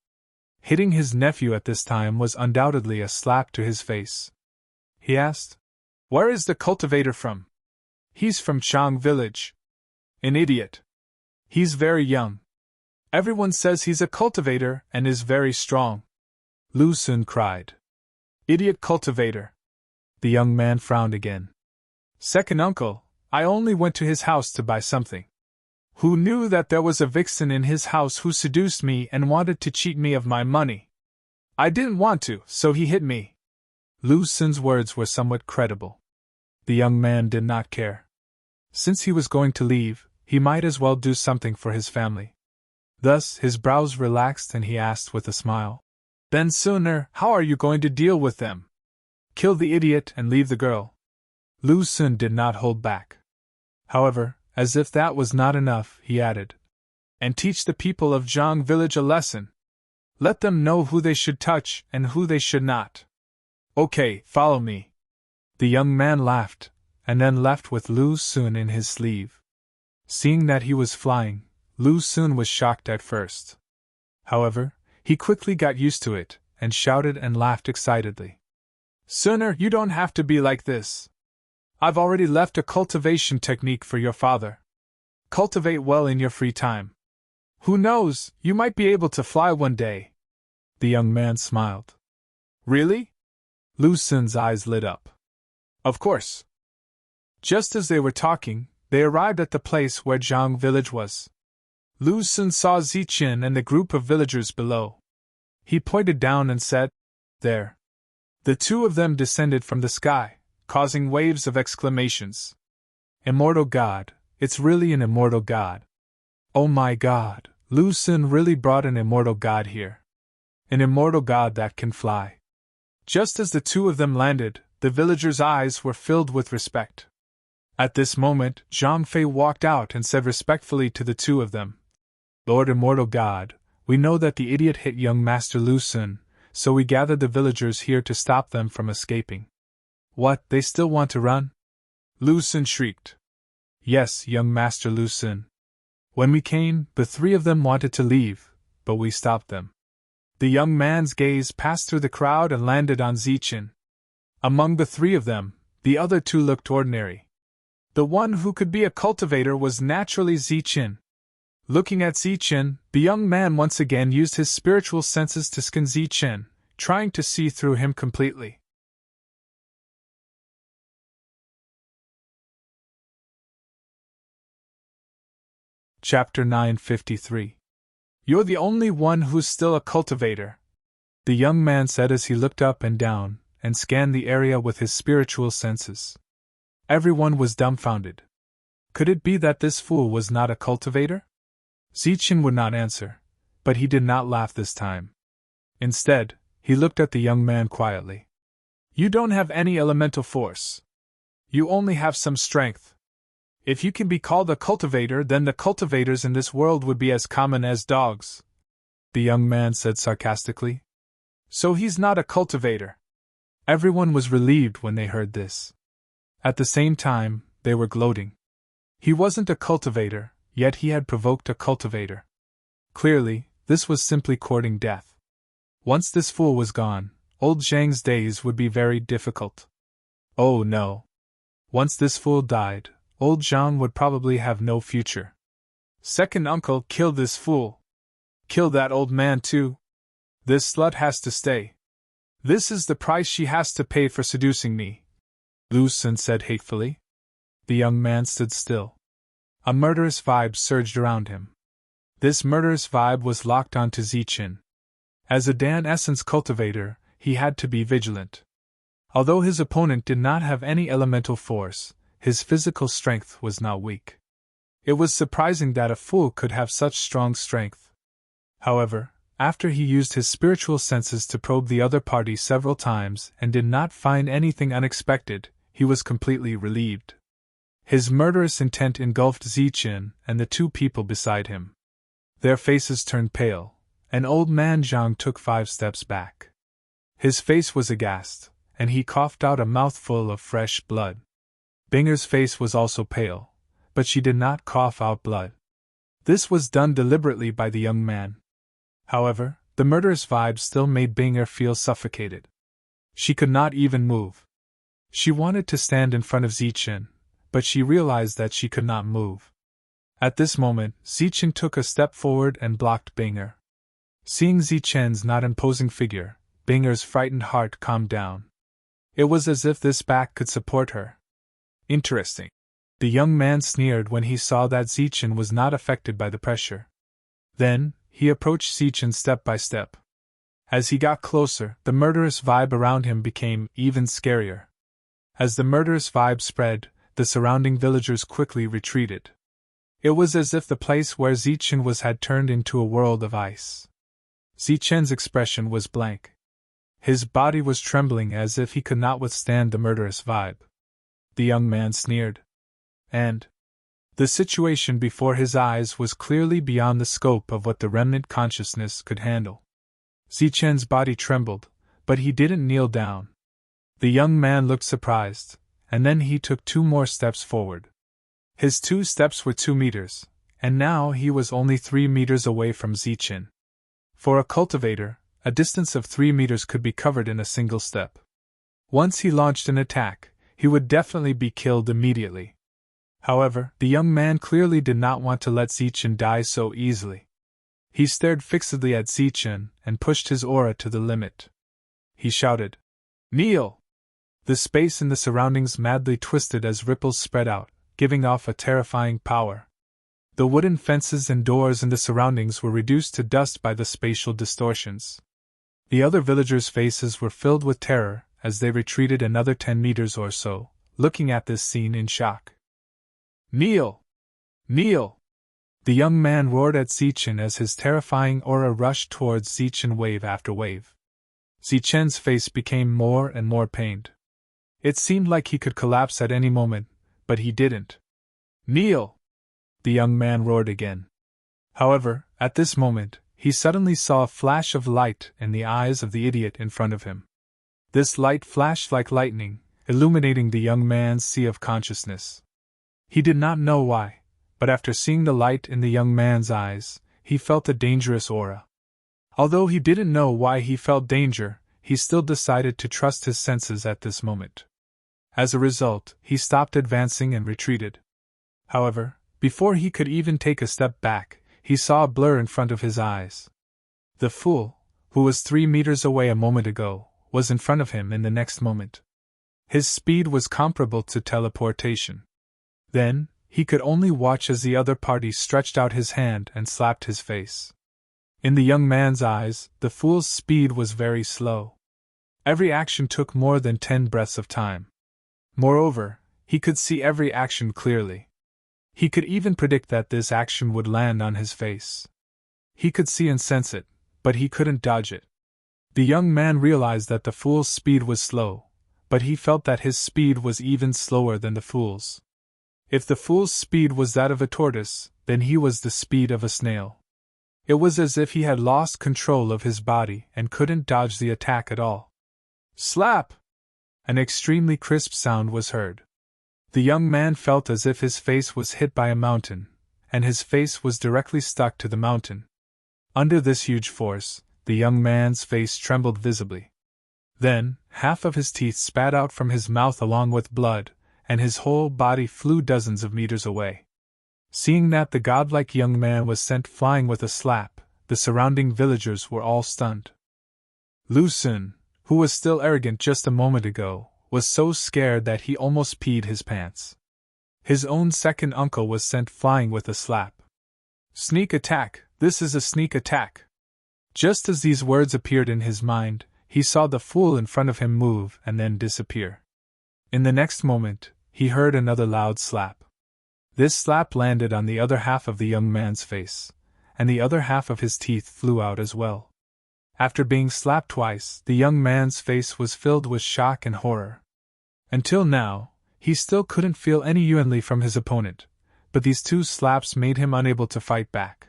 Hitting his nephew at this time was undoubtedly a slap to his face. He asked, Where is the cultivator from? He's from Chang village. An idiot. He's very young. Everyone says he's a cultivator and is very strong. Lu Sun cried. Idiot cultivator. The young man frowned again. Second uncle, I only went to his house to buy something. Who knew that there was a vixen in his house who seduced me and wanted to cheat me of my money? I didn't want to, so he hit me. Lu Sun's words were somewhat credible. The young man did not care. Since he was going to leave, he might as well do something for his family. Thus, his brows relaxed and he asked with a smile, Then Sun, how are you going to deal with them? Kill the idiot and leave the girl. Lu Sun did not hold back. However, as if that was not enough, he added, And teach the people of Zhang village a lesson. Let them know who they should touch and who they should not. Okay, follow me. The young man laughed, and then left with Lu Sun in his sleeve. Seeing that he was flying, Lu Sun was shocked at first. However, he quickly got used to it, and shouted and laughed excitedly. Sun, you don't have to be like this. I've already left a cultivation technique for your father. Cultivate well in your free time. Who knows, you might be able to fly one day. The young man smiled. Really? Lu Sun's eyes lit up. Of course. Just as they were talking, they arrived at the place where Zhang village was. Lu Sun saw Ziqin and the group of villagers below. He pointed down and said, There. The two of them descended from the sky, causing waves of exclamations. Immortal God, it's really an immortal God. Oh my God, Lu Sun really brought an immortal God here. An immortal God that can fly. Just as the two of them landed, the villagers' eyes were filled with respect. At this moment, Zhang Fei walked out and said respectfully to the two of them, Lord Immortal God, we know that the idiot hit young Master Lu Sun, so we gathered the villagers here to stop them from escaping. What, they still want to run? Lu Sun shrieked. Yes, young Master Lu Xun. When we came, the three of them wanted to leave, but we stopped them. The young man's gaze passed through the crowd and landed on Zichen. Among the three of them, the other two looked ordinary. The one who could be a cultivator was naturally Zichen. Looking at Zichen, the young man once again used his spiritual senses to scan Zichen, trying to see through him completely. Chapter 953. You're the only one who's still a cultivator, the young man said as he looked up and down and scanned the area with his spiritual senses. Everyone was dumbfounded. Could it be that this fool was not a cultivator? Zichen would not answer, but he did not laugh this time. Instead, he looked at the young man quietly. You don't have any elemental force. You only have some strength. If you can be called a cultivator, then the cultivators in this world would be as common as dogs, the young man said sarcastically. So he's not a cultivator. Everyone was relieved when they heard this. At the same time, they were gloating. He wasn't a cultivator, yet he had provoked a cultivator. Clearly, this was simply courting death. Once this fool was gone, old Zhang's days would be very difficult. Oh no. Once this fool died, old Zhang would probably have no future. Second uncle, kill this fool. Kill that old man too. This slut has to stay. This is the price she has to pay for seducing me, Lu Xun said hatefully. The young man stood still. A murderous vibe surged around him. This murderous vibe was locked onto Zichen. As a Dan Essence cultivator, he had to be vigilant. Although his opponent did not have any elemental force, his physical strength was not weak. It was surprising that a fool could have such strong strength. However, after he used his spiritual senses to probe the other party several times and did not find anything unexpected, he was completely relieved. His murderous intent engulfed Zichen and the two people beside him. Their faces turned pale, and old man Zhang took 5 steps back. His face was aghast, and he coughed out a mouthful of fresh blood. Binger's face was also pale, but she did not cough out blood. This was done deliberately by the young man. However, the murderous vibe still made Binger feel suffocated. She could not even move. She wanted to stand in front of Zichen, but she realized that she could not move. At this moment, Zichen took a step forward and blocked Binger. Seeing Zichen's not imposing figure, Binger's frightened heart calmed down. It was as if this back could support her. Interesting. The young man sneered when he saw that Zichen was not affected by the pressure. Then, he approached Zichen step by step. As he got closer, the murderous vibe around him became even scarier. As the murderous vibe spread, the surrounding villagers quickly retreated. It was as if the place where Zichen was had turned into a world of ice. Zichen's expression was blank. His body was trembling as if he could not withstand the murderous vibe. The young man sneered. And the situation before his eyes was clearly beyond the scope of what the remnant consciousness could handle. Zichen's body trembled, but he didn't kneel down. The young man looked surprised, and then he took 2 more steps forward. His 2 steps were 2 meters, and now he was only 3 meters away from Zichen. For a cultivator, a distance of 3 meters could be covered in a single step. Once he launched an attack, he would definitely be killed immediately. However, the young man clearly did not want to let Zichen die so easily. He stared fixedly at Zichen and pushed his aura to the limit. He shouted, "Kneel!" The space in the surroundings madly twisted as ripples spread out, giving off a terrifying power. The wooden fences and doors in the surroundings were reduced to dust by the spatial distortions. The other villagers' faces were filled with terror as they retreated another 10 meters or so, looking at this scene in shock. "Kneel! Kneel!" The young man roared at Zichen as his terrifying aura rushed towards Zichen wave after wave. Zichen's face became more and more pained. It seemed like he could collapse at any moment, but he didn't. "Kneel!" The young man roared again. However, at this moment, he suddenly saw a flash of light in the eyes of the idiot in front of him. This light flashed like lightning, illuminating the young man's sea of consciousness. He did not know why, but after seeing the light in the young man's eyes, he felt a dangerous aura. Although he didn't know why he felt danger, he still decided to trust his senses at this moment. As a result, he stopped advancing and retreated. However, before he could even take a step back, he saw a blur in front of his eyes. The fool, who was 3 meters away a moment ago, was in front of him in the next moment. His speed was comparable to teleportation. Then, he could only watch as the other party stretched out his hand and slapped his face. In the young man's eyes, the fool's speed was very slow. Every action took more than 10 breaths of time. Moreover, he could see every action clearly. He could even predict that this action would land on his face. He could see and sense it, but he couldn't dodge it. The young man realized that the fool's speed was slow, but he felt that his speed was even slower than the fool's. If the fool's speed was that of a tortoise, then he was the speed of a snail. It was as if he had lost control of his body and couldn't dodge the attack at all. Slap! An extremely crisp sound was heard. The young man felt as if his face was hit by a mountain, and his face was directly stuck to the mountain. Under this huge force, the young man's face trembled visibly. Then, half of his teeth spat out from his mouth along with blood, and his whole body flew dozens of meters away. Seeing that the godlike young man was sent flying with a slap, the surrounding villagers were all stunned. Lu Xun, who was still arrogant just a moment ago, was so scared that he almost peed his pants. His own second uncle was sent flying with a slap. Sneak attack, this is a sneak attack. Just as these words appeared in his mind, he saw the fool in front of him move and then disappear. In the next moment, he heard another loud slap. This slap landed on the other half of the young man's face, and the other half of his teeth flew out as well. After being slapped twice, the young man's face was filled with shock and horror. Until now, he still couldn't feel any yuanli from his opponent, but these 2 slaps made him unable to fight back.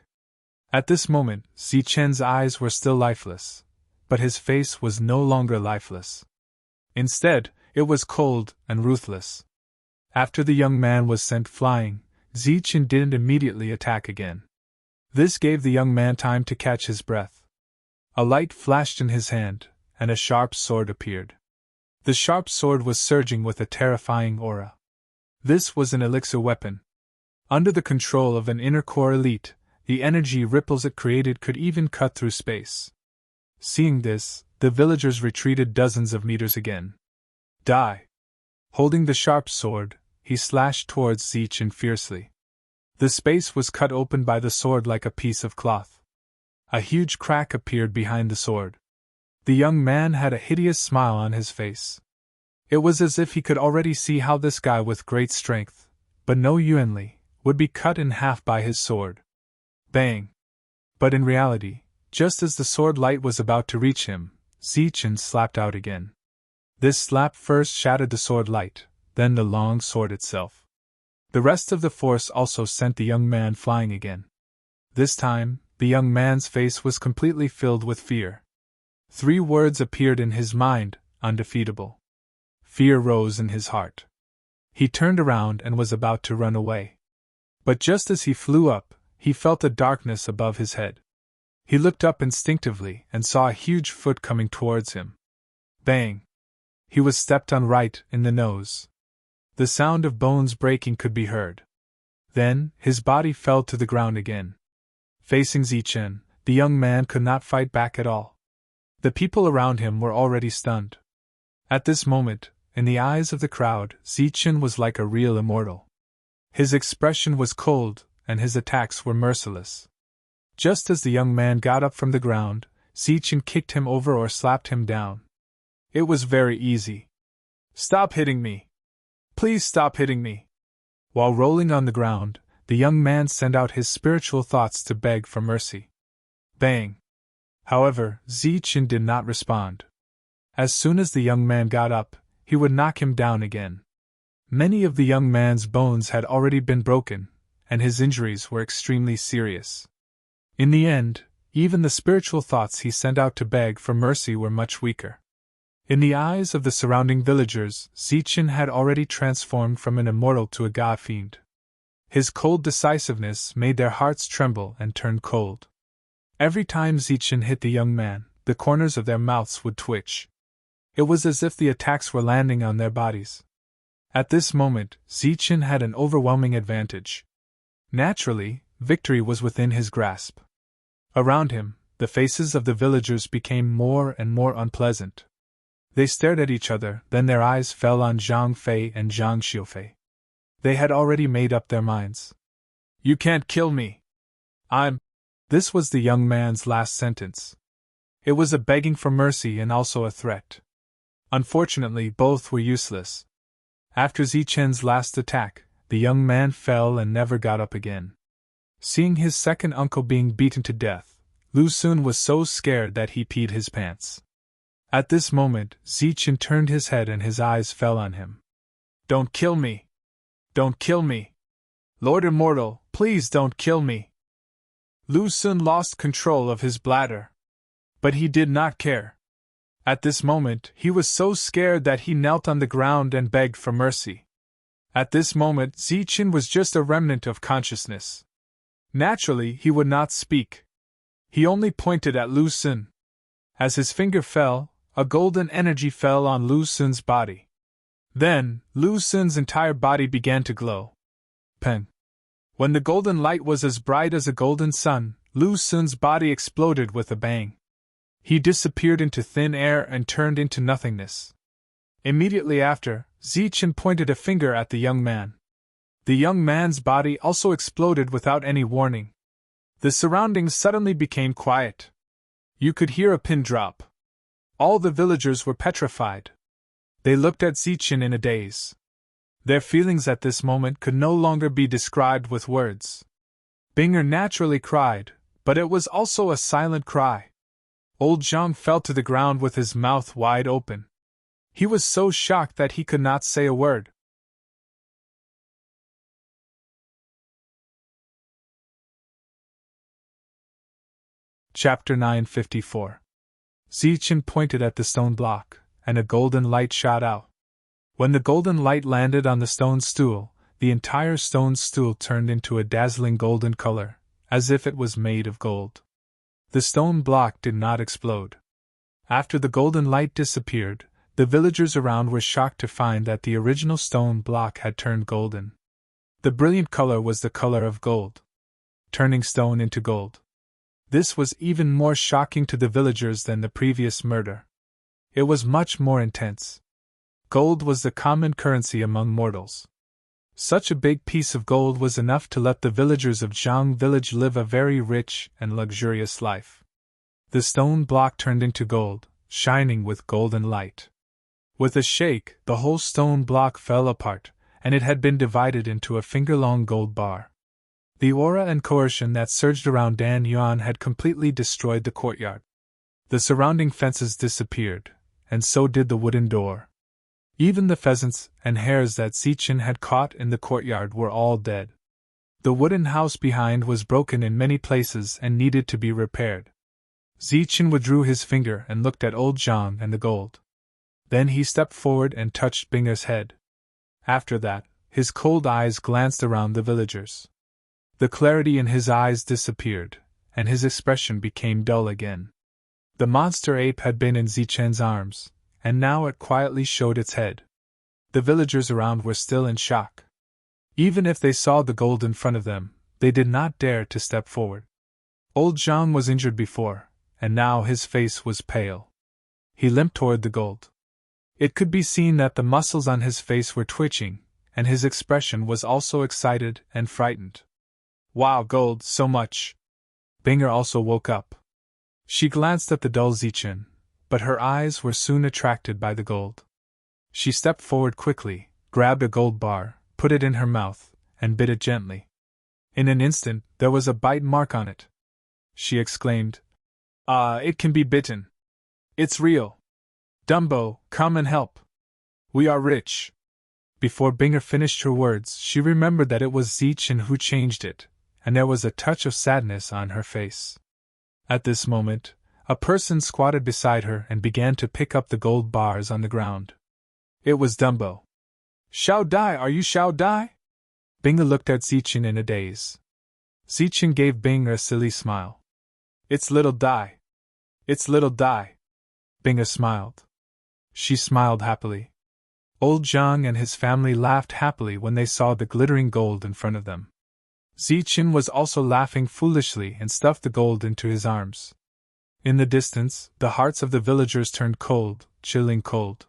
At this moment, Zichen's eyes were still lifeless, but his face was no longer lifeless. Instead, it was cold and ruthless. After the young man was sent flying, Zichen didn't immediately attack again. This gave the young man time to catch his breath. A light flashed in his hand, and a sharp sword appeared. The sharp sword was surging with a terrifying aura. This was an elixir weapon. Under the control of an inner core elite, the energy ripples it created could even cut through space. Seeing this, the villagers retreated dozens of meters again. Die! Holding the sharp sword, he slashed towards Zichen fiercely. The space was cut open by the sword like a piece of cloth. A huge crack appeared behind the sword. The young man had a hideous smile on his face. It was as if he could already see how this guy with great strength, but no yuanli, would be cut in half by his sword. Bang! But in reality, just as the sword light was about to reach him, Zichen slapped out again. This slap first shattered the sword light, then the long sword itself. The rest of the force also sent the young man flying again. This time, the young man's face was completely filled with fear. 3 words appeared in his mind: undefeatable. Fear rose in his heart. He turned around and was about to run away. But just as he flew up, he felt a darkness above his head. He looked up instinctively and saw a huge foot coming towards him. Bang! He was stepped on right in the nose. The sound of bones breaking could be heard. Then, his body fell to the ground again. Facing Zichen, the young man could not fight back at all. The people around him were already stunned. At this moment, in the eyes of the crowd, Zichen was like a real immortal. His expression was cold, and his attacks were merciless. Just as the young man got up from the ground, Zichen kicked him over or slapped him down. It was very easy. Stop hitting me! Please stop hitting me! While rolling on the ground, the young man sent out his spiritual thoughts to beg for mercy. Bang! However, Zichen did not respond. As soon as the young man got up, he would knock him down again. Many of the young man's bones had already been broken, and his injuries were extremely serious. In the end, even the spiritual thoughts he sent out to beg for mercy were much weaker. In the eyes of the surrounding villagers, Zichen had already transformed from an immortal to a god fiend. His cold decisiveness made their hearts tremble and turn cold. Every time Zichen hit the young man, the corners of their mouths would twitch. It was as if the attacks were landing on their bodies. At this moment, Zichen had an overwhelming advantage. Naturally, victory was within his grasp. Around him, the faces of the villagers became more and more unpleasant. They stared at each other, then their eyes fell on Zhang Fei and Zhang Xiufei. They had already made up their minds. "You can't kill me. I'm—" This was the young man's last sentence. It was a begging for mercy and also a threat. Unfortunately, both were useless. After Zichen's last attack, the young man fell and never got up again. Seeing his second uncle being beaten to death, Lu Xun was so scared that he peed his pants. At this moment, Zichen turned his head and his eyes fell on him. "Don't kill me! Don't kill me! Lord Immortal, please don't kill me!" Lu Xun lost control of his bladder. But he did not care. At this moment, he was so scared that he knelt on the ground and begged for mercy. At this moment, Zichen was just a remnant of consciousness. Naturally, he would not speak. He only pointed at Lu Xun. As his finger fell, a golden energy fell on Lu Xun's body. Then, Lu Xun's entire body began to glow. Peng. When the golden light was as bright as a golden sun, Lu Xun's body exploded with a bang. He disappeared into thin air and turned into nothingness. Immediately after, Zichen pointed a finger at the young man. The young man's body also exploded without any warning. The surroundings suddenly became quiet. You could hear a pin drop. All the villagers were petrified. They looked at Zichen in a daze. Their feelings at this moment could no longer be described with words. Binger naturally cried, but it was also a silent cry. Old Zhang fell to the ground with his mouth wide open. He was so shocked that he could not say a word. Chapter 954. Zichen pointed at the stone block, and a golden light shot out. When the golden light landed on the stone stool, the entire stone stool turned into a dazzling golden color, as if it was made of gold. The stone block did not explode. After the golden light disappeared, the villagers around were shocked to find that the original stone block had turned golden. The brilliant color was the color of gold, turning stone into gold. This was even more shocking to the villagers than the previous murder. It was much more intense. Gold was the common currency among mortals. Such a big piece of gold was enough to let the villagers of Zhang village live a very rich and luxurious life. The stone block turned into gold, shining with golden light. With a shake, the whole stone block fell apart, and it had been divided into a finger-long gold bar. The aura and coercion that surged around Dan Yuan had completely destroyed the courtyard. The surrounding fences disappeared, and so did the wooden door. Even the pheasants and hares that Zichen had caught in the courtyard were all dead. The wooden house behind was broken in many places and needed to be repaired. Zichen withdrew his finger and looked at old Zhang and the gold. Then he stepped forward and touched Binger's head. After that, his cold eyes glanced around the villagers. The clarity in his eyes disappeared, and his expression became dull again. The monster ape had been in Zichen's arms, and now it quietly showed its head. The villagers around were still in shock. Even if they saw the gold in front of them, they did not dare to step forward. Old Zhang was injured before, and now his face was pale. He limped toward the gold. It could be seen that the muscles on his face were twitching, and his expression was also excited and frightened. Wow, gold, so much! Binger also woke up. She glanced at the dull Zichen, but her eyes were soon attracted by the gold. She stepped forward quickly, grabbed a gold bar, put it in her mouth, and bit it gently. In an instant, there was a bite mark on it. She exclaimed, "Ah, it can be bitten. It's real. Dumbo, come and help. We are rich." Before Binger finished her words, she remembered that it was Zichen who changed it, and there was a touch of sadness on her face. At this moment, a person squatted beside her and began to pick up the gold bars on the ground. It was Dumbo. "Shao Dai, are you Shao Dai?" Binga looked at Zichen in a daze. Zichen gave Binga a silly smile. It's little Dai. It's little Dai. Binga smiled. She smiled happily. Old Zhang and his family laughed happily when they saw the glittering gold in front of them. Zichen was also laughing foolishly and stuffed the gold into his arms. In the distance, the hearts of the villagers turned cold, chilling cold.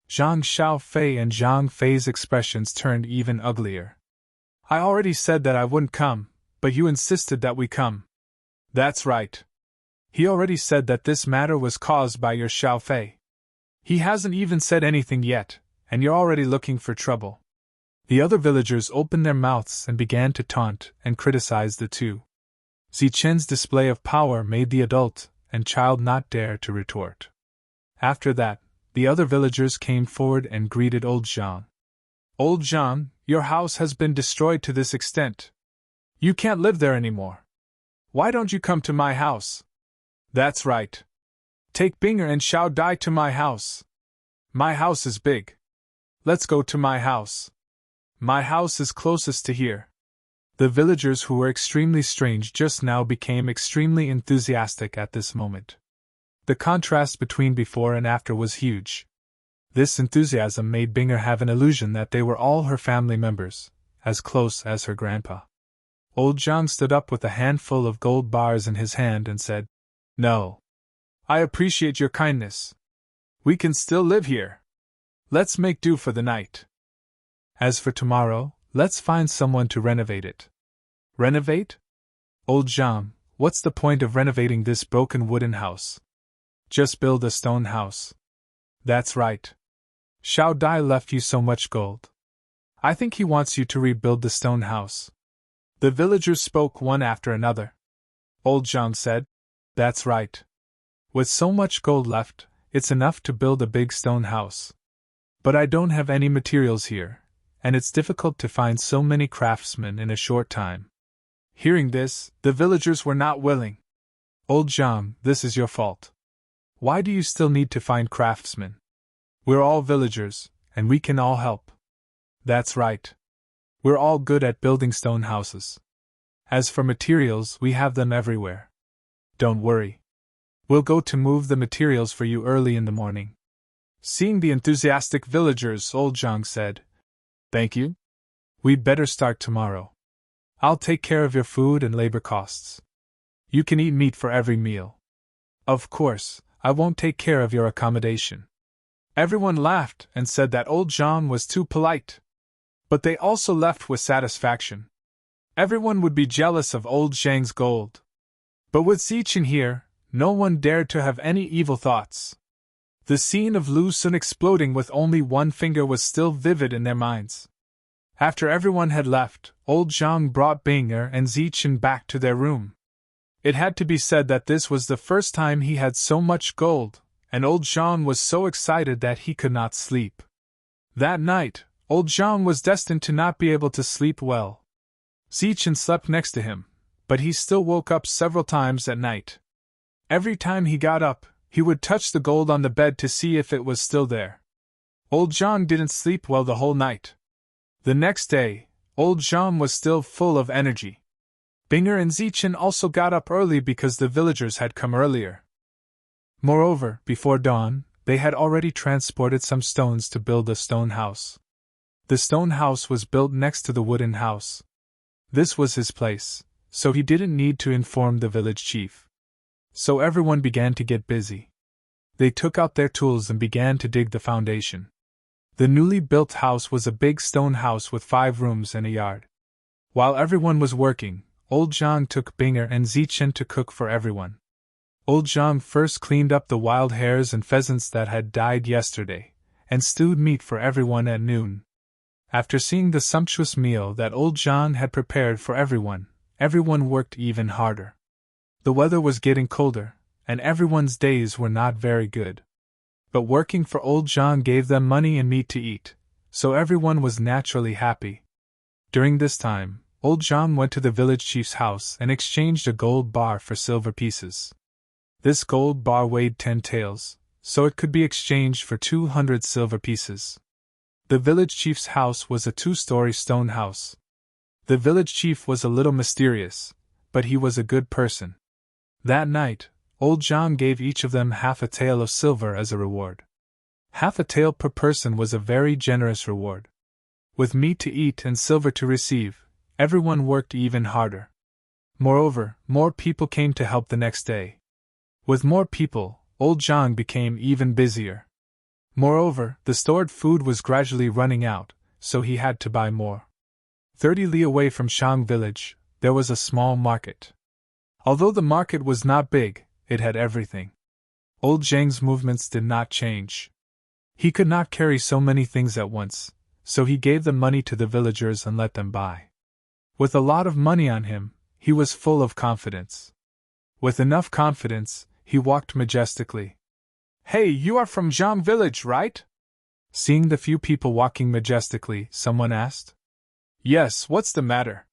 Zhang Xiaofei and Zhang Fei's expressions turned even uglier. I already said that I wouldn't come, but you insisted that we come. That's right. He already said that this matter was caused by your Xiaofei. He hasn't even said anything yet, and you're already looking for trouble. The other villagers opened their mouths and began to taunt and criticize the two. Zichen's display of power made the adult and child not dare to retort. After that, the other villagers came forward and greeted Old Zhang. Old Zhang, your house has been destroyed to this extent. You can't live there anymore. Why don't you come to my house? That's right. Take Binger and Xiao Dai to my house. My house is big. Let's go to my house. My house is closest to here. The villagers who were extremely strange just now became extremely enthusiastic at this moment. The contrast between before and after was huge. This enthusiasm made Binger have an illusion that they were all her family members, as close as her grandpa. Old Zhang stood up with a handful of gold bars in his hand and said, No. I appreciate your kindness. We can still live here. Let's make do for the night. As for tomorrow, let's find someone to renovate it. Renovate? Old Zhang, what's the point of renovating this broken wooden house? Just build a stone house. That's right. Xiao Dai left you so much gold. I think he wants you to rebuild the stone house. The villagers spoke one after another. Old Zhang said, That's right. With so much gold left, it's enough to build a big stone house. But I don't have any materials here, and it's difficult to find so many craftsmen in a short time. Hearing this, the villagers were not willing. Old Zhang, this is your fault. Why do you still need to find craftsmen? We're all villagers, and we can all help. That's right. We're all good at building stone houses. As for materials, we have them everywhere. Don't worry. We'll go to move the materials for you early in the morning. Seeing the enthusiastic villagers, Old Zhang said, Thank you. We'd better start tomorrow. I'll take care of your food and labor costs. You can eat meat for every meal. Of course, I won't take care of your accommodation. Everyone laughed and said that Old Zhang was too polite. But they also left with satisfaction. Everyone would be jealous of Old Zhang's gold. But with Zichen here, no one dared to have any evil thoughts. The scene of Lu Sun exploding with only one finger was still vivid in their minds. After everyone had left, Old Zhang brought Binger and Zichen back to their room. It had to be said that this was the first time he had so much gold, and Old Zhang was so excited that he could not sleep. That night, Old Zhang was destined to not be able to sleep well. Zichen slept next to him, but he still woke up several times at night. Every time he got up, he would touch the gold on the bed to see if it was still there. Old Zhang didn't sleep well the whole night. The next day, Old Zhang was still full of energy. Binger and Zichen also got up early because the villagers had come earlier. Moreover, before dawn, they had already transported some stones to build a stone house. The stone house was built next to the wooden house. This was his place, so he didn't need to inform the village chief. So everyone began to get busy. They took out their tools and began to dig the foundation. The newly built house was a big stone house with 5 rooms and a yard. While everyone was working, Old Zhang took Binger and Zichen to cook for everyone. Old Zhang first cleaned up the wild hares and pheasants that had died yesterday, and stewed meat for everyone at noon. After seeing the sumptuous meal that Old Zhang had prepared for everyone worked even harder. The weather was getting colder, and everyone's days were not very good. But working for Old Zhang gave them money and meat to eat, so everyone was naturally happy. During this time, Old Zhang went to the village chief's house and exchanged a gold bar for silver pieces. This gold bar weighed 10 taels, so it could be exchanged for 200 silver pieces. The village chief's house was a 2-story stone house. The village chief was a little mysterious, but he was a good person. That night, old Zhang gave each of them half a tael of silver as a reward. Half a tael per person was a very generous reward. With meat to eat and silver to receive, everyone worked even harder. Moreover, more people came to help the next day. With more people, old Zhang became even busier. Moreover, the stored food was gradually running out, so he had to buy more. 30 li away from Shang village, there was a small market. Although the market was not big, it had everything. Old Zhang's movements did not change. He could not carry so many things at once, so he gave the money to the villagers and let them buy. With a lot of money on him, he was full of confidence. With enough confidence, he walked majestically. "Hey, you are from Zhang village, right?" Seeing the few people walking majestically, someone asked. "Yes, what's the matter?"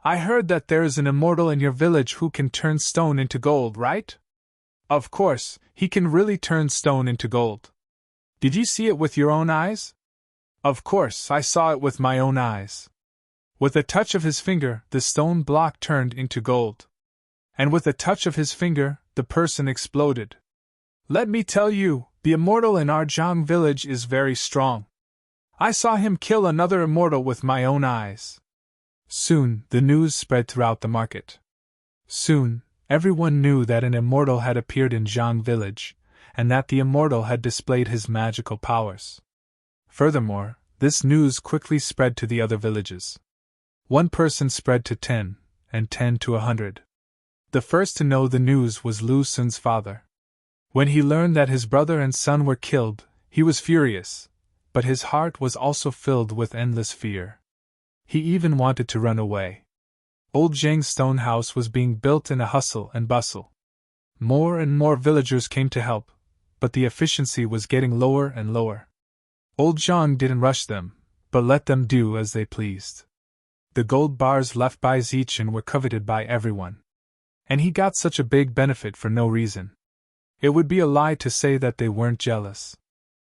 "I heard that there is an immortal in your village who can turn stone into gold, right?" "Of course, he can really turn stone into gold." "Did you see it with your own eyes?" "Of course, I saw it with my own eyes." With a touch of his finger, the stone block turned into gold. And with a touch of his finger, the person exploded. "Let me tell you, the immortal in our Zhang village is very strong. I saw him kill another immortal with my own eyes." Soon, the news spread throughout the market. Soon, everyone knew that an immortal had appeared in Zhang village, and that the immortal had displayed his magical powers. Furthermore, this news quickly spread to the other villages. One person spread to 10, and 10 to 100. The first to know the news was Lu Sun's father. When he learned that his brother and son were killed, he was furious, but his heart was also filled with endless fear. He even wanted to run away. Old Zhang's stone house was being built in a hustle and bustle. More and more villagers came to help, but the efficiency was getting lower and lower. Old Zhang didn't rush them, but let them do as they pleased. The gold bars left by Zichin were coveted by everyone. And he got such a big benefit for no reason. It would be a lie to say that they weren't jealous.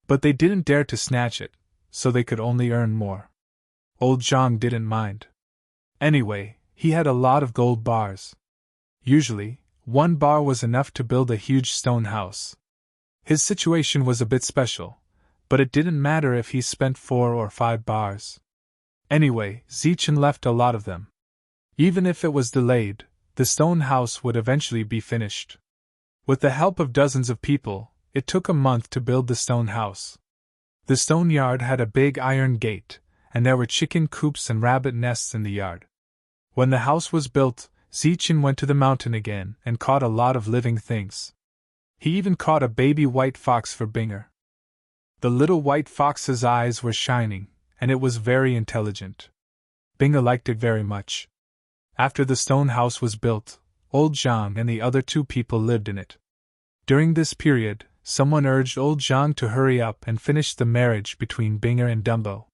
But they didn't dare to snatch it, so they could only earn more. Old Zhang didn't mind. Anyway, he had a lot of gold bars. Usually, one bar was enough to build a huge stone house. His situation was a bit special, but it didn't matter if he spent 4 or 5 bars. Anyway, Zichin left a lot of them. Even if it was delayed, the stone house would eventually be finished. With the help of dozens of people, it took a month to build the stone house. The stone yard had a big iron gate, and there were chicken coops and rabbit nests in the yard. When the house was built, Zichin went to the mountain again and caught a lot of living things. He even caught a baby white fox for Binger. The little white fox's eyes were shining, and it was very intelligent. Binger liked it very much. After the stone house was built, old Zhang and the other 2 people lived in it. During this period, someone urged old Zhang to hurry up and finish the marriage between Binger and Dumbo.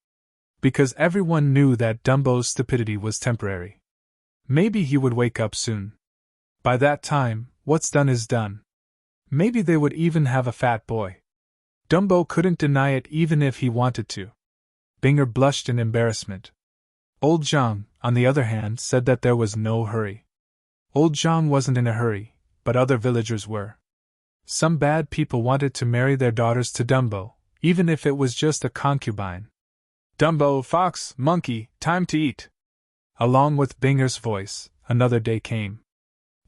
Because everyone knew that Dumbo's stupidity was temporary. Maybe he would wake up soon. By that time, what's done is done. Maybe they would even have a fat boy. Dumbo couldn't deny it even if he wanted to. Binger blushed in embarrassment. Old Zhang, on the other hand, said that there was no hurry. Old Zhang wasn't in a hurry, but other villagers were. Some bad people wanted to marry their daughters to Dumbo, even if it was just a concubine. "Dumbo, fox, monkey, time to eat." Along with Binger's voice, another day came.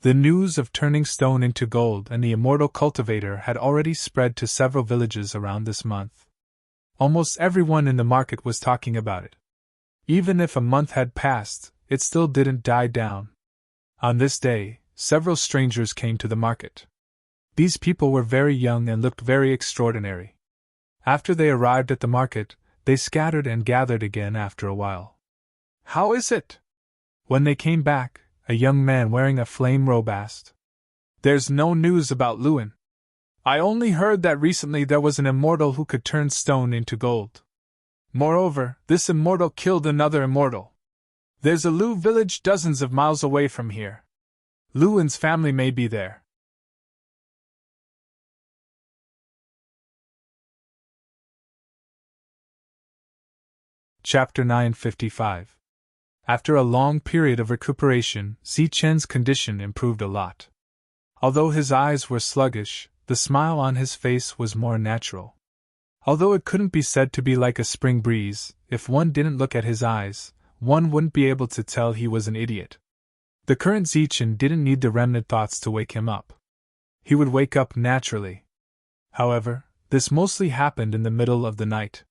The news of turning stone into gold and the immortal cultivator had already spread to several villages around this month. Almost everyone in the market was talking about it. Even if a month had passed, it still didn't die down. On this day, several strangers came to the market. These people were very young and looked very extraordinary. After they arrived at the market, they scattered and gathered again after a while. "How is it?" When they came back, a young man wearing a flame robe asked. "There's no news about Luin. I only heard that recently there was an immortal who could turn stone into gold. Moreover, this immortal killed another immortal. There's a Lu village dozens of miles away from here. Luin's family may be there." Chapter 955. After a long period of recuperation, Zichen's condition improved a lot. Although his eyes were sluggish, the smile on his face was more natural. Although it couldn't be said to be like a spring breeze, if one didn't look at his eyes, one wouldn't be able to tell he was an idiot. The current Zichen didn't need the remnant thoughts to wake him up. He would wake up naturally. However, this mostly happened in the middle of the night.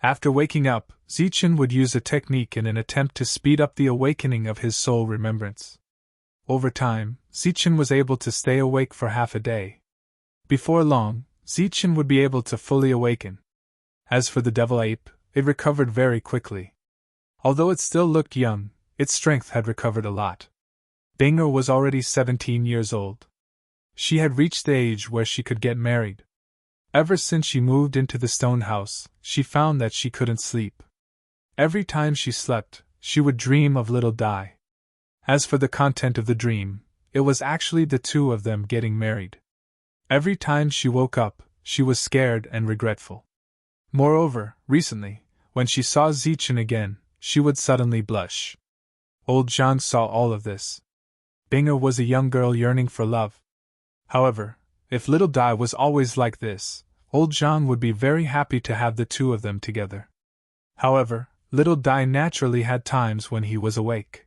After waking up, Zichen would use a technique in an attempt to speed up the awakening of his soul remembrance. Over time, Zichen was able to stay awake for half a day. Before long, Zichen would be able to fully awaken. As for the devil ape, it recovered very quickly. Although it still looked young, its strength had recovered a lot. Binger was already 17 years old. She had reached the age where she could get married. Ever since she moved into the stone house, she found that she couldn't sleep. Every time she slept, she would dream of little Dai. As for the content of the dream, it was actually the two of them getting married. Every time she woke up, she was scared and regretful. Moreover, recently, when she saw Zichen again, she would suddenly blush. Old Zhang saw all of this. Binger was a young girl yearning for love. However, if little Dai was always like this, old Zhang would be very happy to have the two of them together. However, little Dai naturally had times when he was awake.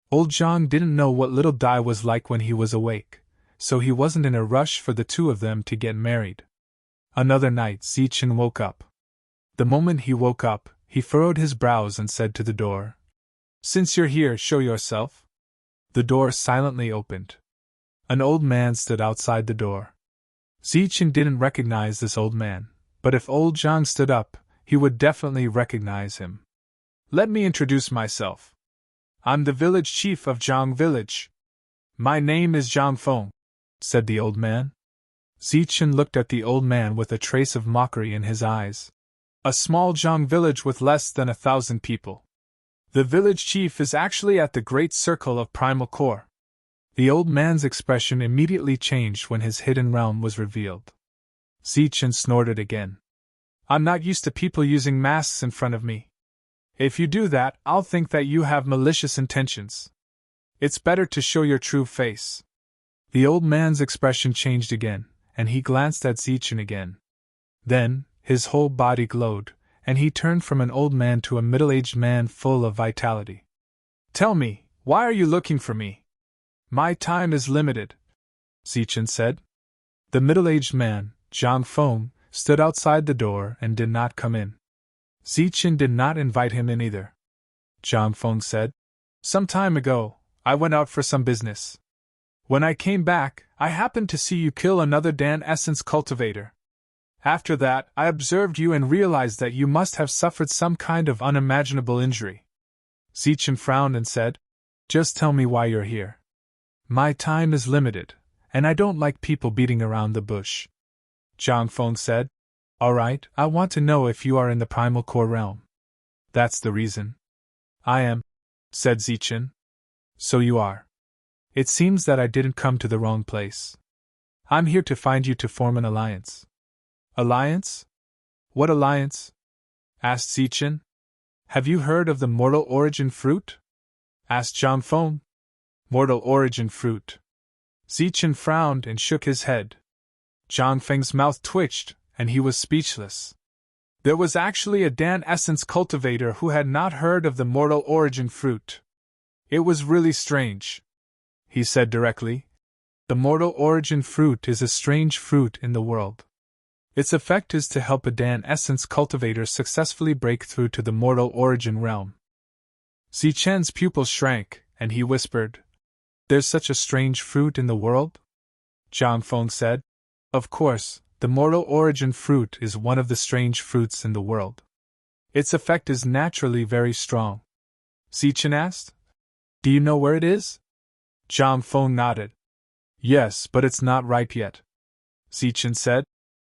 Old Zhang didn't know what little Dai was like when he was awake, so he wasn't in a rush for the two of them to get married. Another night Zichen woke up. The moment he woke up, he furrowed his brows and said to the door, "Since you're here, show yourself." The door silently opened. An old man stood outside the door. Zichen didn't recognize this old man, but if old Zhang stood up, he would definitely recognize him. "Let me introduce myself. I'm the village chief of Zhang village. My name is Zhang Feng," said the old man. Zichen looked at the old man with a trace of mockery in his eyes. "A small Zhang village with less than 1,000 people. The village chief is actually at the great circle of primal core." The old man's expression immediately changed when his hidden realm was revealed. Zichen snorted again. "I'm not used to people using masks in front of me. If you do that, I'll think that you have malicious intentions. It's better to show your true face." The old man's expression changed again, and he glanced at Zichen again. Then, his whole body glowed, and he turned from an old man to a middle-aged man full of vitality. "Tell me, why are you looking for me? My time is limited," Zichen said. The middle-aged man, Zhang Feng, stood outside the door and did not come in. Zichen did not invite him in either. Zhang Feng said, "Some time ago, I went out for some business. When I came back, I happened to see you kill another Dan Essence cultivator. After that, I observed you and realized that you must have suffered some kind of unimaginable injury." Zichen frowned and said, "Just tell me why you're here. My time is limited, and I don't like people beating around the bush." Zhang Feng said, "Alright, I want to know if you are in the primal core realm." "That's the reason." "I am," said Zichen. "So you are. It seems that I didn't come to the wrong place. I'm here to find you to form an alliance." "Alliance? What alliance?" asked Zichen. "Have you heard of the mortal origin fruit?" asked Zhang Feng. "Mortal origin fruit." Zichen frowned and shook his head. Zhang Feng's mouth twitched, and he was speechless. There was actually a Dan Essence cultivator who had not heard of the mortal origin fruit. It was really strange. He said directly, "The mortal origin fruit is a strange fruit in the world. Its effect is to help a Dan Essence cultivator successfully break through to the mortal origin realm." Zichen's pupils shrank, and he whispered, "There's such a strange fruit in the world?" Zhang Feng said, "Of course, the mortal origin fruit is one of the strange fruits in the world. Its effect is naturally very strong." Zichen asked, "Do you know where it is?" Zhang Feng nodded. "Yes, but it's not ripe yet." Zichen said,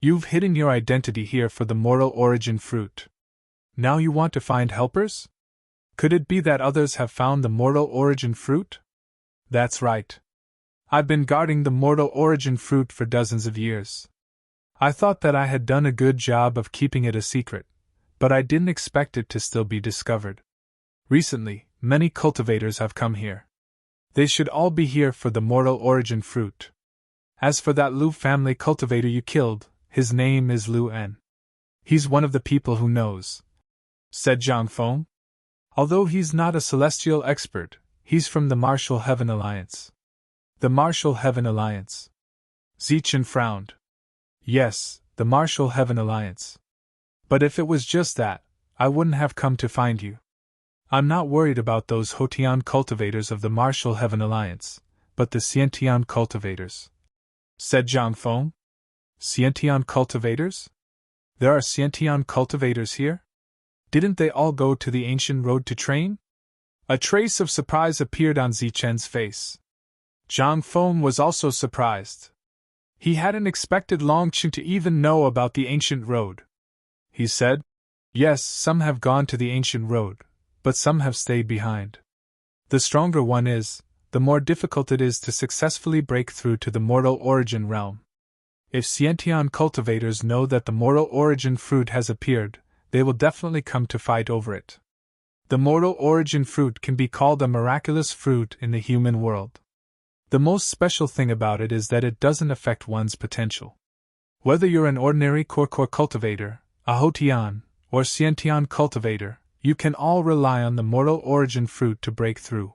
"You've hidden your identity here for the mortal origin fruit. Now you want to find helpers? Could it be that others have found the mortal origin fruit?" "That's right. I've been guarding the mortal origin fruit for dozens of years. I thought that I had done a good job of keeping it a secret, but I didn't expect it to still be discovered. Recently, many cultivators have come here. They should all be here for the mortal origin fruit. As for that Lu family cultivator you killed, his name is Lu En. He's one of the people who knows," said Zhang Feng. "Although he's not a celestial expert, he's from the Martial Heaven Alliance." "The Martial Heaven Alliance?" Zichen frowned. "Yes, the Martial Heaven Alliance. But if it was just that, I wouldn't have come to find you. I'm not worried about those Hotian cultivators of the Martial Heaven Alliance, but the Xiantian cultivators," said Zhang Feng. "Xiantian cultivators? There are Xiantian cultivators here? Didn't they all go to the ancient road to train?" A trace of surprise appeared on Zichen's face. Zhang Feng was also surprised. He hadn't expected Long Qin to even know about the ancient road. He said, "Yes, some have gone to the ancient road, but some have stayed behind. The stronger one is, the more difficult it is to successfully break through to the mortal origin realm. If Xiantian cultivators know that the mortal origin fruit has appeared, they will definitely come to fight over it. The mortal origin fruit can be called a miraculous fruit in the human world. The most special thing about it is that it doesn't affect one's potential. Whether you're an ordinary Korkor cultivator, a Hotian, or Xiantian cultivator, you can all rely on the mortal origin fruit to break through."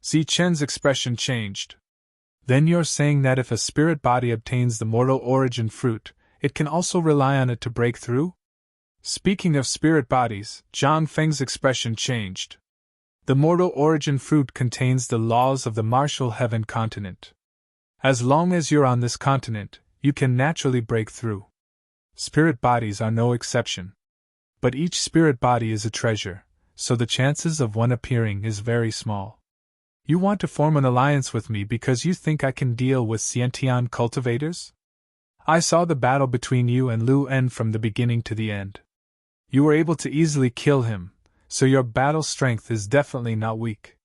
Zichen's expression changed. "Then you're saying that if a spirit body obtains the mortal origin fruit, it can also rely on it to break through?" Speaking of spirit bodies, Zhang Feng's expression changed. "The mortal origin fruit contains the laws of the Martial Heaven continent. As long as you're on this continent, you can naturally break through. Spirit bodies are no exception. But each spirit body is a treasure, so the chances of one appearing is very small. You want to form an alliance with me because you think I can deal with Xiantian cultivators? I saw the battle between you and Lu En from the beginning to the end. You were able to easily kill him, so your battle strength is definitely not weak.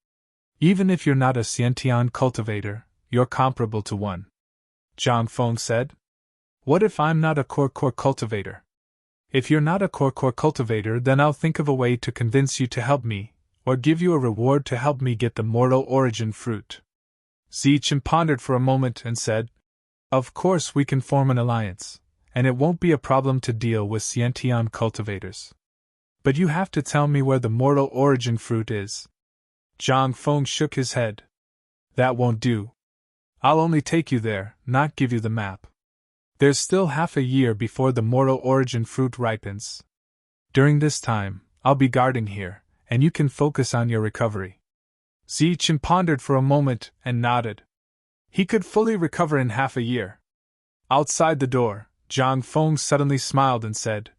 Even if you're not a Xiantian cultivator, you're comparable to one," Zhang Feng said. "What if I'm not a Korkor cultivator? If you're not a Korkor cultivator, then I'll think of a way to convince you to help me, or give you a reward to help me get the mortal origin fruit." Zichen pondered for a moment and said, "Of course we can form an alliance, and it won't be a problem to deal with Xiantian cultivators. But you have to tell me where the mortal origin fruit is." Zhang Feng shook his head. "That won't do. I'll only take you there, not give you the map. There's still half a year before the mortal origin fruit ripens. During this time, I'll be guarding here, and you can focus on your recovery." Zichen pondered for a moment and nodded. He could fully recover in half a year. Outside the door, Zhang Feng suddenly smiled and said,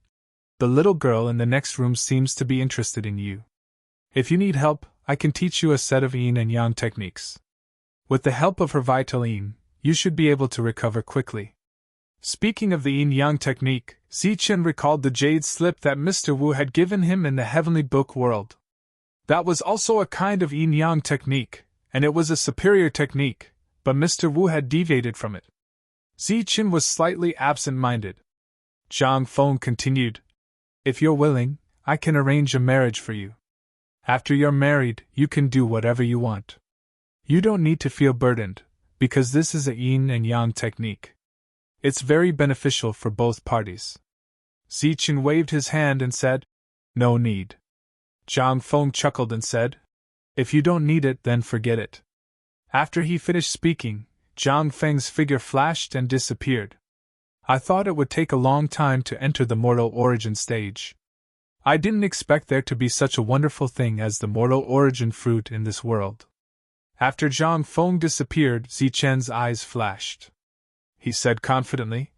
"The little girl in the next room seems to be interested in you. If you need help, I can teach you a set of yin and yang techniques. With the help of her vital yin, you should be able to recover quickly." Speaking of the yin-yang technique, Zichen recalled the jade slip that Mr. Wu had given him in the heavenly book world. That was also a kind of yin-yang technique, and it was a superior technique, but Mr. Wu had deviated from it. Zichen was slightly absent-minded. Zhang Feng continued, "If you're willing, I can arrange a marriage for you. After you're married, you can do whatever you want. You don't need to feel burdened, because this is a yin and yang technique. It's very beneficial for both parties." Zichen waved his hand and said, "No need." Zhang Feng chuckled and said, "If you don't need it, then forget it." After he finished speaking, Zhang Feng's figure flashed and disappeared. "I thought it would take a long time to enter the mortal origin stage. I didn't expect there to be such a wonderful thing as the mortal origin fruit in this world." After Zhang Feng disappeared, Zichen's eyes flashed. He said confidently,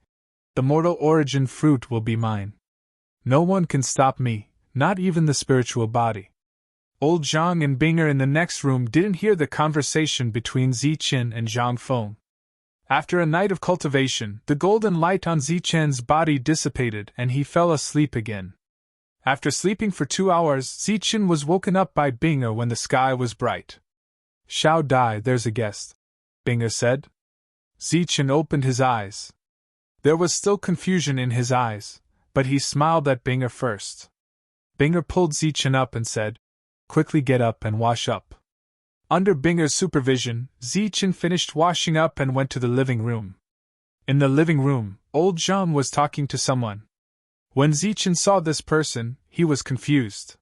"The mortal origin fruit will be mine. No one can stop me, not even the spiritual body." Old Zhang and Binger in the next room didn't hear the conversation between Zichen and Zhang Feng. After a night of cultivation, the golden light on Zichen's body dissipated and he fell asleep again. After sleeping for 2 hours, Zichen was woken up by Binger when the sky was bright. "Shao Dai, there's a guest," Binger said. Zichen opened his eyes. There was still confusion in his eyes, but he smiled at Binger first. Binger pulled Zichen up and said, quickly get up and wash up. Under Binger's supervision, Zichen finished washing up and went to the living room. In the living room, old Zhang was talking to someone. When Zichen saw this person, he was confused.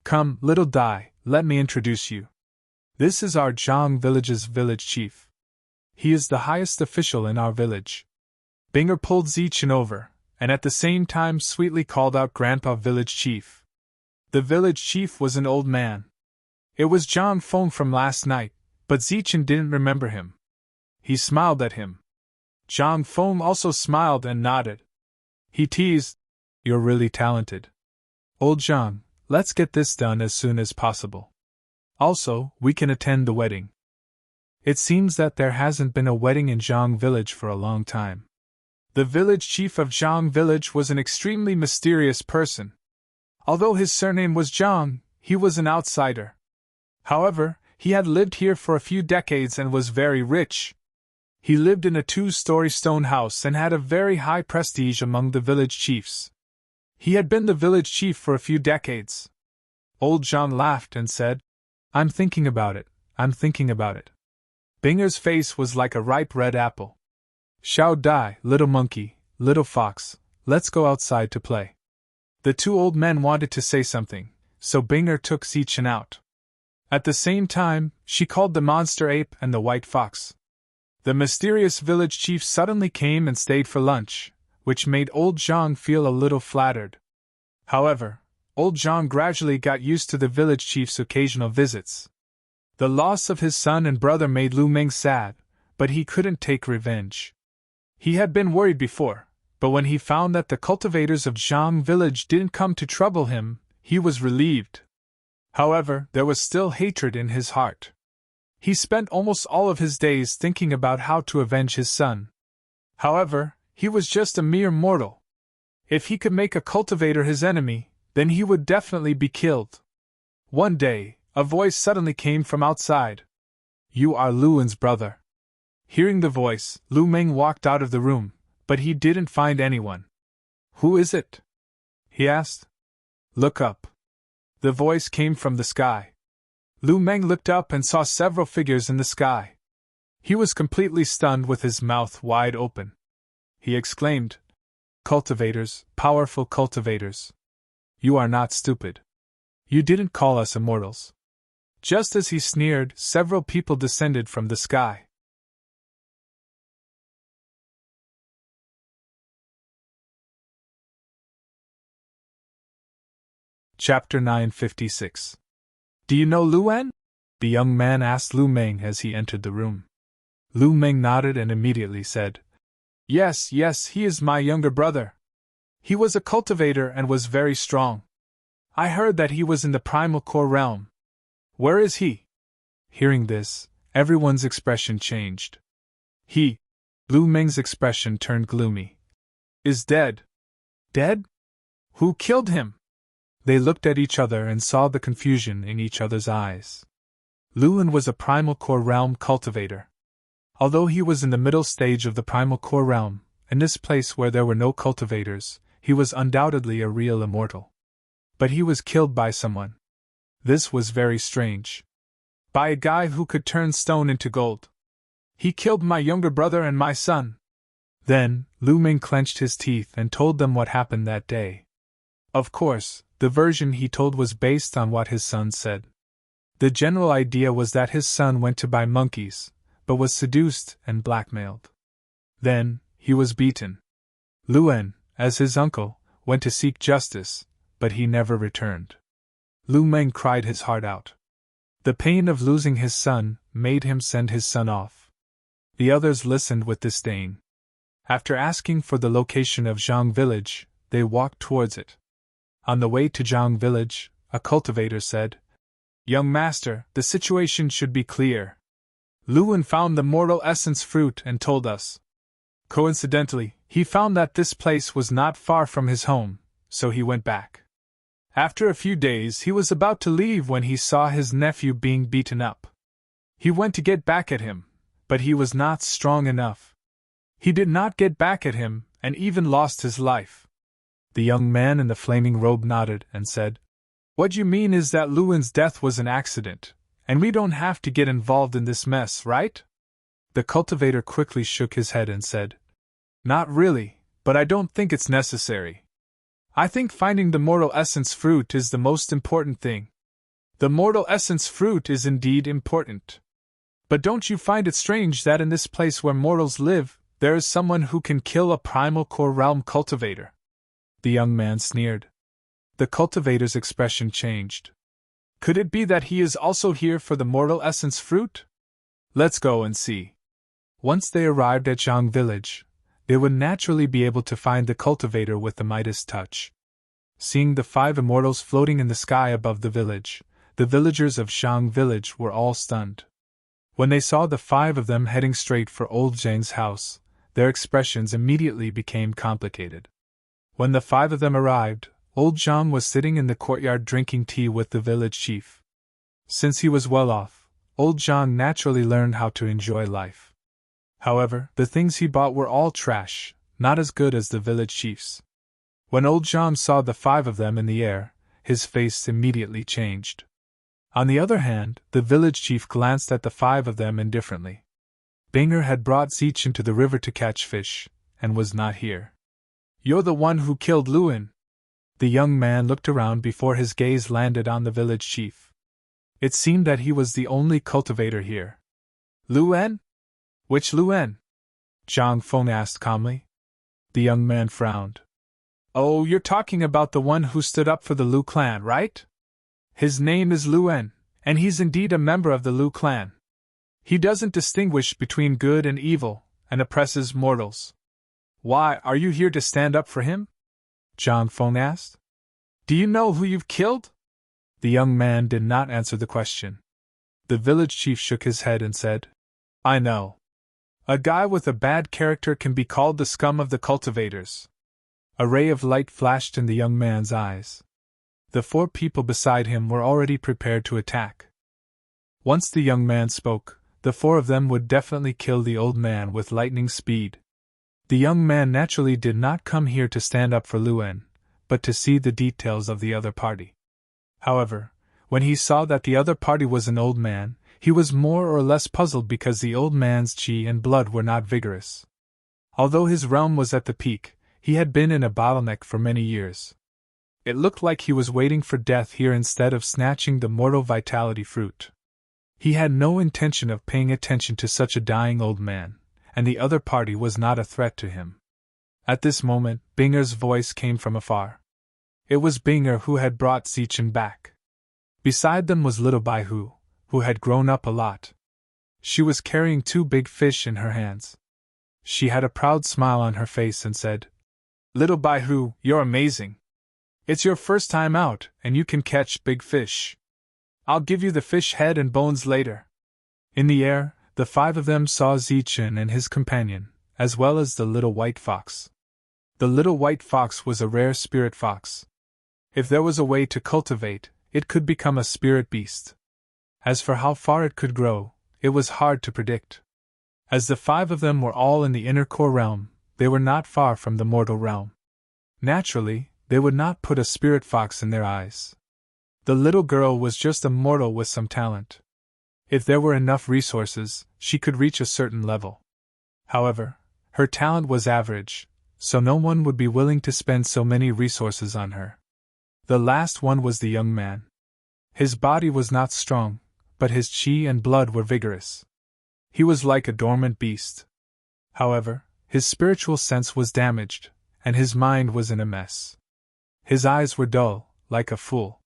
Come, little Dai, let me introduce you. This is our Zhang village's village chief. He is the highest official in our village. Binger pulled Zichen over, and at the same time sweetly called out Grandpa Village Chief. The village chief was an old man. It was Zhang Feng from last night, but Zichen didn't remember him. He smiled at him. Zhang Feng also smiled and nodded. He teased, "You're really talented. Old Zhang, let's get this done as soon as possible. Also, we can attend the wedding." It seems that there hasn't been a wedding in Zhang village for a long time. The village chief of Zhang village was an extremely mysterious person. Although his surname was Zhang, he was an outsider. However, he had lived here for a few decades and was very rich. He lived in a 2-story stone house and had a very high prestige among the village chiefs. He had been the village chief for a few decades. Old Zhang laughed and said, I'm thinking about it. Binger's face was like a ripe red apple. Xiao Dai, little monkey, little fox, let's go outside to play. The two old men wanted to say something, so Binger took Zichen out. At the same time, she called the monster ape and the white fox. The mysterious village chief suddenly came and stayed for lunch, which made old Zhang feel a little flattered. However, old Zhang gradually got used to the village chief's occasional visits. The loss of his son and brother made Lu Meng sad, but he couldn't take revenge. He had been worried before, but when he found that the cultivators of Zhang village didn't come to trouble him, he was relieved. However, there was still hatred in his heart. He spent almost all of his days thinking about how to avenge his son. However, he was just a mere mortal. If he could make a cultivator his enemy, then he would definitely be killed. One day, a voice suddenly came from outside. You are Luan's brother. Hearing the voice, Lu Meng walked out of the room, but he didn't find anyone. Who is it? He asked. Look up. The voice came from the sky. Lu Meng looked up and saw several figures in the sky. He was completely stunned with his mouth wide open. He exclaimed, Cultivators, powerful cultivators. You are not stupid. You didn't call us immortals. Just as he sneered, several people descended from the sky. Chapter 956. Do you know Luan? The young man asked Lu Meng as he entered the room. Lu Meng nodded and immediately said, Yes, he is my younger brother. He was a cultivator and was very strong. I heard that he was in the primal core realm. Where is he? Hearing this, everyone's expression changed. Lu Meng's expression turned gloomy. Is dead. Dead? Who killed him? They looked at each other and saw the confusion in each other's eyes. Luan was a primal core realm cultivator. Although he was in the middle stage of the primal core realm, in this place where there were no cultivators, he was undoubtedly a real immortal. But he was killed by someone. This was very strange. By a guy who could turn stone into gold. He killed my younger brother and my son. Then, Lu Meng clenched his teeth and told them what happened that day. Of course, the version he told was based on what his son said. The general idea was that his son went to buy monkeys, but was seduced and blackmailed. Then, he was beaten. Luan, as his uncle, went to seek justice, but he never returned. Lu Meng cried his heart out. The pain of losing his son made him send his son off. The others listened with disdain. After asking for the location of Zhang village, they walked towards it. On the way to Zhang village, a cultivator said, Young master, the situation should be clear. Luan found the mortal essence fruit and told us. Coincidentally, he found that this place was not far from his home, so he went back. After a few days he was about to leave when he saw his nephew being beaten up. He went to get back at him, but he was not strong enough. He did not get back at him, and even lost his life. The young man in the flaming robe nodded and said, What you mean is that Luan's death was an accident, and we don't have to get involved in this mess, right? The cultivator quickly shook his head and said, Not really, but I don't think it's necessary. I think finding the mortal essence fruit is the most important thing. The mortal essence fruit is indeed important. But don't you find it strange that in this place where mortals live, there is someone who can kill a primal core realm cultivator? The young man sneered. The cultivator's expression changed. Could it be that he is also here for the mortal essence fruit? Let's go and see. Once they arrived at Zhang village, they would naturally be able to find the cultivator with the Midas touch. Seeing the 5 immortals floating in the sky above the villagers of Zhang village were all stunned. When they saw the 5 of them heading straight for old Zhang's house, their expressions immediately became complicated. When the 5 of them arrived, old Zhang was sitting in the courtyard drinking tea with the village chief. Since he was well off, old Zhang naturally learned how to enjoy life. However, the things he bought were all trash, not as good as the village chief's. When old Zhang saw the 5 of them in the air, his face immediately changed. On the other hand, the village chief glanced at the 5 of them indifferently. Binger had brought Zichen to the river to catch fish, and was not here. You're the one who killed Luan. The young man looked around before his gaze landed on the village chief. It seemed that he was the only cultivator here. Luan? Which Luan? Zhang Feng asked calmly. The young man frowned. Oh, you're talking about the one who stood up for the Lu clan, right? His name is Luan, and he's indeed a member of the Lu clan. He doesn't distinguish between good and evil, and oppresses mortals. Why, are you here to stand up for him? Zhang Feng asked. Do you know who you've killed? The young man did not answer the question. The village chief shook his head and said, I know. A guy with a bad character can be called the scum of the cultivators. A ray of light flashed in the young man's eyes. The 4 people beside him were already prepared to attack. Once the young man spoke, the 4 of them would definitely kill the old man with lightning speed. The young man naturally did not come here to stand up for Luan, but to see the details of the other party. However, when he saw that the other party was an old man, he was more or less puzzled because the old man's chi and blood were not vigorous. Although his realm was at the peak, he had been in a bottleneck for many years. It looked like he was waiting for death here instead of snatching the mortal vitality fruit. He had no intention of paying attention to such a dying old man, and the other party was not a threat to him. At this moment, Binger's voice came from afar. It was Binger who had brought Zichen back. Beside them was little Bai who had grown up a lot. She was carrying 2 big fish in her hands. She had a proud smile on her face and said, Little Bai Hu, you're amazing. It's your first time out, and you can catch big fish. I'll give you the fish head and bones later. In the air, the 5 of them saw Zichen and his companion, as well as the little white fox. The little white fox was a rare spirit fox. If there was a way to cultivate, it could become a spirit beast. As for how far it could grow, it was hard to predict. As the 5 of them were all in the inner core realm, they were not far from the mortal realm. Naturally, they would not put a spirit fox in their eyes. The little girl was just a mortal with some talent. If there were enough resources, she could reach a certain level. However, her talent was average, so no one would be willing to spend so many resources on her. The last one was the young man. His body was not strong, but his chi and blood were vigorous. He was like a dormant beast. However, his spiritual sense was damaged, and his mind was in a mess. His eyes were dull, like a fool.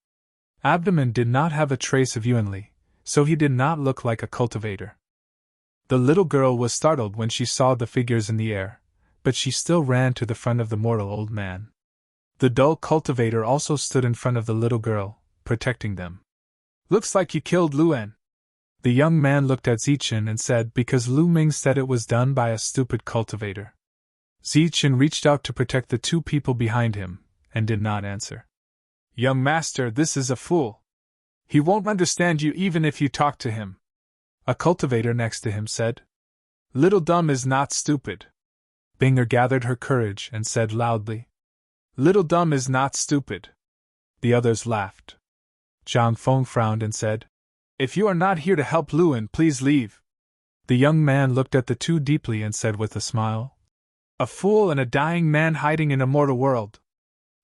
Abdomen did not have a trace of Yuanli, so he did not look like a cultivator. The little girl was startled when she saw the figures in the air, but she still ran to the front of the mortal old man. The dull cultivator also stood in front of the little girl, protecting them. Looks like you killed Luan. The young man looked at Zichen and said because Lu Ming said it was done by a stupid cultivator. Zichen reached out to protect the 2 people behind him, and did not answer. Young master, this is a fool. He won't understand you even if you talk to him. A cultivator next to him said. Little Dumb is not stupid. Binger gathered her courage and said loudly. Little Dumb is not stupid. The others laughed. Zhang Feng frowned and said, "If you are not here to help Luan, please leave." The young man looked at the two deeply and said with a smile, "A fool and a dying man hiding in a mortal world.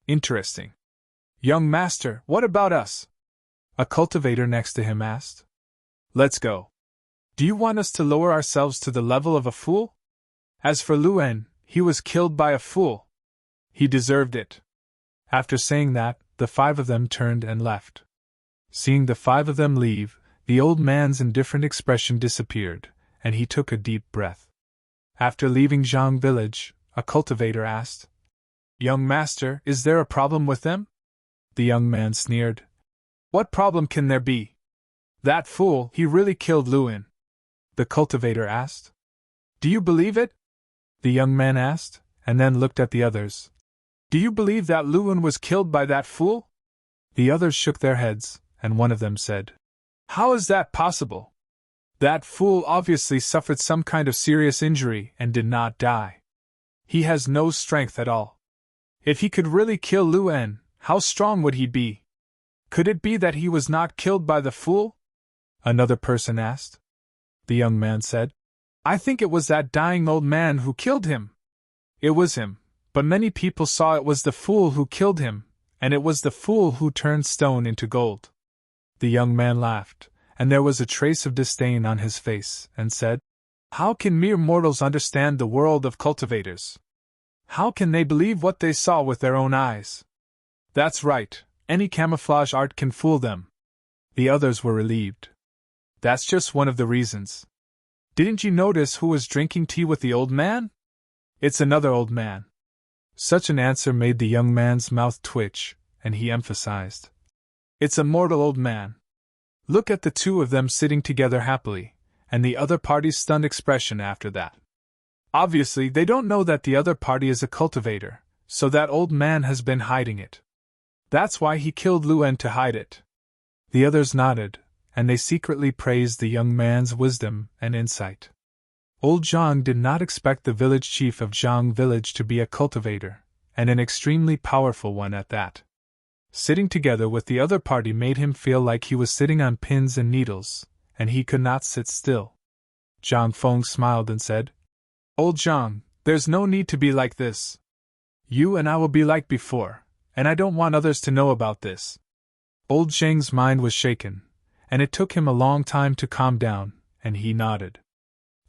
Interesting. Young master, what about us?" A cultivator next to him asked. "Let's go. Do you want us to lower ourselves to the level of a fool? As for Luan, he was killed by a fool. He deserved it." After saying that, the five of them turned and left. Seeing the five of them leave, the old man's indifferent expression disappeared, and he took a deep breath. After leaving Zhang village, a cultivator asked, "Young master, is there a problem with them?" The young man sneered. "What problem can there be? That fool, he really killed Luan." The cultivator asked. "Do you believe it?" The young man asked, and then looked at the others. "Do you believe that Luan was killed by that fool?" The others shook their heads, and one of them said, "How is that possible? That fool obviously suffered some kind of serious injury and did not die. He has no strength at all. If he could really kill Luan, how strong would he be? Could it be that he was not killed by the fool?" Another person asked. The young man said, "I think it was that dying old man who killed him." "It was him, but many people saw it was the fool who killed him, and it was the fool who turned stone into gold." The young man laughed, and there was a trace of disdain on his face, and said, "How can mere mortals understand the world of cultivators? How can they believe what they saw with their own eyes?" "That's right, any camouflage art can fool them." The others were relieved. "That's just one of the reasons. Didn't you notice who was drinking tea with the old man? It's another old man." Such an answer made the young man's mouth twitch, and he emphasized, "It's a mortal old man. Look at the two of them sitting together happily, and the other party's stunned expression after that. Obviously, they don't know that the other party is a cultivator, so that old man has been hiding it. That's why he killed Luan, to hide it." The others nodded, and they secretly praised the young man's wisdom and insight. Old Zhang did not expect the village chief of Zhang village to be a cultivator, and an extremely powerful one at that. Sitting together with the other party made him feel like he was sitting on pins and needles, and he could not sit still. Zhang Feng smiled and said, "Old Zhang, there's no need to be like this. You and I will be like before, and I don't want others to know about this." Old Zhang's mind was shaken, and it took him a long time to calm down, and he nodded.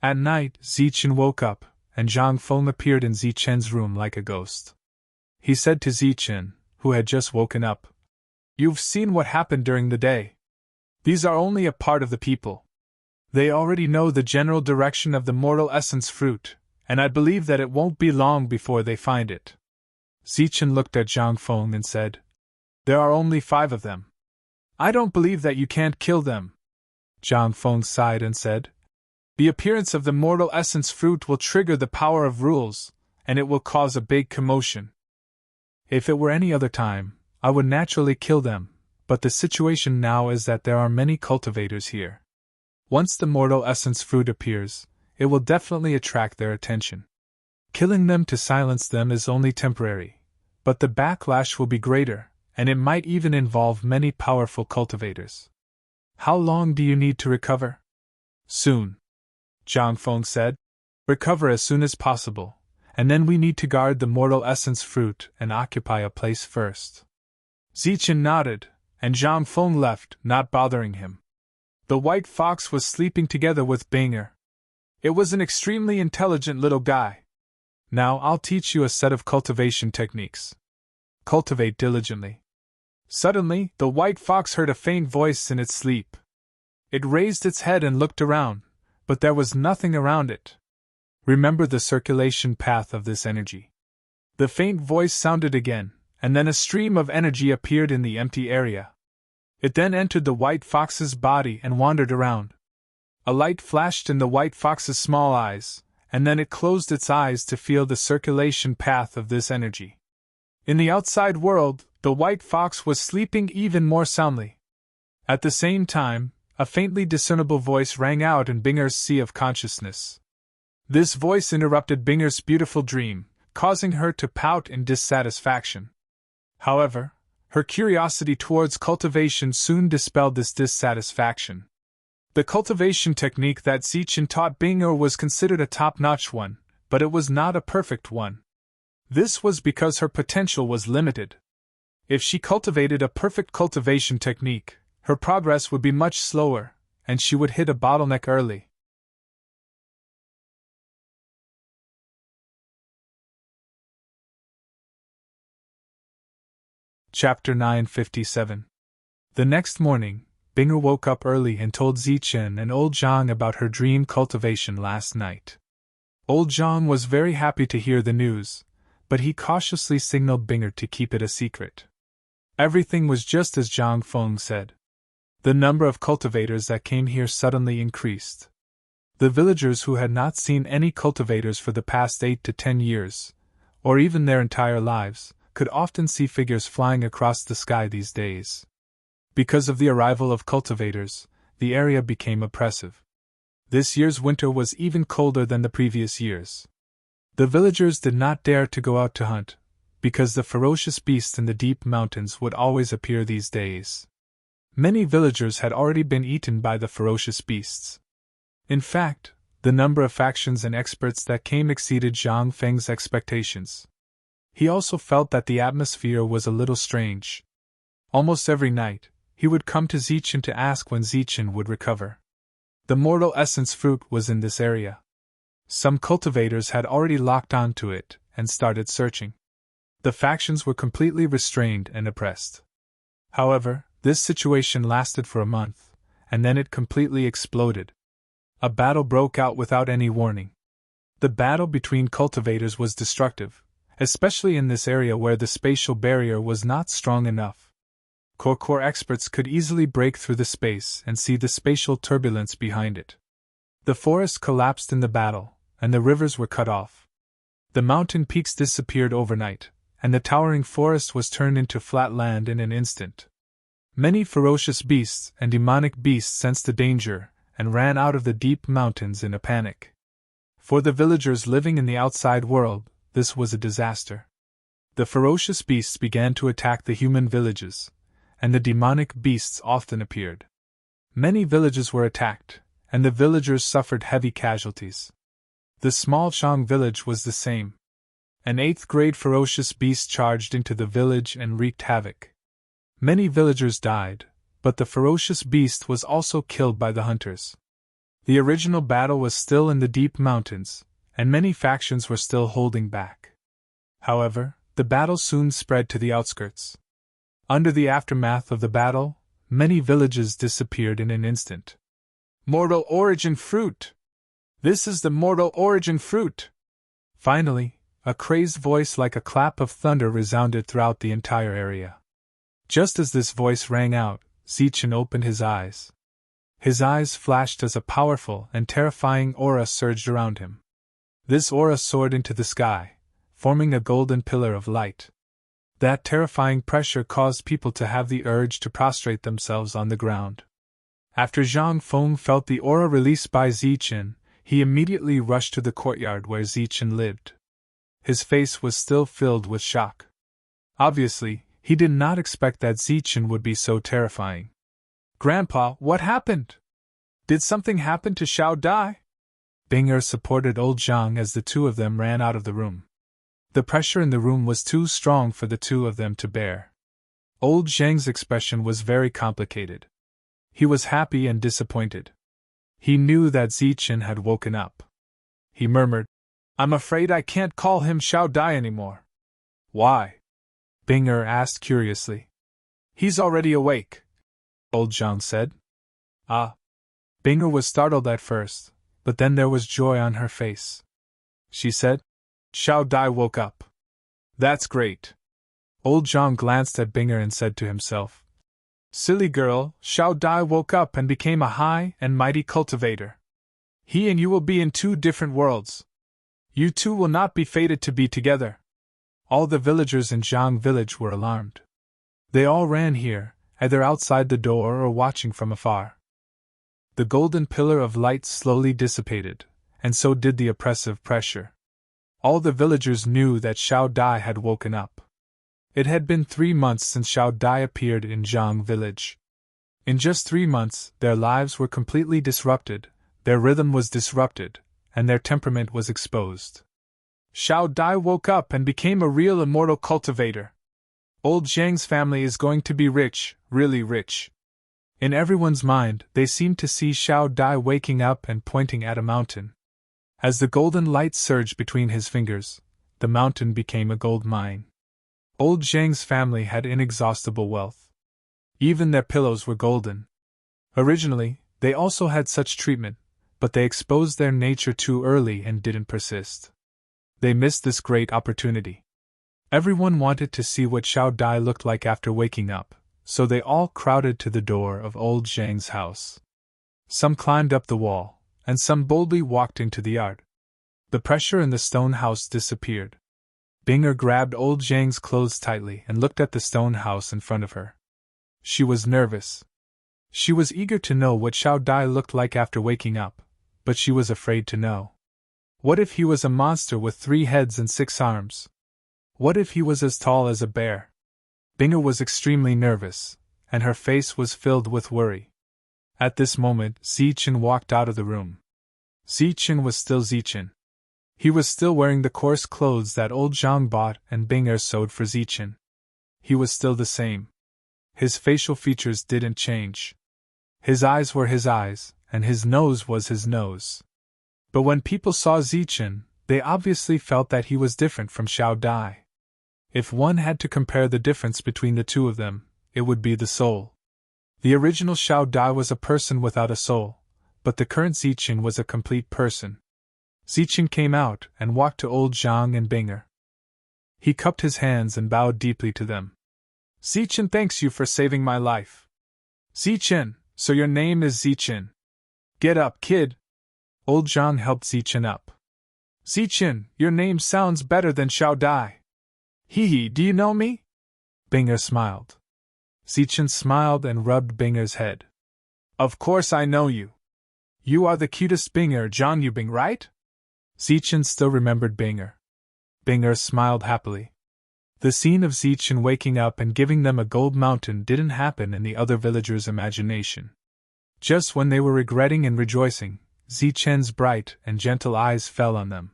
At night, Zichen woke up, and Zhang Feng appeared in Zichen's room like a ghost. He said to Zichen, who had just woken up, "You've seen what happened during the day. These are only a part of the people. They already know the general direction of the mortal essence fruit, and I believe that it won't be long before they find it." Zichen looked at Zhang Feng and said, "There are only 5 of them. I don't believe that you can't kill them." Zhang Feng sighed and said, "The appearance of the mortal essence fruit will trigger the power of rules, and it will cause a big commotion. If it were any other time, I would naturally kill them, but the situation now is that there are many cultivators here. Once the mortal essence fruit appears, it will definitely attract their attention. Killing them to silence them is only temporary, but the backlash will be greater, and it might even involve many powerful cultivators. How long do you need to recover?" "Soon," Zhang Feng said. "Recover as soon as possible, and then we need to guard the mortal essence fruit and occupy a place first." Zichen nodded, and Zhang Feng left, not bothering him. The white fox was sleeping together with Binger. It was an extremely intelligent little guy. "Now I'll teach you a set of cultivation techniques. Cultivate diligently." Suddenly, the white fox heard a faint voice in its sleep. It raised its head and looked around, but there was nothing around it. "Remember the circulation path of this energy." The faint voice sounded again, and then a stream of energy appeared in the empty area. It then entered the white fox's body and wandered around. A light flashed in the white fox's small eyes, and then it closed its eyes to feel the circulation path of this energy. In the outside world, the white fox was sleeping even more soundly. At the same time, a faintly discernible voice rang out in Binger's sea of consciousness. This voice interrupted Binger's beautiful dream, causing her to pout in dissatisfaction. However, Her curiosity towards cultivation soon dispelled this dissatisfaction. The cultivation technique that Zichen taught Binger was considered a top-notch one, but it was not a perfect one. This was because her potential was limited. If she cultivated a perfect cultivation technique, her progress would be much slower, and she would hit a bottleneck early. Chapter 957. The next morning, Binger woke up early and told Zichen and Old Zhang about her dream cultivation last night. Old Zhang was very happy to hear the news, but he cautiously signaled Binger to keep it a secret. Everything was just as Zhang Feng said. The number of cultivators that came here suddenly increased. The villagers who had not seen any cultivators for the past 8 to 10 years, or even their entire lives, could often see figures flying across the sky these days. Because of the arrival of cultivators, the area became oppressive. This year's winter was even colder than the previous years. The villagers did not dare to go out to hunt, because the ferocious beasts in the deep mountains would always appear these days. Many villagers had already been eaten by the ferocious beasts. In fact, the number of factions and experts that came exceeded Zhang Feng's expectations. He also felt that the atmosphere was a little strange. Almost every night, he would come to Zichen to ask when Zichen would recover. The mortal essence fruit was in this area. Some cultivators had already locked onto it and started searching. The factions were completely restrained and oppressed. However, this situation lasted for a month, and then it completely exploded. A battle broke out without any warning. The battle between cultivators was destructive, especially in this area where the spatial barrier was not strong enough. Core experts could easily break through the space and see the spatial turbulence behind it. The forest collapsed in the battle, and the rivers were cut off. The mountain peaks disappeared overnight, and the towering forest was turned into flat land in an instant. Many ferocious beasts and demonic beasts sensed the danger and ran out of the deep mountains in a panic. For the villagers living in the outside world, this was a disaster. The ferocious beasts began to attack the human villages, and the demonic beasts often appeared. Many villages were attacked, and the villagers suffered heavy casualties. The small Shang village was the same. An 8th-grade ferocious beast charged into the village and wreaked havoc. Many villagers died, but the ferocious beast was also killed by the hunters. The original battle was still in the deep mountains, and many factions were still holding back. However, the battle soon spread to the outskirts. Under the aftermath of the battle, many villages disappeared in an instant. Mortal origin fruit! This is the mortal origin fruit! Finally, a crazed voice like a clap of thunder resounded throughout the entire area. Just as this voice rang out, Zichen opened his eyes. His eyes flashed as a powerful and terrifying aura surged around him. This aura soared into the sky, forming a golden pillar of light. That terrifying pressure caused people to have the urge to prostrate themselves on the ground. After Zhang Feng felt the aura released by Zichen, he immediately rushed to the courtyard where Zichen lived. His face was still filled with shock. Obviously, he did not expect that Zichen would be so terrifying. "Grandpa, what happened? Did something happen to Xiao Dai?" Binger supported old Zhang as the two of them ran out of the room. The pressure in the room was too strong for the two of them to bear. Old Zhang's expression was very complicated. He was happy and disappointed. He knew that Zichen had woken up. He murmured, "I'm afraid I can't call him Xiao Dai anymore." "Why?" Binger asked curiously. "He's already awake," old Zhang said. "Ah." Binger was startled at first, but then there was joy on her face. She said, "Xiao Dai woke up. That's great." Old Zhang glanced at Binger and said to himself, "Silly girl, Xiao Dai woke up and became a high and mighty cultivator. He and you will be in 2 different worlds. You two will not be fated to be together." All the villagers in Zhang village were alarmed. They all ran here, either outside the door or watching from afar. The golden pillar of light slowly dissipated, and so did the oppressive pressure. All the villagers knew that Xiao Dai had woken up. It had been 3 months since Xiao Dai appeared in Zhang village. In just 3 months, their lives were completely disrupted, their rhythm was disrupted, and their temperament was exposed. Xiao Dai woke up and became a real immortal cultivator. Old Zhang's family is going to be rich, really rich. In everyone's mind, they seemed to see Xiao Dai waking up and pointing at a mountain. As the golden light surged between his fingers, the mountain became a gold mine. Old Zhang's family had inexhaustible wealth. Even their pillows were golden. Originally, they also had such treatment, but they exposed their nature too early and didn't persist. They missed this great opportunity. Everyone wanted to see what Xiao Dai looked like after waking up, so they all crowded to the door of old Zhang's house. Some climbed up the wall, and some boldly walked into the yard. The pressure in the stone house disappeared. Binger grabbed old Zhang's clothes tightly and looked at the stone house in front of her. She was nervous. She was eager to know what Xiao Dai looked like after waking up, but she was afraid to know. What if he was a monster with 3 heads and 6 arms? What if he was as tall as a bear? Binger was extremely nervous, and her face was filled with worry. At this moment, Zichen walked out of the room. Zichen was still Zichen. He was still wearing the coarse clothes that old Zhang bought and Binger sewed for Zichen. He was still the same. His facial features didn't change. His eyes were his eyes, and his nose was his nose. But when people saw Zichen, they obviously felt that he was different from Xiao Dai. If one had to compare the difference between the two of them, it would be the soul. The original Xiao Dai was a person without a soul, but the current Zichen was a complete person. Zichen came out and walked to old Zhang and Binger. He cupped his hands and bowed deeply to them. Zichen thanks you for saving my life. Zichen, so your name is Zichen. Get up, kid. Old Zhang helped Zichen up. Zichen, your name sounds better than Xiao Dai. Hee hee, do you know me? Binger smiled. Zichen smiled and rubbed Binger's head. Of course I know you. You are the cutest Binger Zhang Yubing, right? Zichen still remembered Binger. Binger smiled happily. The scene of Zichen waking up and giving them a gold mountain didn't happen in the other villagers' imagination. Just when they were regretting and rejoicing, Zichen's bright and gentle eyes fell on them.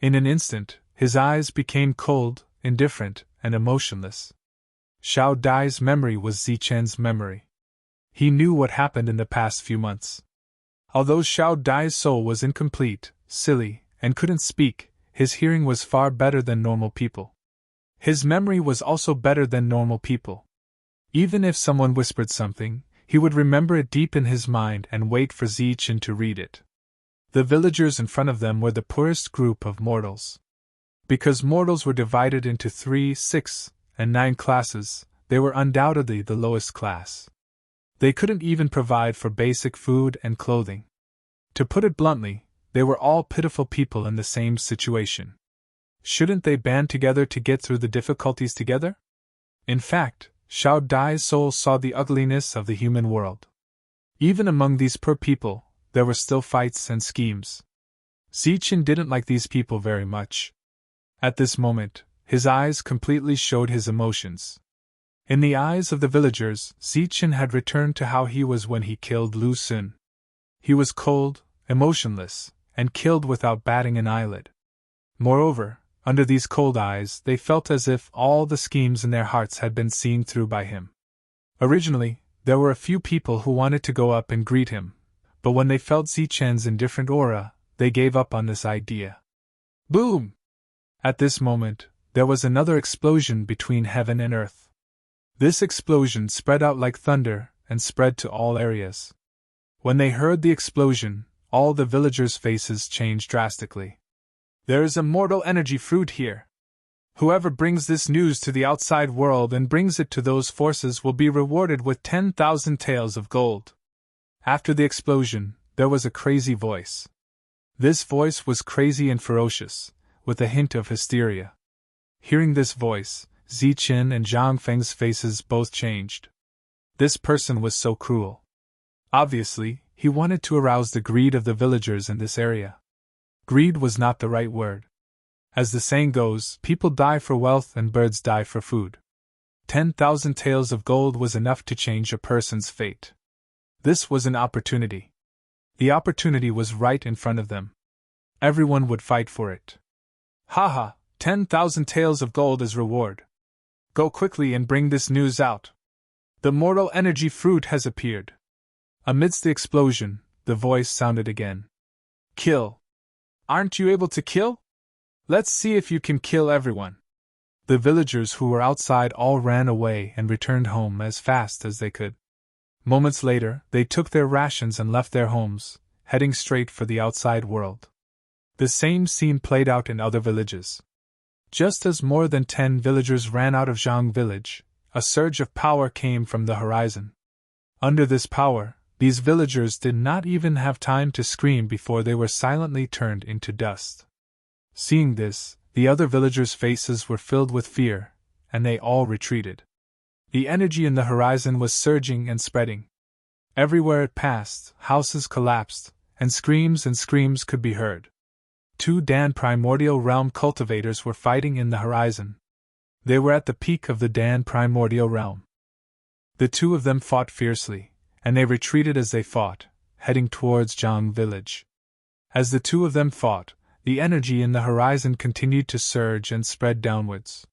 In an instant, his eyes became cold, indifferent, and emotionless. Xiao Dai's memory was Zichen's memory. He knew what happened in the past few months. Although Xiao Dai's soul was incomplete, silly, and couldn't speak, his hearing was far better than normal people. His memory was also better than normal people. Even if someone whispered something, he would remember it deep in his mind and wait for Zichen to read it. The villagers in front of them were the poorest group of mortals. Because mortals were divided into 3, 6, and 9 classes, they were undoubtedly the lowest class. They couldn't even provide for basic food and clothing. To put it bluntly, they were all pitiful people in the same situation. Shouldn't they band together to get through the difficulties together? In fact, Xiao Dai's soul saw the ugliness of the human world. Even among these poor people, there were still fights and schemes. Zichen didn't like these people very much. At this moment, his eyes completely showed his emotions. In the eyes of the villagers, Zichen had returned to how he was when he killed Lu Sun. He was cold, emotionless, and killed without batting an eyelid. Moreover, under these cold eyes, they felt as if all the schemes in their hearts had been seen through by him. Originally, there were a few people who wanted to go up and greet him, but when they felt Zichen's indifferent aura, they gave up on this idea. Boom! At this moment, there was another explosion between heaven and earth. This explosion spread out like thunder and spread to all areas. When they heard the explosion, all the villagers' faces changed drastically. There is a mortal energy fruit here. Whoever brings this news to the outside world and brings it to those forces will be rewarded with 10,000 taels of gold. After the explosion, there was a crazy voice. This voice was crazy and ferocious, with a hint of hysteria. Hearing this voice, Zichen and Zhang Feng's faces both changed. This person was so cruel. Obviously, he wanted to arouse the greed of the villagers in this area. Greed was not the right word. As the saying goes, people die for wealth and birds die for food. 10,000 taels of gold was enough to change a person's fate. This was an opportunity. The opportunity was right in front of them. Everyone would fight for it. Haha, 10,000 taels of gold as reward. Go quickly and bring this news out. The mortal energy fruit has appeared. Amidst the explosion, the voice sounded again. Kill. Aren't you able to kill? Let's see if you can kill everyone. The villagers who were outside all ran away and returned home as fast as they could. Moments later, they took their rations and left their homes, heading straight for the outside world. The same scene played out in other villages. Just as more than 10 villagers ran out of Zhang village, a surge of power came from the horizon. Under this power, these villagers did not even have time to scream before they were silently turned into dust. Seeing this, the other villagers' faces were filled with fear, and they all retreated. The energy in the horizon was surging and spreading. Everywhere it passed, houses collapsed, and screams could be heard. 2 Dan primordial realm cultivators were fighting in the horizon. They were at the peak of the Dan primordial realm. The 2 of them fought fiercely, and they retreated as they fought, heading towards Zhang village. As the 2 of them fought, the energy in the horizon continued to surge and spread downwards.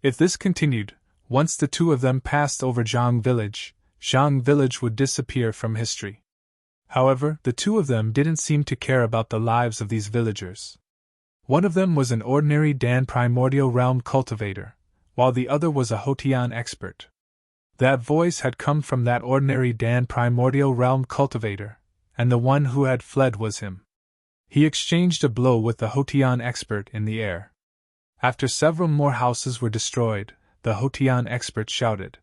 If this continued, once the 2 of them passed over Zhang village would disappear from history. However, the 2 of them didn't seem to care about the lives of these villagers. One of them was an ordinary Dan primordial realm cultivator, while the other was a Hotian expert. That voice had come from that ordinary Dan primordial realm cultivator, and the one who had fled was him. He exchanged a blow with the Hotian expert in the air. After several more houses were destroyed, the Hotian expert shouted,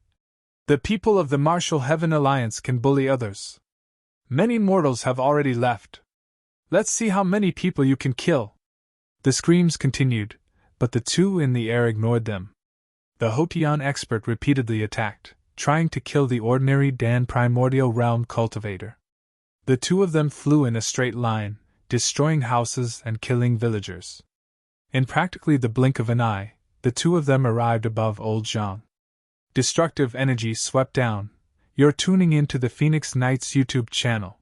"The people of the Martial Heaven Alliance can bully others. Many mortals have already left. Let's see how many people you can kill." The screams continued, but the 2 in the air ignored them. The Hotian expert repeatedly attacked, trying to kill the ordinary Dan primordial realm cultivator. The 2 of them flew in a straight line, destroying houses and killing villagers. In practically the blink of an eye, the 2 of them arrived above Old Zhang. Destructive energy swept down. You're tuning into the Phoenix Knights YouTube channel.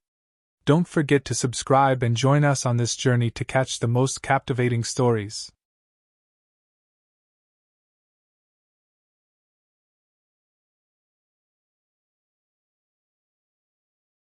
Don't forget to subscribe and join us on this journey to catch the most captivating stories.